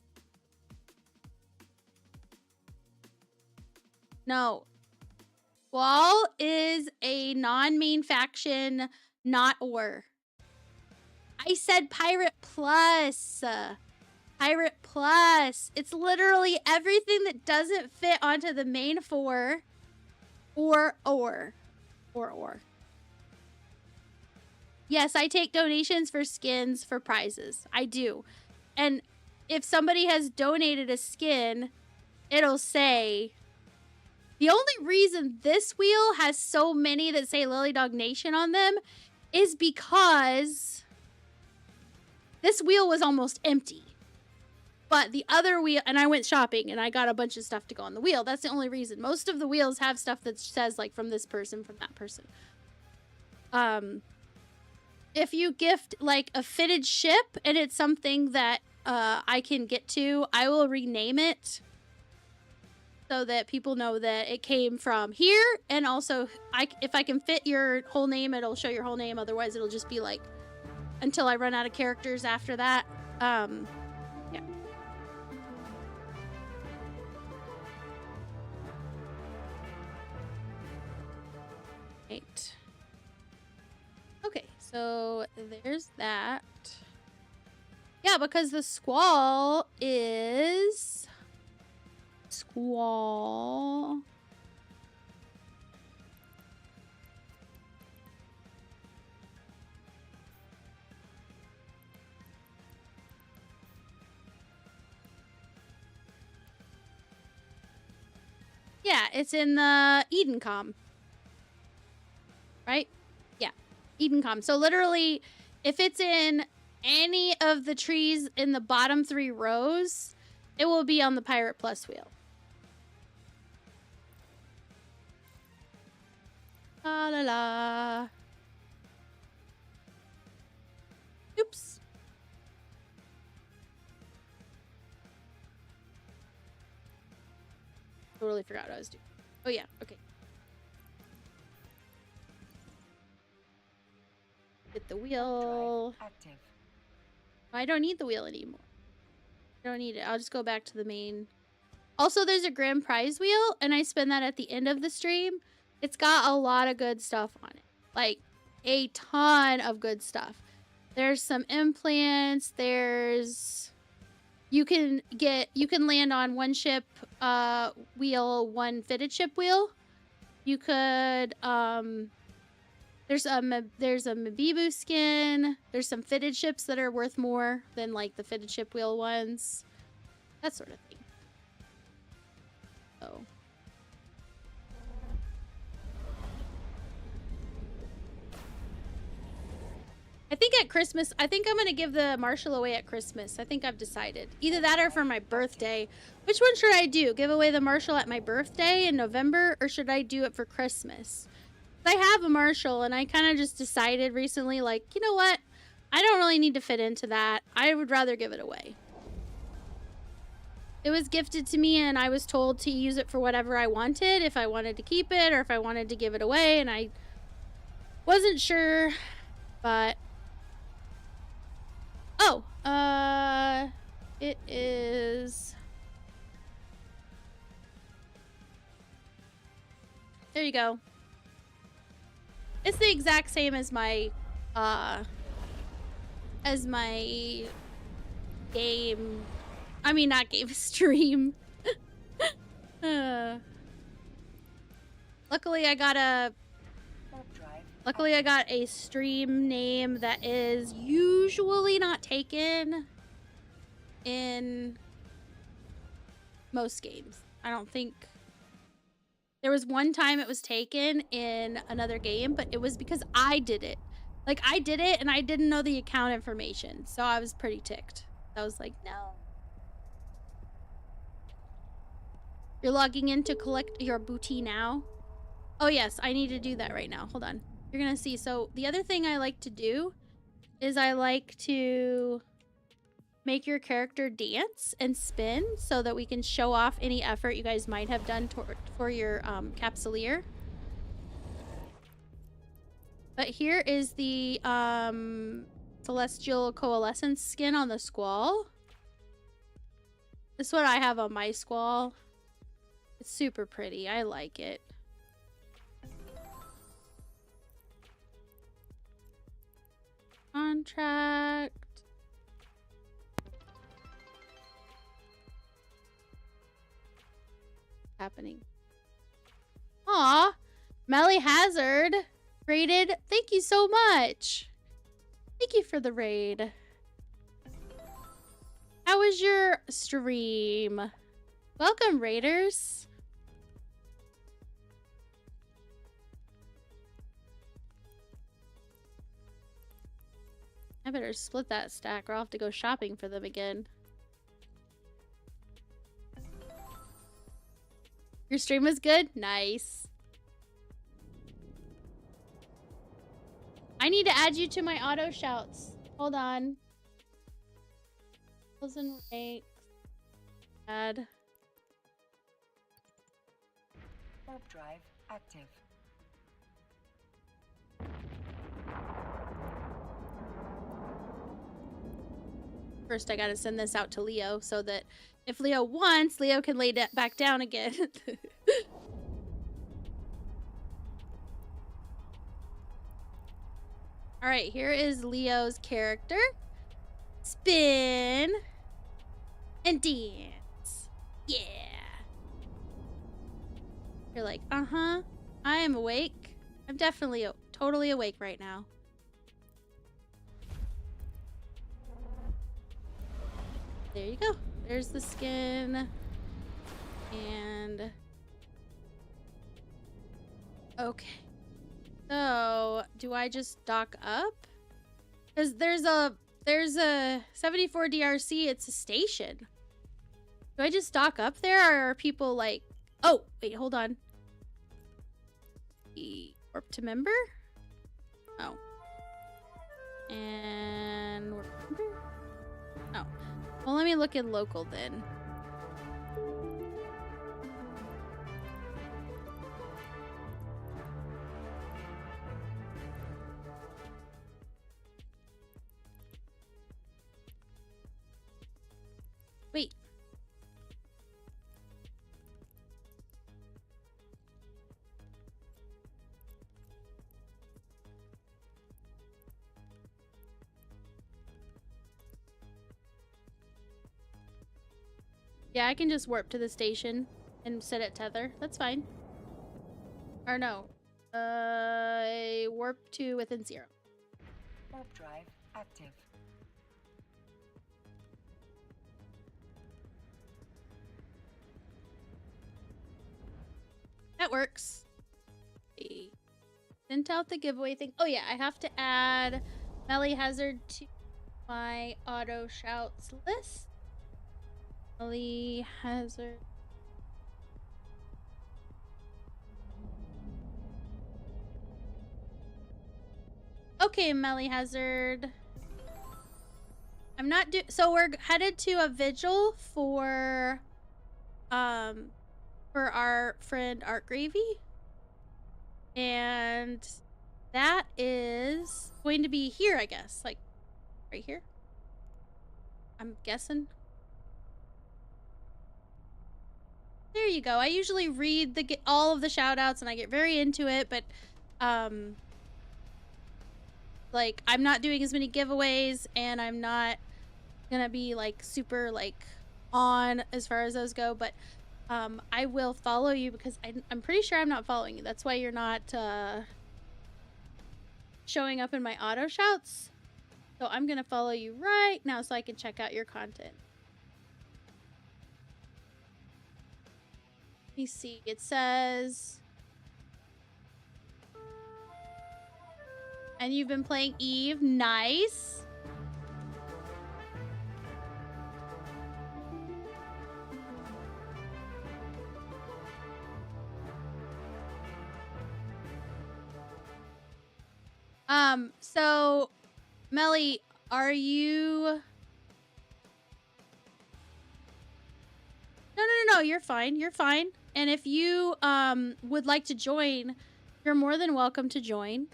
No. Squall is a non-main faction, not ore. I said Pirate Plus. Pirate Plus. It's literally everything that doesn't fit onto the main 4. Or. Yes, I take donations for skins for prizes. I do. And if somebody has donated a skin, it'll say... The only reason this wheel has so many that say Lily Dog Nation on them is because this wheel was almost empty. But the other wheel, and I went shopping and I got a bunch of stuff to go on the wheel. That's the only reason. Most of the wheels have stuff that says like from this person, from that person. If you gift like a fitted ship and it's something that I can get to, I will rename it so that people know that it came from here. And also, if I can fit your whole name, it'll show your whole name. Otherwise, it'll just be like until I run out of characters after that. Yeah. Right. Okay, so there's that. Yeah, because the Squall is... Squall... Yeah, it's in the Edencom. Right? Yeah, Edencom. So literally, if it's in any of the trees in the bottom 3 rows, it will be on the Pirate Plus wheel. La la la. Oops. Totally forgot what I was doing. Oh yeah, okay. Get the wheel. Active. I don't need the wheel anymore. I don't need it. I'll just go back to the main. Also, there's a grand prize wheel, and I spin that at the end of the stream. It's got a lot of good stuff on it. Like, a ton of good stuff. There's some implants. There's... You can land on one ship wheel, one fitted ship wheel. You could, there's a Mabibu skin. There's some fitted ships that are worth more than like the fitted ship wheel ones. That sort of thing. Oh. I think at Christmas, I think I'm going to give the Marshall away at Christmas. I think I've decided. Either that or for my birthday. Which one should I do? Give away the Marshall at my birthday in November, or should I do it for Christmas? I have a Marshall, and I kind of just decided recently, like, you know what? I don't really need to fit into that. I would rather give it away. It was gifted to me, and I was told to use it for whatever I wanted, if I wanted to keep it, or if I wanted to give it away, and I wasn't sure, but... Oh, it is There you go. It's the exact same as my game. I mean, not game, stream. Luckily, I got a stream name that is usually not taken in most games. I don't think. There was one time it was taken in another game, but it was because I did it. Like, I did it and I didn't know the account information, so I was pretty ticked. I was like, no. You're logging in to collect your booty now? Oh yes, I need to do that right now. Hold on. You're gonna see. So the other thing I like to do is I like to make your character dance and spin so that we can show off any effort you guys might have done for your Capsuleer. But here is the Celestial Coalescence skin on the Squall. This is what I have on my Squall. It's super pretty. I like it. Contract. Happening. Aw, Melly Hazard raided. Thank you so much. Thank you for the raid. How was your stream? Welcome, raiders. I better split that stack or I'll have to go shopping for them again. Your stream was good? Nice. I need to add you to my auto shouts. Hold on. 1,000 ranks. Add. Warp drive active. First, I gotta send this out to Leo so that if Leo wants, Leo can lay back down again. Alright, here is Leo's character. Spin. And dance. Yeah. You're like, uh-huh. I am awake. I'm definitely totally awake right now. There you go. There's the skin. And... okay. So, do I just dock up? Because there's a 74 DRC, it's a station. Do I just dock up there, or are people like... oh, wait, hold on. Warp to member? Oh. And... warp to member? Oh. Well, let me look in local then. Wait. Yeah, I can just warp to the station and sit at tether. That's fine. Or no. Warp to within 0. Warp drive active. That works. Sent out the giveaway thing. Oh yeah, I have to add Melly Hazard to my auto shouts list. Melly Hazard. Okay, Melly Hazard. I'm not so we're headed to a vigil for our friend Art Gravy. And that is going to be here, I guess. Like, right here? I'm guessing. There you go. I usually read all of the shout outs and I get very into it, but like I'm not doing as many giveaways and I'm not gonna be like super like on as far as those go, but I will follow you because I'm pretty sure I'm not following you. That's why you're not showing up in my auto shouts. So I'm gonna follow you right now so I can check out your content. Let me see. It says, and you've been playing Eve. Nice. So Melly, are you... No, you're fine. You're fine. And if you would like to join, you're more than welcome to join.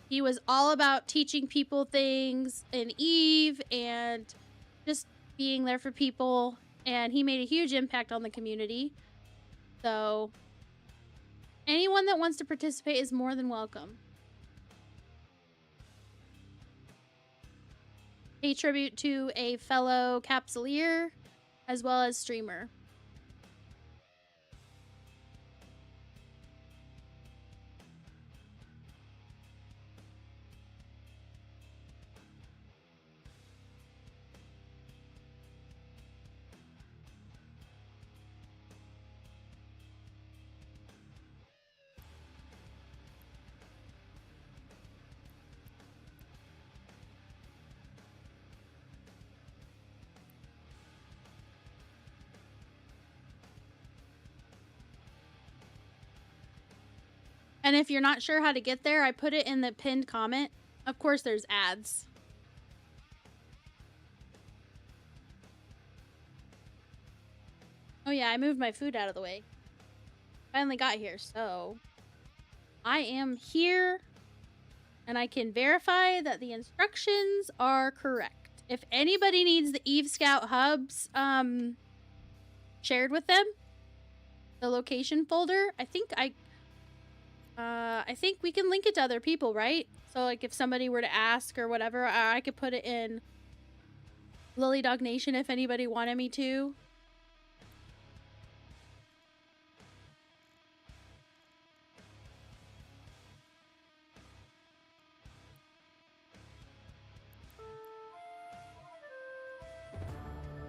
He was all about teaching people things in Eve and just being there for people. And he made a huge impact on the community. So anyone that wants to participate is more than welcome. Pay tribute to a fellow Capsuleer as well as streamer. And if you're not sure how to get there, I put it in the pinned comment. Of course, there's ads. Oh yeah, I moved my food out of the way. Finally got here, so I am here and I can verify that the instructions are correct. If anybody needs the Eve Scout hubs shared with them, the location folder, I think we can link it to other people, right? So like if somebody were to ask or whatever, I could put it in Lily Dog Nation if anybody wanted me to.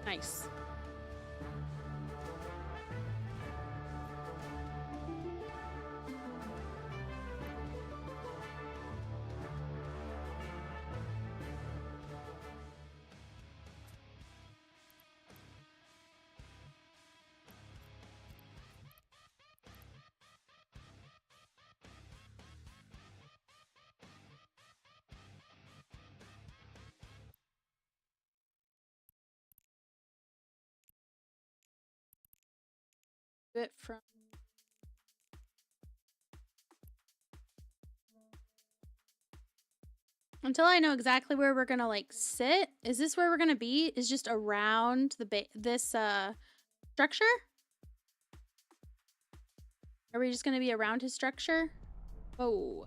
Nice. It from until I know exactly where we're gonna like sit. Is this where we're gonna be? Is just around the this structure? Are we just gonna be around his structure? Oh,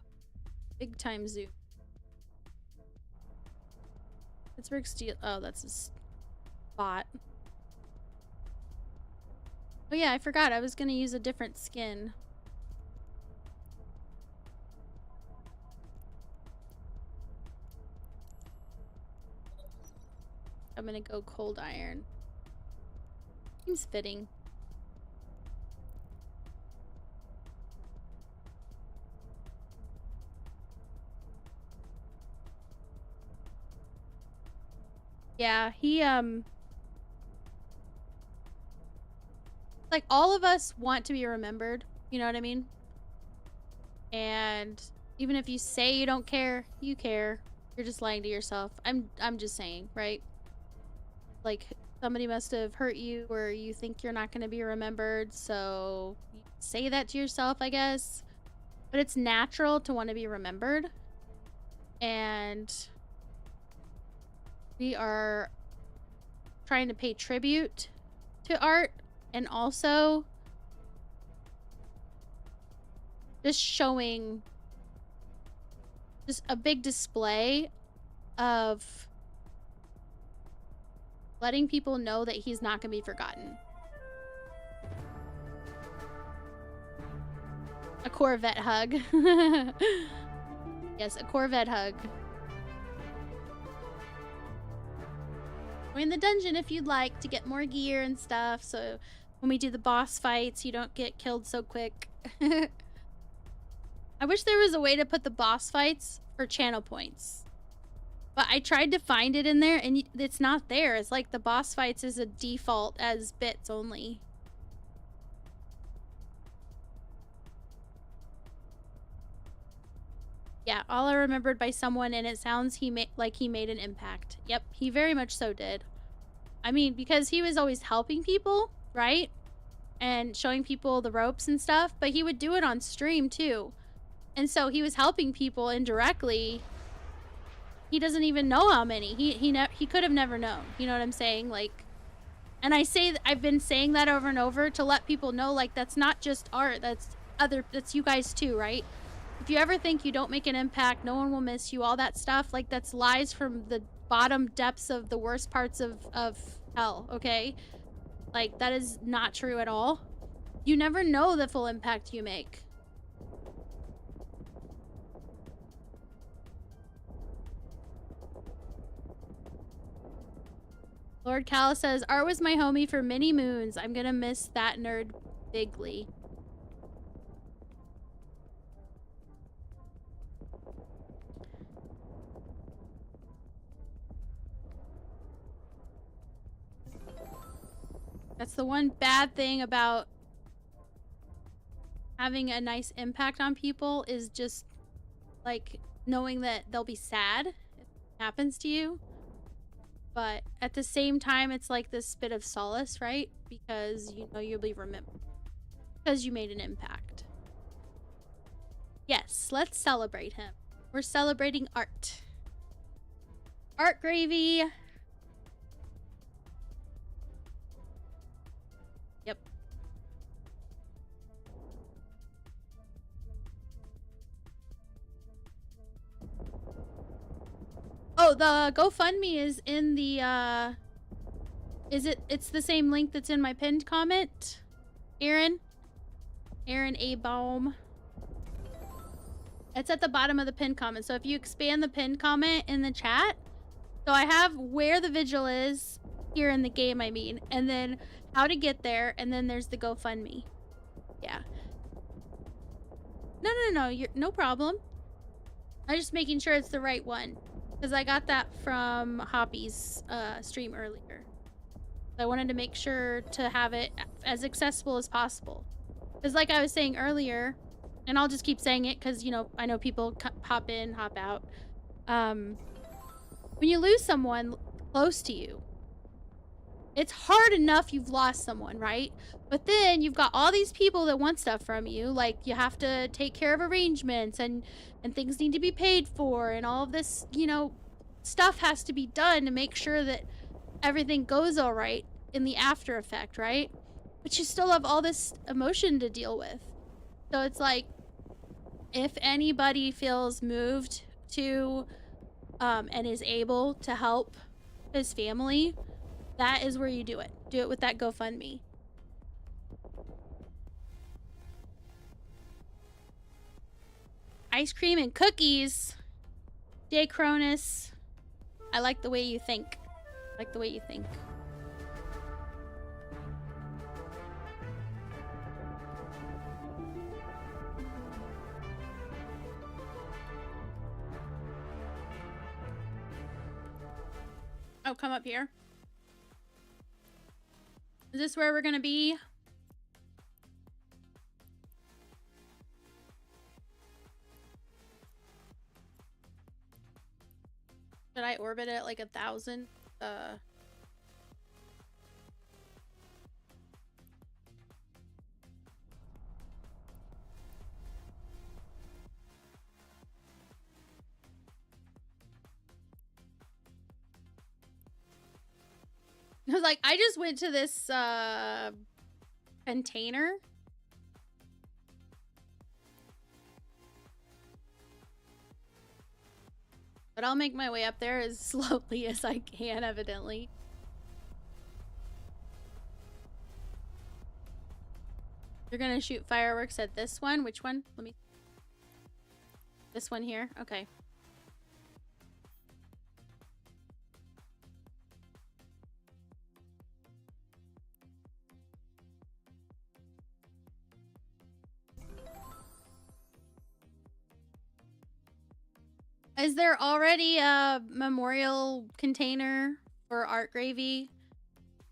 big time zoom. Pittsburgh Steel. Oh, that's a spot. Oh yeah, I forgot. I was gonna use a different skin. I'm gonna go cold iron. Seems fitting. Yeah, he like all of us want to be remembered, you know what I mean? And even if you say you don't care, you care. You're just lying to yourself. I'm just saying, right? Like somebody must have hurt you or you think you're not going to be remembered, so you say that to yourself, I guess. But it's natural to want to be remembered. And we are trying to pay tribute to art, and also just showing just a big display of letting people know that he's not gonna be forgotten. A Corvette hug. Yes, a Corvette hug. Join the dungeon if you'd like to get more gear and stuff, so when we do the boss fights, you don't get killed so quick. I wish there was a way to put the boss fights for channel points. But I tried to find it in there, and it's not there. It's like the boss fights is a default as bits only. Yeah, all I remembered by someone, and it sounds like he made an impact. Yep, he very much so did. I mean, because he was always helping people, right? And showing people the ropes and stuff, but he would do it on stream too. And so he was helping people indirectly. He doesn't even know how many. He could have never known. You know what I'm saying? Like, and I've been saying that over and over to let people know, like, that's not just art. That's you guys too, right? If you ever think you don't make an impact, no one will miss you, all that stuff, like, that's lies from the bottom depths of the worst parts of hell, okay? Like, that is not true at all. You never know the full impact you make. Lord Calla says, Art was my homie for many moons. I'm gonna miss that nerd bigly. That's the one bad thing about having a nice impact on people, is just like knowing that they'll be sad if it happens to you. But at the same time, it's like this bit of solace, right? Because you know you'll be remembered because you made an impact. Yes, let's celebrate him. We're celebrating Art. Art Gravy. Yep. Oh, the GoFundMe is in the, it's the same link that's in my pinned comment? Aaron A. Baum. It's at the bottom of the pinned comment. So if you expand the pinned comment in the chat, so I have where the vigil is here in the game, I mean, and then how to get there, and then there's the GoFundMe. Yeah. No, you're no problem. I'm just making sure it's the right one, because I got that from Hoppy's stream earlier. I wanted to make sure to have it as accessible as possible. Because like I was saying earlier, and I'll just keep saying it because, you know, I know people hop in, hop out. When you lose someone close to you, it's hard enough you've lost someone, right? But then you've got all these people that want stuff from you. Like, you have to take care of arrangements, and things need to be paid for, and all of this, you know, stuff has to be done to make sure that everything goes all right in the after effect, right? But you still have all this emotion to deal with. So it's like, if anybody feels moved to and is able to help his family, that is where you do it. Do it with that GoFundMe. Ice cream and cookies. Jay Cronus. I like the way you think. I like the way you think. Oh, come up here. Is this where we're gonna be? Should I orbit it at like 1,000? I was like, I just went to this container. But I'll make my way up there as slowly as I can, evidently. You're gonna shoot fireworks at this one? Which one? Let me... This one here? Okay. Is there already a memorial container for Art Gravy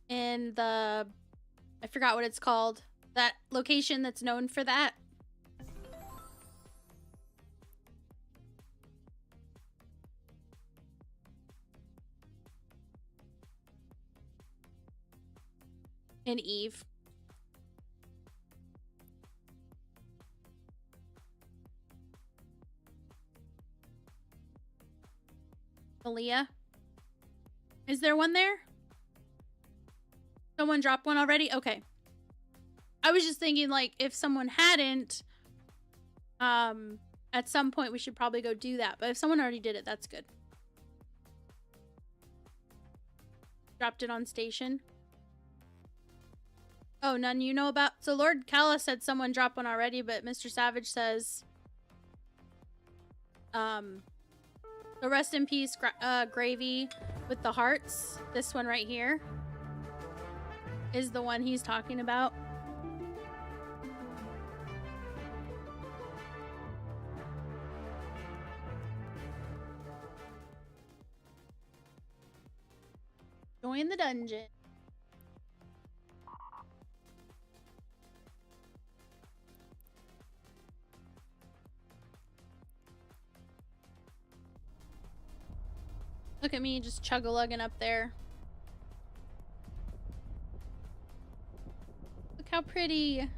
in the... I forgot what it's called. That location that's known for that? In Eve. Aaliyah? Is there one there? Someone dropped one already? Okay. I was just thinking, like, if someone hadn't, at some point we should probably go do that. But if someone already did it, that's good. Dropped it on station. Oh, none you know about? So Lord Kala said someone dropped one already, but Mr. Savage says, so rest in peace, Gravy with the hearts. This one right here is the one he's talking about. Join the dungeon. Look at me just chug-a-lugging up there. Look how pretty.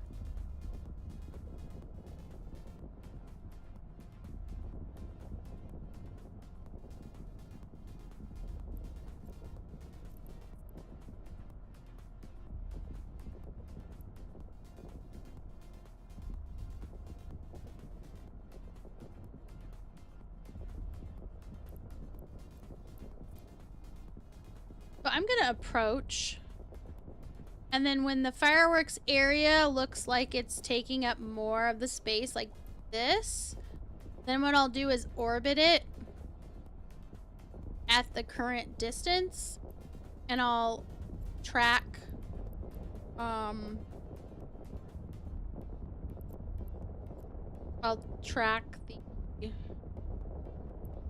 So I'm gonna approach, and then when the fireworks area looks like it's taking up more of the space like this, then what I'll do is orbit it at the current distance, and I'll track the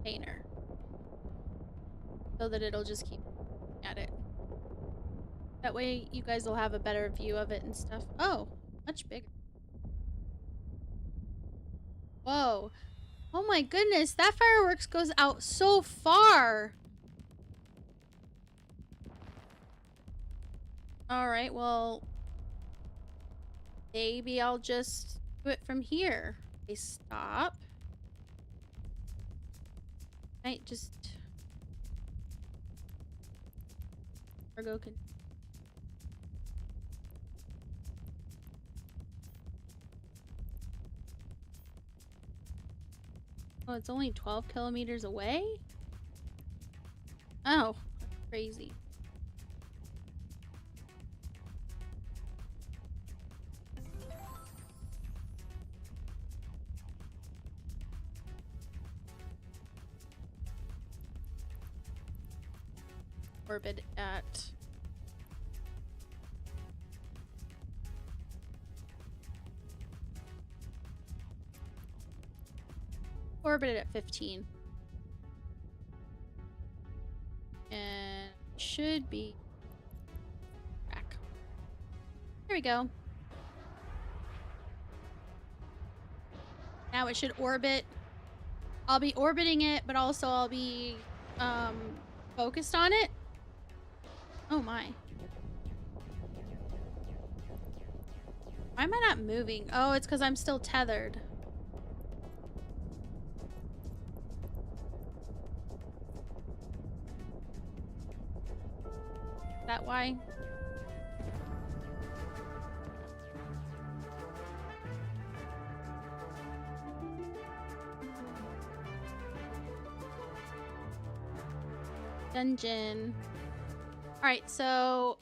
container so that it'll just keep at it. That way you guys will have a better view of it and stuff. Oh, much bigger. Whoa. Oh my goodness, that fireworks goes out so far. Alright, well, maybe I'll just do it from here. Okay, stop. Might just... Cargo can... Oh, it's only 12 kilometers away? Oh, that's crazy. Orbit at... Orbited at 15. And should be back. There we go. Now it should orbit. I'll be orbiting it, but also I'll be focused on it. Oh my. Why am I not moving? Oh, it's because I'm still tethered. that why? Dungeon. Alright, so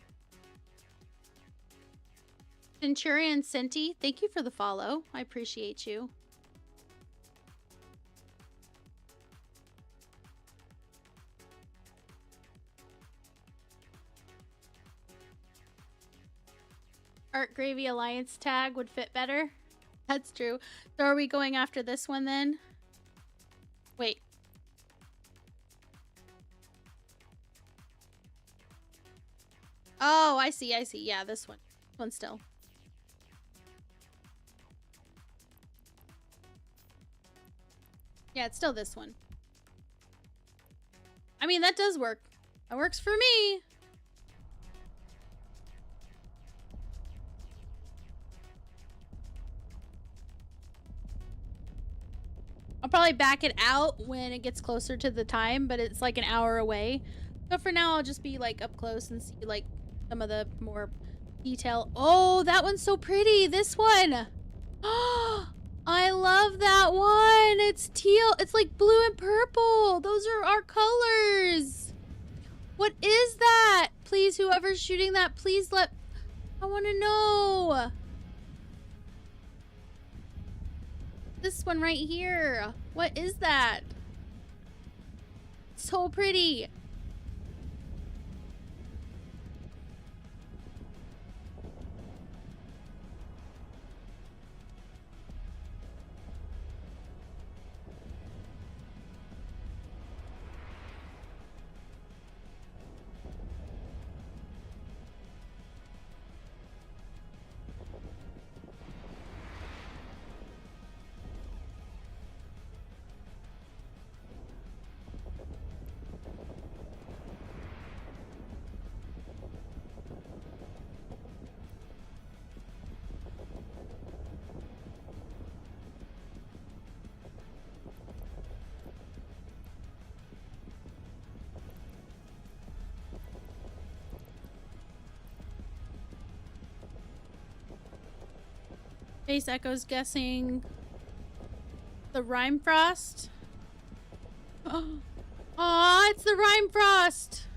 Centurion Senti, thank you for the follow. I appreciate you. Art Gravy Alliance tag would fit better. That's true. So are we going after this one then? Wait. Oh, I see, I see. Yeah, this one. This one still. Yeah, it's still this one. I mean, that does work. That works for me. I'll probably back it out when it gets closer to the time, but it's like an hour away. So for now, I'll just be like up close and see like some of the more detail. Oh, that one's so pretty. This one. Oh, I love that one. It's teal. It's like blue and purple. Those are our colors. What is that? Please, whoever's shooting that, please let... I want to know. This one right here. What is that? So pretty. Base Echo's guessing the Rime Frost. Aw, it's the Rime Frost.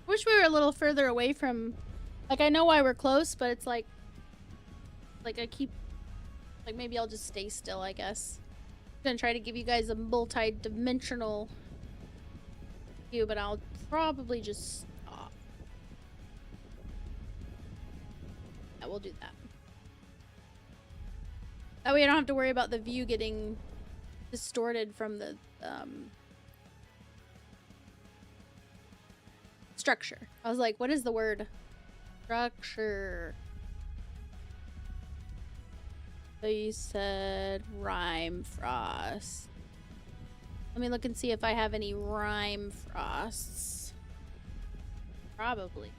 Wish we were a little further away from, like, I know why we're close, but it's like I keep, like, maybe I'll just stay still, I guess. I'm gonna try to give you guys a multi-dimensional view, but I'll probably just stop. Yeah, we'll do that. That way I don't have to worry about the view getting distorted from the, structure. I was like, what is the word? Structure. So you said Rime Frost. Let me look and see if I have any Rime Frosts. Probably.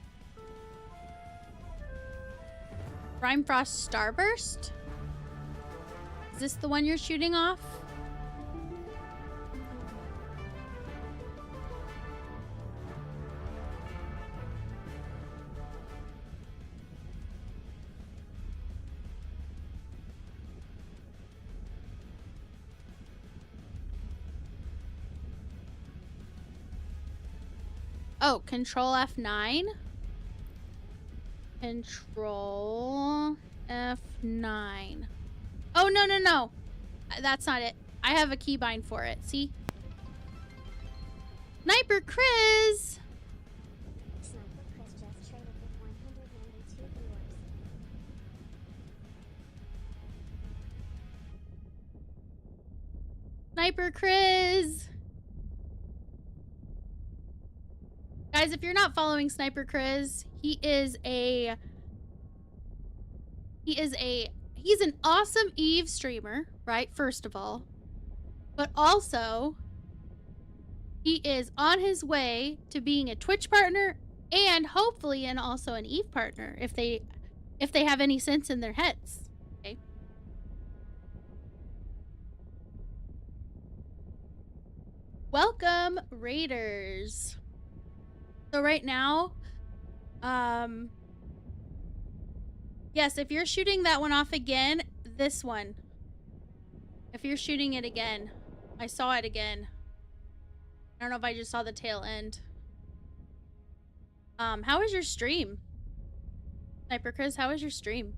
Rime Frost Starburst? Is this the one you're shooting off? Oh, Control F9. Control F9. Oh, no, no, no. That's not it. I have a keybind for it. See? Sniper Chris! Sniper Chris just traded with 192 viewers. Sniper Chris! Guys, if you're not following Sniper Chris, he is a he's an awesome Eve streamer, right? First of all. But also, he is on his way to being a Twitch partner and hopefully and also an Eve partner if they have any sense in their heads. Okay. Welcome, Raiders. So right now, yes, if you're shooting that one off again, this one. If you're shooting it again, I saw it again. I don't know if I just saw the tail end. How was your stream? Sniper Chris, how was your stream?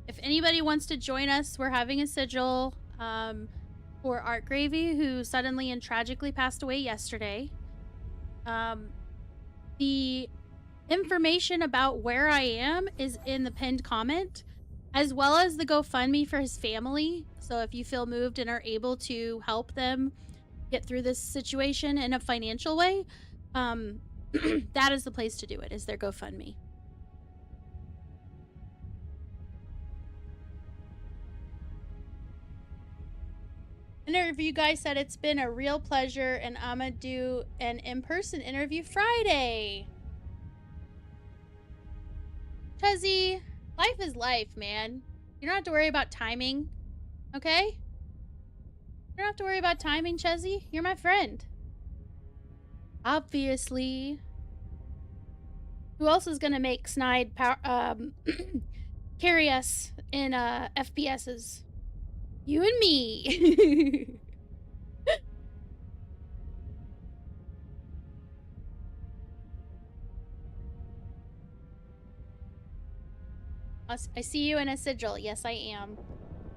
If anybody wants to join us, we're having a sigil for Art Gravy, who suddenly and tragically passed away yesterday. The information about where I am is in the pinned comment, as well as the GoFundMe for his family. So if you feel moved and are able to help them get through this situation in a financial way, that is the place to do it, is their GoFundMe. Interview guy said it's been a real pleasure, and I'm gonna do an in-person interview Friday. Chuzzy, life is life, man. You don't have to worry about timing, okay? You don't have to worry about timing, Chuzzy. You're my friend. Obviously. Who else is gonna make Snide carry us in FPSs? You and me. I see you in a sigil. Yes, I am.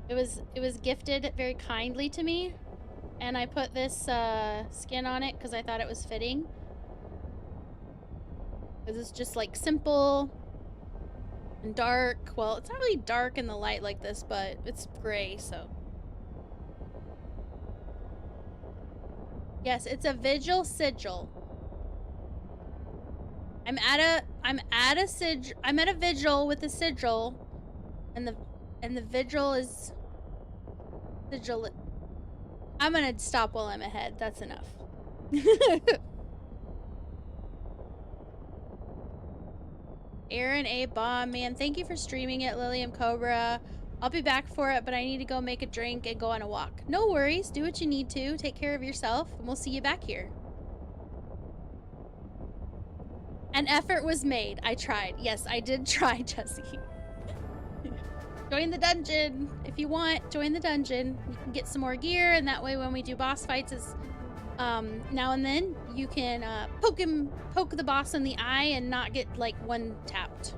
It was gifted very kindly to me, and I put this skin on it because I thought it was fitting. Because it's just like simple and dark. Well, it's not really dark in the light like this, but it's gray, so. Yes, it's a vigil sigil. I'm at a vigil with a sigil, and the vigil is sigil. I'm gonna stop while I'm ahead. That's enough. Aaron A. Bomb, man, thank you for streaming it, Lilium Cobra. I'll be back for it, but I need to go make a drink and go on a walk. No worries. Do what you need to. Take care of yourself, and we'll see you back here. An effort was made. I tried. Yes, I did try, Jesse. Join the dungeon. If you want, join the dungeon. You can get some more gear, and that way when we do boss fights is now and then, you can poke the boss in the eye and not get, like, one tapped.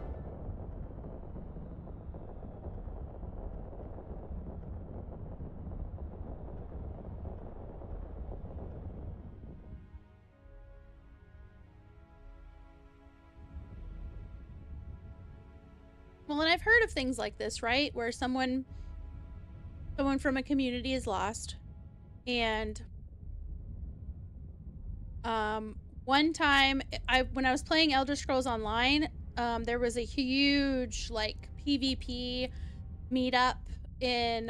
Well, and I've heard of things like this, right? Where someone from a community is lost. And one time when I was playing Elder Scrolls Online, there was a huge like PvP meetup in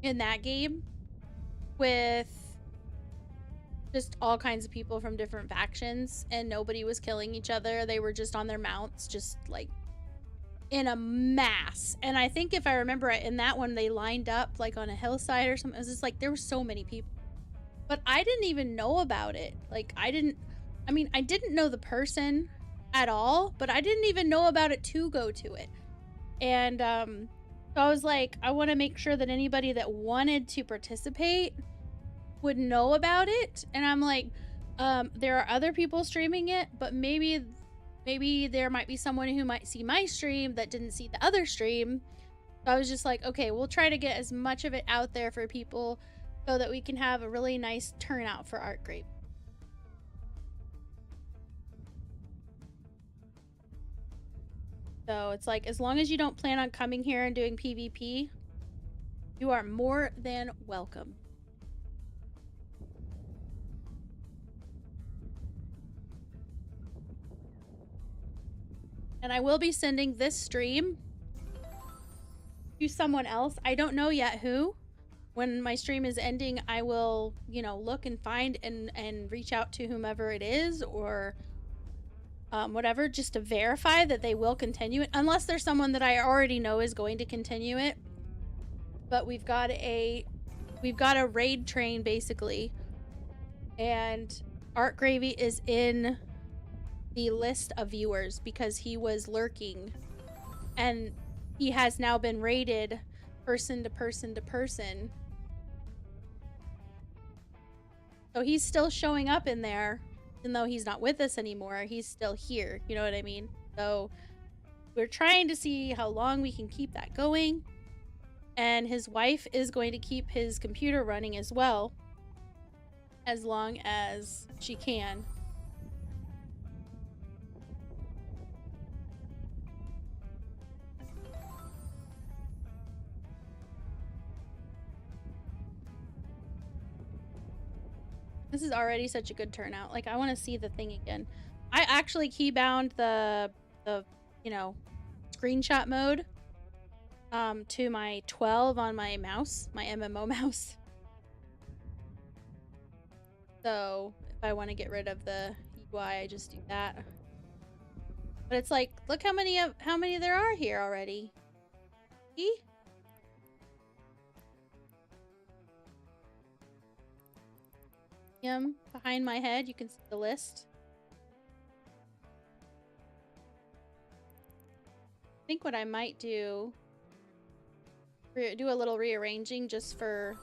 that game with just all kinds of people from different factions, and nobody was killing each other. They were just on their mounts, just like in a mass. And I think if I remember right, in that one, they lined up like on a hillside or something. It was just like, there were so many people. But I didn't even know about it. Like, I didn't know the person at all, but I didn't even know about it to go to it. And so I was like, I want to make sure that anybody that wanted to participate would know about it. And I'm like, there are other people streaming it, but maybe there might be someone who might see my stream that didn't see the other stream. So I was just like, okay, we'll try to get as much of it out there for people so that we can have a really nice turnout for Art Grape. So it's like, as long as you don't plan on coming here and doing PvP, you are more than welcome. And I will be sending this stream to someone else. I don't know yet who. When my stream is ending, I will, you know, look and find and reach out to whomever it is, or whatever, just to verify that they will continue it, unless there's someone that I already know is going to continue it. But we've got a raid train basically, and Art Gravy is in the list of viewers because he was lurking, and he has now been raided person to person to person. So he's still showing up in there, even though he's not with us anymore. He's still here, you know what I mean? So we're trying to see how long we can keep that going. And his wife is going to keep his computer running as well, as long as she can. This is already such a good turnout. Like, I want to see the thing again. I actually keybound the you know, screenshot mode to my 12 on my mouse, my MMO mouse. So if I want to get rid of the UI, I just do that. But it's like, look how many there are here already. See? Behind my head, you can see the list. I think what I might do a little rearranging just for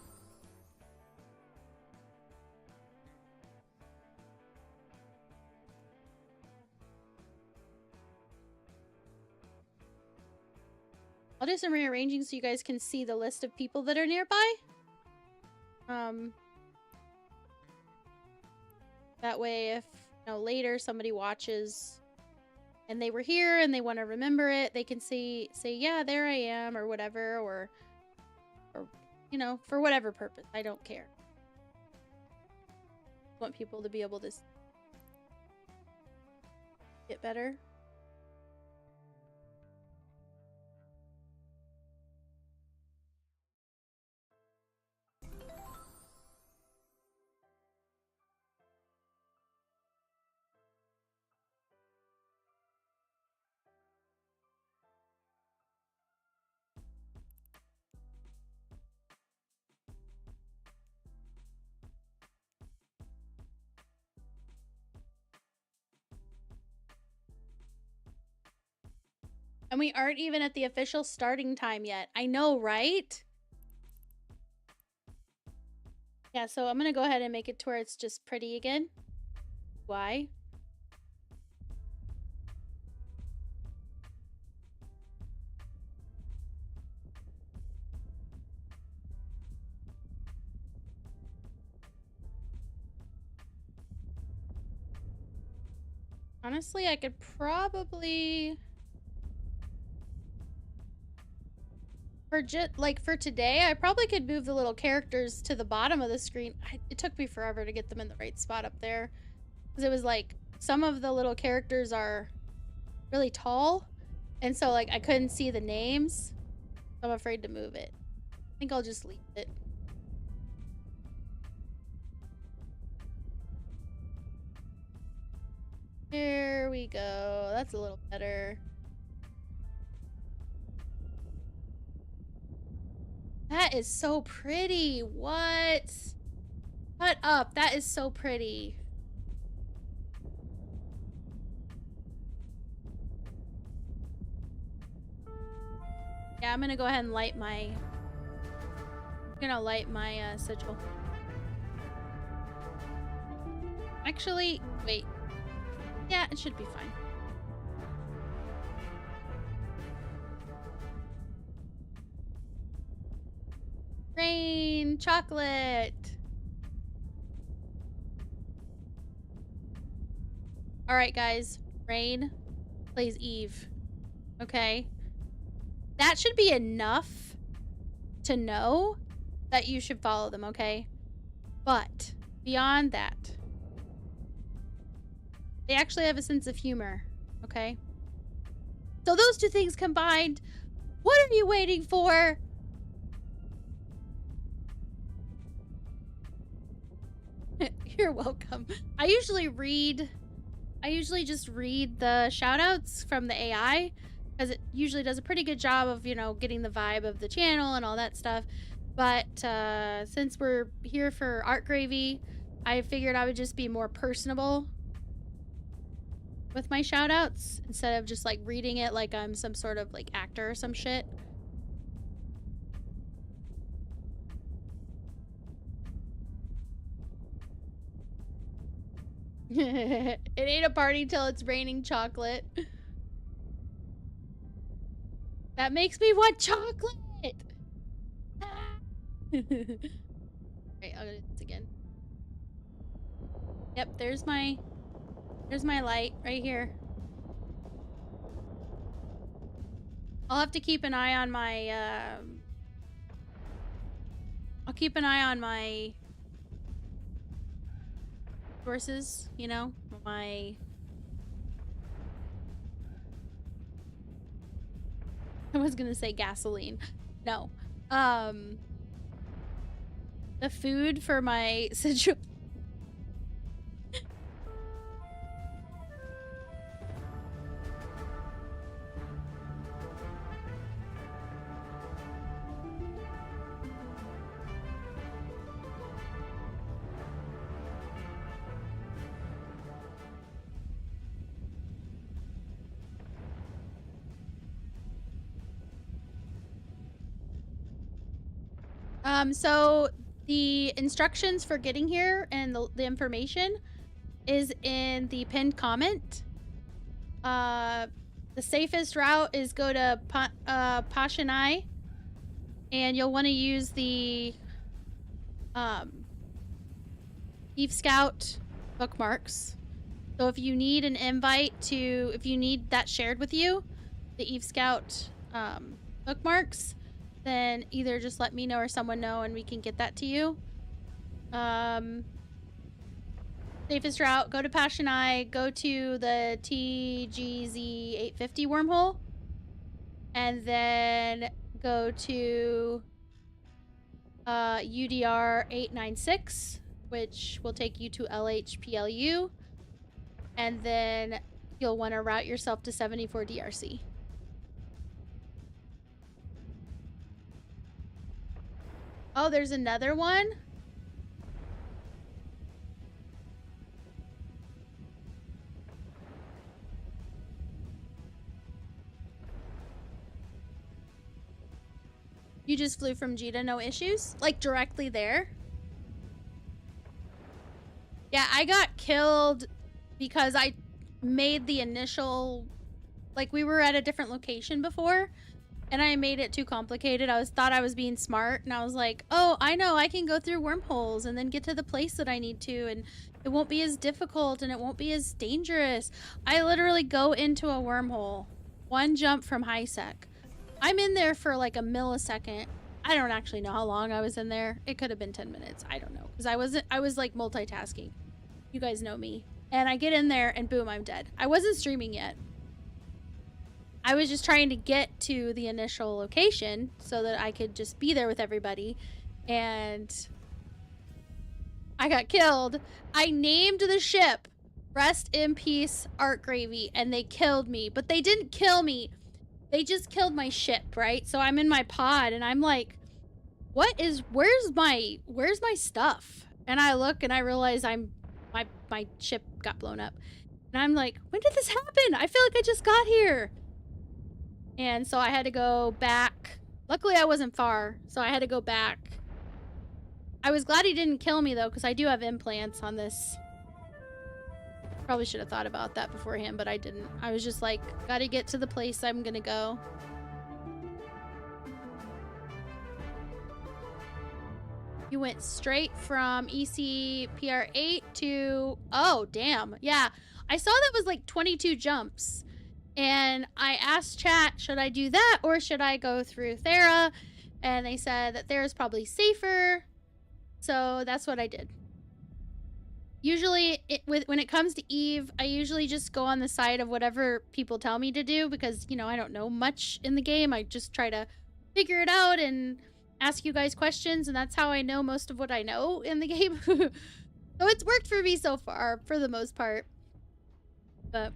I'll do some rearranging so you guys can see the list of people that are nearby. That way, if, you know, later somebody watches and they were here and they want to remember it, they can say, yeah, there I am, or whatever, or, you know, for whatever purpose. I don't care. I want people to be able to get better. And we aren't even at the official starting time yet. I know, right? Yeah, so I'm gonna go ahead and make it to where it's just pretty again. Why? Honestly, I could probably... For today, I probably could move the little characters to the bottom of the screen. It took me forever to get them in the right spot up there. Because it was like, some of the little characters are really tall. And so, like, I couldn't see the names. So I'm afraid to move it. I think I'll just leave it. Here we go. That's a little better. That is so pretty. What? Shut up. That is so pretty. Yeah, I'm gonna go ahead and light my... I'm gonna light my sigil. Actually, wait. Yeah, it should be fine. Rain, chocolate. All right, guys. Rain plays Eve. Okay. That should be enough to know that you should follow them, okay? But beyond that, they actually have a sense of humor, okay? So those two things combined, what are you waiting for? You're welcome. I usually just read the shoutouts from the AI, because it usually does a pretty good job of, you know, getting the vibe of the channel and all that stuff. But since we're here for Art Gravy, I figured I would just be more personable with my shoutouts instead of just like reading it like I'm some sort of like actor or some shit. It ain't a party till it's raining chocolate. That makes me want chocolate. Right, I'll do this again. Yep, there's my light right here. I'll have to keep an eye on my I'll keep an eye on my sources, you know, my I was gonna say gasoline. No. The food for my situation. So the instructions for getting here and the information is in the pinned comment. The safest route is go to Pashanai, and you'll want to use the Eve Scout bookmarks. So if you need an invite to, if you need that shared with you, the Eve Scout bookmarks, then either just let me know or someone know and we can get that to you. Safest route, go to Pashanai, go to the TGZ 850 wormhole, and then go to UDR 896, which will take you to LHPLU, and then you'll want to route yourself to 74 DRC. Oh, there's another one? You just flew from Jeddah, no issues? Like directly there? Yeah, I got killed because I made the initial, like we were at a different location before and I made it too complicated. Thought I was being smart and I was like, oh, I know I can go through wormholes and then get to the place that I need to, and it won't be as difficult and it won't be as dangerous. I literally go into a wormhole, one jump from HiSec. I'm in there for like a millisecond. I don't actually know how long I was in there. It could have been 10 minutes. I don't know. Because I was like multitasking. You guys know me. And I get in there and boom, I'm dead. I wasn't streaming yet. I was just trying to get to the initial location so that I could just be there with everybody. And I got killed. I named the ship Rest in Peace Art Gravy and they killed me. But they didn't kill me. They just killed my ship, right? So I'm in my pod and I'm like, where's my stuff? And I look and I realize my ship got blown up. And I'm like, when did this happen? I feel like I just got here. And so I had to go back. Luckily I wasn't far, so I had to go back. I was glad he didn't kill me though, because I do have implants on this. Probably should have thought about that beforehand, but I didn't. I was just like, gotta get to the place I'm gonna go. You went straight from ECPR8 to... Oh, damn. Yeah. I saw that was like 22 jumps. And I asked chat, should I do that or should I go through Thera? And they said that Thera's probably safer. So that's what I did. usually when it comes to Eve, I usually just go on the side of whatever people tell me to do because, you know, I don't know much in the game. I just try to figure it out and ask you guys questions, and that's how I know most of what I know in the game. So it's worked for me so far, for the most part. But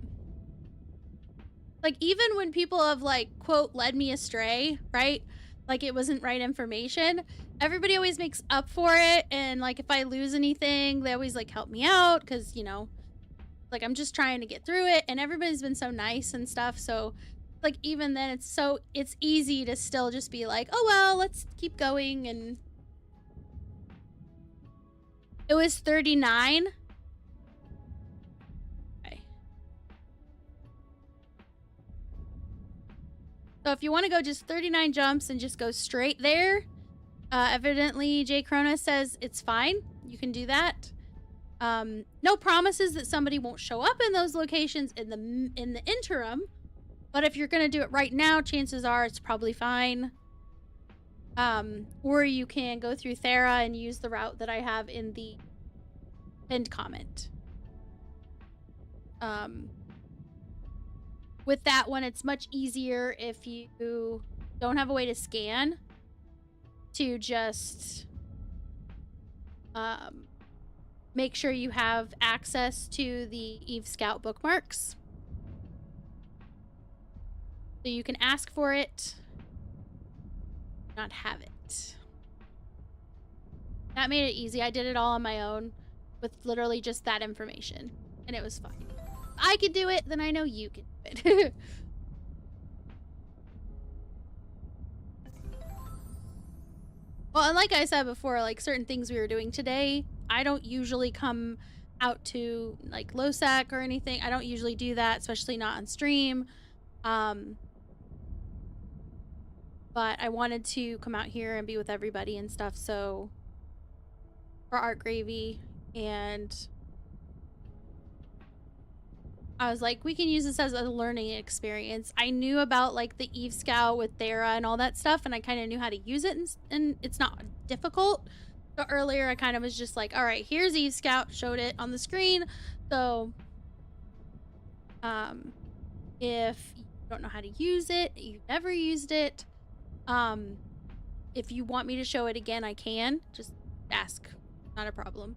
like, even when people have like, quote, led me astray, right? Like it wasn't right information, everybody always makes up for it. And like, if I lose anything, they always like help me out because, you know, like I'm just trying to get through it, and everybody's been so nice and stuff. So like, even then it's easy to still just be like, oh well, let's keep going. And it was 39. Okay. So if you want to go just 39 jumps and just go straight there, evidently Jay Corona says it's fine. You can do that. No promises that somebody won't show up in those locations in the interim, but if you're gonna do it right now, chances are it's probably fine. Or you can go through Thera and use the route that I have in the pinned comment. With that one, it's much easier if you don't have a way to scan to just make sure you have access to the Eve Scout bookmarks. So you can ask for it, not have it. That made it easy. I did it all on my own with literally just that information, and it was fine. If I could do it, then I know you can do it. Well, and like I said before, like certain things we were doing today, I don't usually come out to like LoSAC or anything. I don't usually do that, especially not on stream. But I wanted to come out here and be with everybody and stuff, so for Art Gravy, and I was like, we can use this as a learning experience. I knew about like the Eve Scout with Thera and all that stuff, and I kind of knew how to use it, and it's not difficult. So earlier I kind of was just like, all right, here's Eve Scout, showed it on the screen. So if you don't know how to use it, you've never used it, if you want me to show it again, I can. Just ask. Not a problem.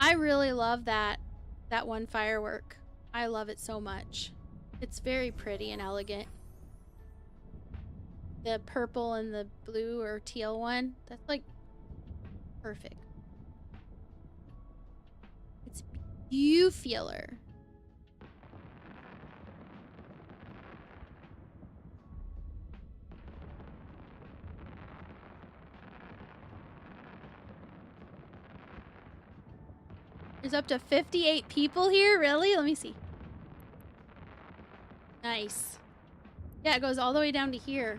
I really love that one firework. I love it so much. It's very pretty and elegant. The purple and the blue or teal one, that's like perfect. It's beautiful. There's up to 58 people here? Really? Let me see. Nice. Yeah, it goes all the way down to here.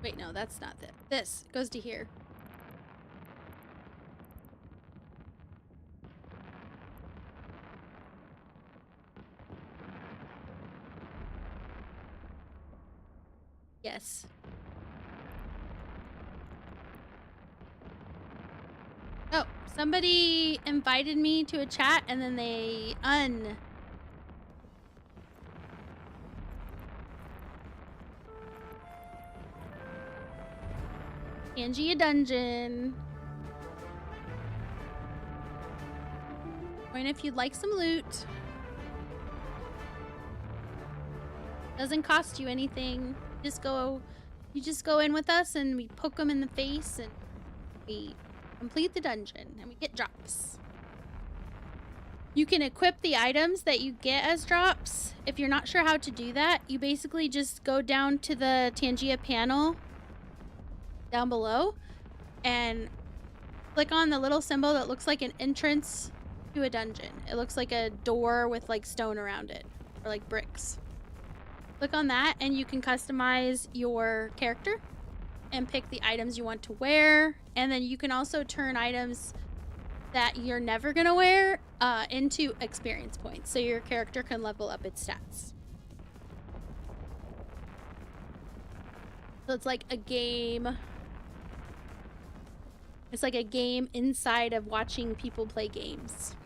Wait, no, that's not it. This goes to here. Yes. Oh, somebody invited me to a chat and then they Angie a dungeon. Join if you'd like some loot. Doesn't cost you anything. You just go in with us and we poke them in the face and we complete the dungeon and we get drops. You can equip the items that you get as drops. If you're not sure how to do that, you basically just go down to the Tangia panel down below and click on the little symbol that looks like an entrance to a dungeon. It looks like a door with like stone around it or like bricks. Click on that and you can customize your character and pick the items you want to wear, and then you can also turn items that you're never gonna wear into experience points so your character can level up its stats. So it's like a game. It's like a game inside of watching people play games.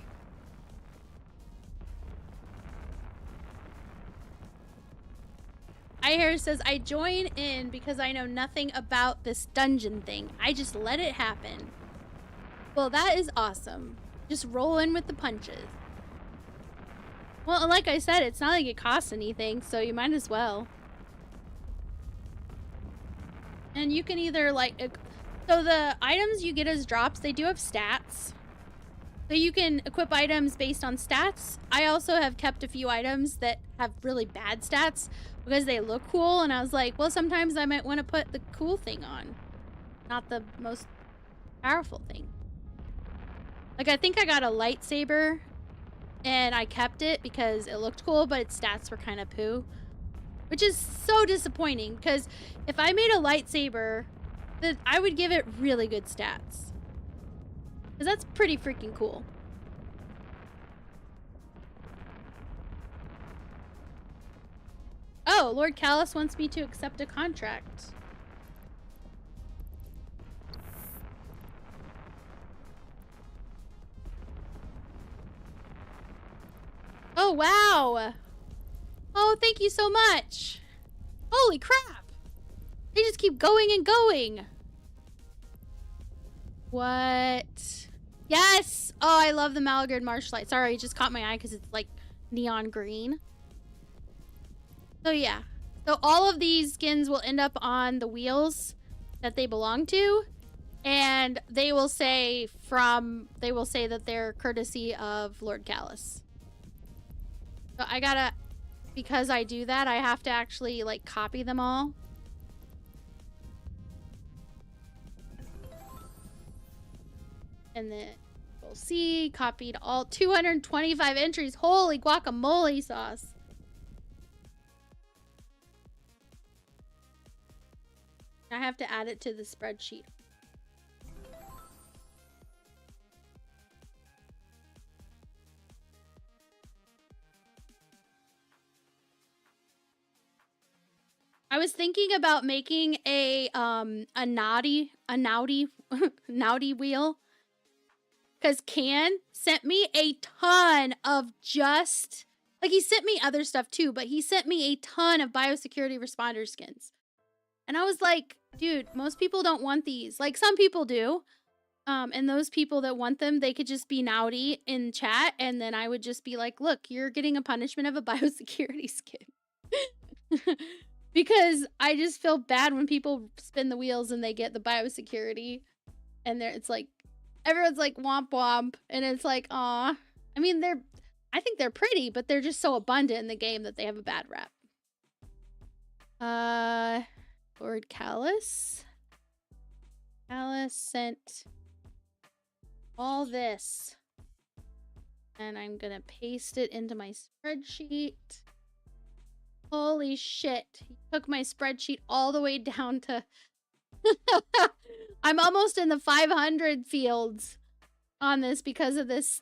iHair says, I join in because I know nothing about this dungeon thing. I just let it happen. Well, that is awesome. Just roll in with the punches. Well, like I said, it's not like it costs anything, so you might as well. And you can either like... So the items you get as drops, they do have stats. So you can equip items based on stats. I also have kept a few items that have really bad stats because they look cool. And I was like, well, sometimes I might want to put the cool thing on, not the most powerful thing. Like, I think I got a lightsaber and I kept it because it looked cool, but its stats were kind of poo. Which is so disappointing because if I made a lightsaber, then I would give it really good stats. Because that's pretty freaking cool. Oh, Lord Callus wants me to accept a contract. Oh, wow. Oh, thank you so much. Holy crap. They just keep going and going. What? Yes. Oh, I love the Malagard Marshlight. Sorry, it just caught my eye because it's like neon green. So yeah. So all of these skins will end up on the wheels that they belong to. And they will say that they're courtesy of Lord Callus. So I gotta, because I do that, I have to actually like copy them all. And then we'll see, copied all 225 entries. Holy guacamole sauce. I have to add it to the spreadsheet. I was thinking about making a naughty naughty wheel. Because Can sent me a ton of just... Like, he sent me other stuff too, but he sent me a ton of biosecurity responder skins. And I was like, dude, most people don't want these. Like, some people do. And those people that want them, they could just be naughty in chat. And then I would just be like, look, you're getting a punishment of a biosecurity skin. Because I just feel bad when people spin the wheels and they get the biosecurity. And it's like, everyone's like, womp womp. And it's like, aw. I mean, I think they're pretty, but they're just so abundant in the game that they have a bad rep. Lord Callus. Callus sent all this. And I'm gonna paste it into my spreadsheet. Holy shit. He took my spreadsheet all the way down to... I'm almost in the 500 fields on this because of this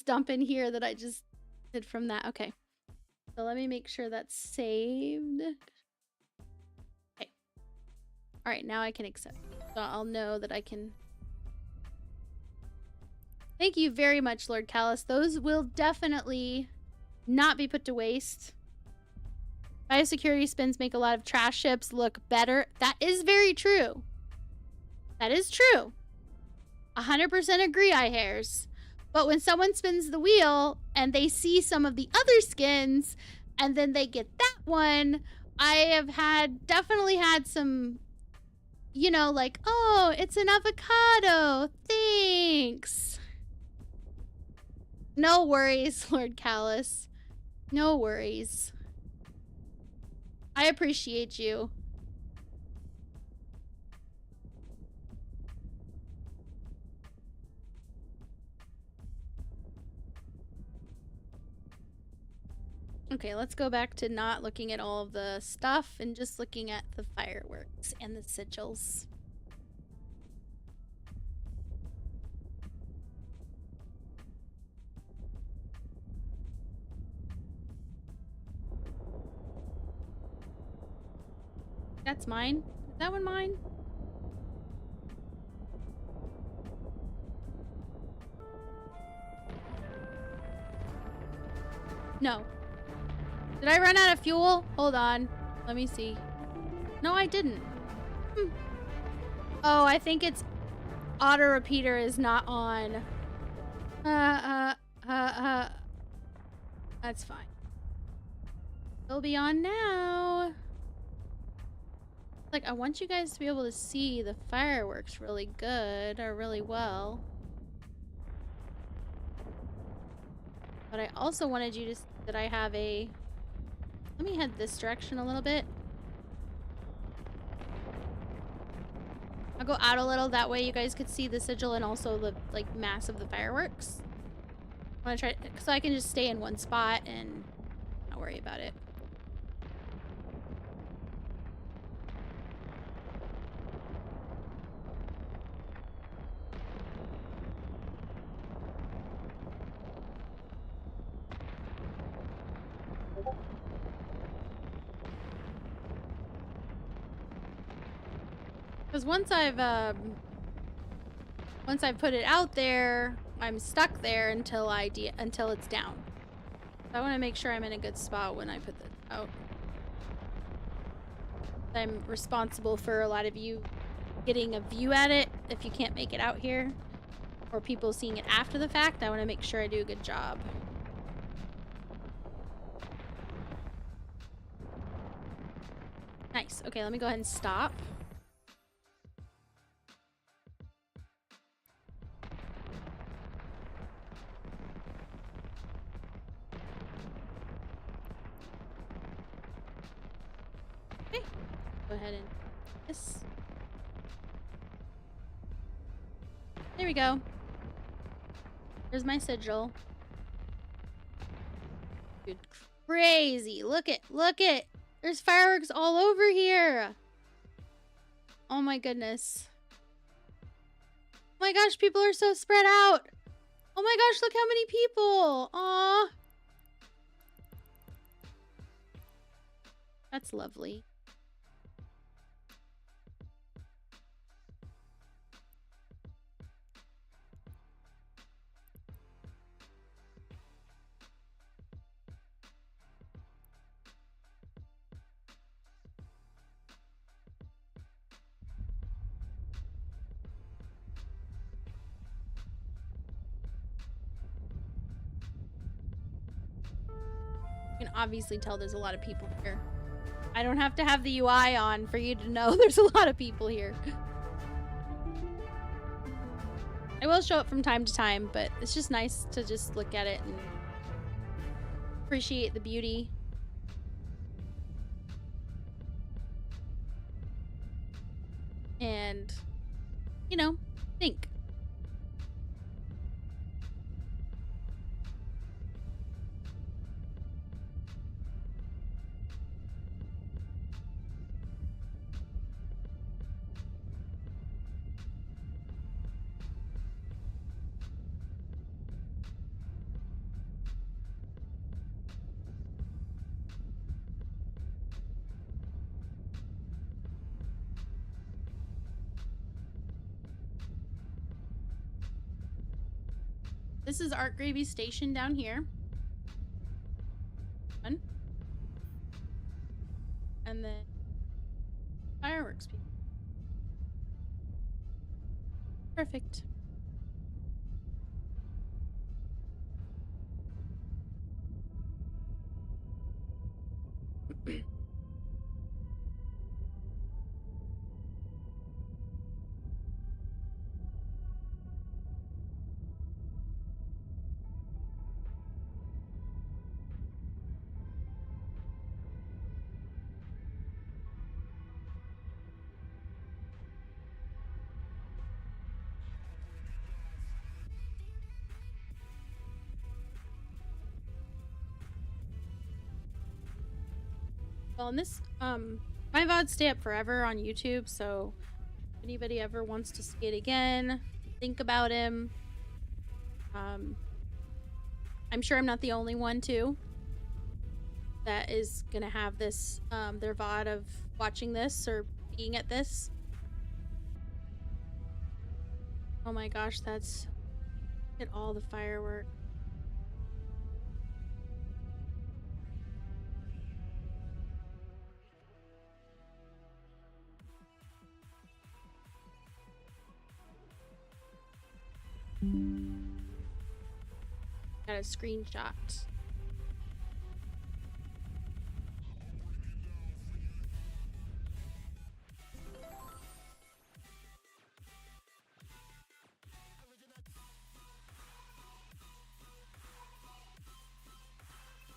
dump in here that I just did from that. Okay. So let me make sure that's saved. Okay. All right, now I can accept. So I'll know that I can... Thank you very much, Lord Callus. Those will definitely not be put to waste. Biosecurity spins make a lot of trash ships look better. That is very true. That is true. 100% agree, iHairs. But when someone spins the wheel and they see some of the other skins and then they get that one, I have definitely had some, you know, like, oh, it's an avocado. Thanks. No worries, Lord Callus. No worries. I appreciate you. Okay, let's go back to not looking at all of the stuff and just looking at the fireworks and the sigils. That's mine. Is that one mine? No. Did I run out of fuel? Hold on. Let me see. No, I didn't. Oh, I think it's auto repeater is not on. That's fine. It'll be on now. Like, I want you guys to be able to see the fireworks really good or really well. But I also wanted you to see that I have a... Let me head this direction a little bit. I'll go out a little, that way you guys could see the sigil and also the, like, mass of the fireworks. I want to try... So I can just stay in one spot and not worry about it. Because once I've put it out there, I'm stuck there until it's down. So I want to make sure I'm in a good spot when I put this out. I'm responsible for a lot of you getting a view at it if you can't make it out here, or people seeing it after the fact. I want to make sure I do a good job. Nice. Okay, let me go ahead and stop. Go ahead and this. There we go. There's my sigil. Dude, crazy. Look it. There's fireworks all over here. Oh my goodness. Oh my gosh, people are so spread out. Oh my gosh, look how many people. Aw. That's lovely. You can obviously tell there's a lot of people here. I don't have to have the UI on for you to know there's a lot of people here. I will show it from time to time, but it's just nice to just look at it and appreciate the beauty. And, you know, think. This is Art Gravy Station down here. One. And then fireworks people. Perfect. Well, and this, my VODs stay up forever on YouTube, so if anybody ever wants to see it again, think about him. I'm sure I'm not the only one, too, that is gonna have this, their VOD of watching this, or being at this. Oh my gosh, that's... Look at all the fireworks. Got a screenshot.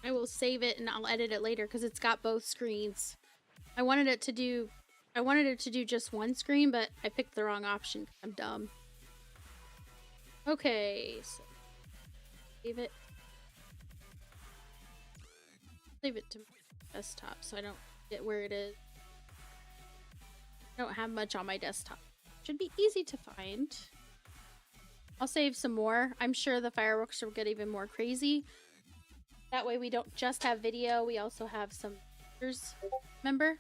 I will save it and I'll edit it later because it's got both screens. I wanted it to do just one screen, but I picked the wrong option 'cause I'm dumb. Okay, so save it. Save it to my desktop so I don't forget where it is. I don't have much on my desktop. Should be easy to find. I'll save some more. I'm sure the fireworks will get even more crazy. That way we don't just have video, we also have some pictures. Remember?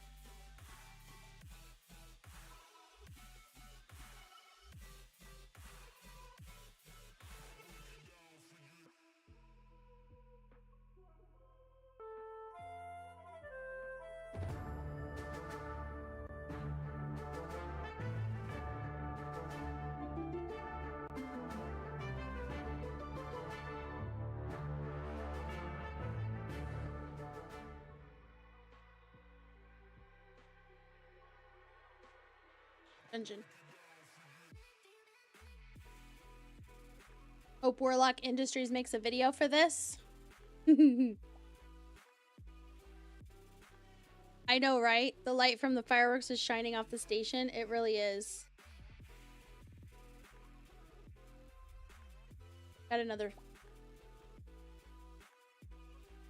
Dungeon. Hope Warlock Industries makes a video for this. I know, right? The light from the fireworks is shining off the station. It really is. Got another.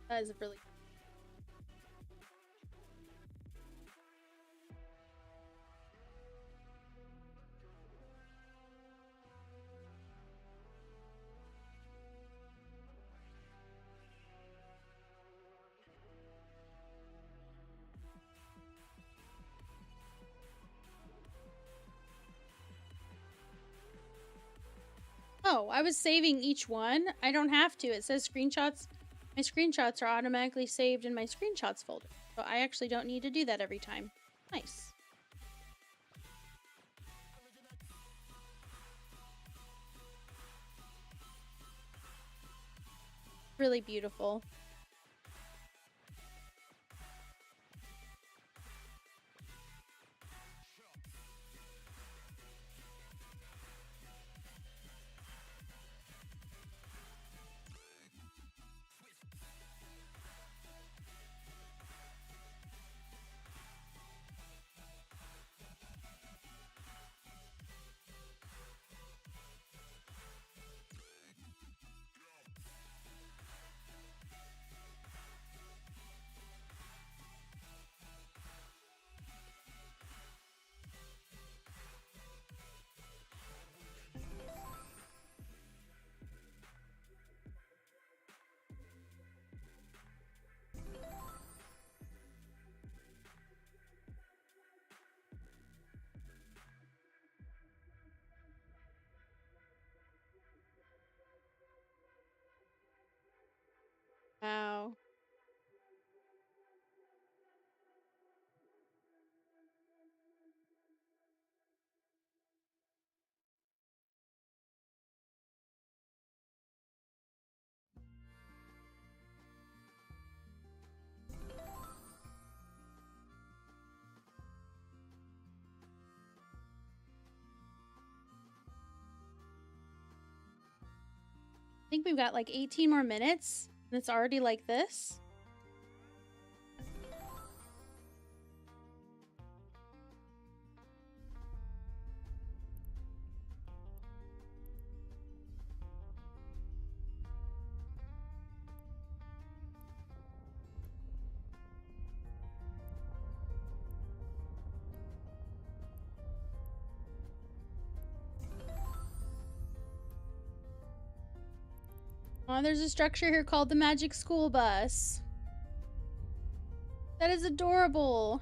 That is really. Oh, I was saving each one. I don't have to. It says screenshots. My screenshots are automatically saved in my screenshots folder. So I actually don't need to do that every time. Nice. Really beautiful. Wow. I think we've got like 18 more minutes, and it's already like this. Oh, there's a structure here called the Magic School Bus. That is adorable.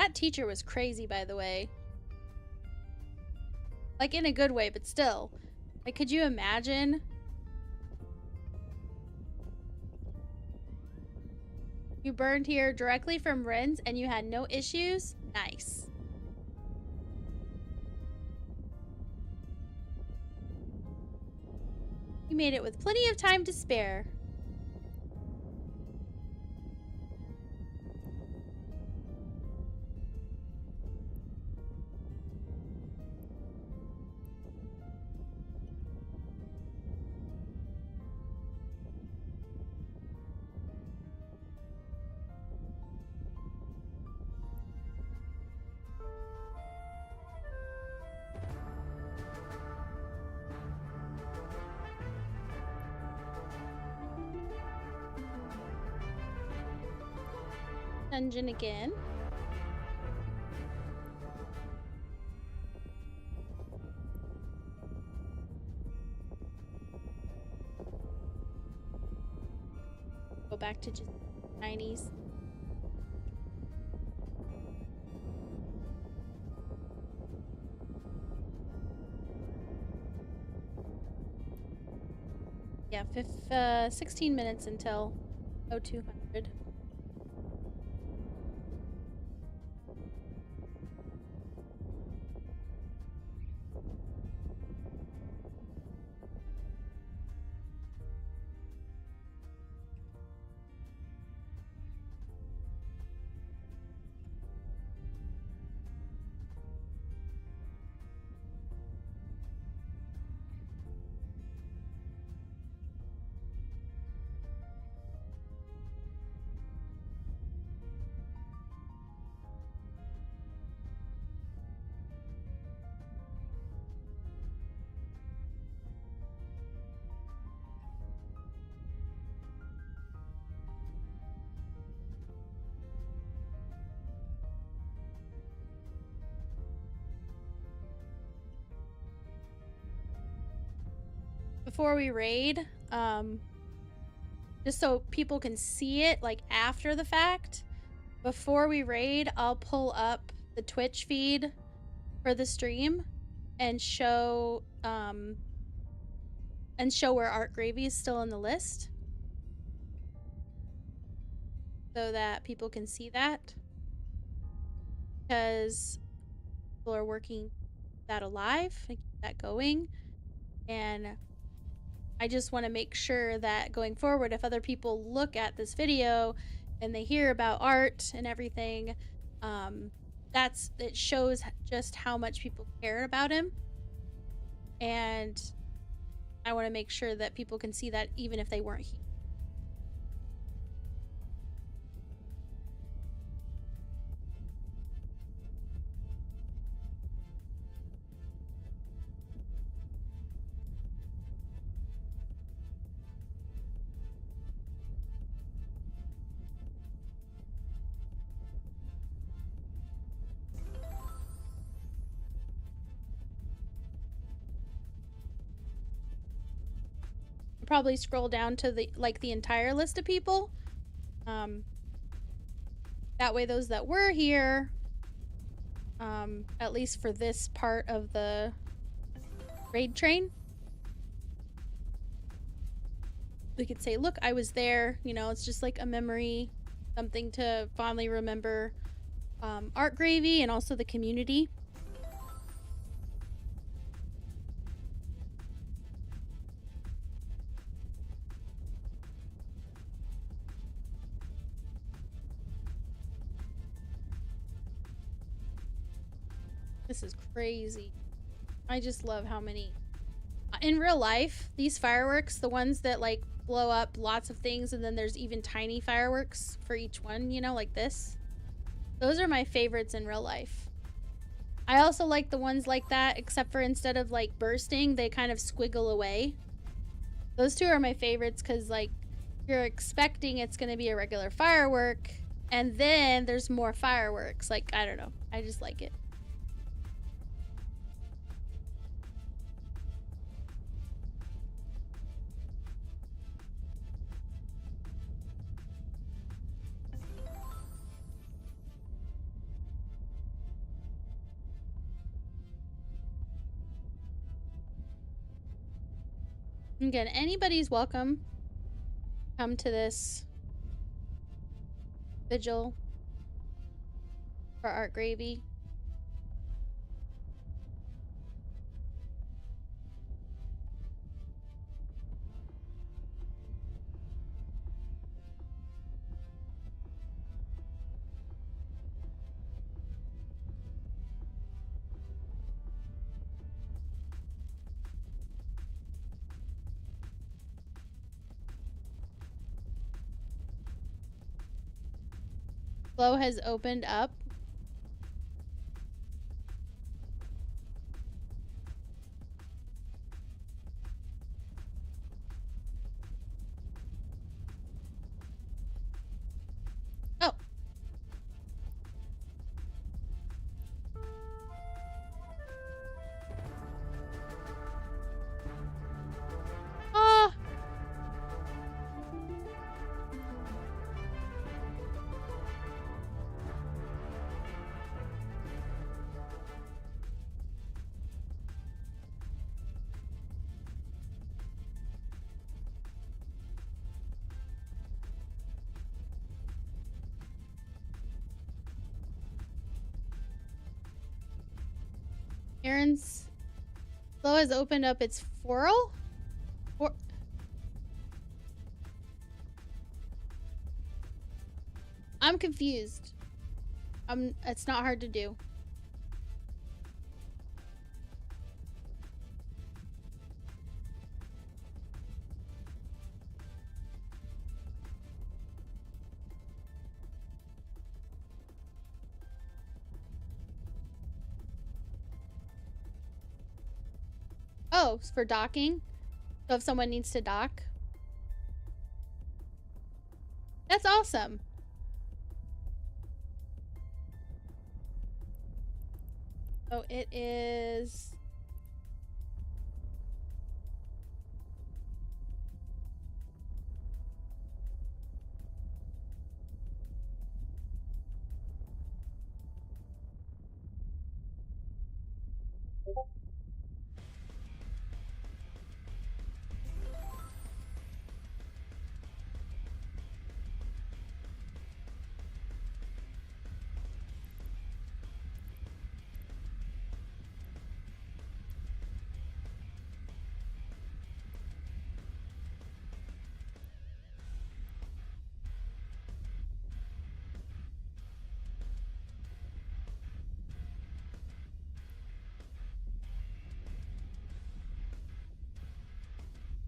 That teacher was crazy, by the way. Like, in a good way, but still. Like, could you imagine? You burned here directly from Ren's and you had no issues? Nice. You made it with plenty of time to spare. Dungeon again. Go back to just 90s. Yeah, 16 minutes until 0200. Before we raid, just so people can see it like after the fact, before we raid, I'll pull up the Twitch feed for the stream and show where Art Gravy is still on the list, so that people can see that, because people are working that alive and keep that going. And I just want to make sure that going forward, if other people look at this video and they hear about Art and everything, it shows just how much people care about him. And I want to make sure that people can see that even if they weren't here. Probably scroll down to the entire list of people. That way those that were here, at least for this part of the raid train, they could say, look, I was there. You know, it's just like a memory, something to fondly remember Art Gravy and also the community. This is crazy. I just love how many... In real life, these fireworks, the ones that like blow up lots of things, and then there's even tiny fireworks for each one, you know, like this. Those are my favorites in real life. I also like the ones like that, except for instead of like bursting, they kind of squiggle away. Those two are my favorites because like you're expecting it's going to be a regular firework, and then there's more fireworks. Like, I don't know. I just like it. Again, anybody's welcome. Come to this vigil for Art Gravy. Flow has opened up. Oh. Ah. Aaron's Flow has opened up its forel? I'm confused. It's not hard to do. Oh, it's for docking? So if someone needs to dock? That's awesome. Oh, it is...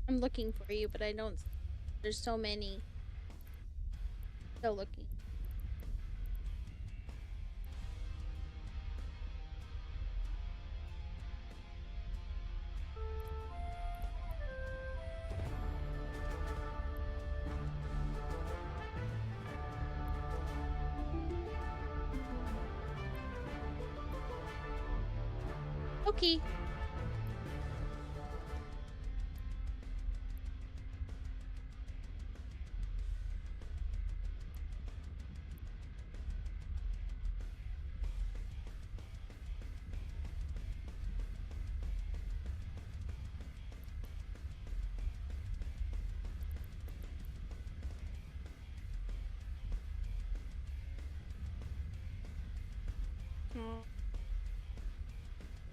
I'm looking for you, but I don't... There's so many. Still looking. Okay. Oh.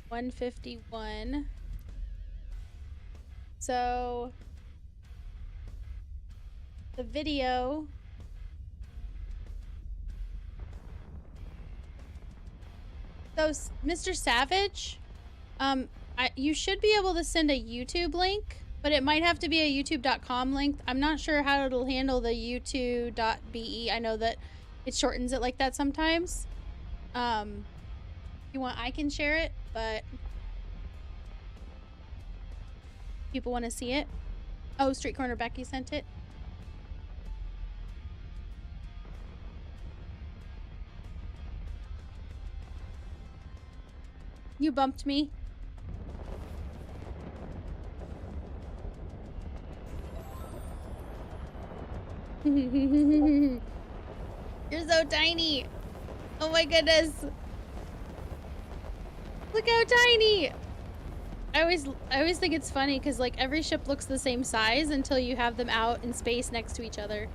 151. So the video Mr. Savage, you should be able to send a YouTube link, but it might have to be a youtube.com link. I'm not sure how it'll handle the youtube.be. I know that it shortens it like that sometimes. If you want, I can share it, but people want to see it. Oh, Street Corner Becky sent it. You bumped me. You're so tiny. Oh my goodness. Look how tiny. I always think it's funny because like every ship looks the same size until you have them out in space next to each other.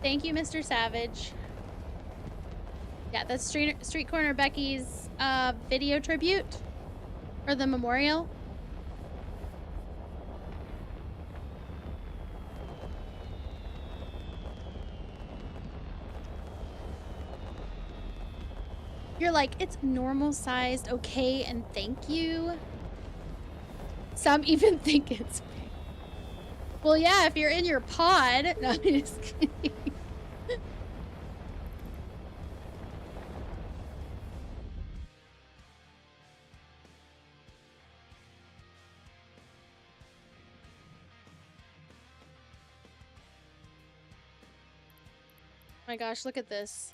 Thank you, Mr. Savage. Yeah, that's Street Corner Becky's video tribute or the memorial. You're like, it's normal sized, okay, and thank you. Some even think it's big. Well, yeah, if you're in your pod. No, I'm just kidding. Oh my gosh, look at this.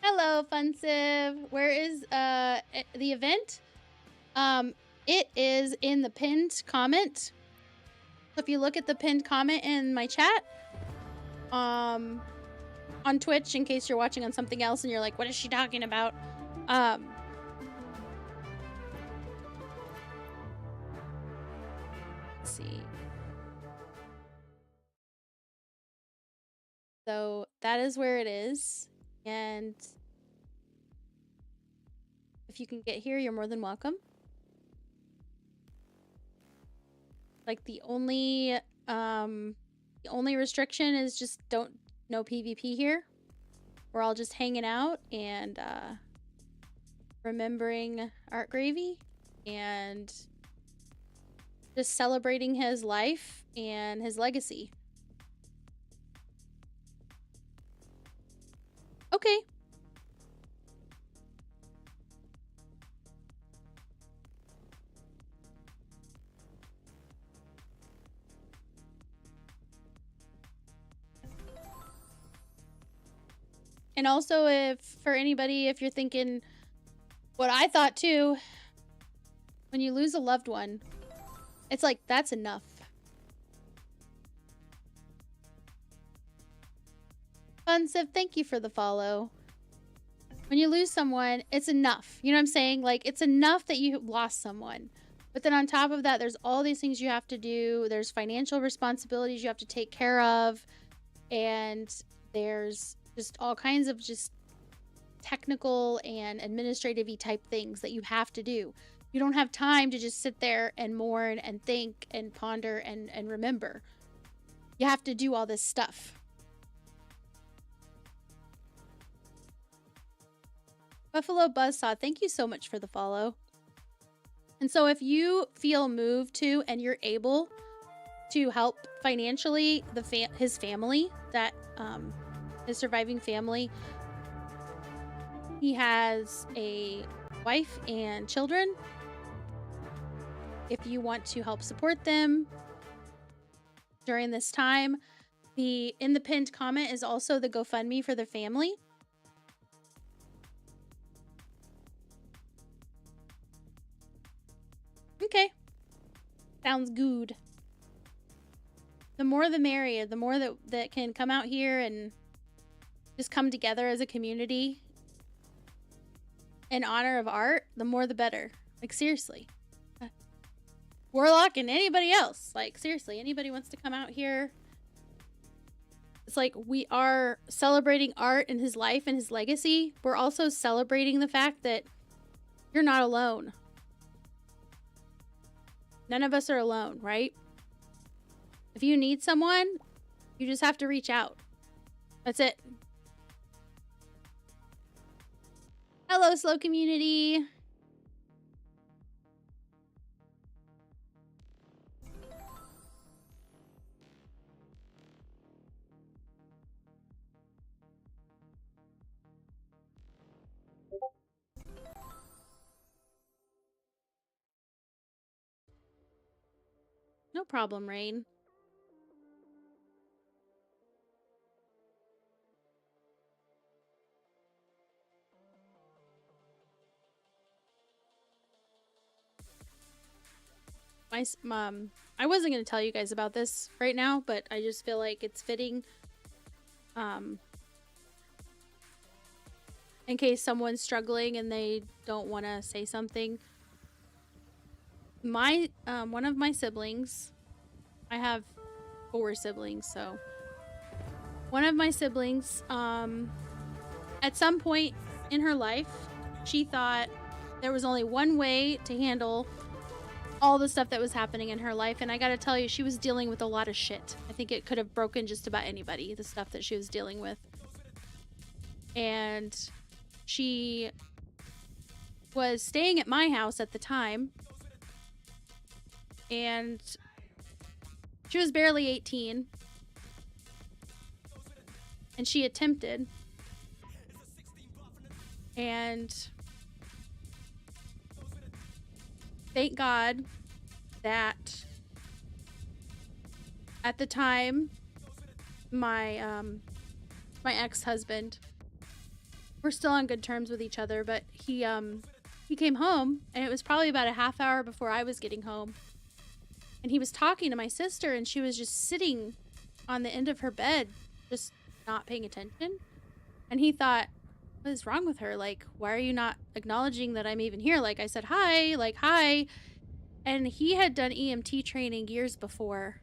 Hello, Funsiv. Where is the event? It is in the pinned comment. If you look at the pinned comment in my chat, on Twitch, in case you're watching on something else and you're like, what is she talking about? Let's see. So that is where it is. And if you can get here, you're more than welcome. Like the only restriction is just no PvP here. We're all just hanging out and remembering Art Gravy and just celebrating his life and his legacy. Okay. And also, if you're thinking what I thought too, when you lose a loved one, it's like, that's enough. Funsiv, thank you for the follow. When you lose someone, it's enough. You know what I'm saying? Like, it's enough that you lost someone. But then on top of that, there's all these things you have to do. There's financial responsibilities you have to take care of. And there's just all kinds of just technical and administrative-y type things that you have to do. You don't have time to just sit there and mourn and think and ponder and remember. You have to do all this stuff. Buffalo Buzzsaw, thank you so much for the follow. And so if you feel moved to and you're able to help financially his family, that his surviving family, he has a wife and children. If you want to help support them during this time, in the pinned comment is also the GoFundMe for the family. Okay. Sounds good. The more the merrier. The more that can come out here and just come together as a community in honor of art, the more the better. Like, seriously. Warlock and anybody else. Like, seriously, anybody wants to come out here. It's like, we are celebrating art and his life and his legacy. We're also celebrating the fact that you're not alone. None of us are alone, right? If you need someone, you just have to reach out. That's it. Hello, Slow Community. No problem, Rain. I wasn't going to tell you guys about this right now, but I just feel like it's fitting. in case someone's struggling and they don't want to say something. My one of my siblings, I have 4 siblings, so one of my siblings, at some point in her life, she thought there was only one way to handle all the stuff that was happening in her life, and I gotta tell you, she was dealing with a lot of shit. I think it could have broken just about anybody, the stuff that she was dealing with. And she was staying at my house at the time, and she was barely 18, and she attempted, and thank God that at the time my my ex-husband, we're still on good terms with each other, but he came home, and it was probably about a half hour before I was getting home, and he was talking to my sister, and she was just sitting on the end of her bed, just not paying attention. And he thought, what is wrong with her? Like, why are you not acknowledging that I'm even here? Like, I said hi, like, hi. And he had done EMT training years before,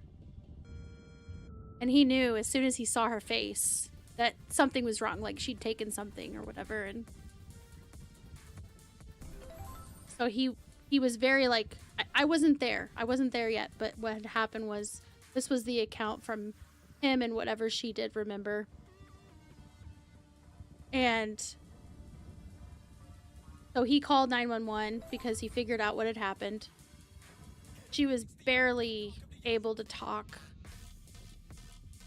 and he knew as soon as he saw her face that something was wrong, like she'd taken something or whatever. And so he was very like, I wasn't there yet, but what had happened was, this was the account from him and whatever she did remember. And so he called 911 because he figured out what had happened. She was barely able to talk,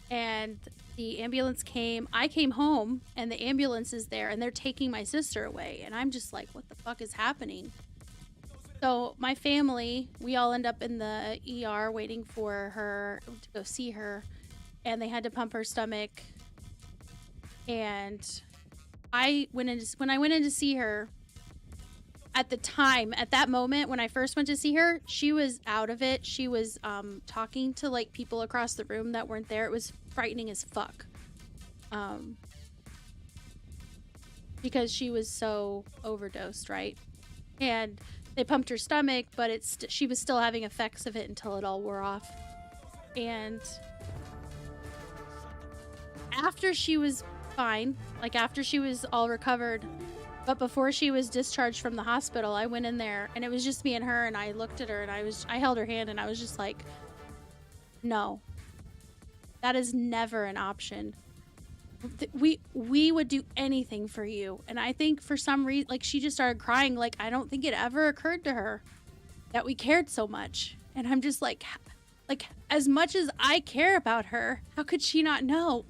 and the ambulance came. I came home, and the ambulance is there, and they're taking my sister away, and I'm just like, what the fuck is happening? So my family, we all end up in the ER waiting for her to go see her, and they had to pump her stomach. And when I went in to see her, at the time, at that moment, when I first went to see her, she was out of it. She was talking to like people across the room that weren't there. It was frightening as fuck. Because she was so overdosed, right? And they pumped her stomach, but she was still having effects of it until it all wore off. And after she was fine, like after she was all recovered, but before she was discharged from the hospital, I went in there, and it was just me and her, and I looked at her, and I held her hand, and I was just like, no, that is never an option. We would do anything for you. And I think for some reason, like, she just started crying. Like, I don't think it ever occurred to her that we cared so much. And I'm just like, as much as I care about her, how could she not know?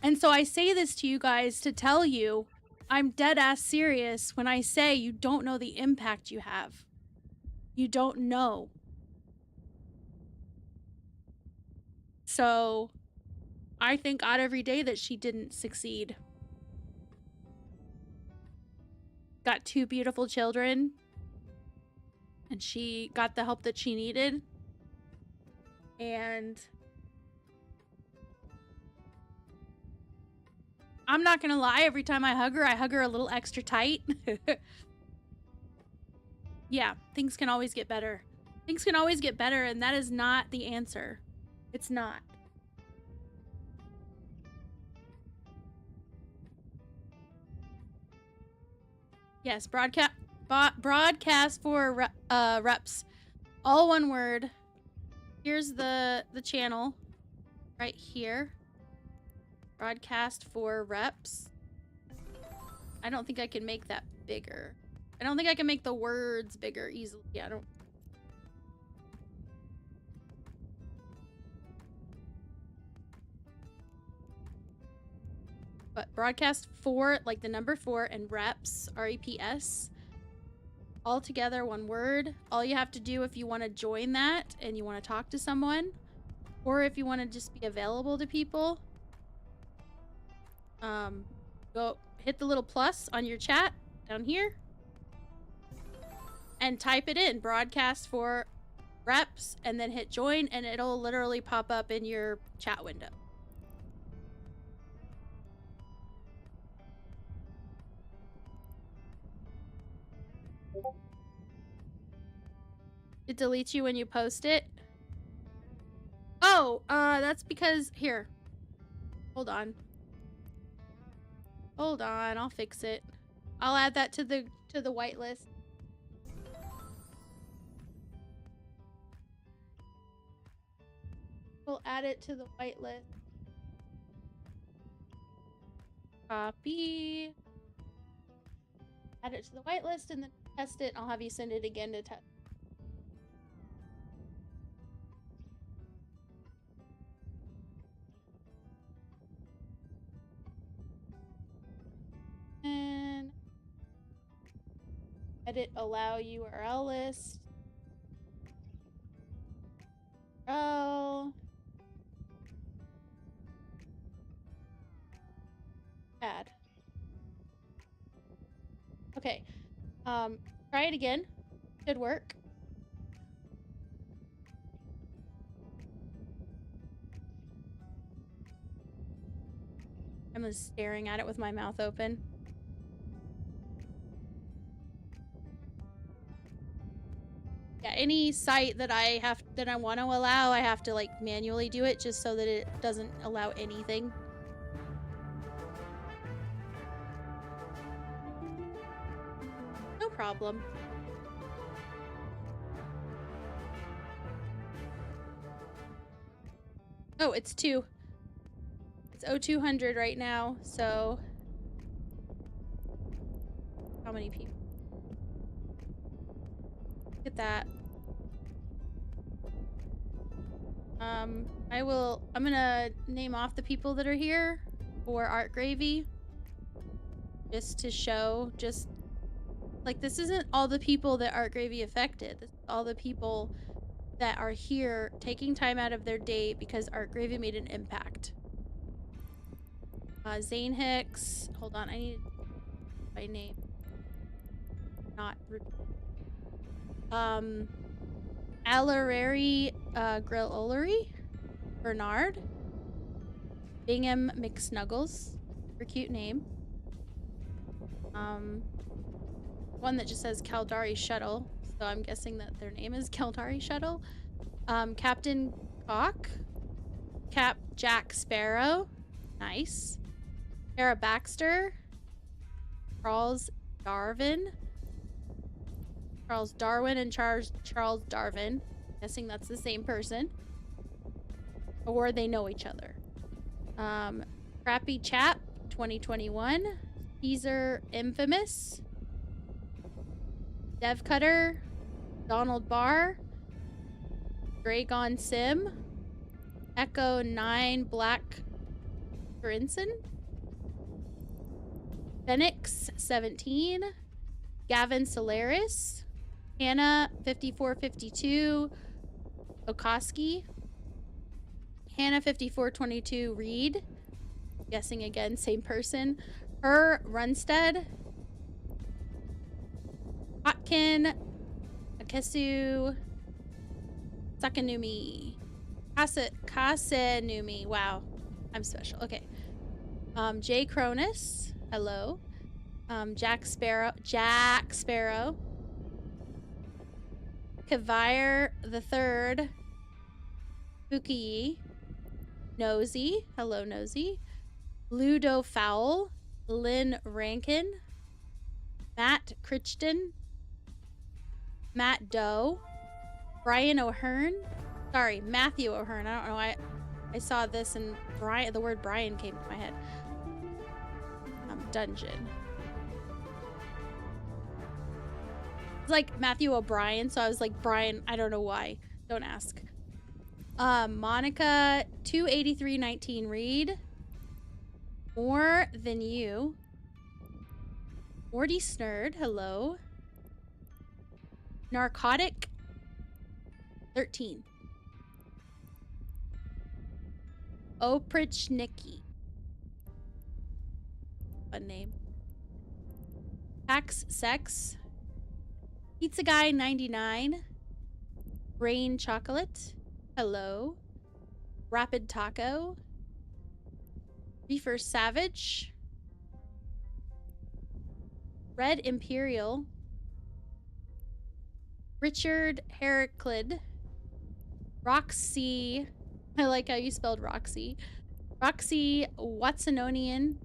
And so I say this to you guys to tell you, I'm dead ass serious when I say you don't know the impact you have. You don't know. So I thank God every day that she didn't succeed. Got 2 beautiful children, and she got the help that she needed. And I'm not gonna lie, every time I hug her a little extra tight. Yeah, things can always get better. Things can always get better, and that is not the answer. It's not. Yes, broadcast for reps. All one word. Here's the channel right here. Broadcast for reps. I don't think I can make that bigger. I don't think I can make the words bigger easily. I don't. But broadcast for, like the number 4, and reps, R-E-P-S, all together, one word. All you have to do if you want to join that and you want to talk to someone, or if you want to just be available to people, go hit the little plus on your chat down here and type it in, broadcast for reps, and then hit join, and it'll literally pop up in your chat window. It deletes you when you post it. Oh, that's because here. Hold on. Hold on, I'll fix it. I'll add that to the whitelist. We'll add it to the whitelist. Copy. Add it to the whitelist and then test it. I'll have you send it again to test. And edit allow URL list. Oh. Add. Okay. Try it again. Should work. I'm just staring at it with my mouth open. Yeah, any site that I want to allow, I have to like manually do it just so that it doesn't allow anything. No problem. Oh, it's 2. It's 0200 right now, so how many people? Look at that. I'm gonna name off the people that are here for Art Gravy. Just to show, just like this isn't all the people that Art Gravy affected. This is all the people that are here taking time out of their day because Art Gravy made an impact. Zane Hicks. Hold on, I need by name. Not Alarary Grill Olery. Bernard. Bingham McSnuggles. For cute name. One that just says Caldari Shuttle. So I'm guessing that their name is Caldari Shuttle. Captain Cock. Cap Jack Sparrow. Nice. Sarah Baxter. Charles Darwin. Charles Darwin and Charles Darwin. Guessing that's the same person. Or they know each other. Crappy Chap 2021. Teaser Infamous. Dev Cutter. Donald Barr. Dragon Sim. Echo 9 Black Grinson. Phoenix 17. Gavin Solaris. Hannah 5452 Okoski. Hannah 5422 Reed. Guessing again, same person. Her Runstead. Hotkin Akesu Sakanumi. Kasenumi. Wow. I'm special. Okay. Jay Cronus. Hello. Jack Sparrow. Kavire the Third. Fuki. Nosy. Hello, Nosy. Ludo Fowl. Lynn Rankin. Matt Crichton. Matt Doe. Brian O'Hearn. Sorry, Matthew O'Hearn. I don't know. I saw this and the word Brian came to my head. Dungeon. It's like Matthew O'Brien, so I was like Brian. I don't know why. Don't ask. Monica 28319 Reed. More Than You. Morty Snurd. Hello. Narcotic 13. Oprich Nikki. Fun name. Pax Sex. Pizza Guy 99. Rain Chocolate. Hello. Rapid Taco. Reefer Savage. Red Imperial. Richard Heraclid, Roxy, I like how you spelled Roxy, Roxy Watsononian,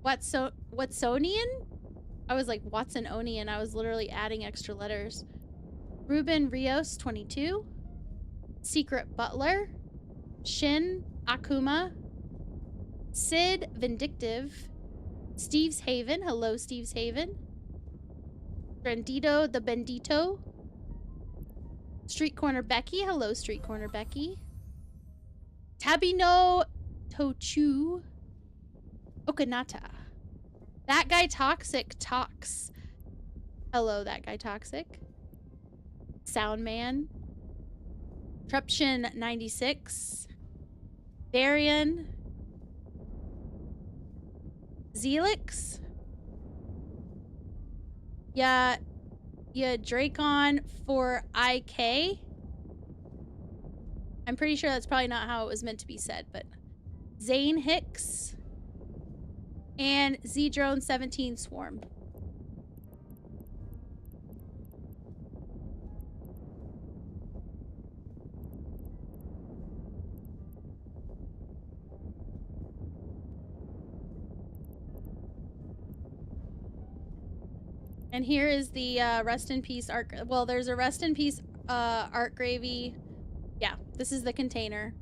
Watsonian? I was like Watsononian, I was literally adding extra letters. Ruben Rios, 22, Secret Butler, Shin Akuma, Sid Vindictive, Steve's Haven, hello Steve's Haven, Brandito the Bendito, Street Corner Becky, hello Street Corner Becky, Tabino Tochu, Okanata, That Guy Toxic Talks, hello That Guy Toxic, Soundman, Truption 96, Varian, Zelix, yeah, Dracon for IK. I'm pretty sure that's probably not how it was meant to be said, but Zane Hicks and Z-Drone 17 Swarm. And here is the rest in peace art. Well, there's a rest in peace art gravy. Yeah, this is the container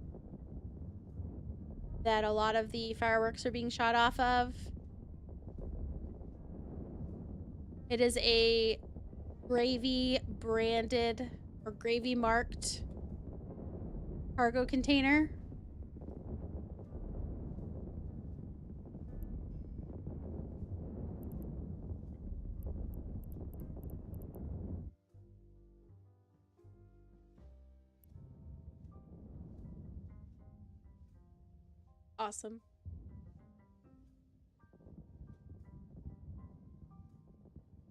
that a lot of the fireworks are being shot off of. It is a gravy branded or gravy marked cargo container. Awesome.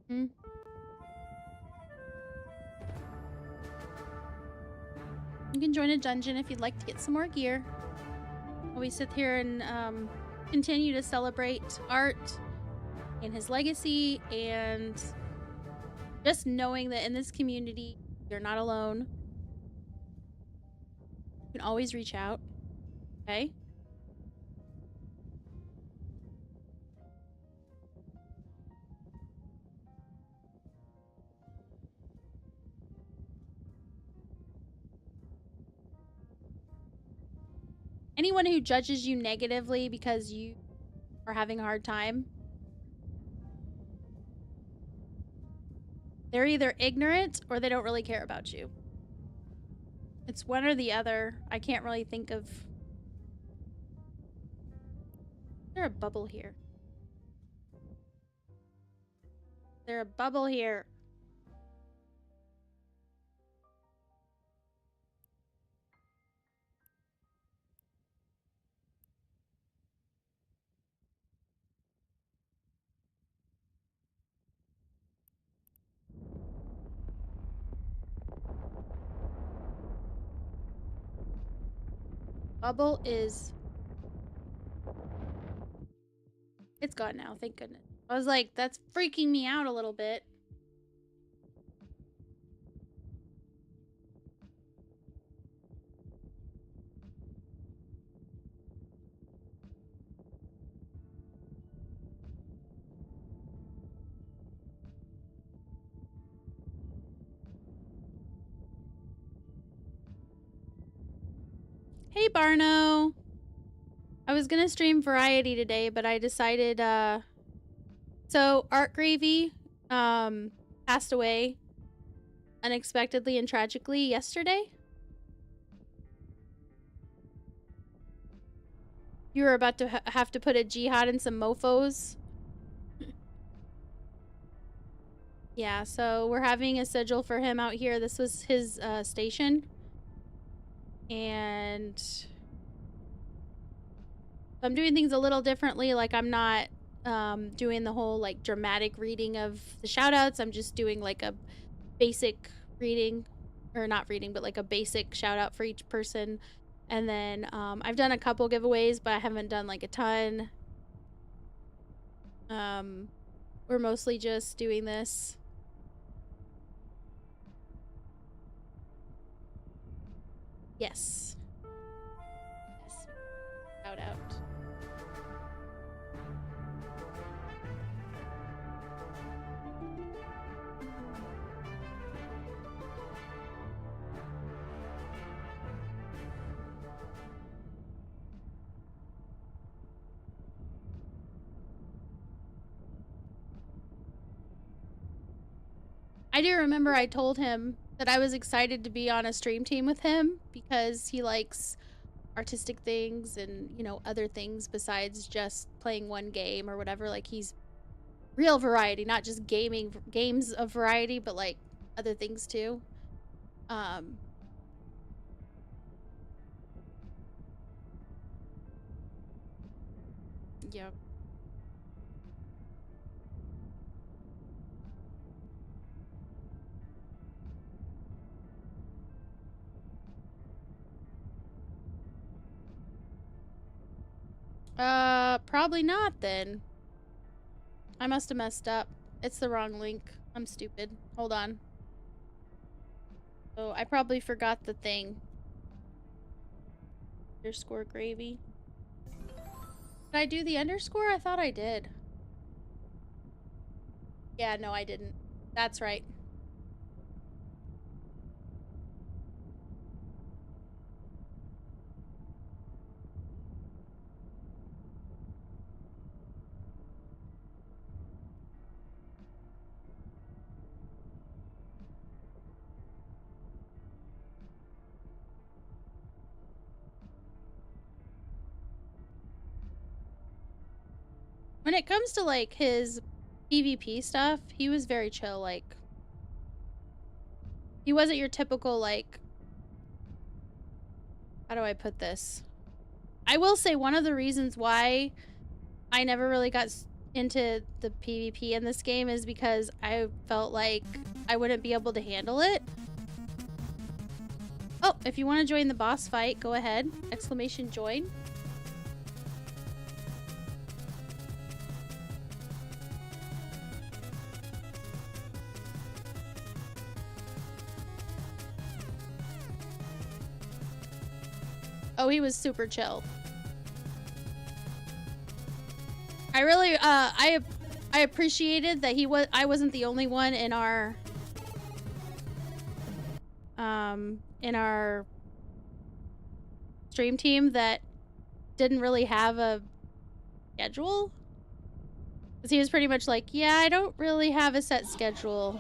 You can join a dungeon if you'd like to get some more gear. While we sit here and continue to celebrate Art and his legacy, and just knowing that in this community, you're not alone. You can always reach out. Okay? Anyone who judges you negatively because you are having a hard time, they're either ignorant or they don't really care about you. It's one or the other. I can't really think of... Is there a bubble here? Is there a bubble here? Bubble is... It's gone now, thank goodness. I was like, that's freaking me out a little bit. Hey, Barno. I was gonna stream Variety today, but I decided, so Art Gravy, passed away unexpectedly and tragically yesterday. You were about to have to put a jihad in some mofos. Yeah, so we're having a sigil for him out here. This was his, station. And I'm doing things a little differently. Like, I'm not doing the whole like dramatic reading of the shout outs. I'm just doing like a basic reading, or not reading, but like a basic shout out for each person. And then I've done a couple giveaways, but I haven't done like a ton. We're mostly just doing this. Yes. Yes. Shout out. I do remember I told him that I was excited to be on a stream team with him because he likes artistic things and, you know, other things besides just playing one game or whatever. Like, he's real variety, not just games of variety, but like other things too. Yep. Probably not then. I must have messed up. It's the wrong link. I'm stupid. Hold on. So I probably forgot the thing. Underscore gravy. Did I do the underscore? I thought I did. Yeah, no, I didn't. That's right. When it comes to like his PvP stuff, he was very chill. Like, he wasn't your typical, like, how do I put this? I will say one of the reasons why I never really got into the PvP in this game is because I felt like I wouldn't be able to handle it. Oh, if you want to join the boss fight, go ahead. Exclamation join. Oh, he was super chill. I really, I appreciated that I wasn't the only one in our stream team that didn't really have a schedule. Because he was pretty much like, yeah, I don't really have a set schedule.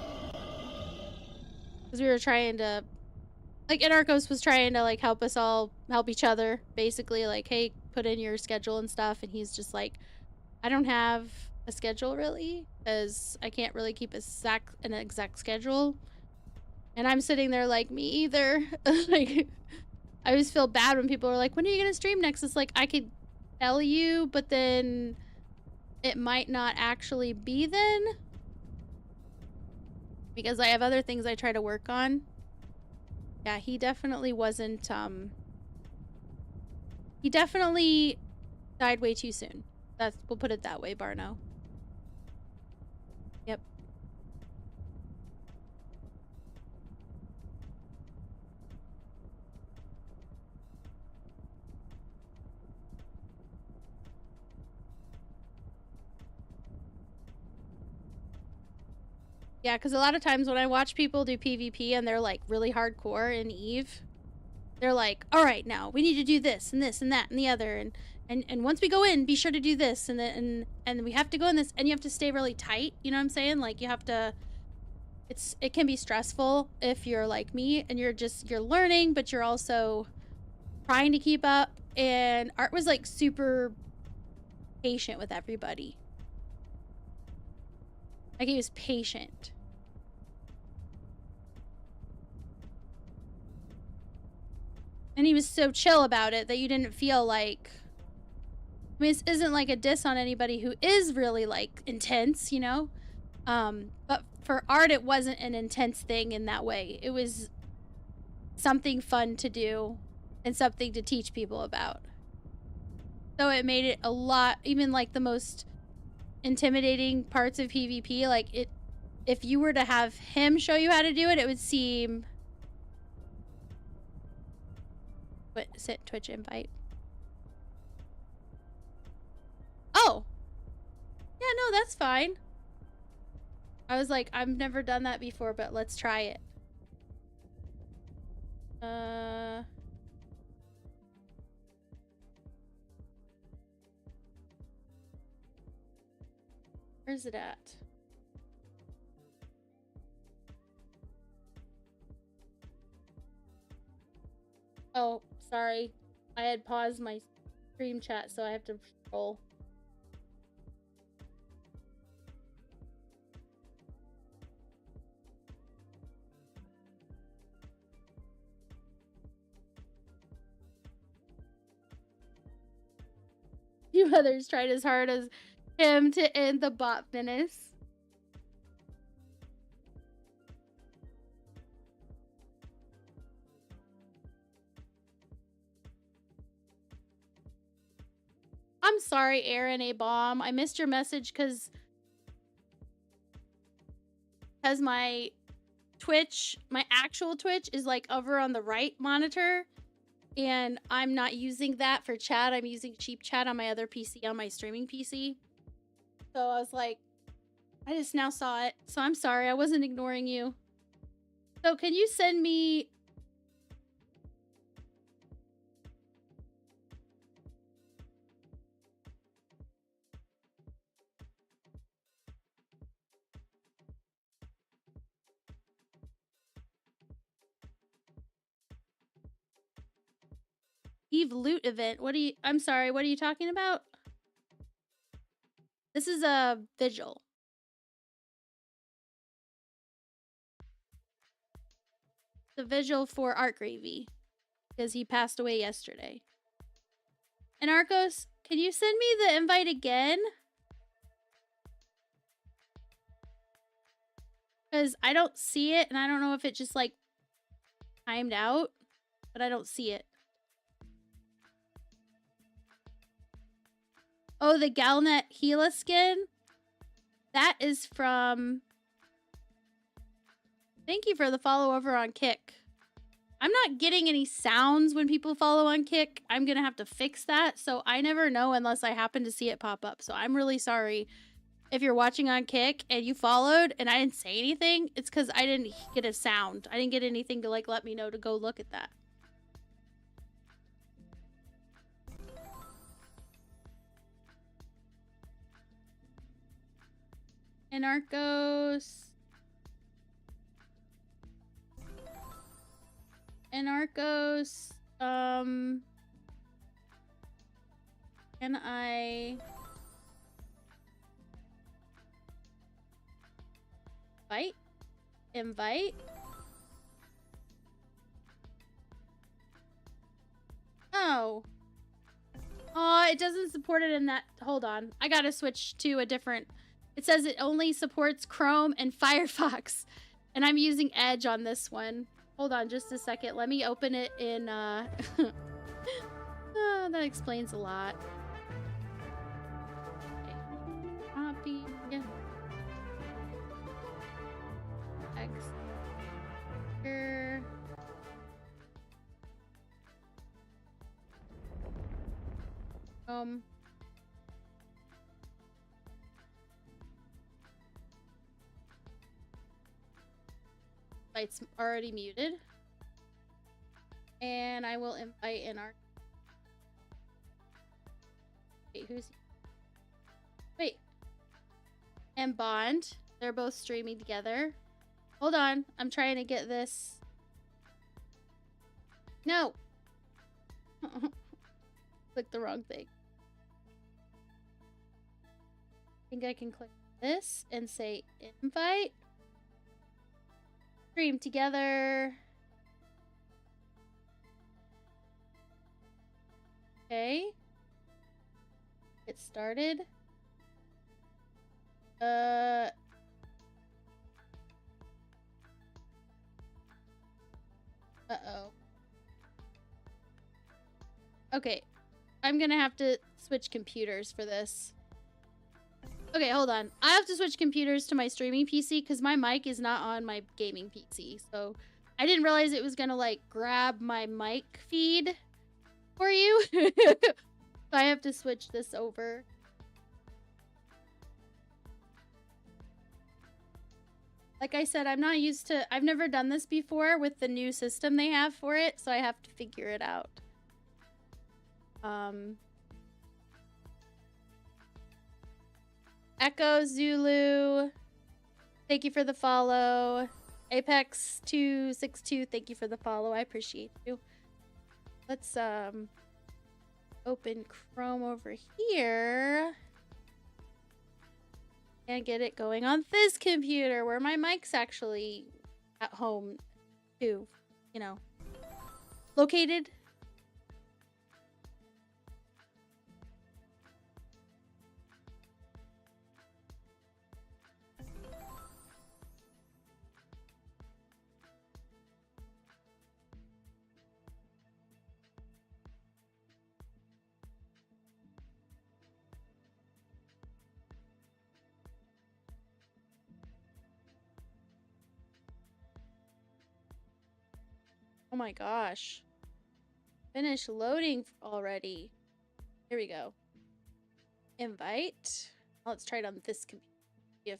Because we were trying to, like, Anarchos was trying to, like, help us all help each other, basically, like, hey, put in your schedule and stuff, and he's just like, I don't have a schedule, really, because I can't really keep an exact schedule. And I'm sitting there like, me either. Like, I always feel bad when people are like, when are you gonna stream next? It's like, I could tell you, but then it might not actually be then. Because I have other things I try to work on. Yeah, he definitely wasn't, he definitely died way too soon. We'll put it that way, Barno. Yep. Yeah, because a lot of times when I watch people do PvP and they're like really hardcore in EVE, they're like, all right, now we need to do this and this and that and the other, and once we go in, be sure to do this, and then and we have to go in this, and you have to stay really tight. You know what I'm saying? Like, you have to. It can be stressful if you're like me and you're learning, but you're also trying to keep up. And Art was like super patient with everybody. Like, he was patient. And he was so chill about it that you didn't feel like... I mean, this isn't like a diss on anybody who is really, like, intense, you know? But for Art, it wasn't an intense thing in that way. It was something fun to do and something to teach people about. So it made it a lot... Even, like, the most intimidating parts of PvP, like, if you were to have him show you how to do it, it would seem sent Twitch invite. Oh! Yeah, no, that's fine. I was like, I've never done that before, but let's try it. Where's it at? Oh, sorry. I had paused my stream chat, so I have to roll. Few others tried as hard as him to end the bot menace. I'm sorry, Aaron A. Bomb. I missed your message because my Twitch, my actual Twitch is like over on the right monitor. And I'm not using that for chat. I'm using cheap chat on my other PC, on my streaming PC. So I was like, I just now saw it. So I'm sorry. I wasn't ignoring you. So can you send me... Eve loot event. What do you... I'm sorry. What are you talking about? This is a vigil. The vigil for Art Gravy. Because he passed away yesterday. And Arcos, can you send me the invite again? Because I don't see it, and I don't know if it just, like, timed out. But I don't see it. Oh, the Galnet Gila skin? That is from... Thank you for the follow over on Kick. I'm not getting any sounds when people follow on Kick. I'm gonna have to fix that, so I never know unless I happen to see it pop up. So I'm really sorry if you're watching on Kick and you followed and I didn't say anything. It's because I didn't get a sound. I didn't get anything to, like, let me know to go look at that. Anarchos. Can I invite? Oh. Oh, it doesn't support it in that. Hold on. I gotta switch to a different. It says it only supports Chrome and Firefox. And I'm using Edge on this one. Hold on just a second. Let me open it in, oh, that explains a lot. Okay. Copy. X. Here. It's already muted. And I will invite in our... Wait, who's... Wait. And Bond. They're both streaming together. Hold on. I'm trying to get this... No! Click the wrong thing. I think I can click this and say invite. Stream together. Okay. Get started. Uh-oh. Okay. I'm gonna have to switch computers for this. Okay, hold on. I have to switch computers to my streaming PC because my mic is not on my gaming PC. So I didn't realize it was gonna, like, grab my mic feed for you. So I have to switch this over. Like I said, I'm not used to, I've never done this before with the new system they have for it, so I have to figure it out. Echo Zulu, thank you for the follow. Apex262, thank you for the follow. I appreciate you. Let's open Chrome over here and get it going on this computer where my mic's actually at home too, you know, located. Oh my gosh. Finish loading already. Here we go. Invite. Let's try it on this computer. If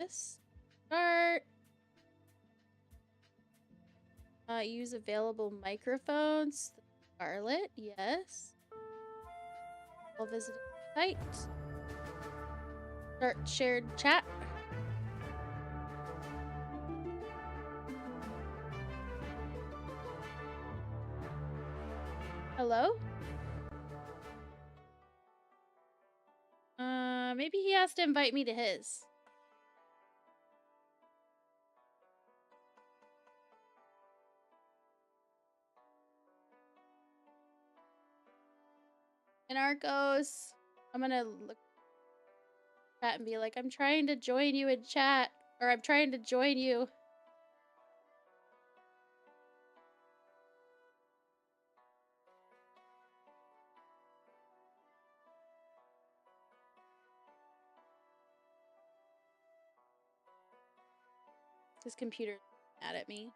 this start. Use available microphones. Scarlet, yes. I'll visit the site. Start shared chat. Hello? Maybe he has to invite me to his. And Arcos, I'm gonna look at chat and be like, I'm trying to join you in chat, or I'm trying to join you. This computer's mad at me.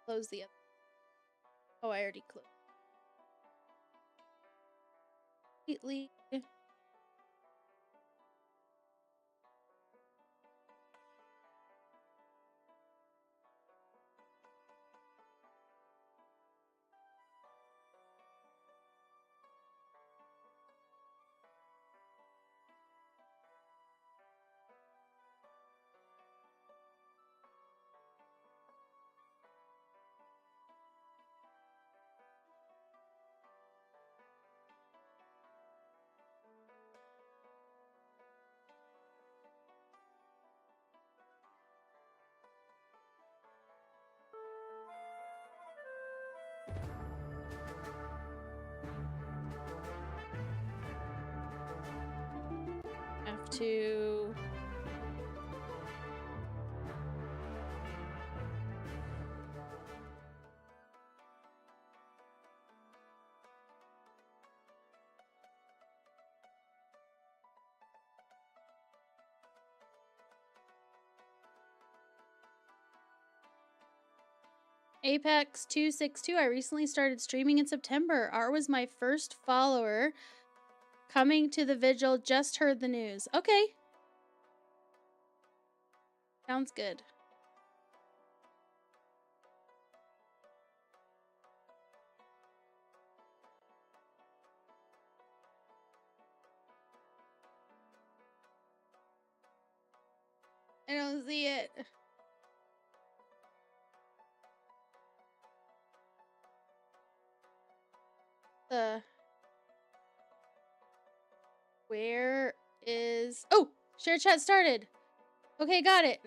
Close the other. Oh, I already closed. Completely. Have to. Apex262, I recently started streaming in September. R was my first follower. Coming to the vigil, just heard the news. Okay. Sounds good. I don't see it. Where is... Oh! Share chat started. Okay, got it.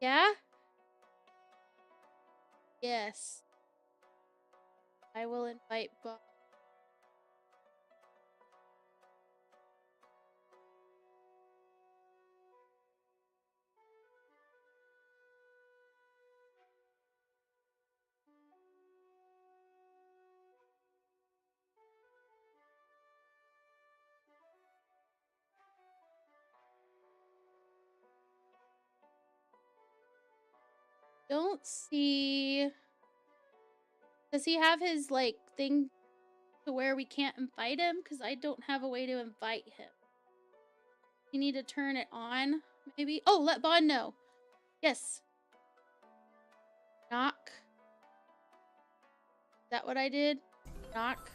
Yeah? Yes. I will invite Bob. don't see... Does he have his, like, thing to where we can't invite him? Because I don't have a way to invite him. You need to turn it on, maybe? Oh, let Bond know. Yes. Knock. Is that what I did? Knock.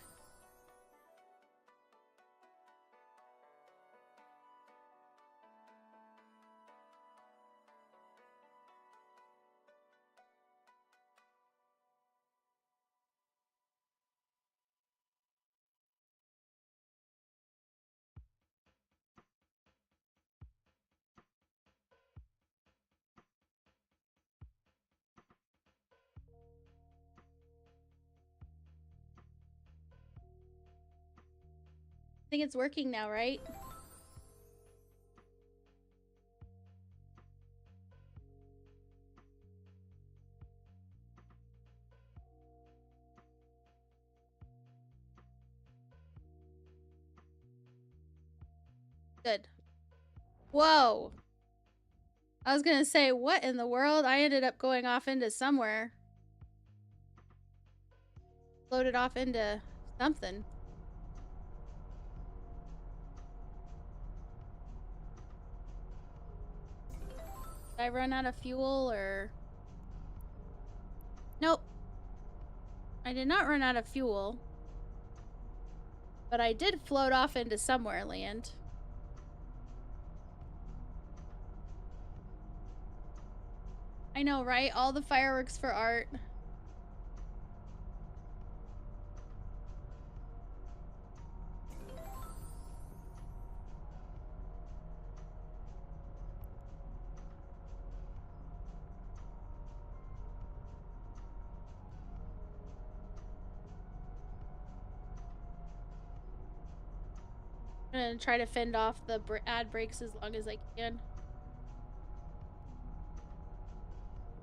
I think it's working now, right? Good. Whoa. I was gonna say, what in the world? I ended up going off into somewhere. Floated off into something. Did I run out of fuel or... Nope. I did not run out of fuel. But I did float off into somewhere land. I know, right? All the fireworks for art. I'm gonna try to fend off the ad breaks as long as I can.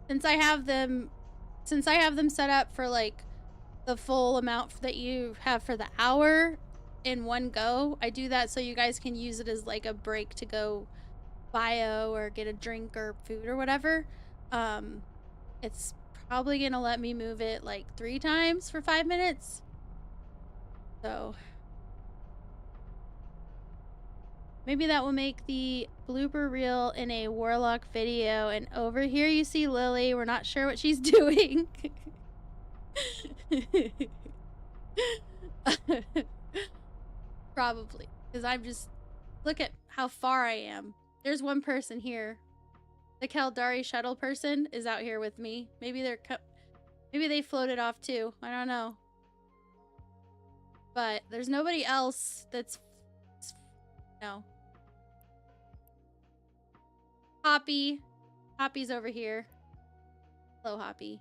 Since I have them set up for like the full amount that you have for the hour in one go, I do that so you guys can use it as like a break to go bio or get a drink or food or whatever. It's probably gonna let me move it like 3 times for 5 minutes. So maybe that will make the blooper reel in a Warlock video. And over here you see Lily. We're not sure what she's doing. Probably. Because I'm just... Look at how far I am. There's one person here. The Caldari shuttle person is out here with me. Maybe they're... Maybe they floated off too. I don't know. But there's nobody else that's... No. Hoppy. Hoppy's over here. Hello, Hoppy.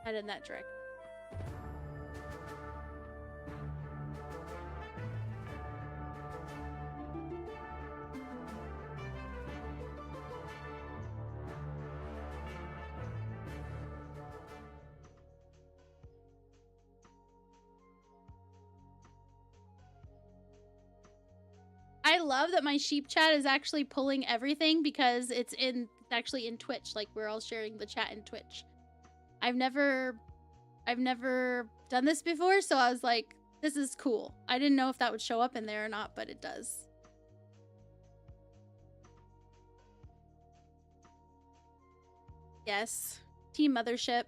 Head in that direction. I love that my sheep chat is actually pulling everything because it's actually in Twitch. Like, we're all sharing the chat in Twitch. I've never done this before, so I was like, this is cool. I didn't know if that would show up in there or not, but it does. Yes. Team Mothership.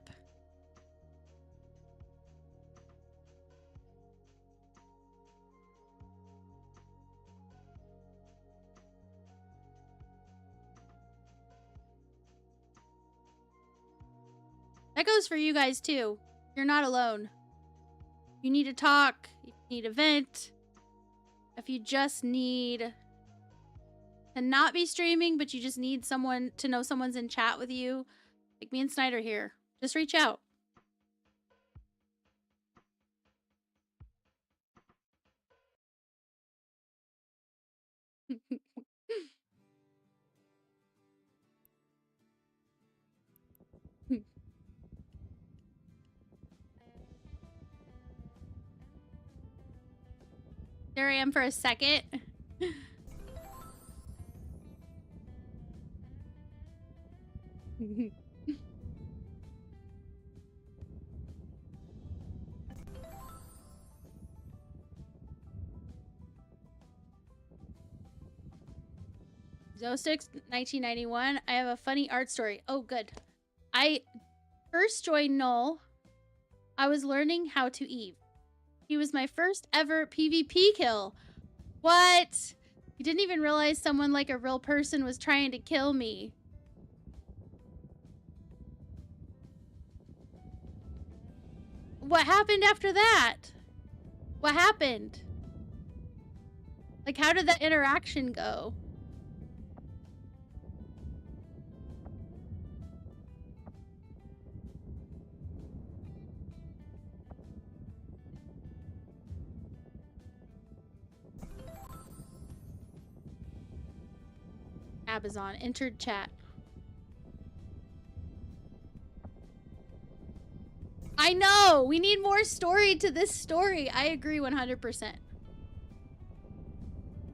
That goes for you guys too. You're not alone. You need to talk. You need a vent. If you just need to not be streaming, but you just need someone to know someone's in chat with you, like me and Snyder here, just reach out. There I am for a second. Zostix 1991. I have a funny art story. Oh, good. I first joined Null. I was learning how to Eve. He was my first ever PvP kill. What? You didn't even realize someone like a real person was trying to kill me. What happened after that? What happened? Like, how did that interaction go? Abazon entered chat. I know! We need more story to this story. I agree 100%.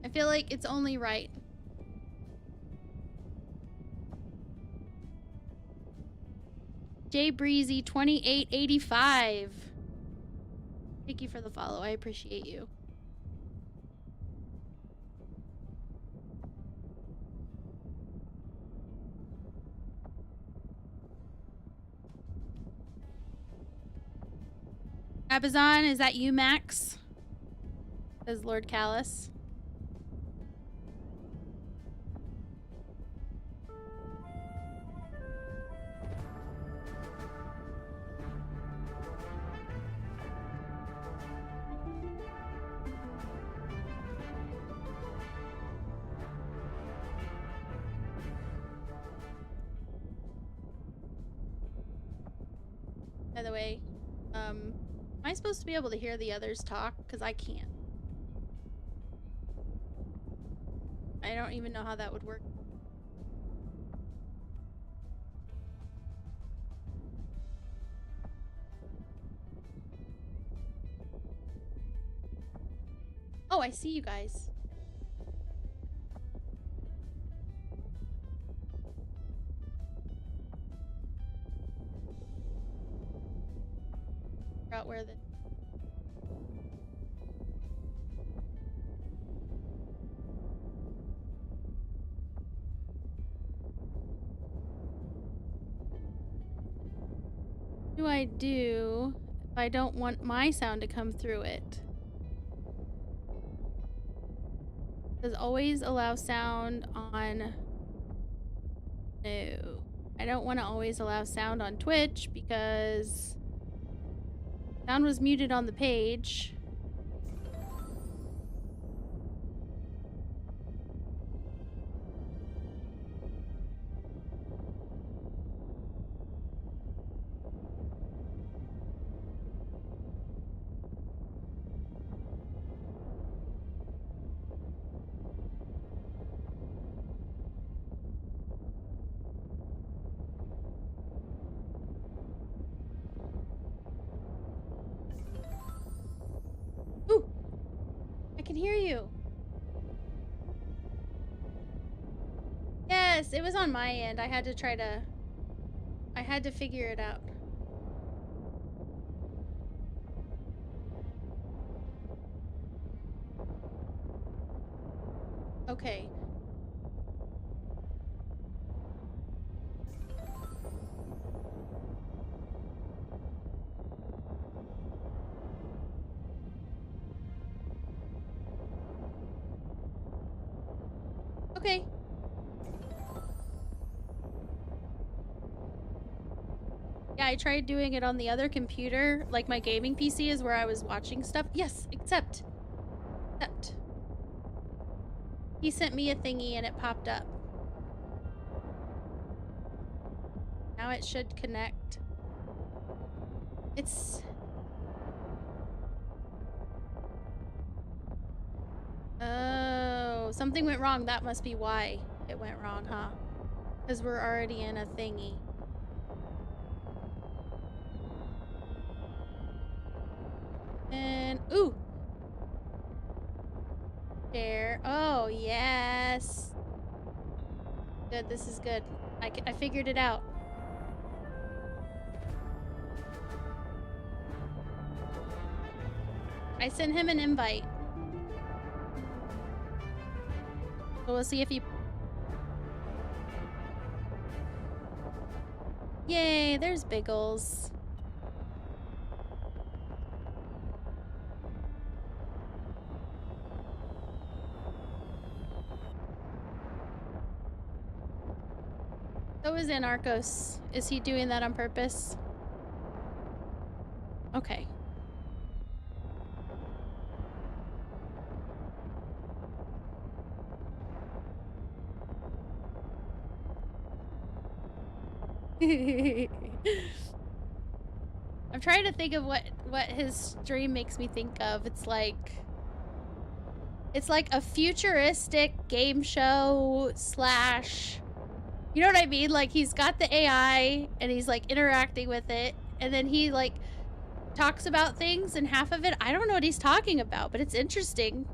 I feel like it's only right. J Breezy 2885. Thank you for the follow. I appreciate you. Abazon, is that you, Max? Says Lord Callus. By the way, am I supposed to be able to hear the others talk? Because I can't. I don't even know how that would work. Oh, I see you guys. Figure out where the... What do I do if I don't want my sound to come through it? Does always allow sound on... No. I don't want to always allow sound on Twitch because sound was muted on the page. Ooh! I can hear you. Yes, it was on my end. I had to figure it out. Okay. Okay. Yeah, I tried doing it on the other computer. Like my gaming PC is where I was watching stuff. Yes, accept. Accept. He sent me a thingy and it popped up. Now it should connect. It's... Oh, something went wrong. That must be why it went wrong, huh? Because we're already in a thingy. And, ooh! Share. Oh, yes! Good, this is good. I figured it out. I sent him an invite. So we'll see if he... Yay, there's Biggles. So is Anarchos. Is he doing that on purpose? Okay. I'm trying to think of what his stream makes me think of. It's like a futuristic game show slash, you know what I mean? Like he's got the AI and he's like interacting with it, and then he like talks about things, and half of it I don't know what he's talking about, but it's interesting.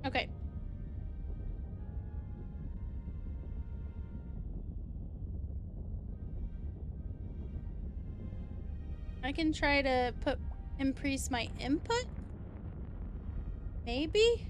Okay. I can try to increase my input. Maybe?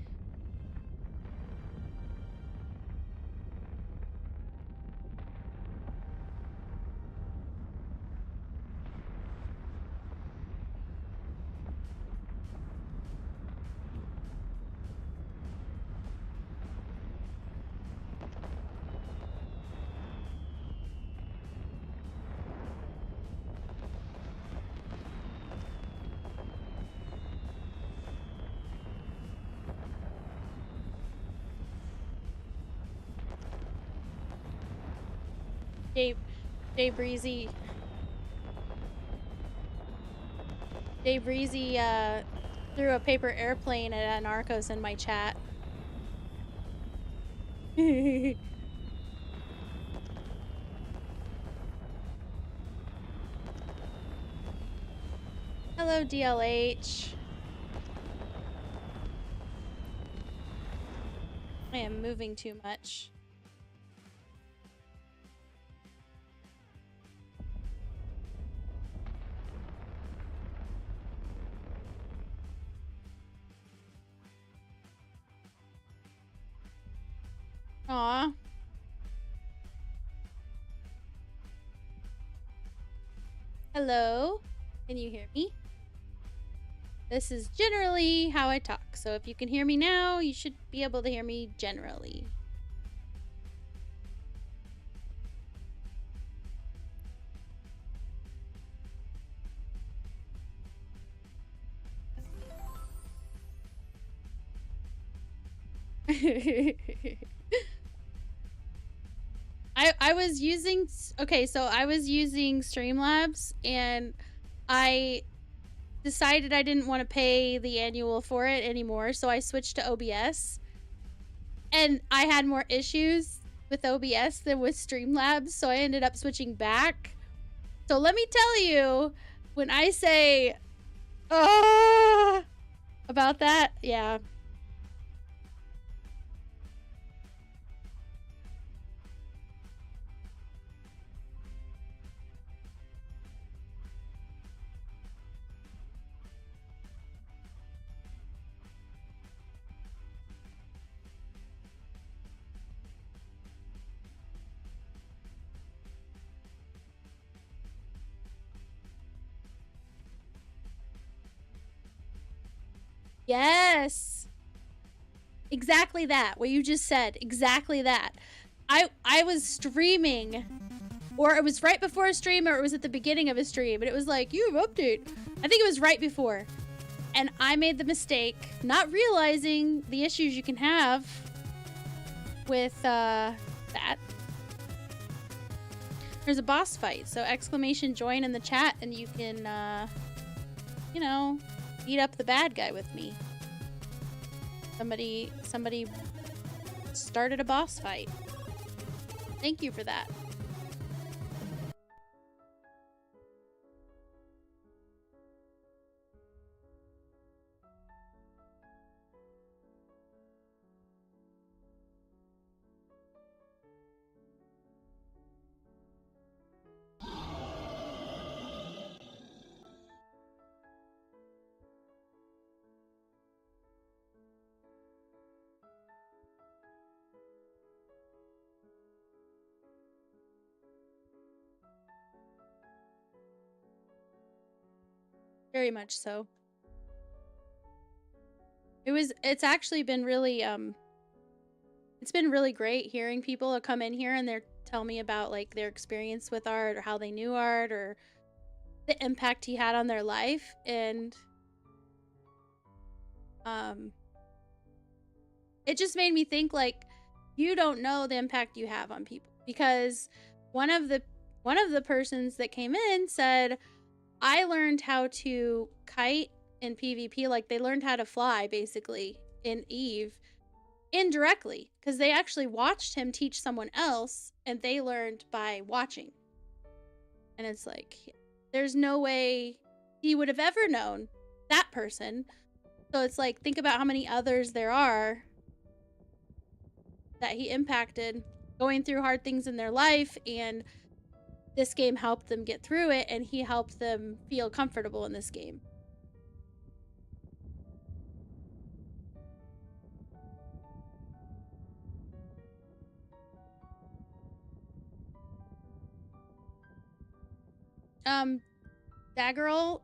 Jay Breezy. Jay Breezy threw a paper airplane at Anarchos in my chat. Hello, DLH. I am moving too much. Aw. Hello? Can you hear me? This is generally how I talk, so if you can hear me now, you should be able to hear me generally. I was using, okay, so I was using Streamlabs, and I decided I didn't want to pay the annual for it anymore, so I switched to OBS. And I had more issues with OBS than with Streamlabs, so I ended up switching back. So let me tell you, when I say, about that, yeah. Yes. Exactly that. What you just said. Exactly that. I was streaming, or it was right before a stream, or it was at the beginning of a stream, and it was like, you have update. I think it was right before. And I made the mistake, not realizing the issues you can have with that. There's a boss fight, so exclamation join in the chat, and you can, you know, beat up the bad guy with me. Somebody started a boss fight. Thank you for that. Very much so. It's actually been really it's been really great hearing people come in here and they're tell me about like their experience with art or how they knew art or the impact he had on their life. And it just made me think like you don't know the impact you have on people, because one of the persons that came in said, I learned how to kite in PvP, like they learned how to fly basically in EVE indirectly, because they actually watched him teach someone else and they learned by watching. And it's like, there's no way he would have ever known that person. So it's like, think about how many others there are that he impacted going through hard things in their life, and this game helped them get through it, and he helped them feel comfortable in this game. That girl,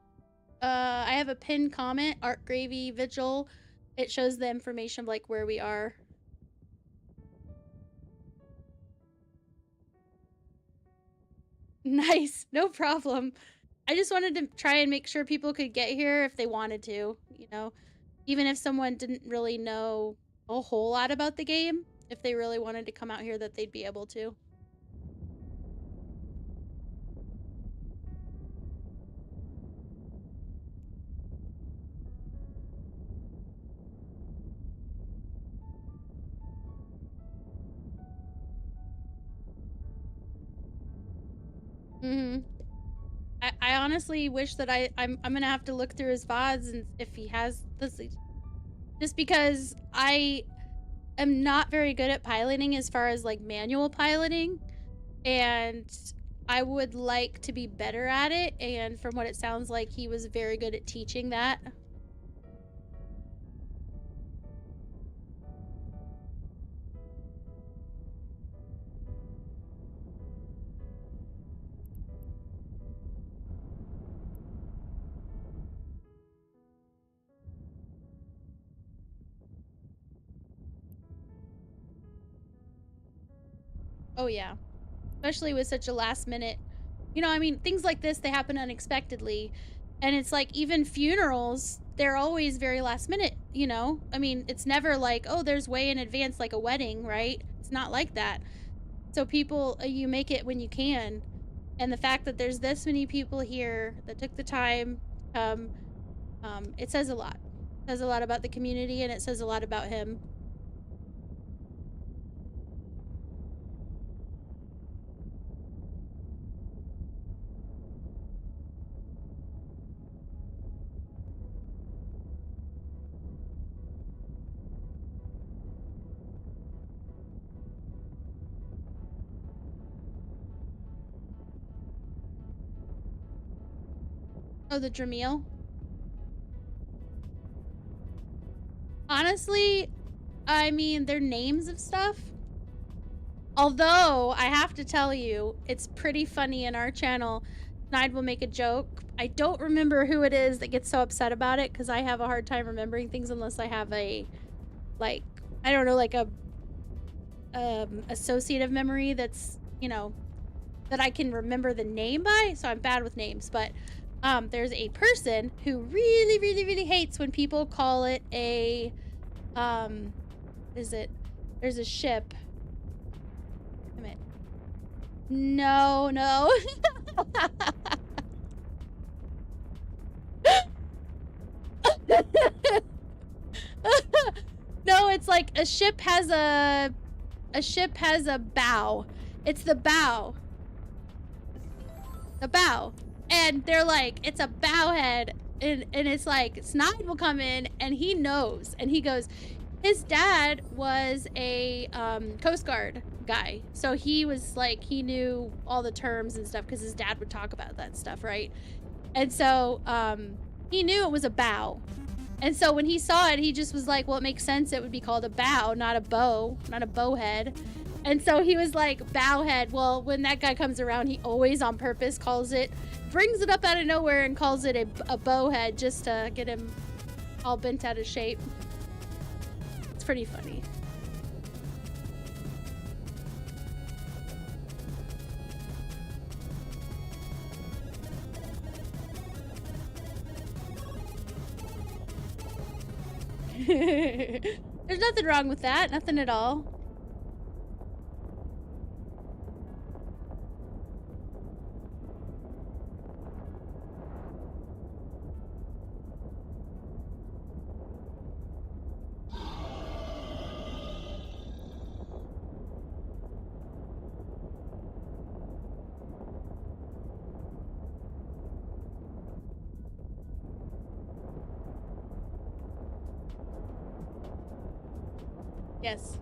I have a pinned comment, Art Gravy Vigil. It shows the information of like where we are. Nice, no problem. I just wanted to try and make sure people could get here if they wanted to, you know, even if someone didn't really know a whole lot about the game, if they really wanted to come out here, that they'd be able to. I honestly wish that I'm gonna have to look through his VODs and if he has this, just because I am not very good at piloting as far as like manual piloting, and I would like to be better at it, and from what it sounds like, he was very good at teaching that. Oh yeah, especially with such a last minute, you know, I mean, things like this, they happen unexpectedly, and it's like even funerals, they're always very last minute, you know? I mean, it's never like, oh, there's way in advance like a wedding, right? It's not like that. So people, you make it when you can, and the fact that there's this many people here that took the time, it says a lot. It says a lot about the community, and it says a lot about him. Oh, the Dramil? Honestly, I mean, their names of stuff. Although, I have to tell you, it's pretty funny in our channel. Snide will make a joke. I don't remember who it is that gets so upset about it, because I have a hard time remembering things unless I have a, like, I don't know, like a associative memory that's, you know, that I can remember the name by, so I'm bad with names, but there's a person who really, really, really hates when people call it a, there's a ship. Wait a minute. No. No, it's like a ship has a bow. It's the bow. The bow. And they're like, it's a bow head. And it's like, Snide will come in and he knows. And he goes, his dad was a Coast Guard guy. So he was like, he knew all the terms and stuff because his dad would talk about that stuff, right? And so he knew it was a bow. And so when he saw it, he just was like, well, it makes sense. It would be called a bow, not a bow, not a bow head. And so he was like, bowhead. Well, when that guy comes around, he always on purpose brings it up out of nowhere and calls it a bowhead just to get him all bent out of shape. It's pretty funny. There's nothing wrong with that. Nothing at all. Yes.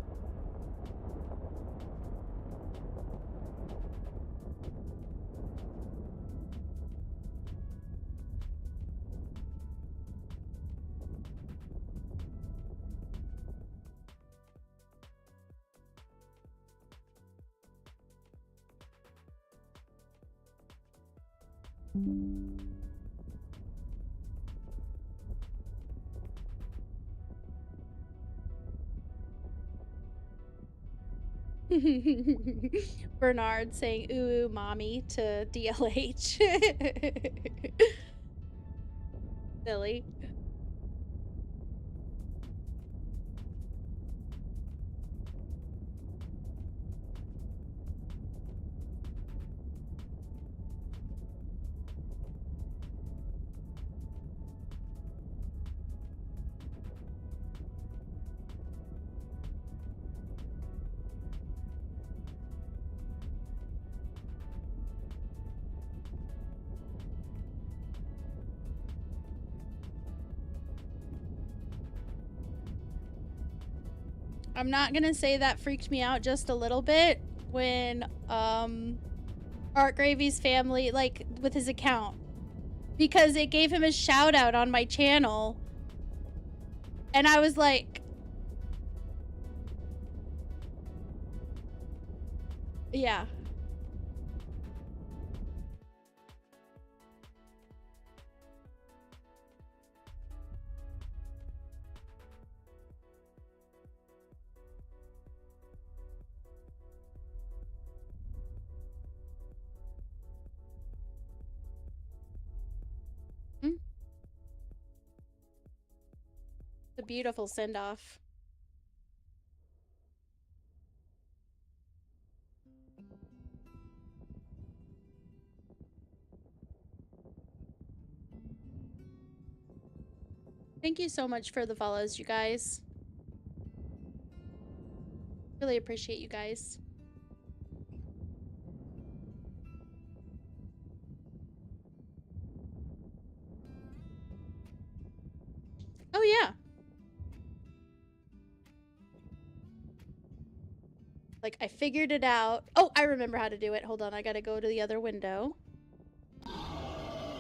Bernard saying ooh mommy to DLH. Silly. I'm not gonna say that freaked me out just a little bit when Art Gravy's family, like with his account, because it gave him a shout out on my channel and I was like, yeah. A beautiful send-off. Thank you so much for the follows, you guys. Really appreciate you guys. Oh yeah. Like, I figured it out. Oh, I remember how to do it. Hold on, I gotta go to the other window.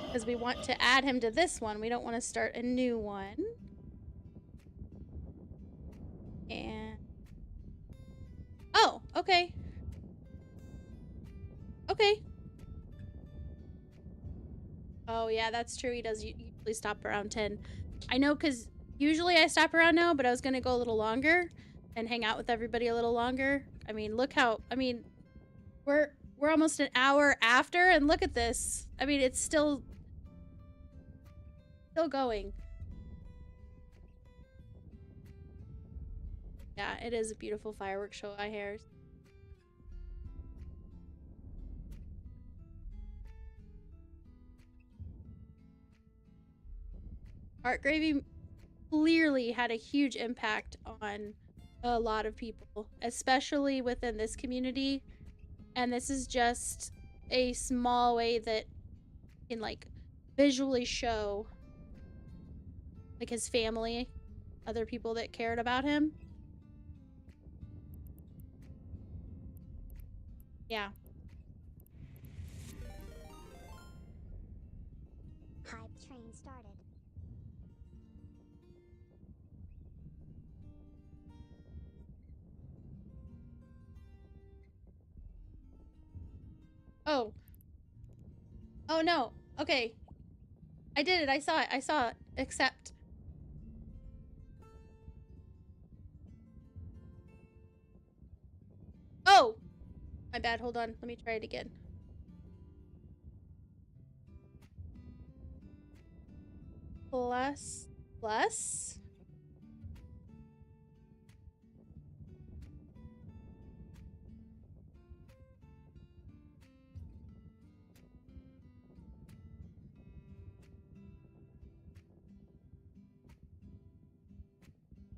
Because we want to add him to this one. We don't want to start a new one. And... oh, okay. Okay. Oh, yeah, that's true. He does usually stop around 10. I know, because usually I stop around now, but I was going to go a little longer and hang out with everybody a little longer. I mean, look how... I mean, we're almost an hour after, and look at this. I mean, it's still going. Yeah, it is a beautiful fireworks show, I hear. Art Gravy clearly had a huge impact on a lot of people, especially within this community. And this is just a small way that can, like, visually show, like, his family, other people that cared about him. Yeah. Hype train started. Oh. Oh no. Okay. I did it. I saw it. I saw it. Accept. Oh! My bad. Hold on. Let me try it again. Plus.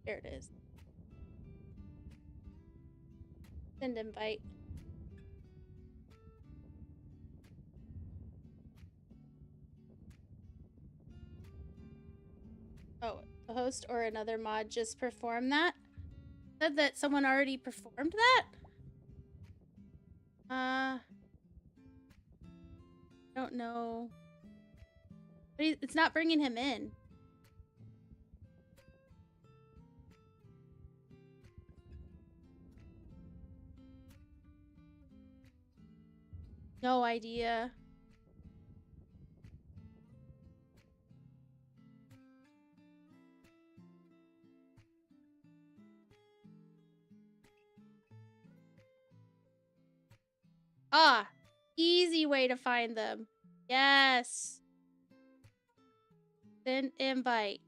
There it is. Send invite. Oh, the host or another mod just performed that? Said that someone already performed that? Don't know. But it's not bringing him in. No idea. Ah, easy way to find them. Yes. Send invite.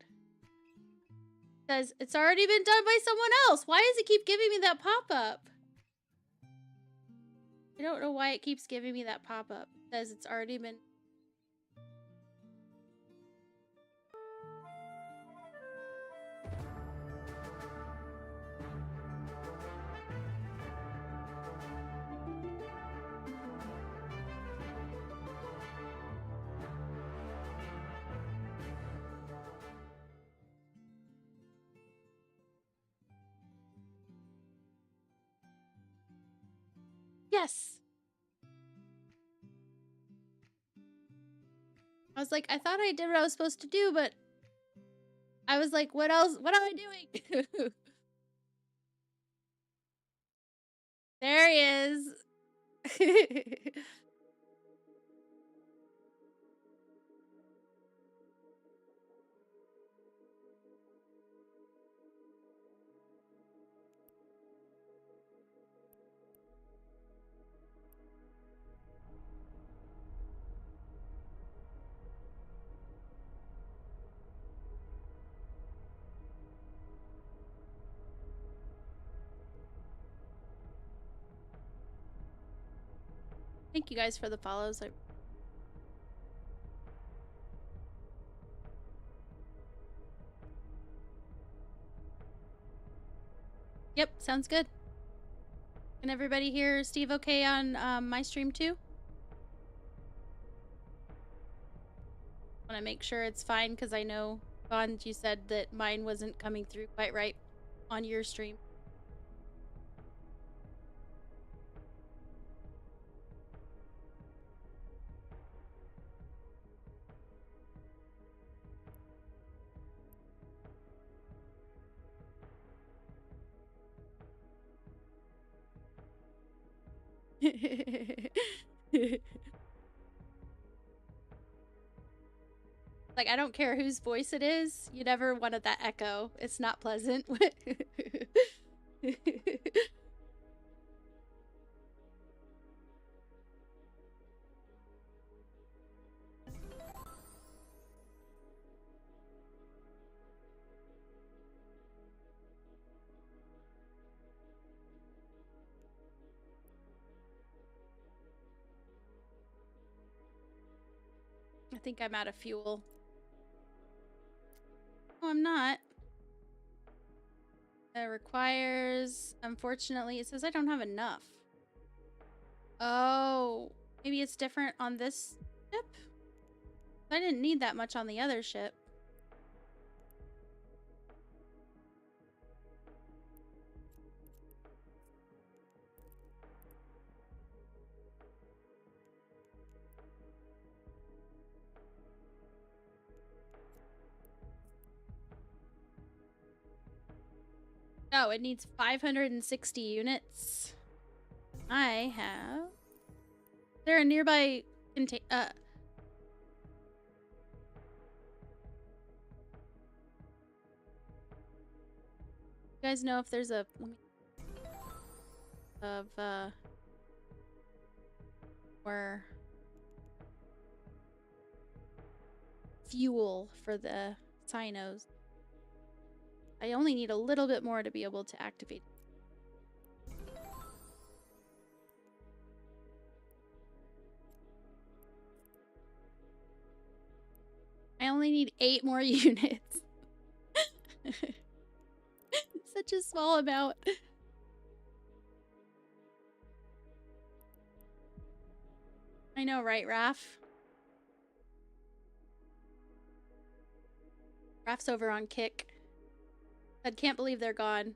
Says it's already been done by someone else. Why does it keep giving me that pop-up? I don't know why it keeps giving me that pop-up. It says it's already been... Yes. I was like, I thought I did what I was supposed to do, but I was like, what else? What am I doing? There he is. Thank you guys for the follows. Yep, sounds good. Can everybody hear Steve okay on my stream too? Want to make sure it's fine because I know, Bond, you said that mine wasn't coming through quite right on your stream. Like, I don't care whose voice it is. You never wanted that echo. It's not pleasant. I think I'm out of fuel. No, I'm not. It requires... Unfortunately, it says I don't have enough. Oh, maybe it's different on this ship? I didn't need that much on the other ship. Oh, it needs 560 units. I have There a nearby contain you guys know if there's a or fuel for the Cynos. I only need a little bit more to be able to activate. I only need 8 more units. Such a small amount. I know, right, Raph? Raph's over on Kick. I can't believe they're gone.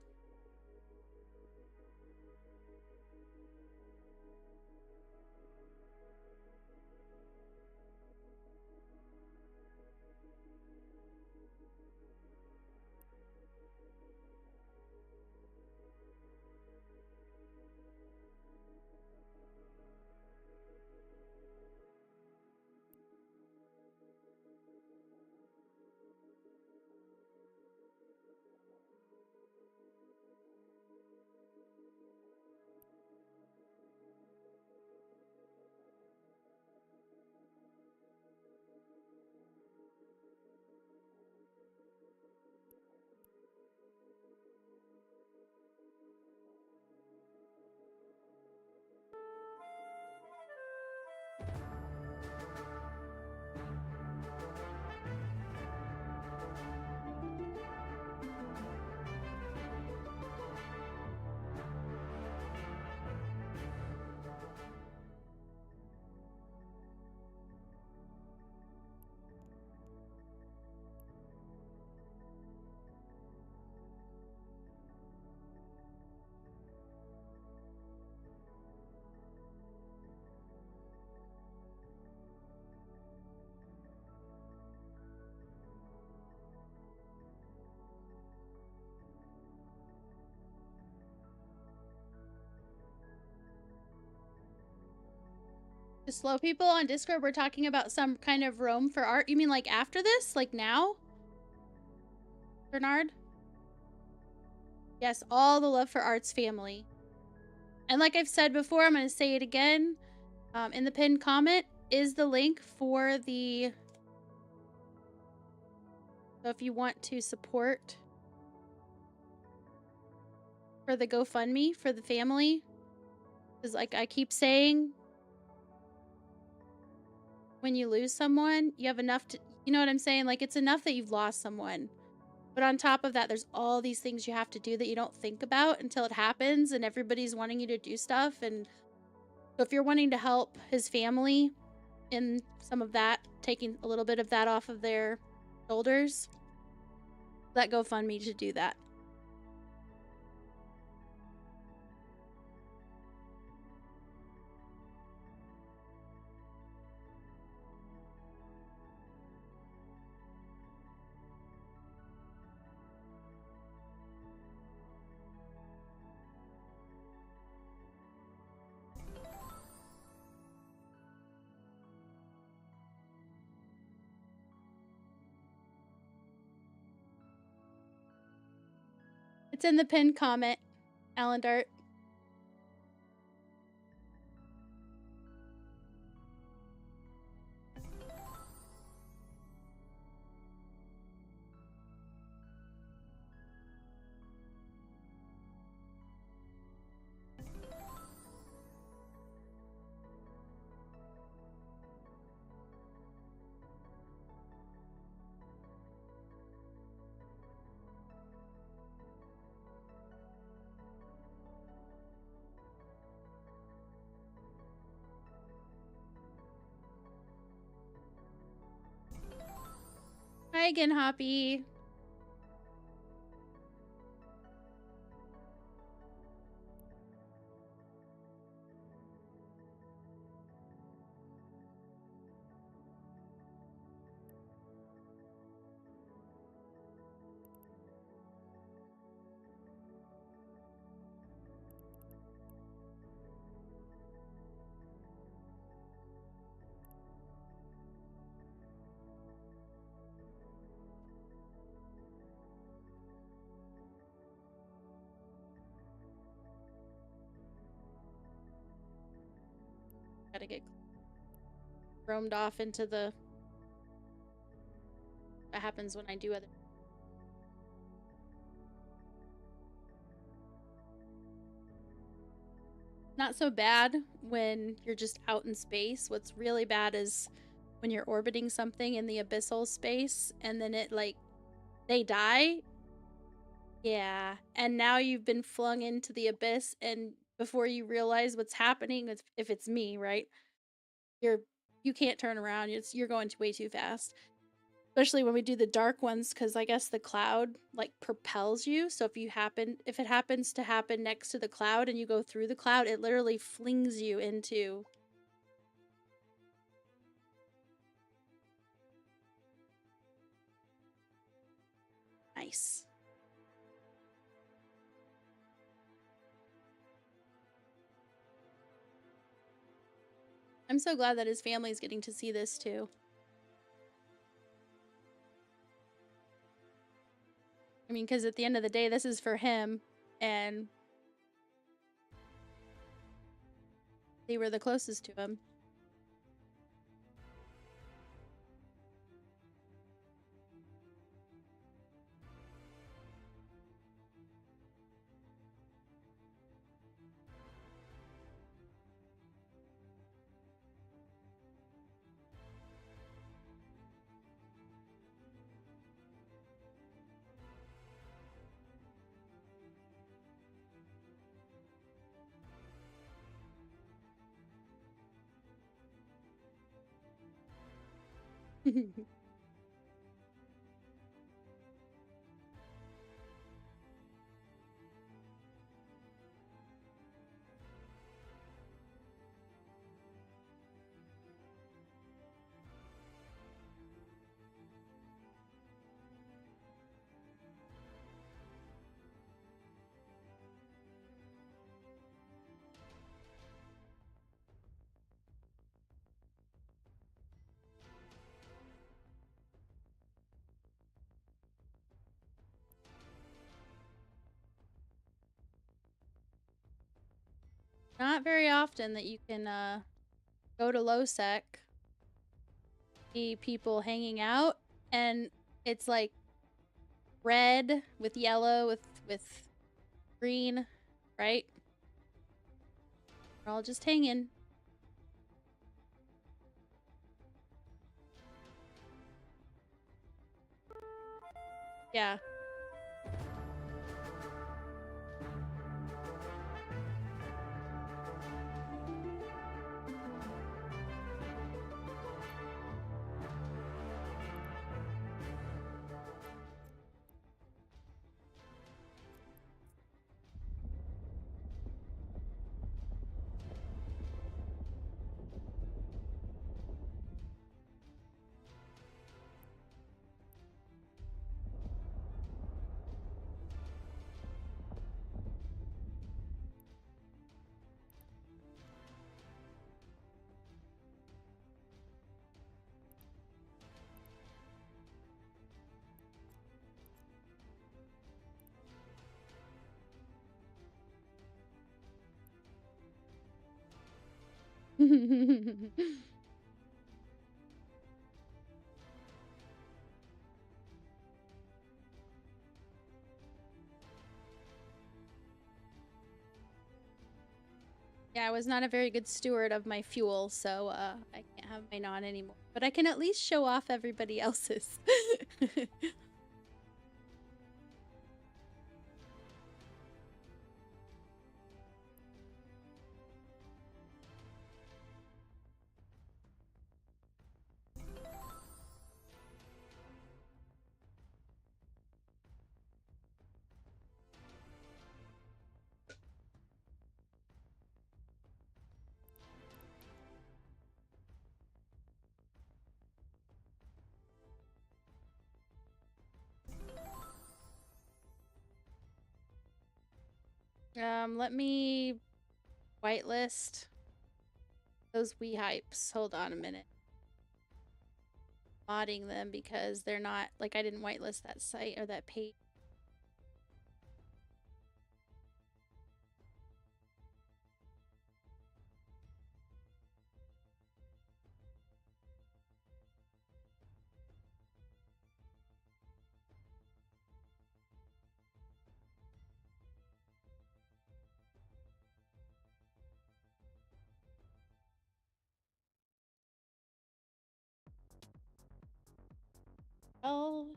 To slow people on Discord, we're talking about some kind of roam for art. You mean like after this? Like now? Bernard? Yes, all the love for arts family. And like I've said before, I'm going to say it again. In the pinned comment is the link for the... So if you want to support for the GoFundMe for the family, because like I keep saying, when you lose someone, you have enough to, you know what I'm saying? Like, it's enough that you've lost someone. But on top of that, there's all these things you have to do that you don't think about until it happens, and everybody's wanting you to do stuff. And so if you're wanting to help his family in some of that, taking a little bit of that off of their shoulders, that GoFundMe to do that. It's in the pinned comment, Alan Dart. Hi again, Hoppy. gonna get roamed off into the. That happens when I do other. Not so bad when you're just out in space. What's really bad is when you're orbiting something in the abyssal space and then it like they die. Yeah, and now you've been flung into the abyss, and before you realize what's happening, if it's me, right? You can't turn around. You're going way too fast. Especially when we do the dark ones, because I guess the cloud like propels you. So if it happens to happen next to the cloud and you go through the cloud, it literally flings you into. Nice. I'm so glad that his family's getting to see this too. I mean, because at the end of the day, this is for him, and they were the closest to him. Not very often that you can go to Lowsec, see people hanging out, and it's like red with yellow with green, right? We're all just hanging. Yeah. Yeah, I was not a very good steward of my fuel, so I can't have mine on anymore. But I can at least show off everybody else's. Let me whitelist those wee hypes. Hold on a minute. Modding them because they're not, like, I didn't whitelist that site or that page. Oh.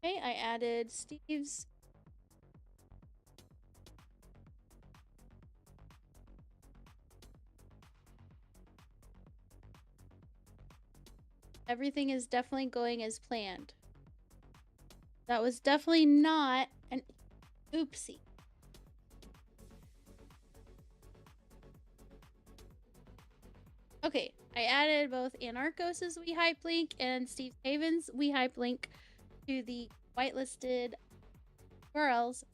Okay, I added Steve's. Everything is definitely going as planned. That was definitely not an oopsie. Okay, I added both Anarchos' WeHype link and Steve Haven's WeHype link to the whitelisted URLs.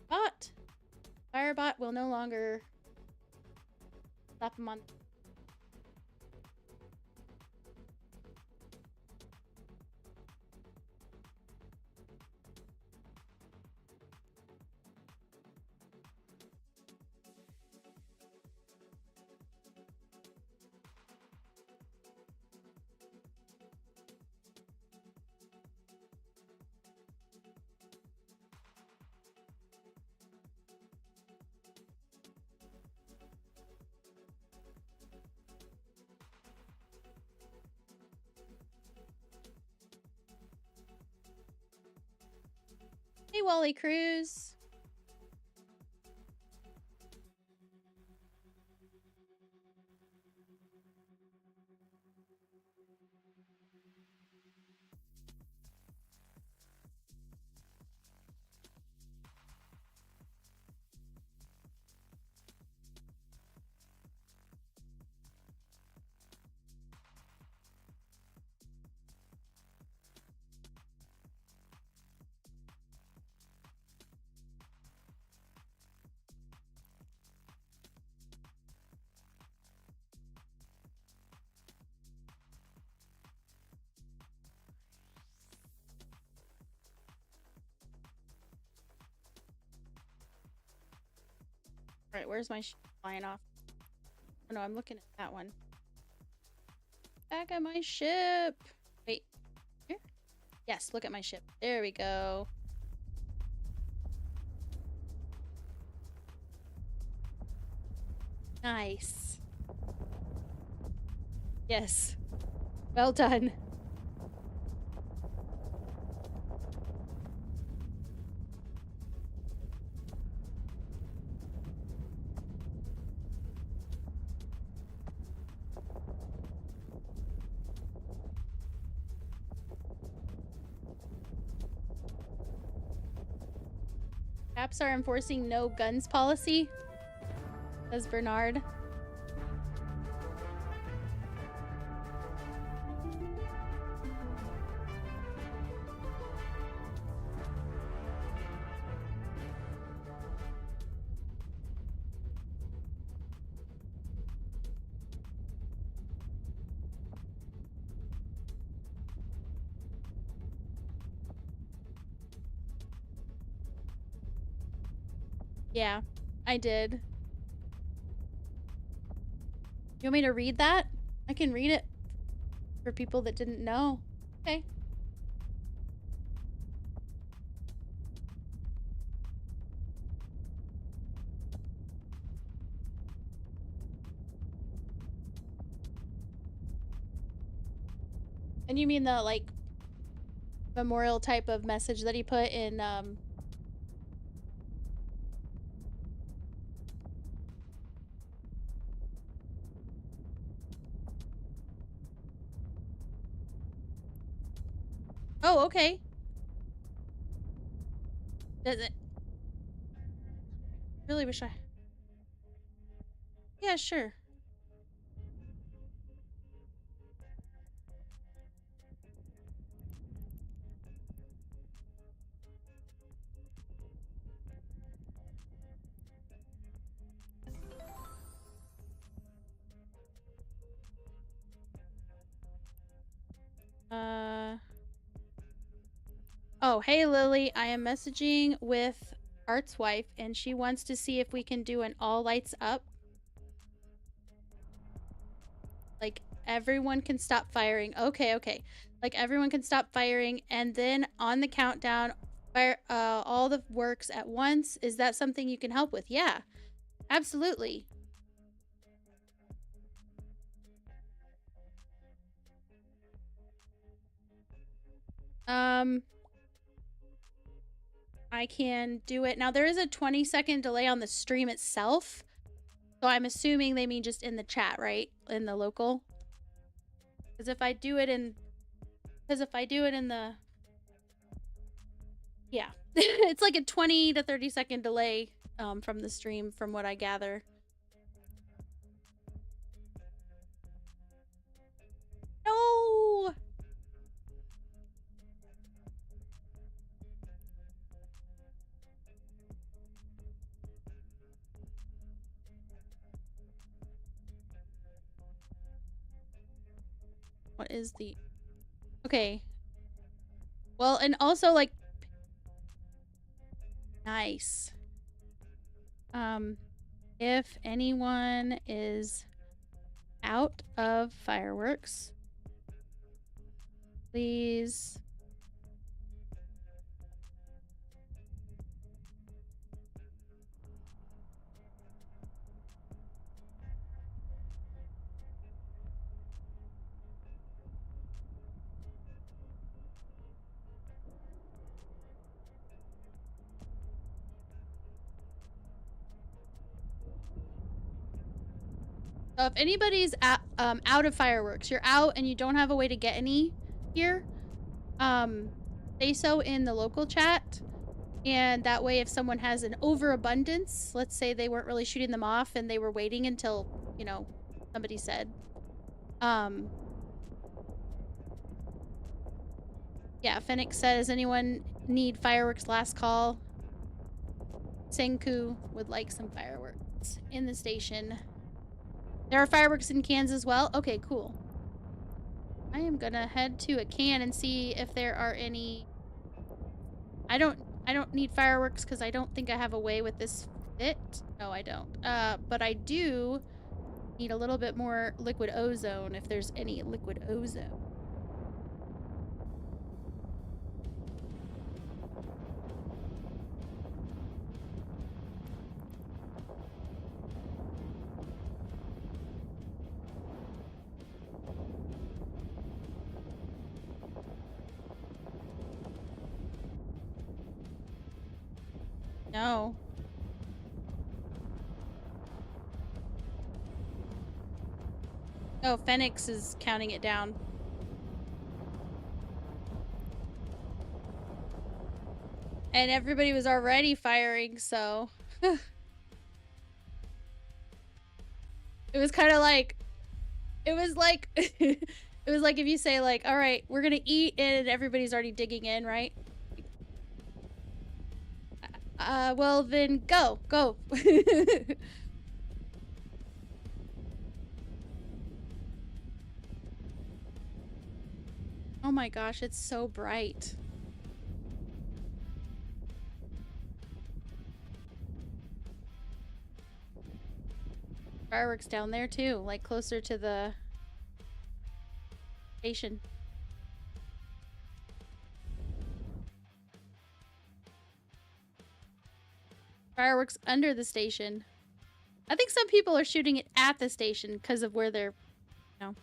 But Firebot will no longer slap them on. Hey, Wally Cruz. Alright, where's my flying off? Oh no, I'm looking at that one. Back at my ship! Wait, here? Yes, look at my ship. There we go. Nice. Yes. Well done. Caps are enforcing no guns policy, says Bernard. Yeah, I did. You want me to read that? I can read it for people that didn't know. Okay. And you mean the, like, memorial type of message that he put in, Oh, okay. Does it? Really wish I... Yeah, sure. Oh, hey Lily, I am messaging with Art's wife and she wants to see if we can do an all lights up. Like everyone can stop firing. Okay, okay. Like everyone can stop firing and then on the countdown fire all the works at once. Is that something you can help with? Yeah. Absolutely. I can do it. Now, there is a 20-second delay on the stream itself. So I'm assuming they mean just in the chat, right? In the local. Because if I do it in... the... Yeah. It's like a 20 to 30 second delay from the stream, from what I gather. No! What is the... Okay. Well, and also, like... Nice. If anyone is out of fireworks, please... So if anybody's out of fireworks, you're out and you don't have a way to get any here, say so in the local chat. And that way, if someone has an overabundance, let's say they weren't really shooting them off and they were waiting until, you know, somebody said, yeah, Phoenix says, anyone need fireworks? Last call. Senku would like some fireworks in the station. There are fireworks in cans as well? Okay, cool. I am gonna head to a can and see if there are any... I don't need fireworks because I don't think I have a way with this fit. No, I don't. But I do need a little bit more liquid ozone if there's any liquid ozone. No. Oh, Phoenix is counting it down. And everybody was already firing, so... It was kind of like... It was like... It was like if you say, like, all right, we're gonna eat, and everybody's already digging in, right? Well, then go. Go. Oh my gosh, it's so bright. Fireworks down there too, like closer to the station. Fireworks under the station. I think some people are shooting it at the station because of where they're, you know.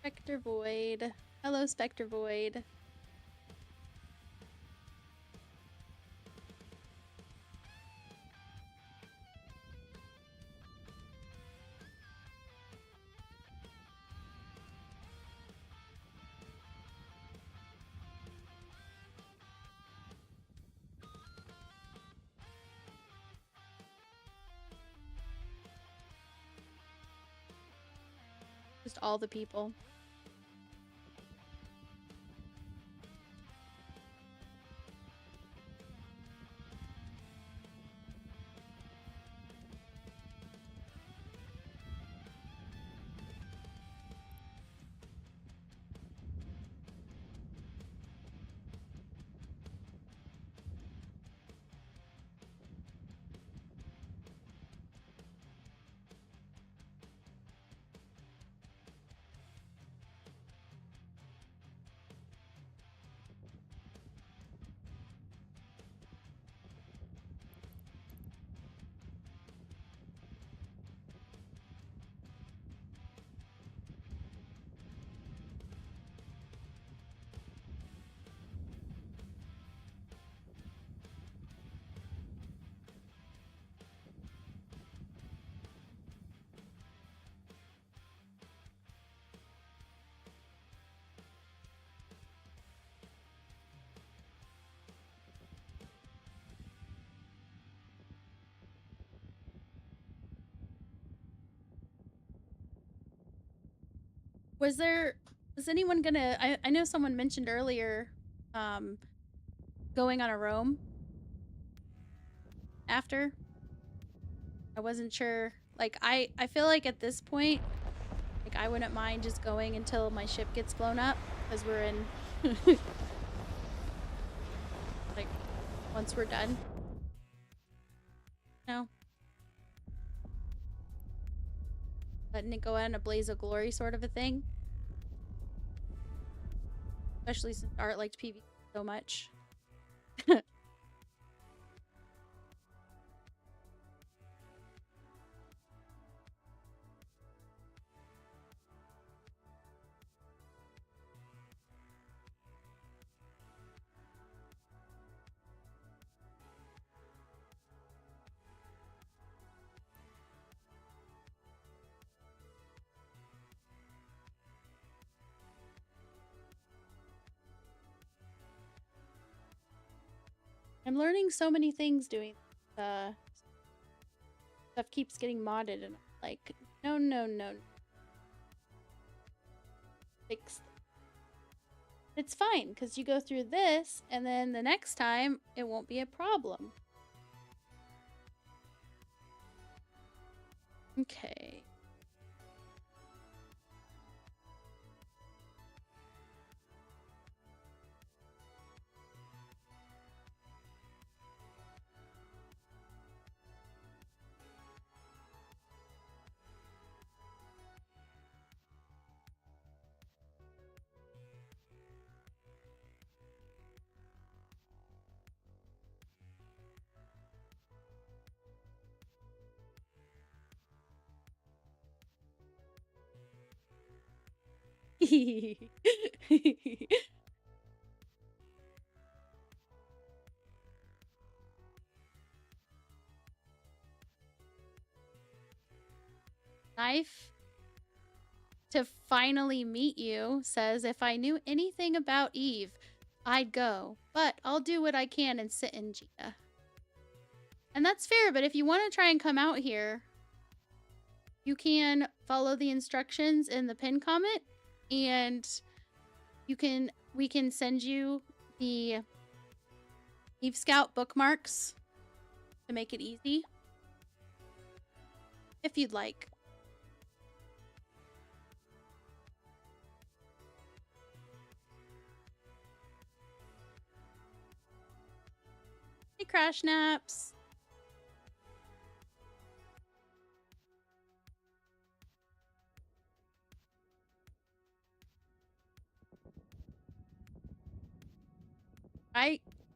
Spectre Void. Hello, Spectre Void. Just all the people. Was anyone gonna, I know someone mentioned earlier, going on a roam after. I wasn't sure. Like, I feel like at this point, like, I wouldn't mind just going until my ship gets blown up, because we're in, like, once we're done. No. Letting it go out in a blaze of glory sort of a thing. Especially since Art liked PvP so much. I'm learning so many things doing stuff keeps getting modded and I'm like, no, no, no. Fix it. It's fine because you go through this and then the next time it won't be a problem. Okay. Knife to finally meet you says, if I knew anything about Eve, I'd go, but I'll do what I can and sit in Gia. And that's fair, but if you want to try and come out here, you can follow the instructions in the pin comment and we can send you the Eve Scout bookmarks to make it easy. If you'd like. Hey, Crash Naps.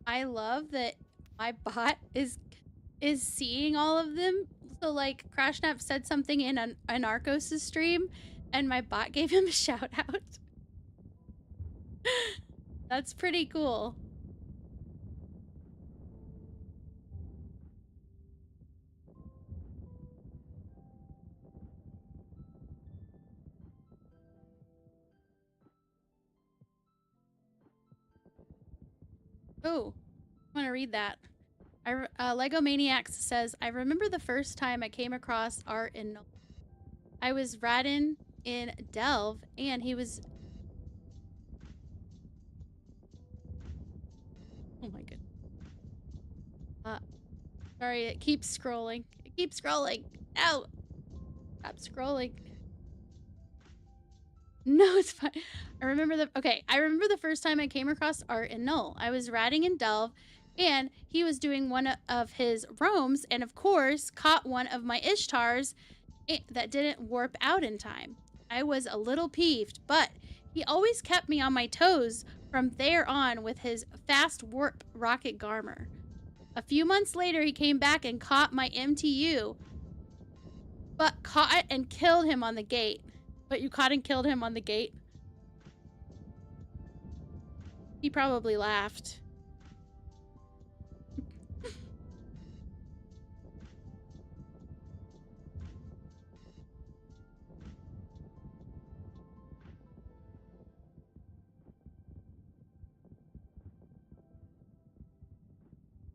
I love that my bot is seeing all of them. So like Crash Nap said something in an Arcos' stream and my bot gave him a shout out. That's pretty cool. Oh, I want to read that. Lego Maniacs says, I remember the first time I came across Art in Null. I was Radin in Delve, and he was... Oh my goodness. Sorry, it keeps scrolling. It keeps scrolling. No! Stop scrolling. No, it's fine. I remember the first time I came across Art in Null. I was ratting in Delve, and he was doing one of his roams, and of course, caught one of my Ishtars that didn't warp out in time. I was a little peeved, but he always kept me on my toes from there on with his fast warp rocket Garmer. A few months later, he came back and caught my MTU, but caught and killed him on the gate. But you caught and killed him on the gate? He probably laughed.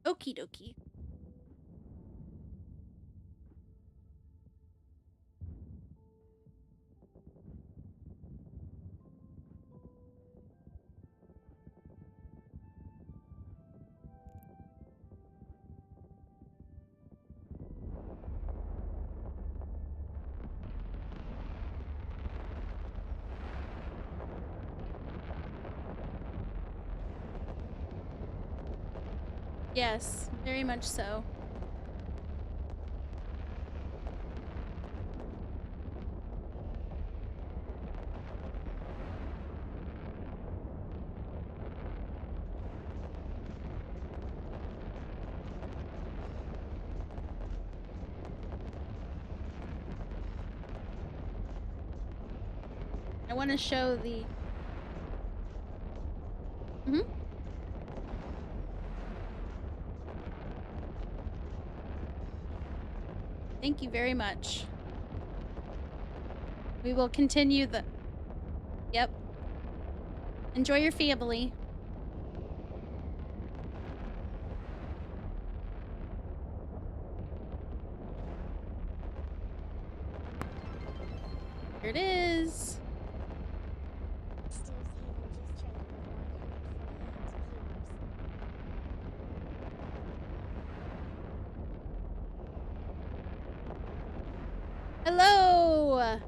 Okie dokie. Yes, very much so. I want to show the. Mhm. Thank you very much. We will continue the. Yep. Enjoy your family. Here it is. Steve's Haven just traded with 948 viewers. Hello.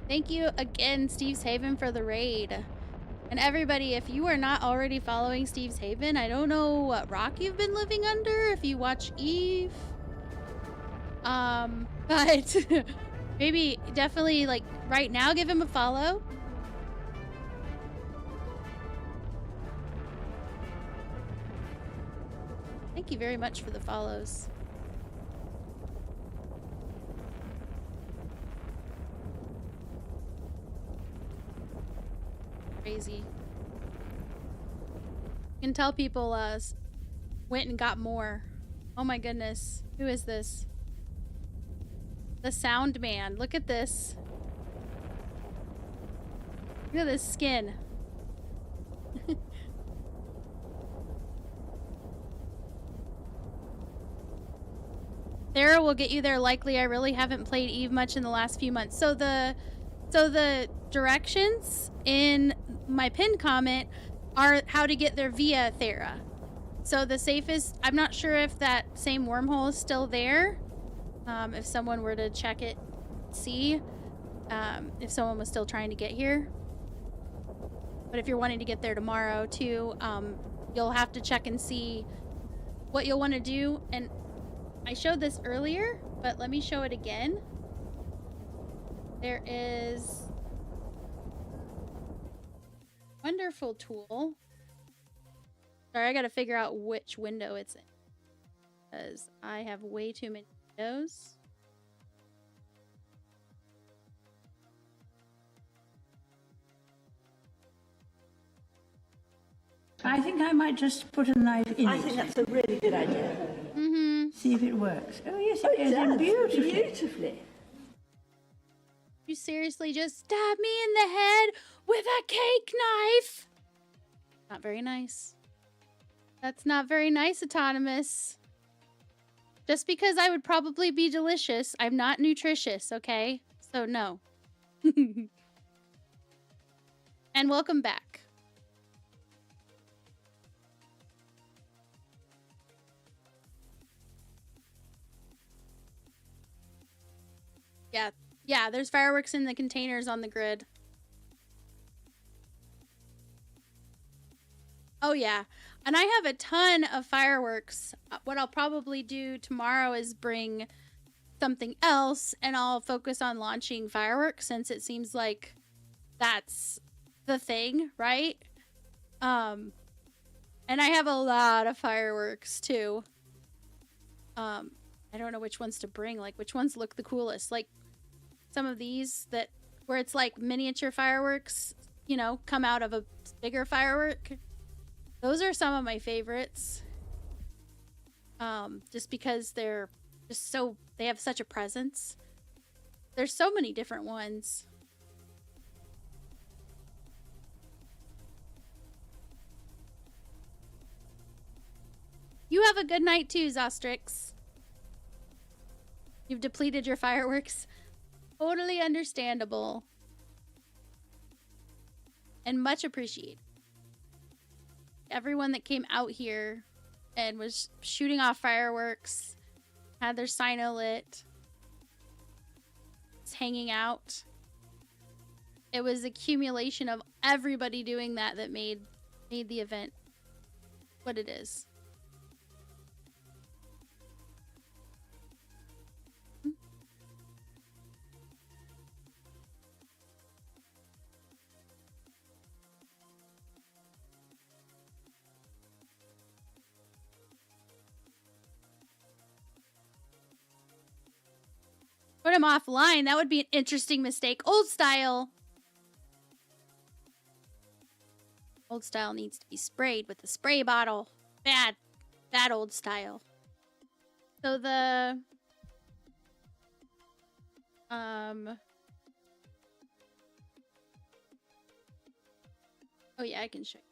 Thank you again, Steve's Haven, for the raid. And everybody, if you are not already following Steve's Haven, I don't know what rock you've been living under, if you watch Eve. But maybe definitely like right now give him a follow. Thank you very much for the follows. Crazy. You can tell people went and got more. Oh my goodness. Who is this? The Sound Man. Look at this. Look at this skin. Sarah will get you there likely. I really haven't played Eve much in the last few months. So the directions in my pinned comment are how to get there via Thera. So the safest, I'm not sure if that same wormhole is still there. If someone were to check it, see if someone was still trying to get here. But if you're wanting to get there tomorrow too, you'll have to check and see what you'll want to do. And I showed this earlier, but let me show it again. There is a wonderful tool. Sorry, I gotta figure out which window it's in, because I have way too many windows. I think I might just put a knife in I it. think that's a really good idea. Mm-hmm. See if it works. Oh yes, it It goes in does. beautifully. Beautifully. You seriously just stabbed me in the head with a cake knife? Not very nice. That's not very nice, Autonomous. Just because I would probably be delicious, I'm not nutritious, okay? So no. And welcome back. Yeah, there's fireworks in the containers on the grid. Oh yeah, and I have a ton of fireworks. What I'll probably do tomorrow is bring something else, and I'll focus on launching fireworks, since it seems like that's the thing, right? And I have a lot of fireworks too. I don't know which ones to bring. Like, which ones look the coolest? Like, some of these that where it's like miniature fireworks, you know, come out of a bigger firework. Those are some of my favorites. Just because they're just so, they have such a presence. There's so many different ones. You have a good night too, Zostrix. You've depleted your fireworks. Totally understandable. And much appreciated. Everyone that came out here and was shooting off fireworks, had their Sino lit, was hanging out. It was accumulation of everybody doing that that made the event what it is. Put him offline. That would be an interesting mistake. Old style. Old style needs to be sprayed with a spray bottle. Bad. Bad old style. So the... Oh yeah, I can show you.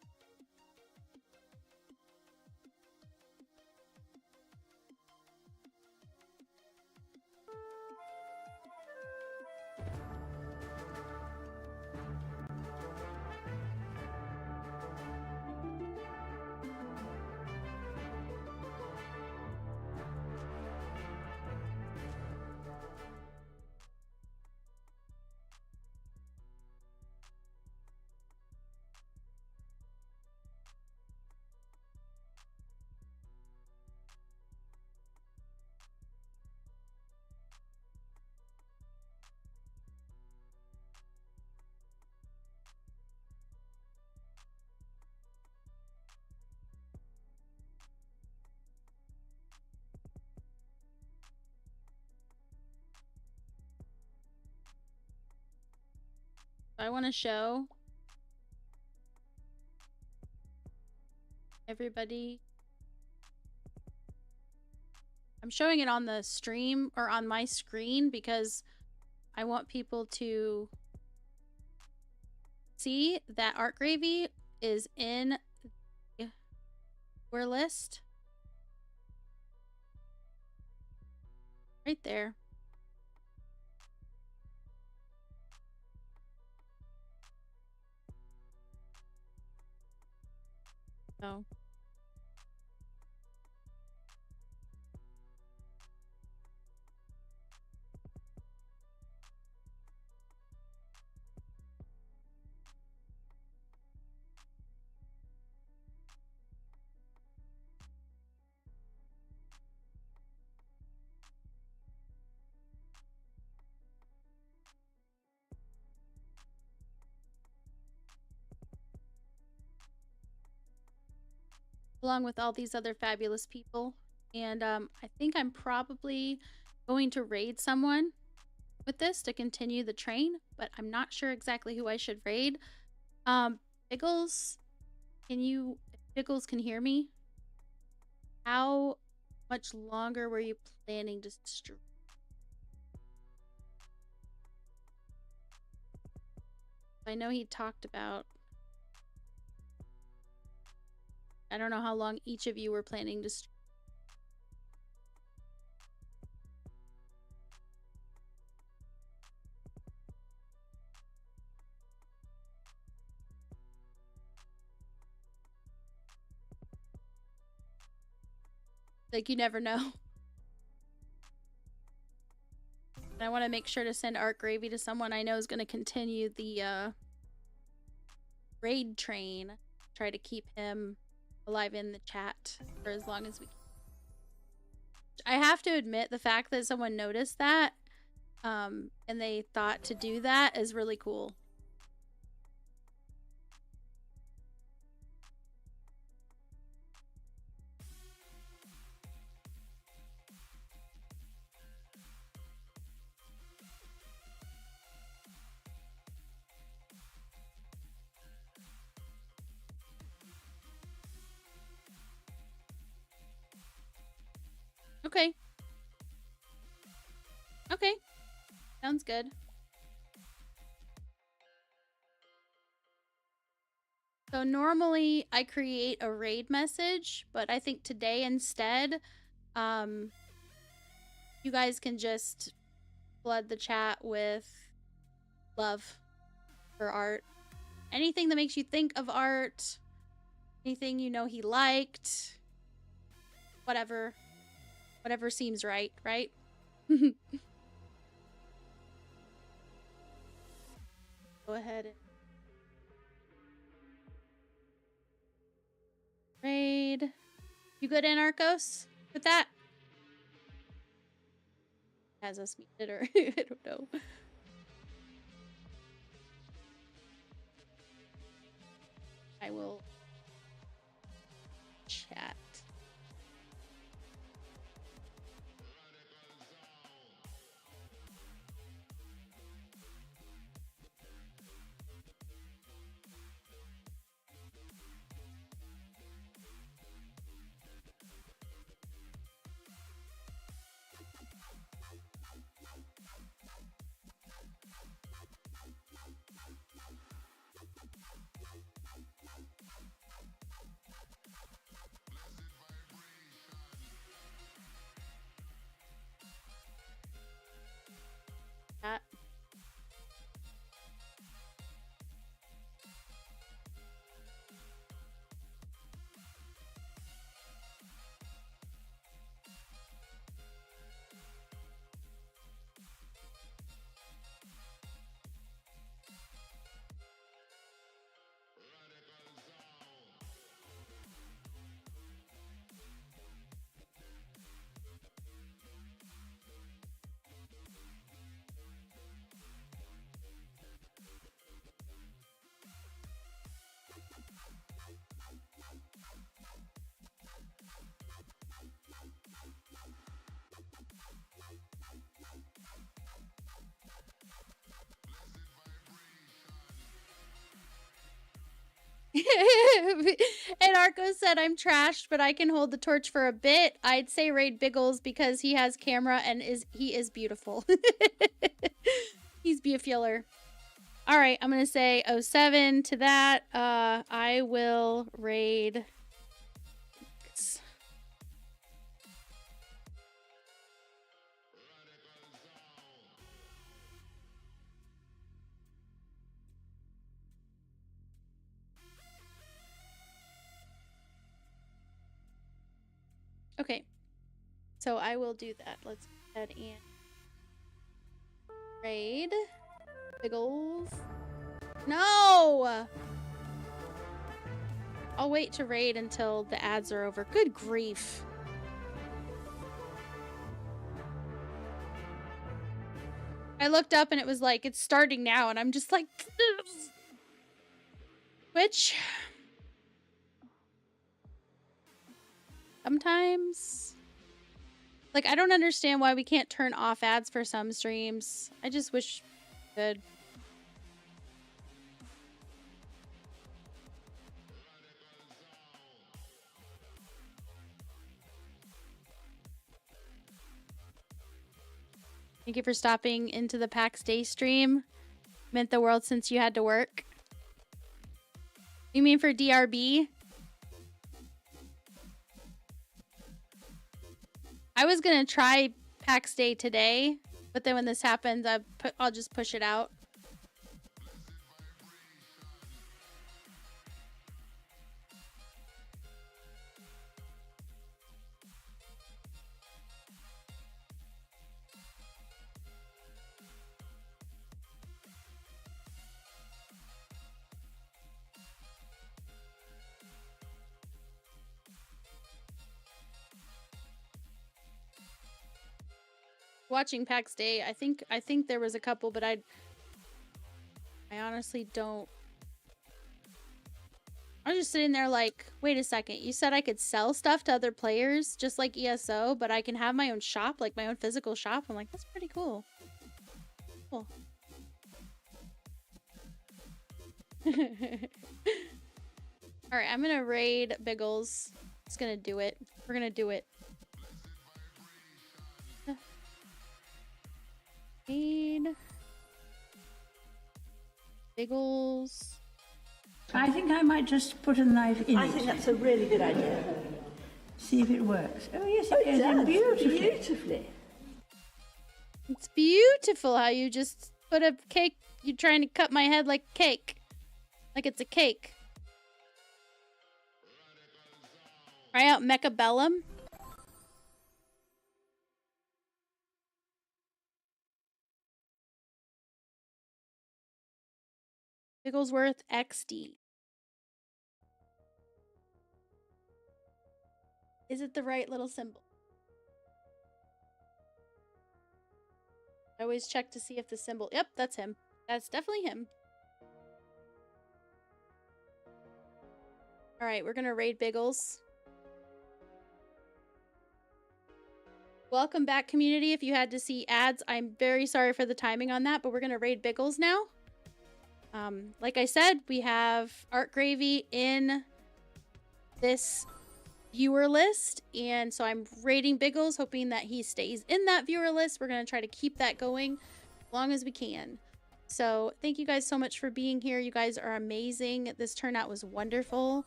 I want to show everybody. I'm showing it on the stream or on my screen because I want people to see that Art Gravy is in the viewer list. Right there. So. Along with all these other fabulous people. And I think I'm probably going to raid someone with this to continue the train, but I'm not sure exactly who I should raid. Biggles, Biggles can hear me? How much longer were you planning to stream? I know he talked about... I don't know how long each of you were planning to stream. Like, you never know. And I want to make sure to send Art Gravy to someone I know is going to continue the raid train. Try to keep him alive in the chat for as long as we can. I have to admit, the fact that someone noticed that and they thought to do that is really cool. Okay. Okay. Sounds good. So normally I create a raid message, but I think today instead, you guys can just flood the chat with love for Art. Anything that makes you think of Art, anything you know he liked, whatever seems right, right? Go ahead and Raid. You good, Anarchos, with that? Has us muted or I don't know. I will chat. Chat. And Arco said, I'm trashed, but I can hold the torch for a bit. I'd say raid Biggles because he has camera and he is beautiful. He's beautifuler. All right, I'm going to say 07 to that. I will raid. Okay, so I will do that. Let's go ahead and raid Biggles. No! I'll wait to raid until the ads are over. Good grief. I looked up and it was like, it's starting now, and I'm just like, Twitch. Sometimes, like, I don't understand why we can't turn off ads for some streams. I just wish we could. Thank you for stopping into the PAX Day stream. Meant the world since you had to work. You mean for DRB? I was gonna try PAX Day today, but then when this happens, I'll just push it out. Watching PAX Day, I think there was a couple, but I honestly don't. I was just sitting there like, wait a second, you said I could sell stuff to other players just like ESO, but I can have my own shop, like my own physical shop. I'm like, that's pretty cool. Cool. All right, I'm gonna raid Biggles. Just gonna do it. We're gonna do it. Raid Biggles. I think I might just put a knife in I it. think that's a really good idea. See if it works. Oh yes, it goes in beautifully. Beautifully. It's beautiful how you just put a cake. You're trying to cut my head like cake. Like it's a cake. Try out Mechabellum. Bigglesworth XD. Is it the right little symbol? I always check to see if the symbol... Yep, that's him. That's definitely him. Alright, we're gonna raid Biggles. Welcome back, community. If you had to see ads, I'm very sorry for the timing on that, but we're gonna raid Biggles now. Like I said, we have Art Gravy in this viewer list, and so I'm raiding Biggles, hoping that he stays in that viewer list. We're gonna try to keep that going as long as we can. So thank you guys so much for being here. You guys are amazing. This turnout was wonderful,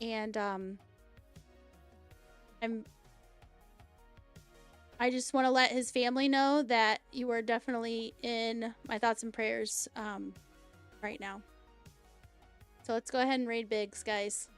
and I just want to let his family know that you are definitely in my thoughts and prayers right now. So let's go ahead and raid Biggs, guys.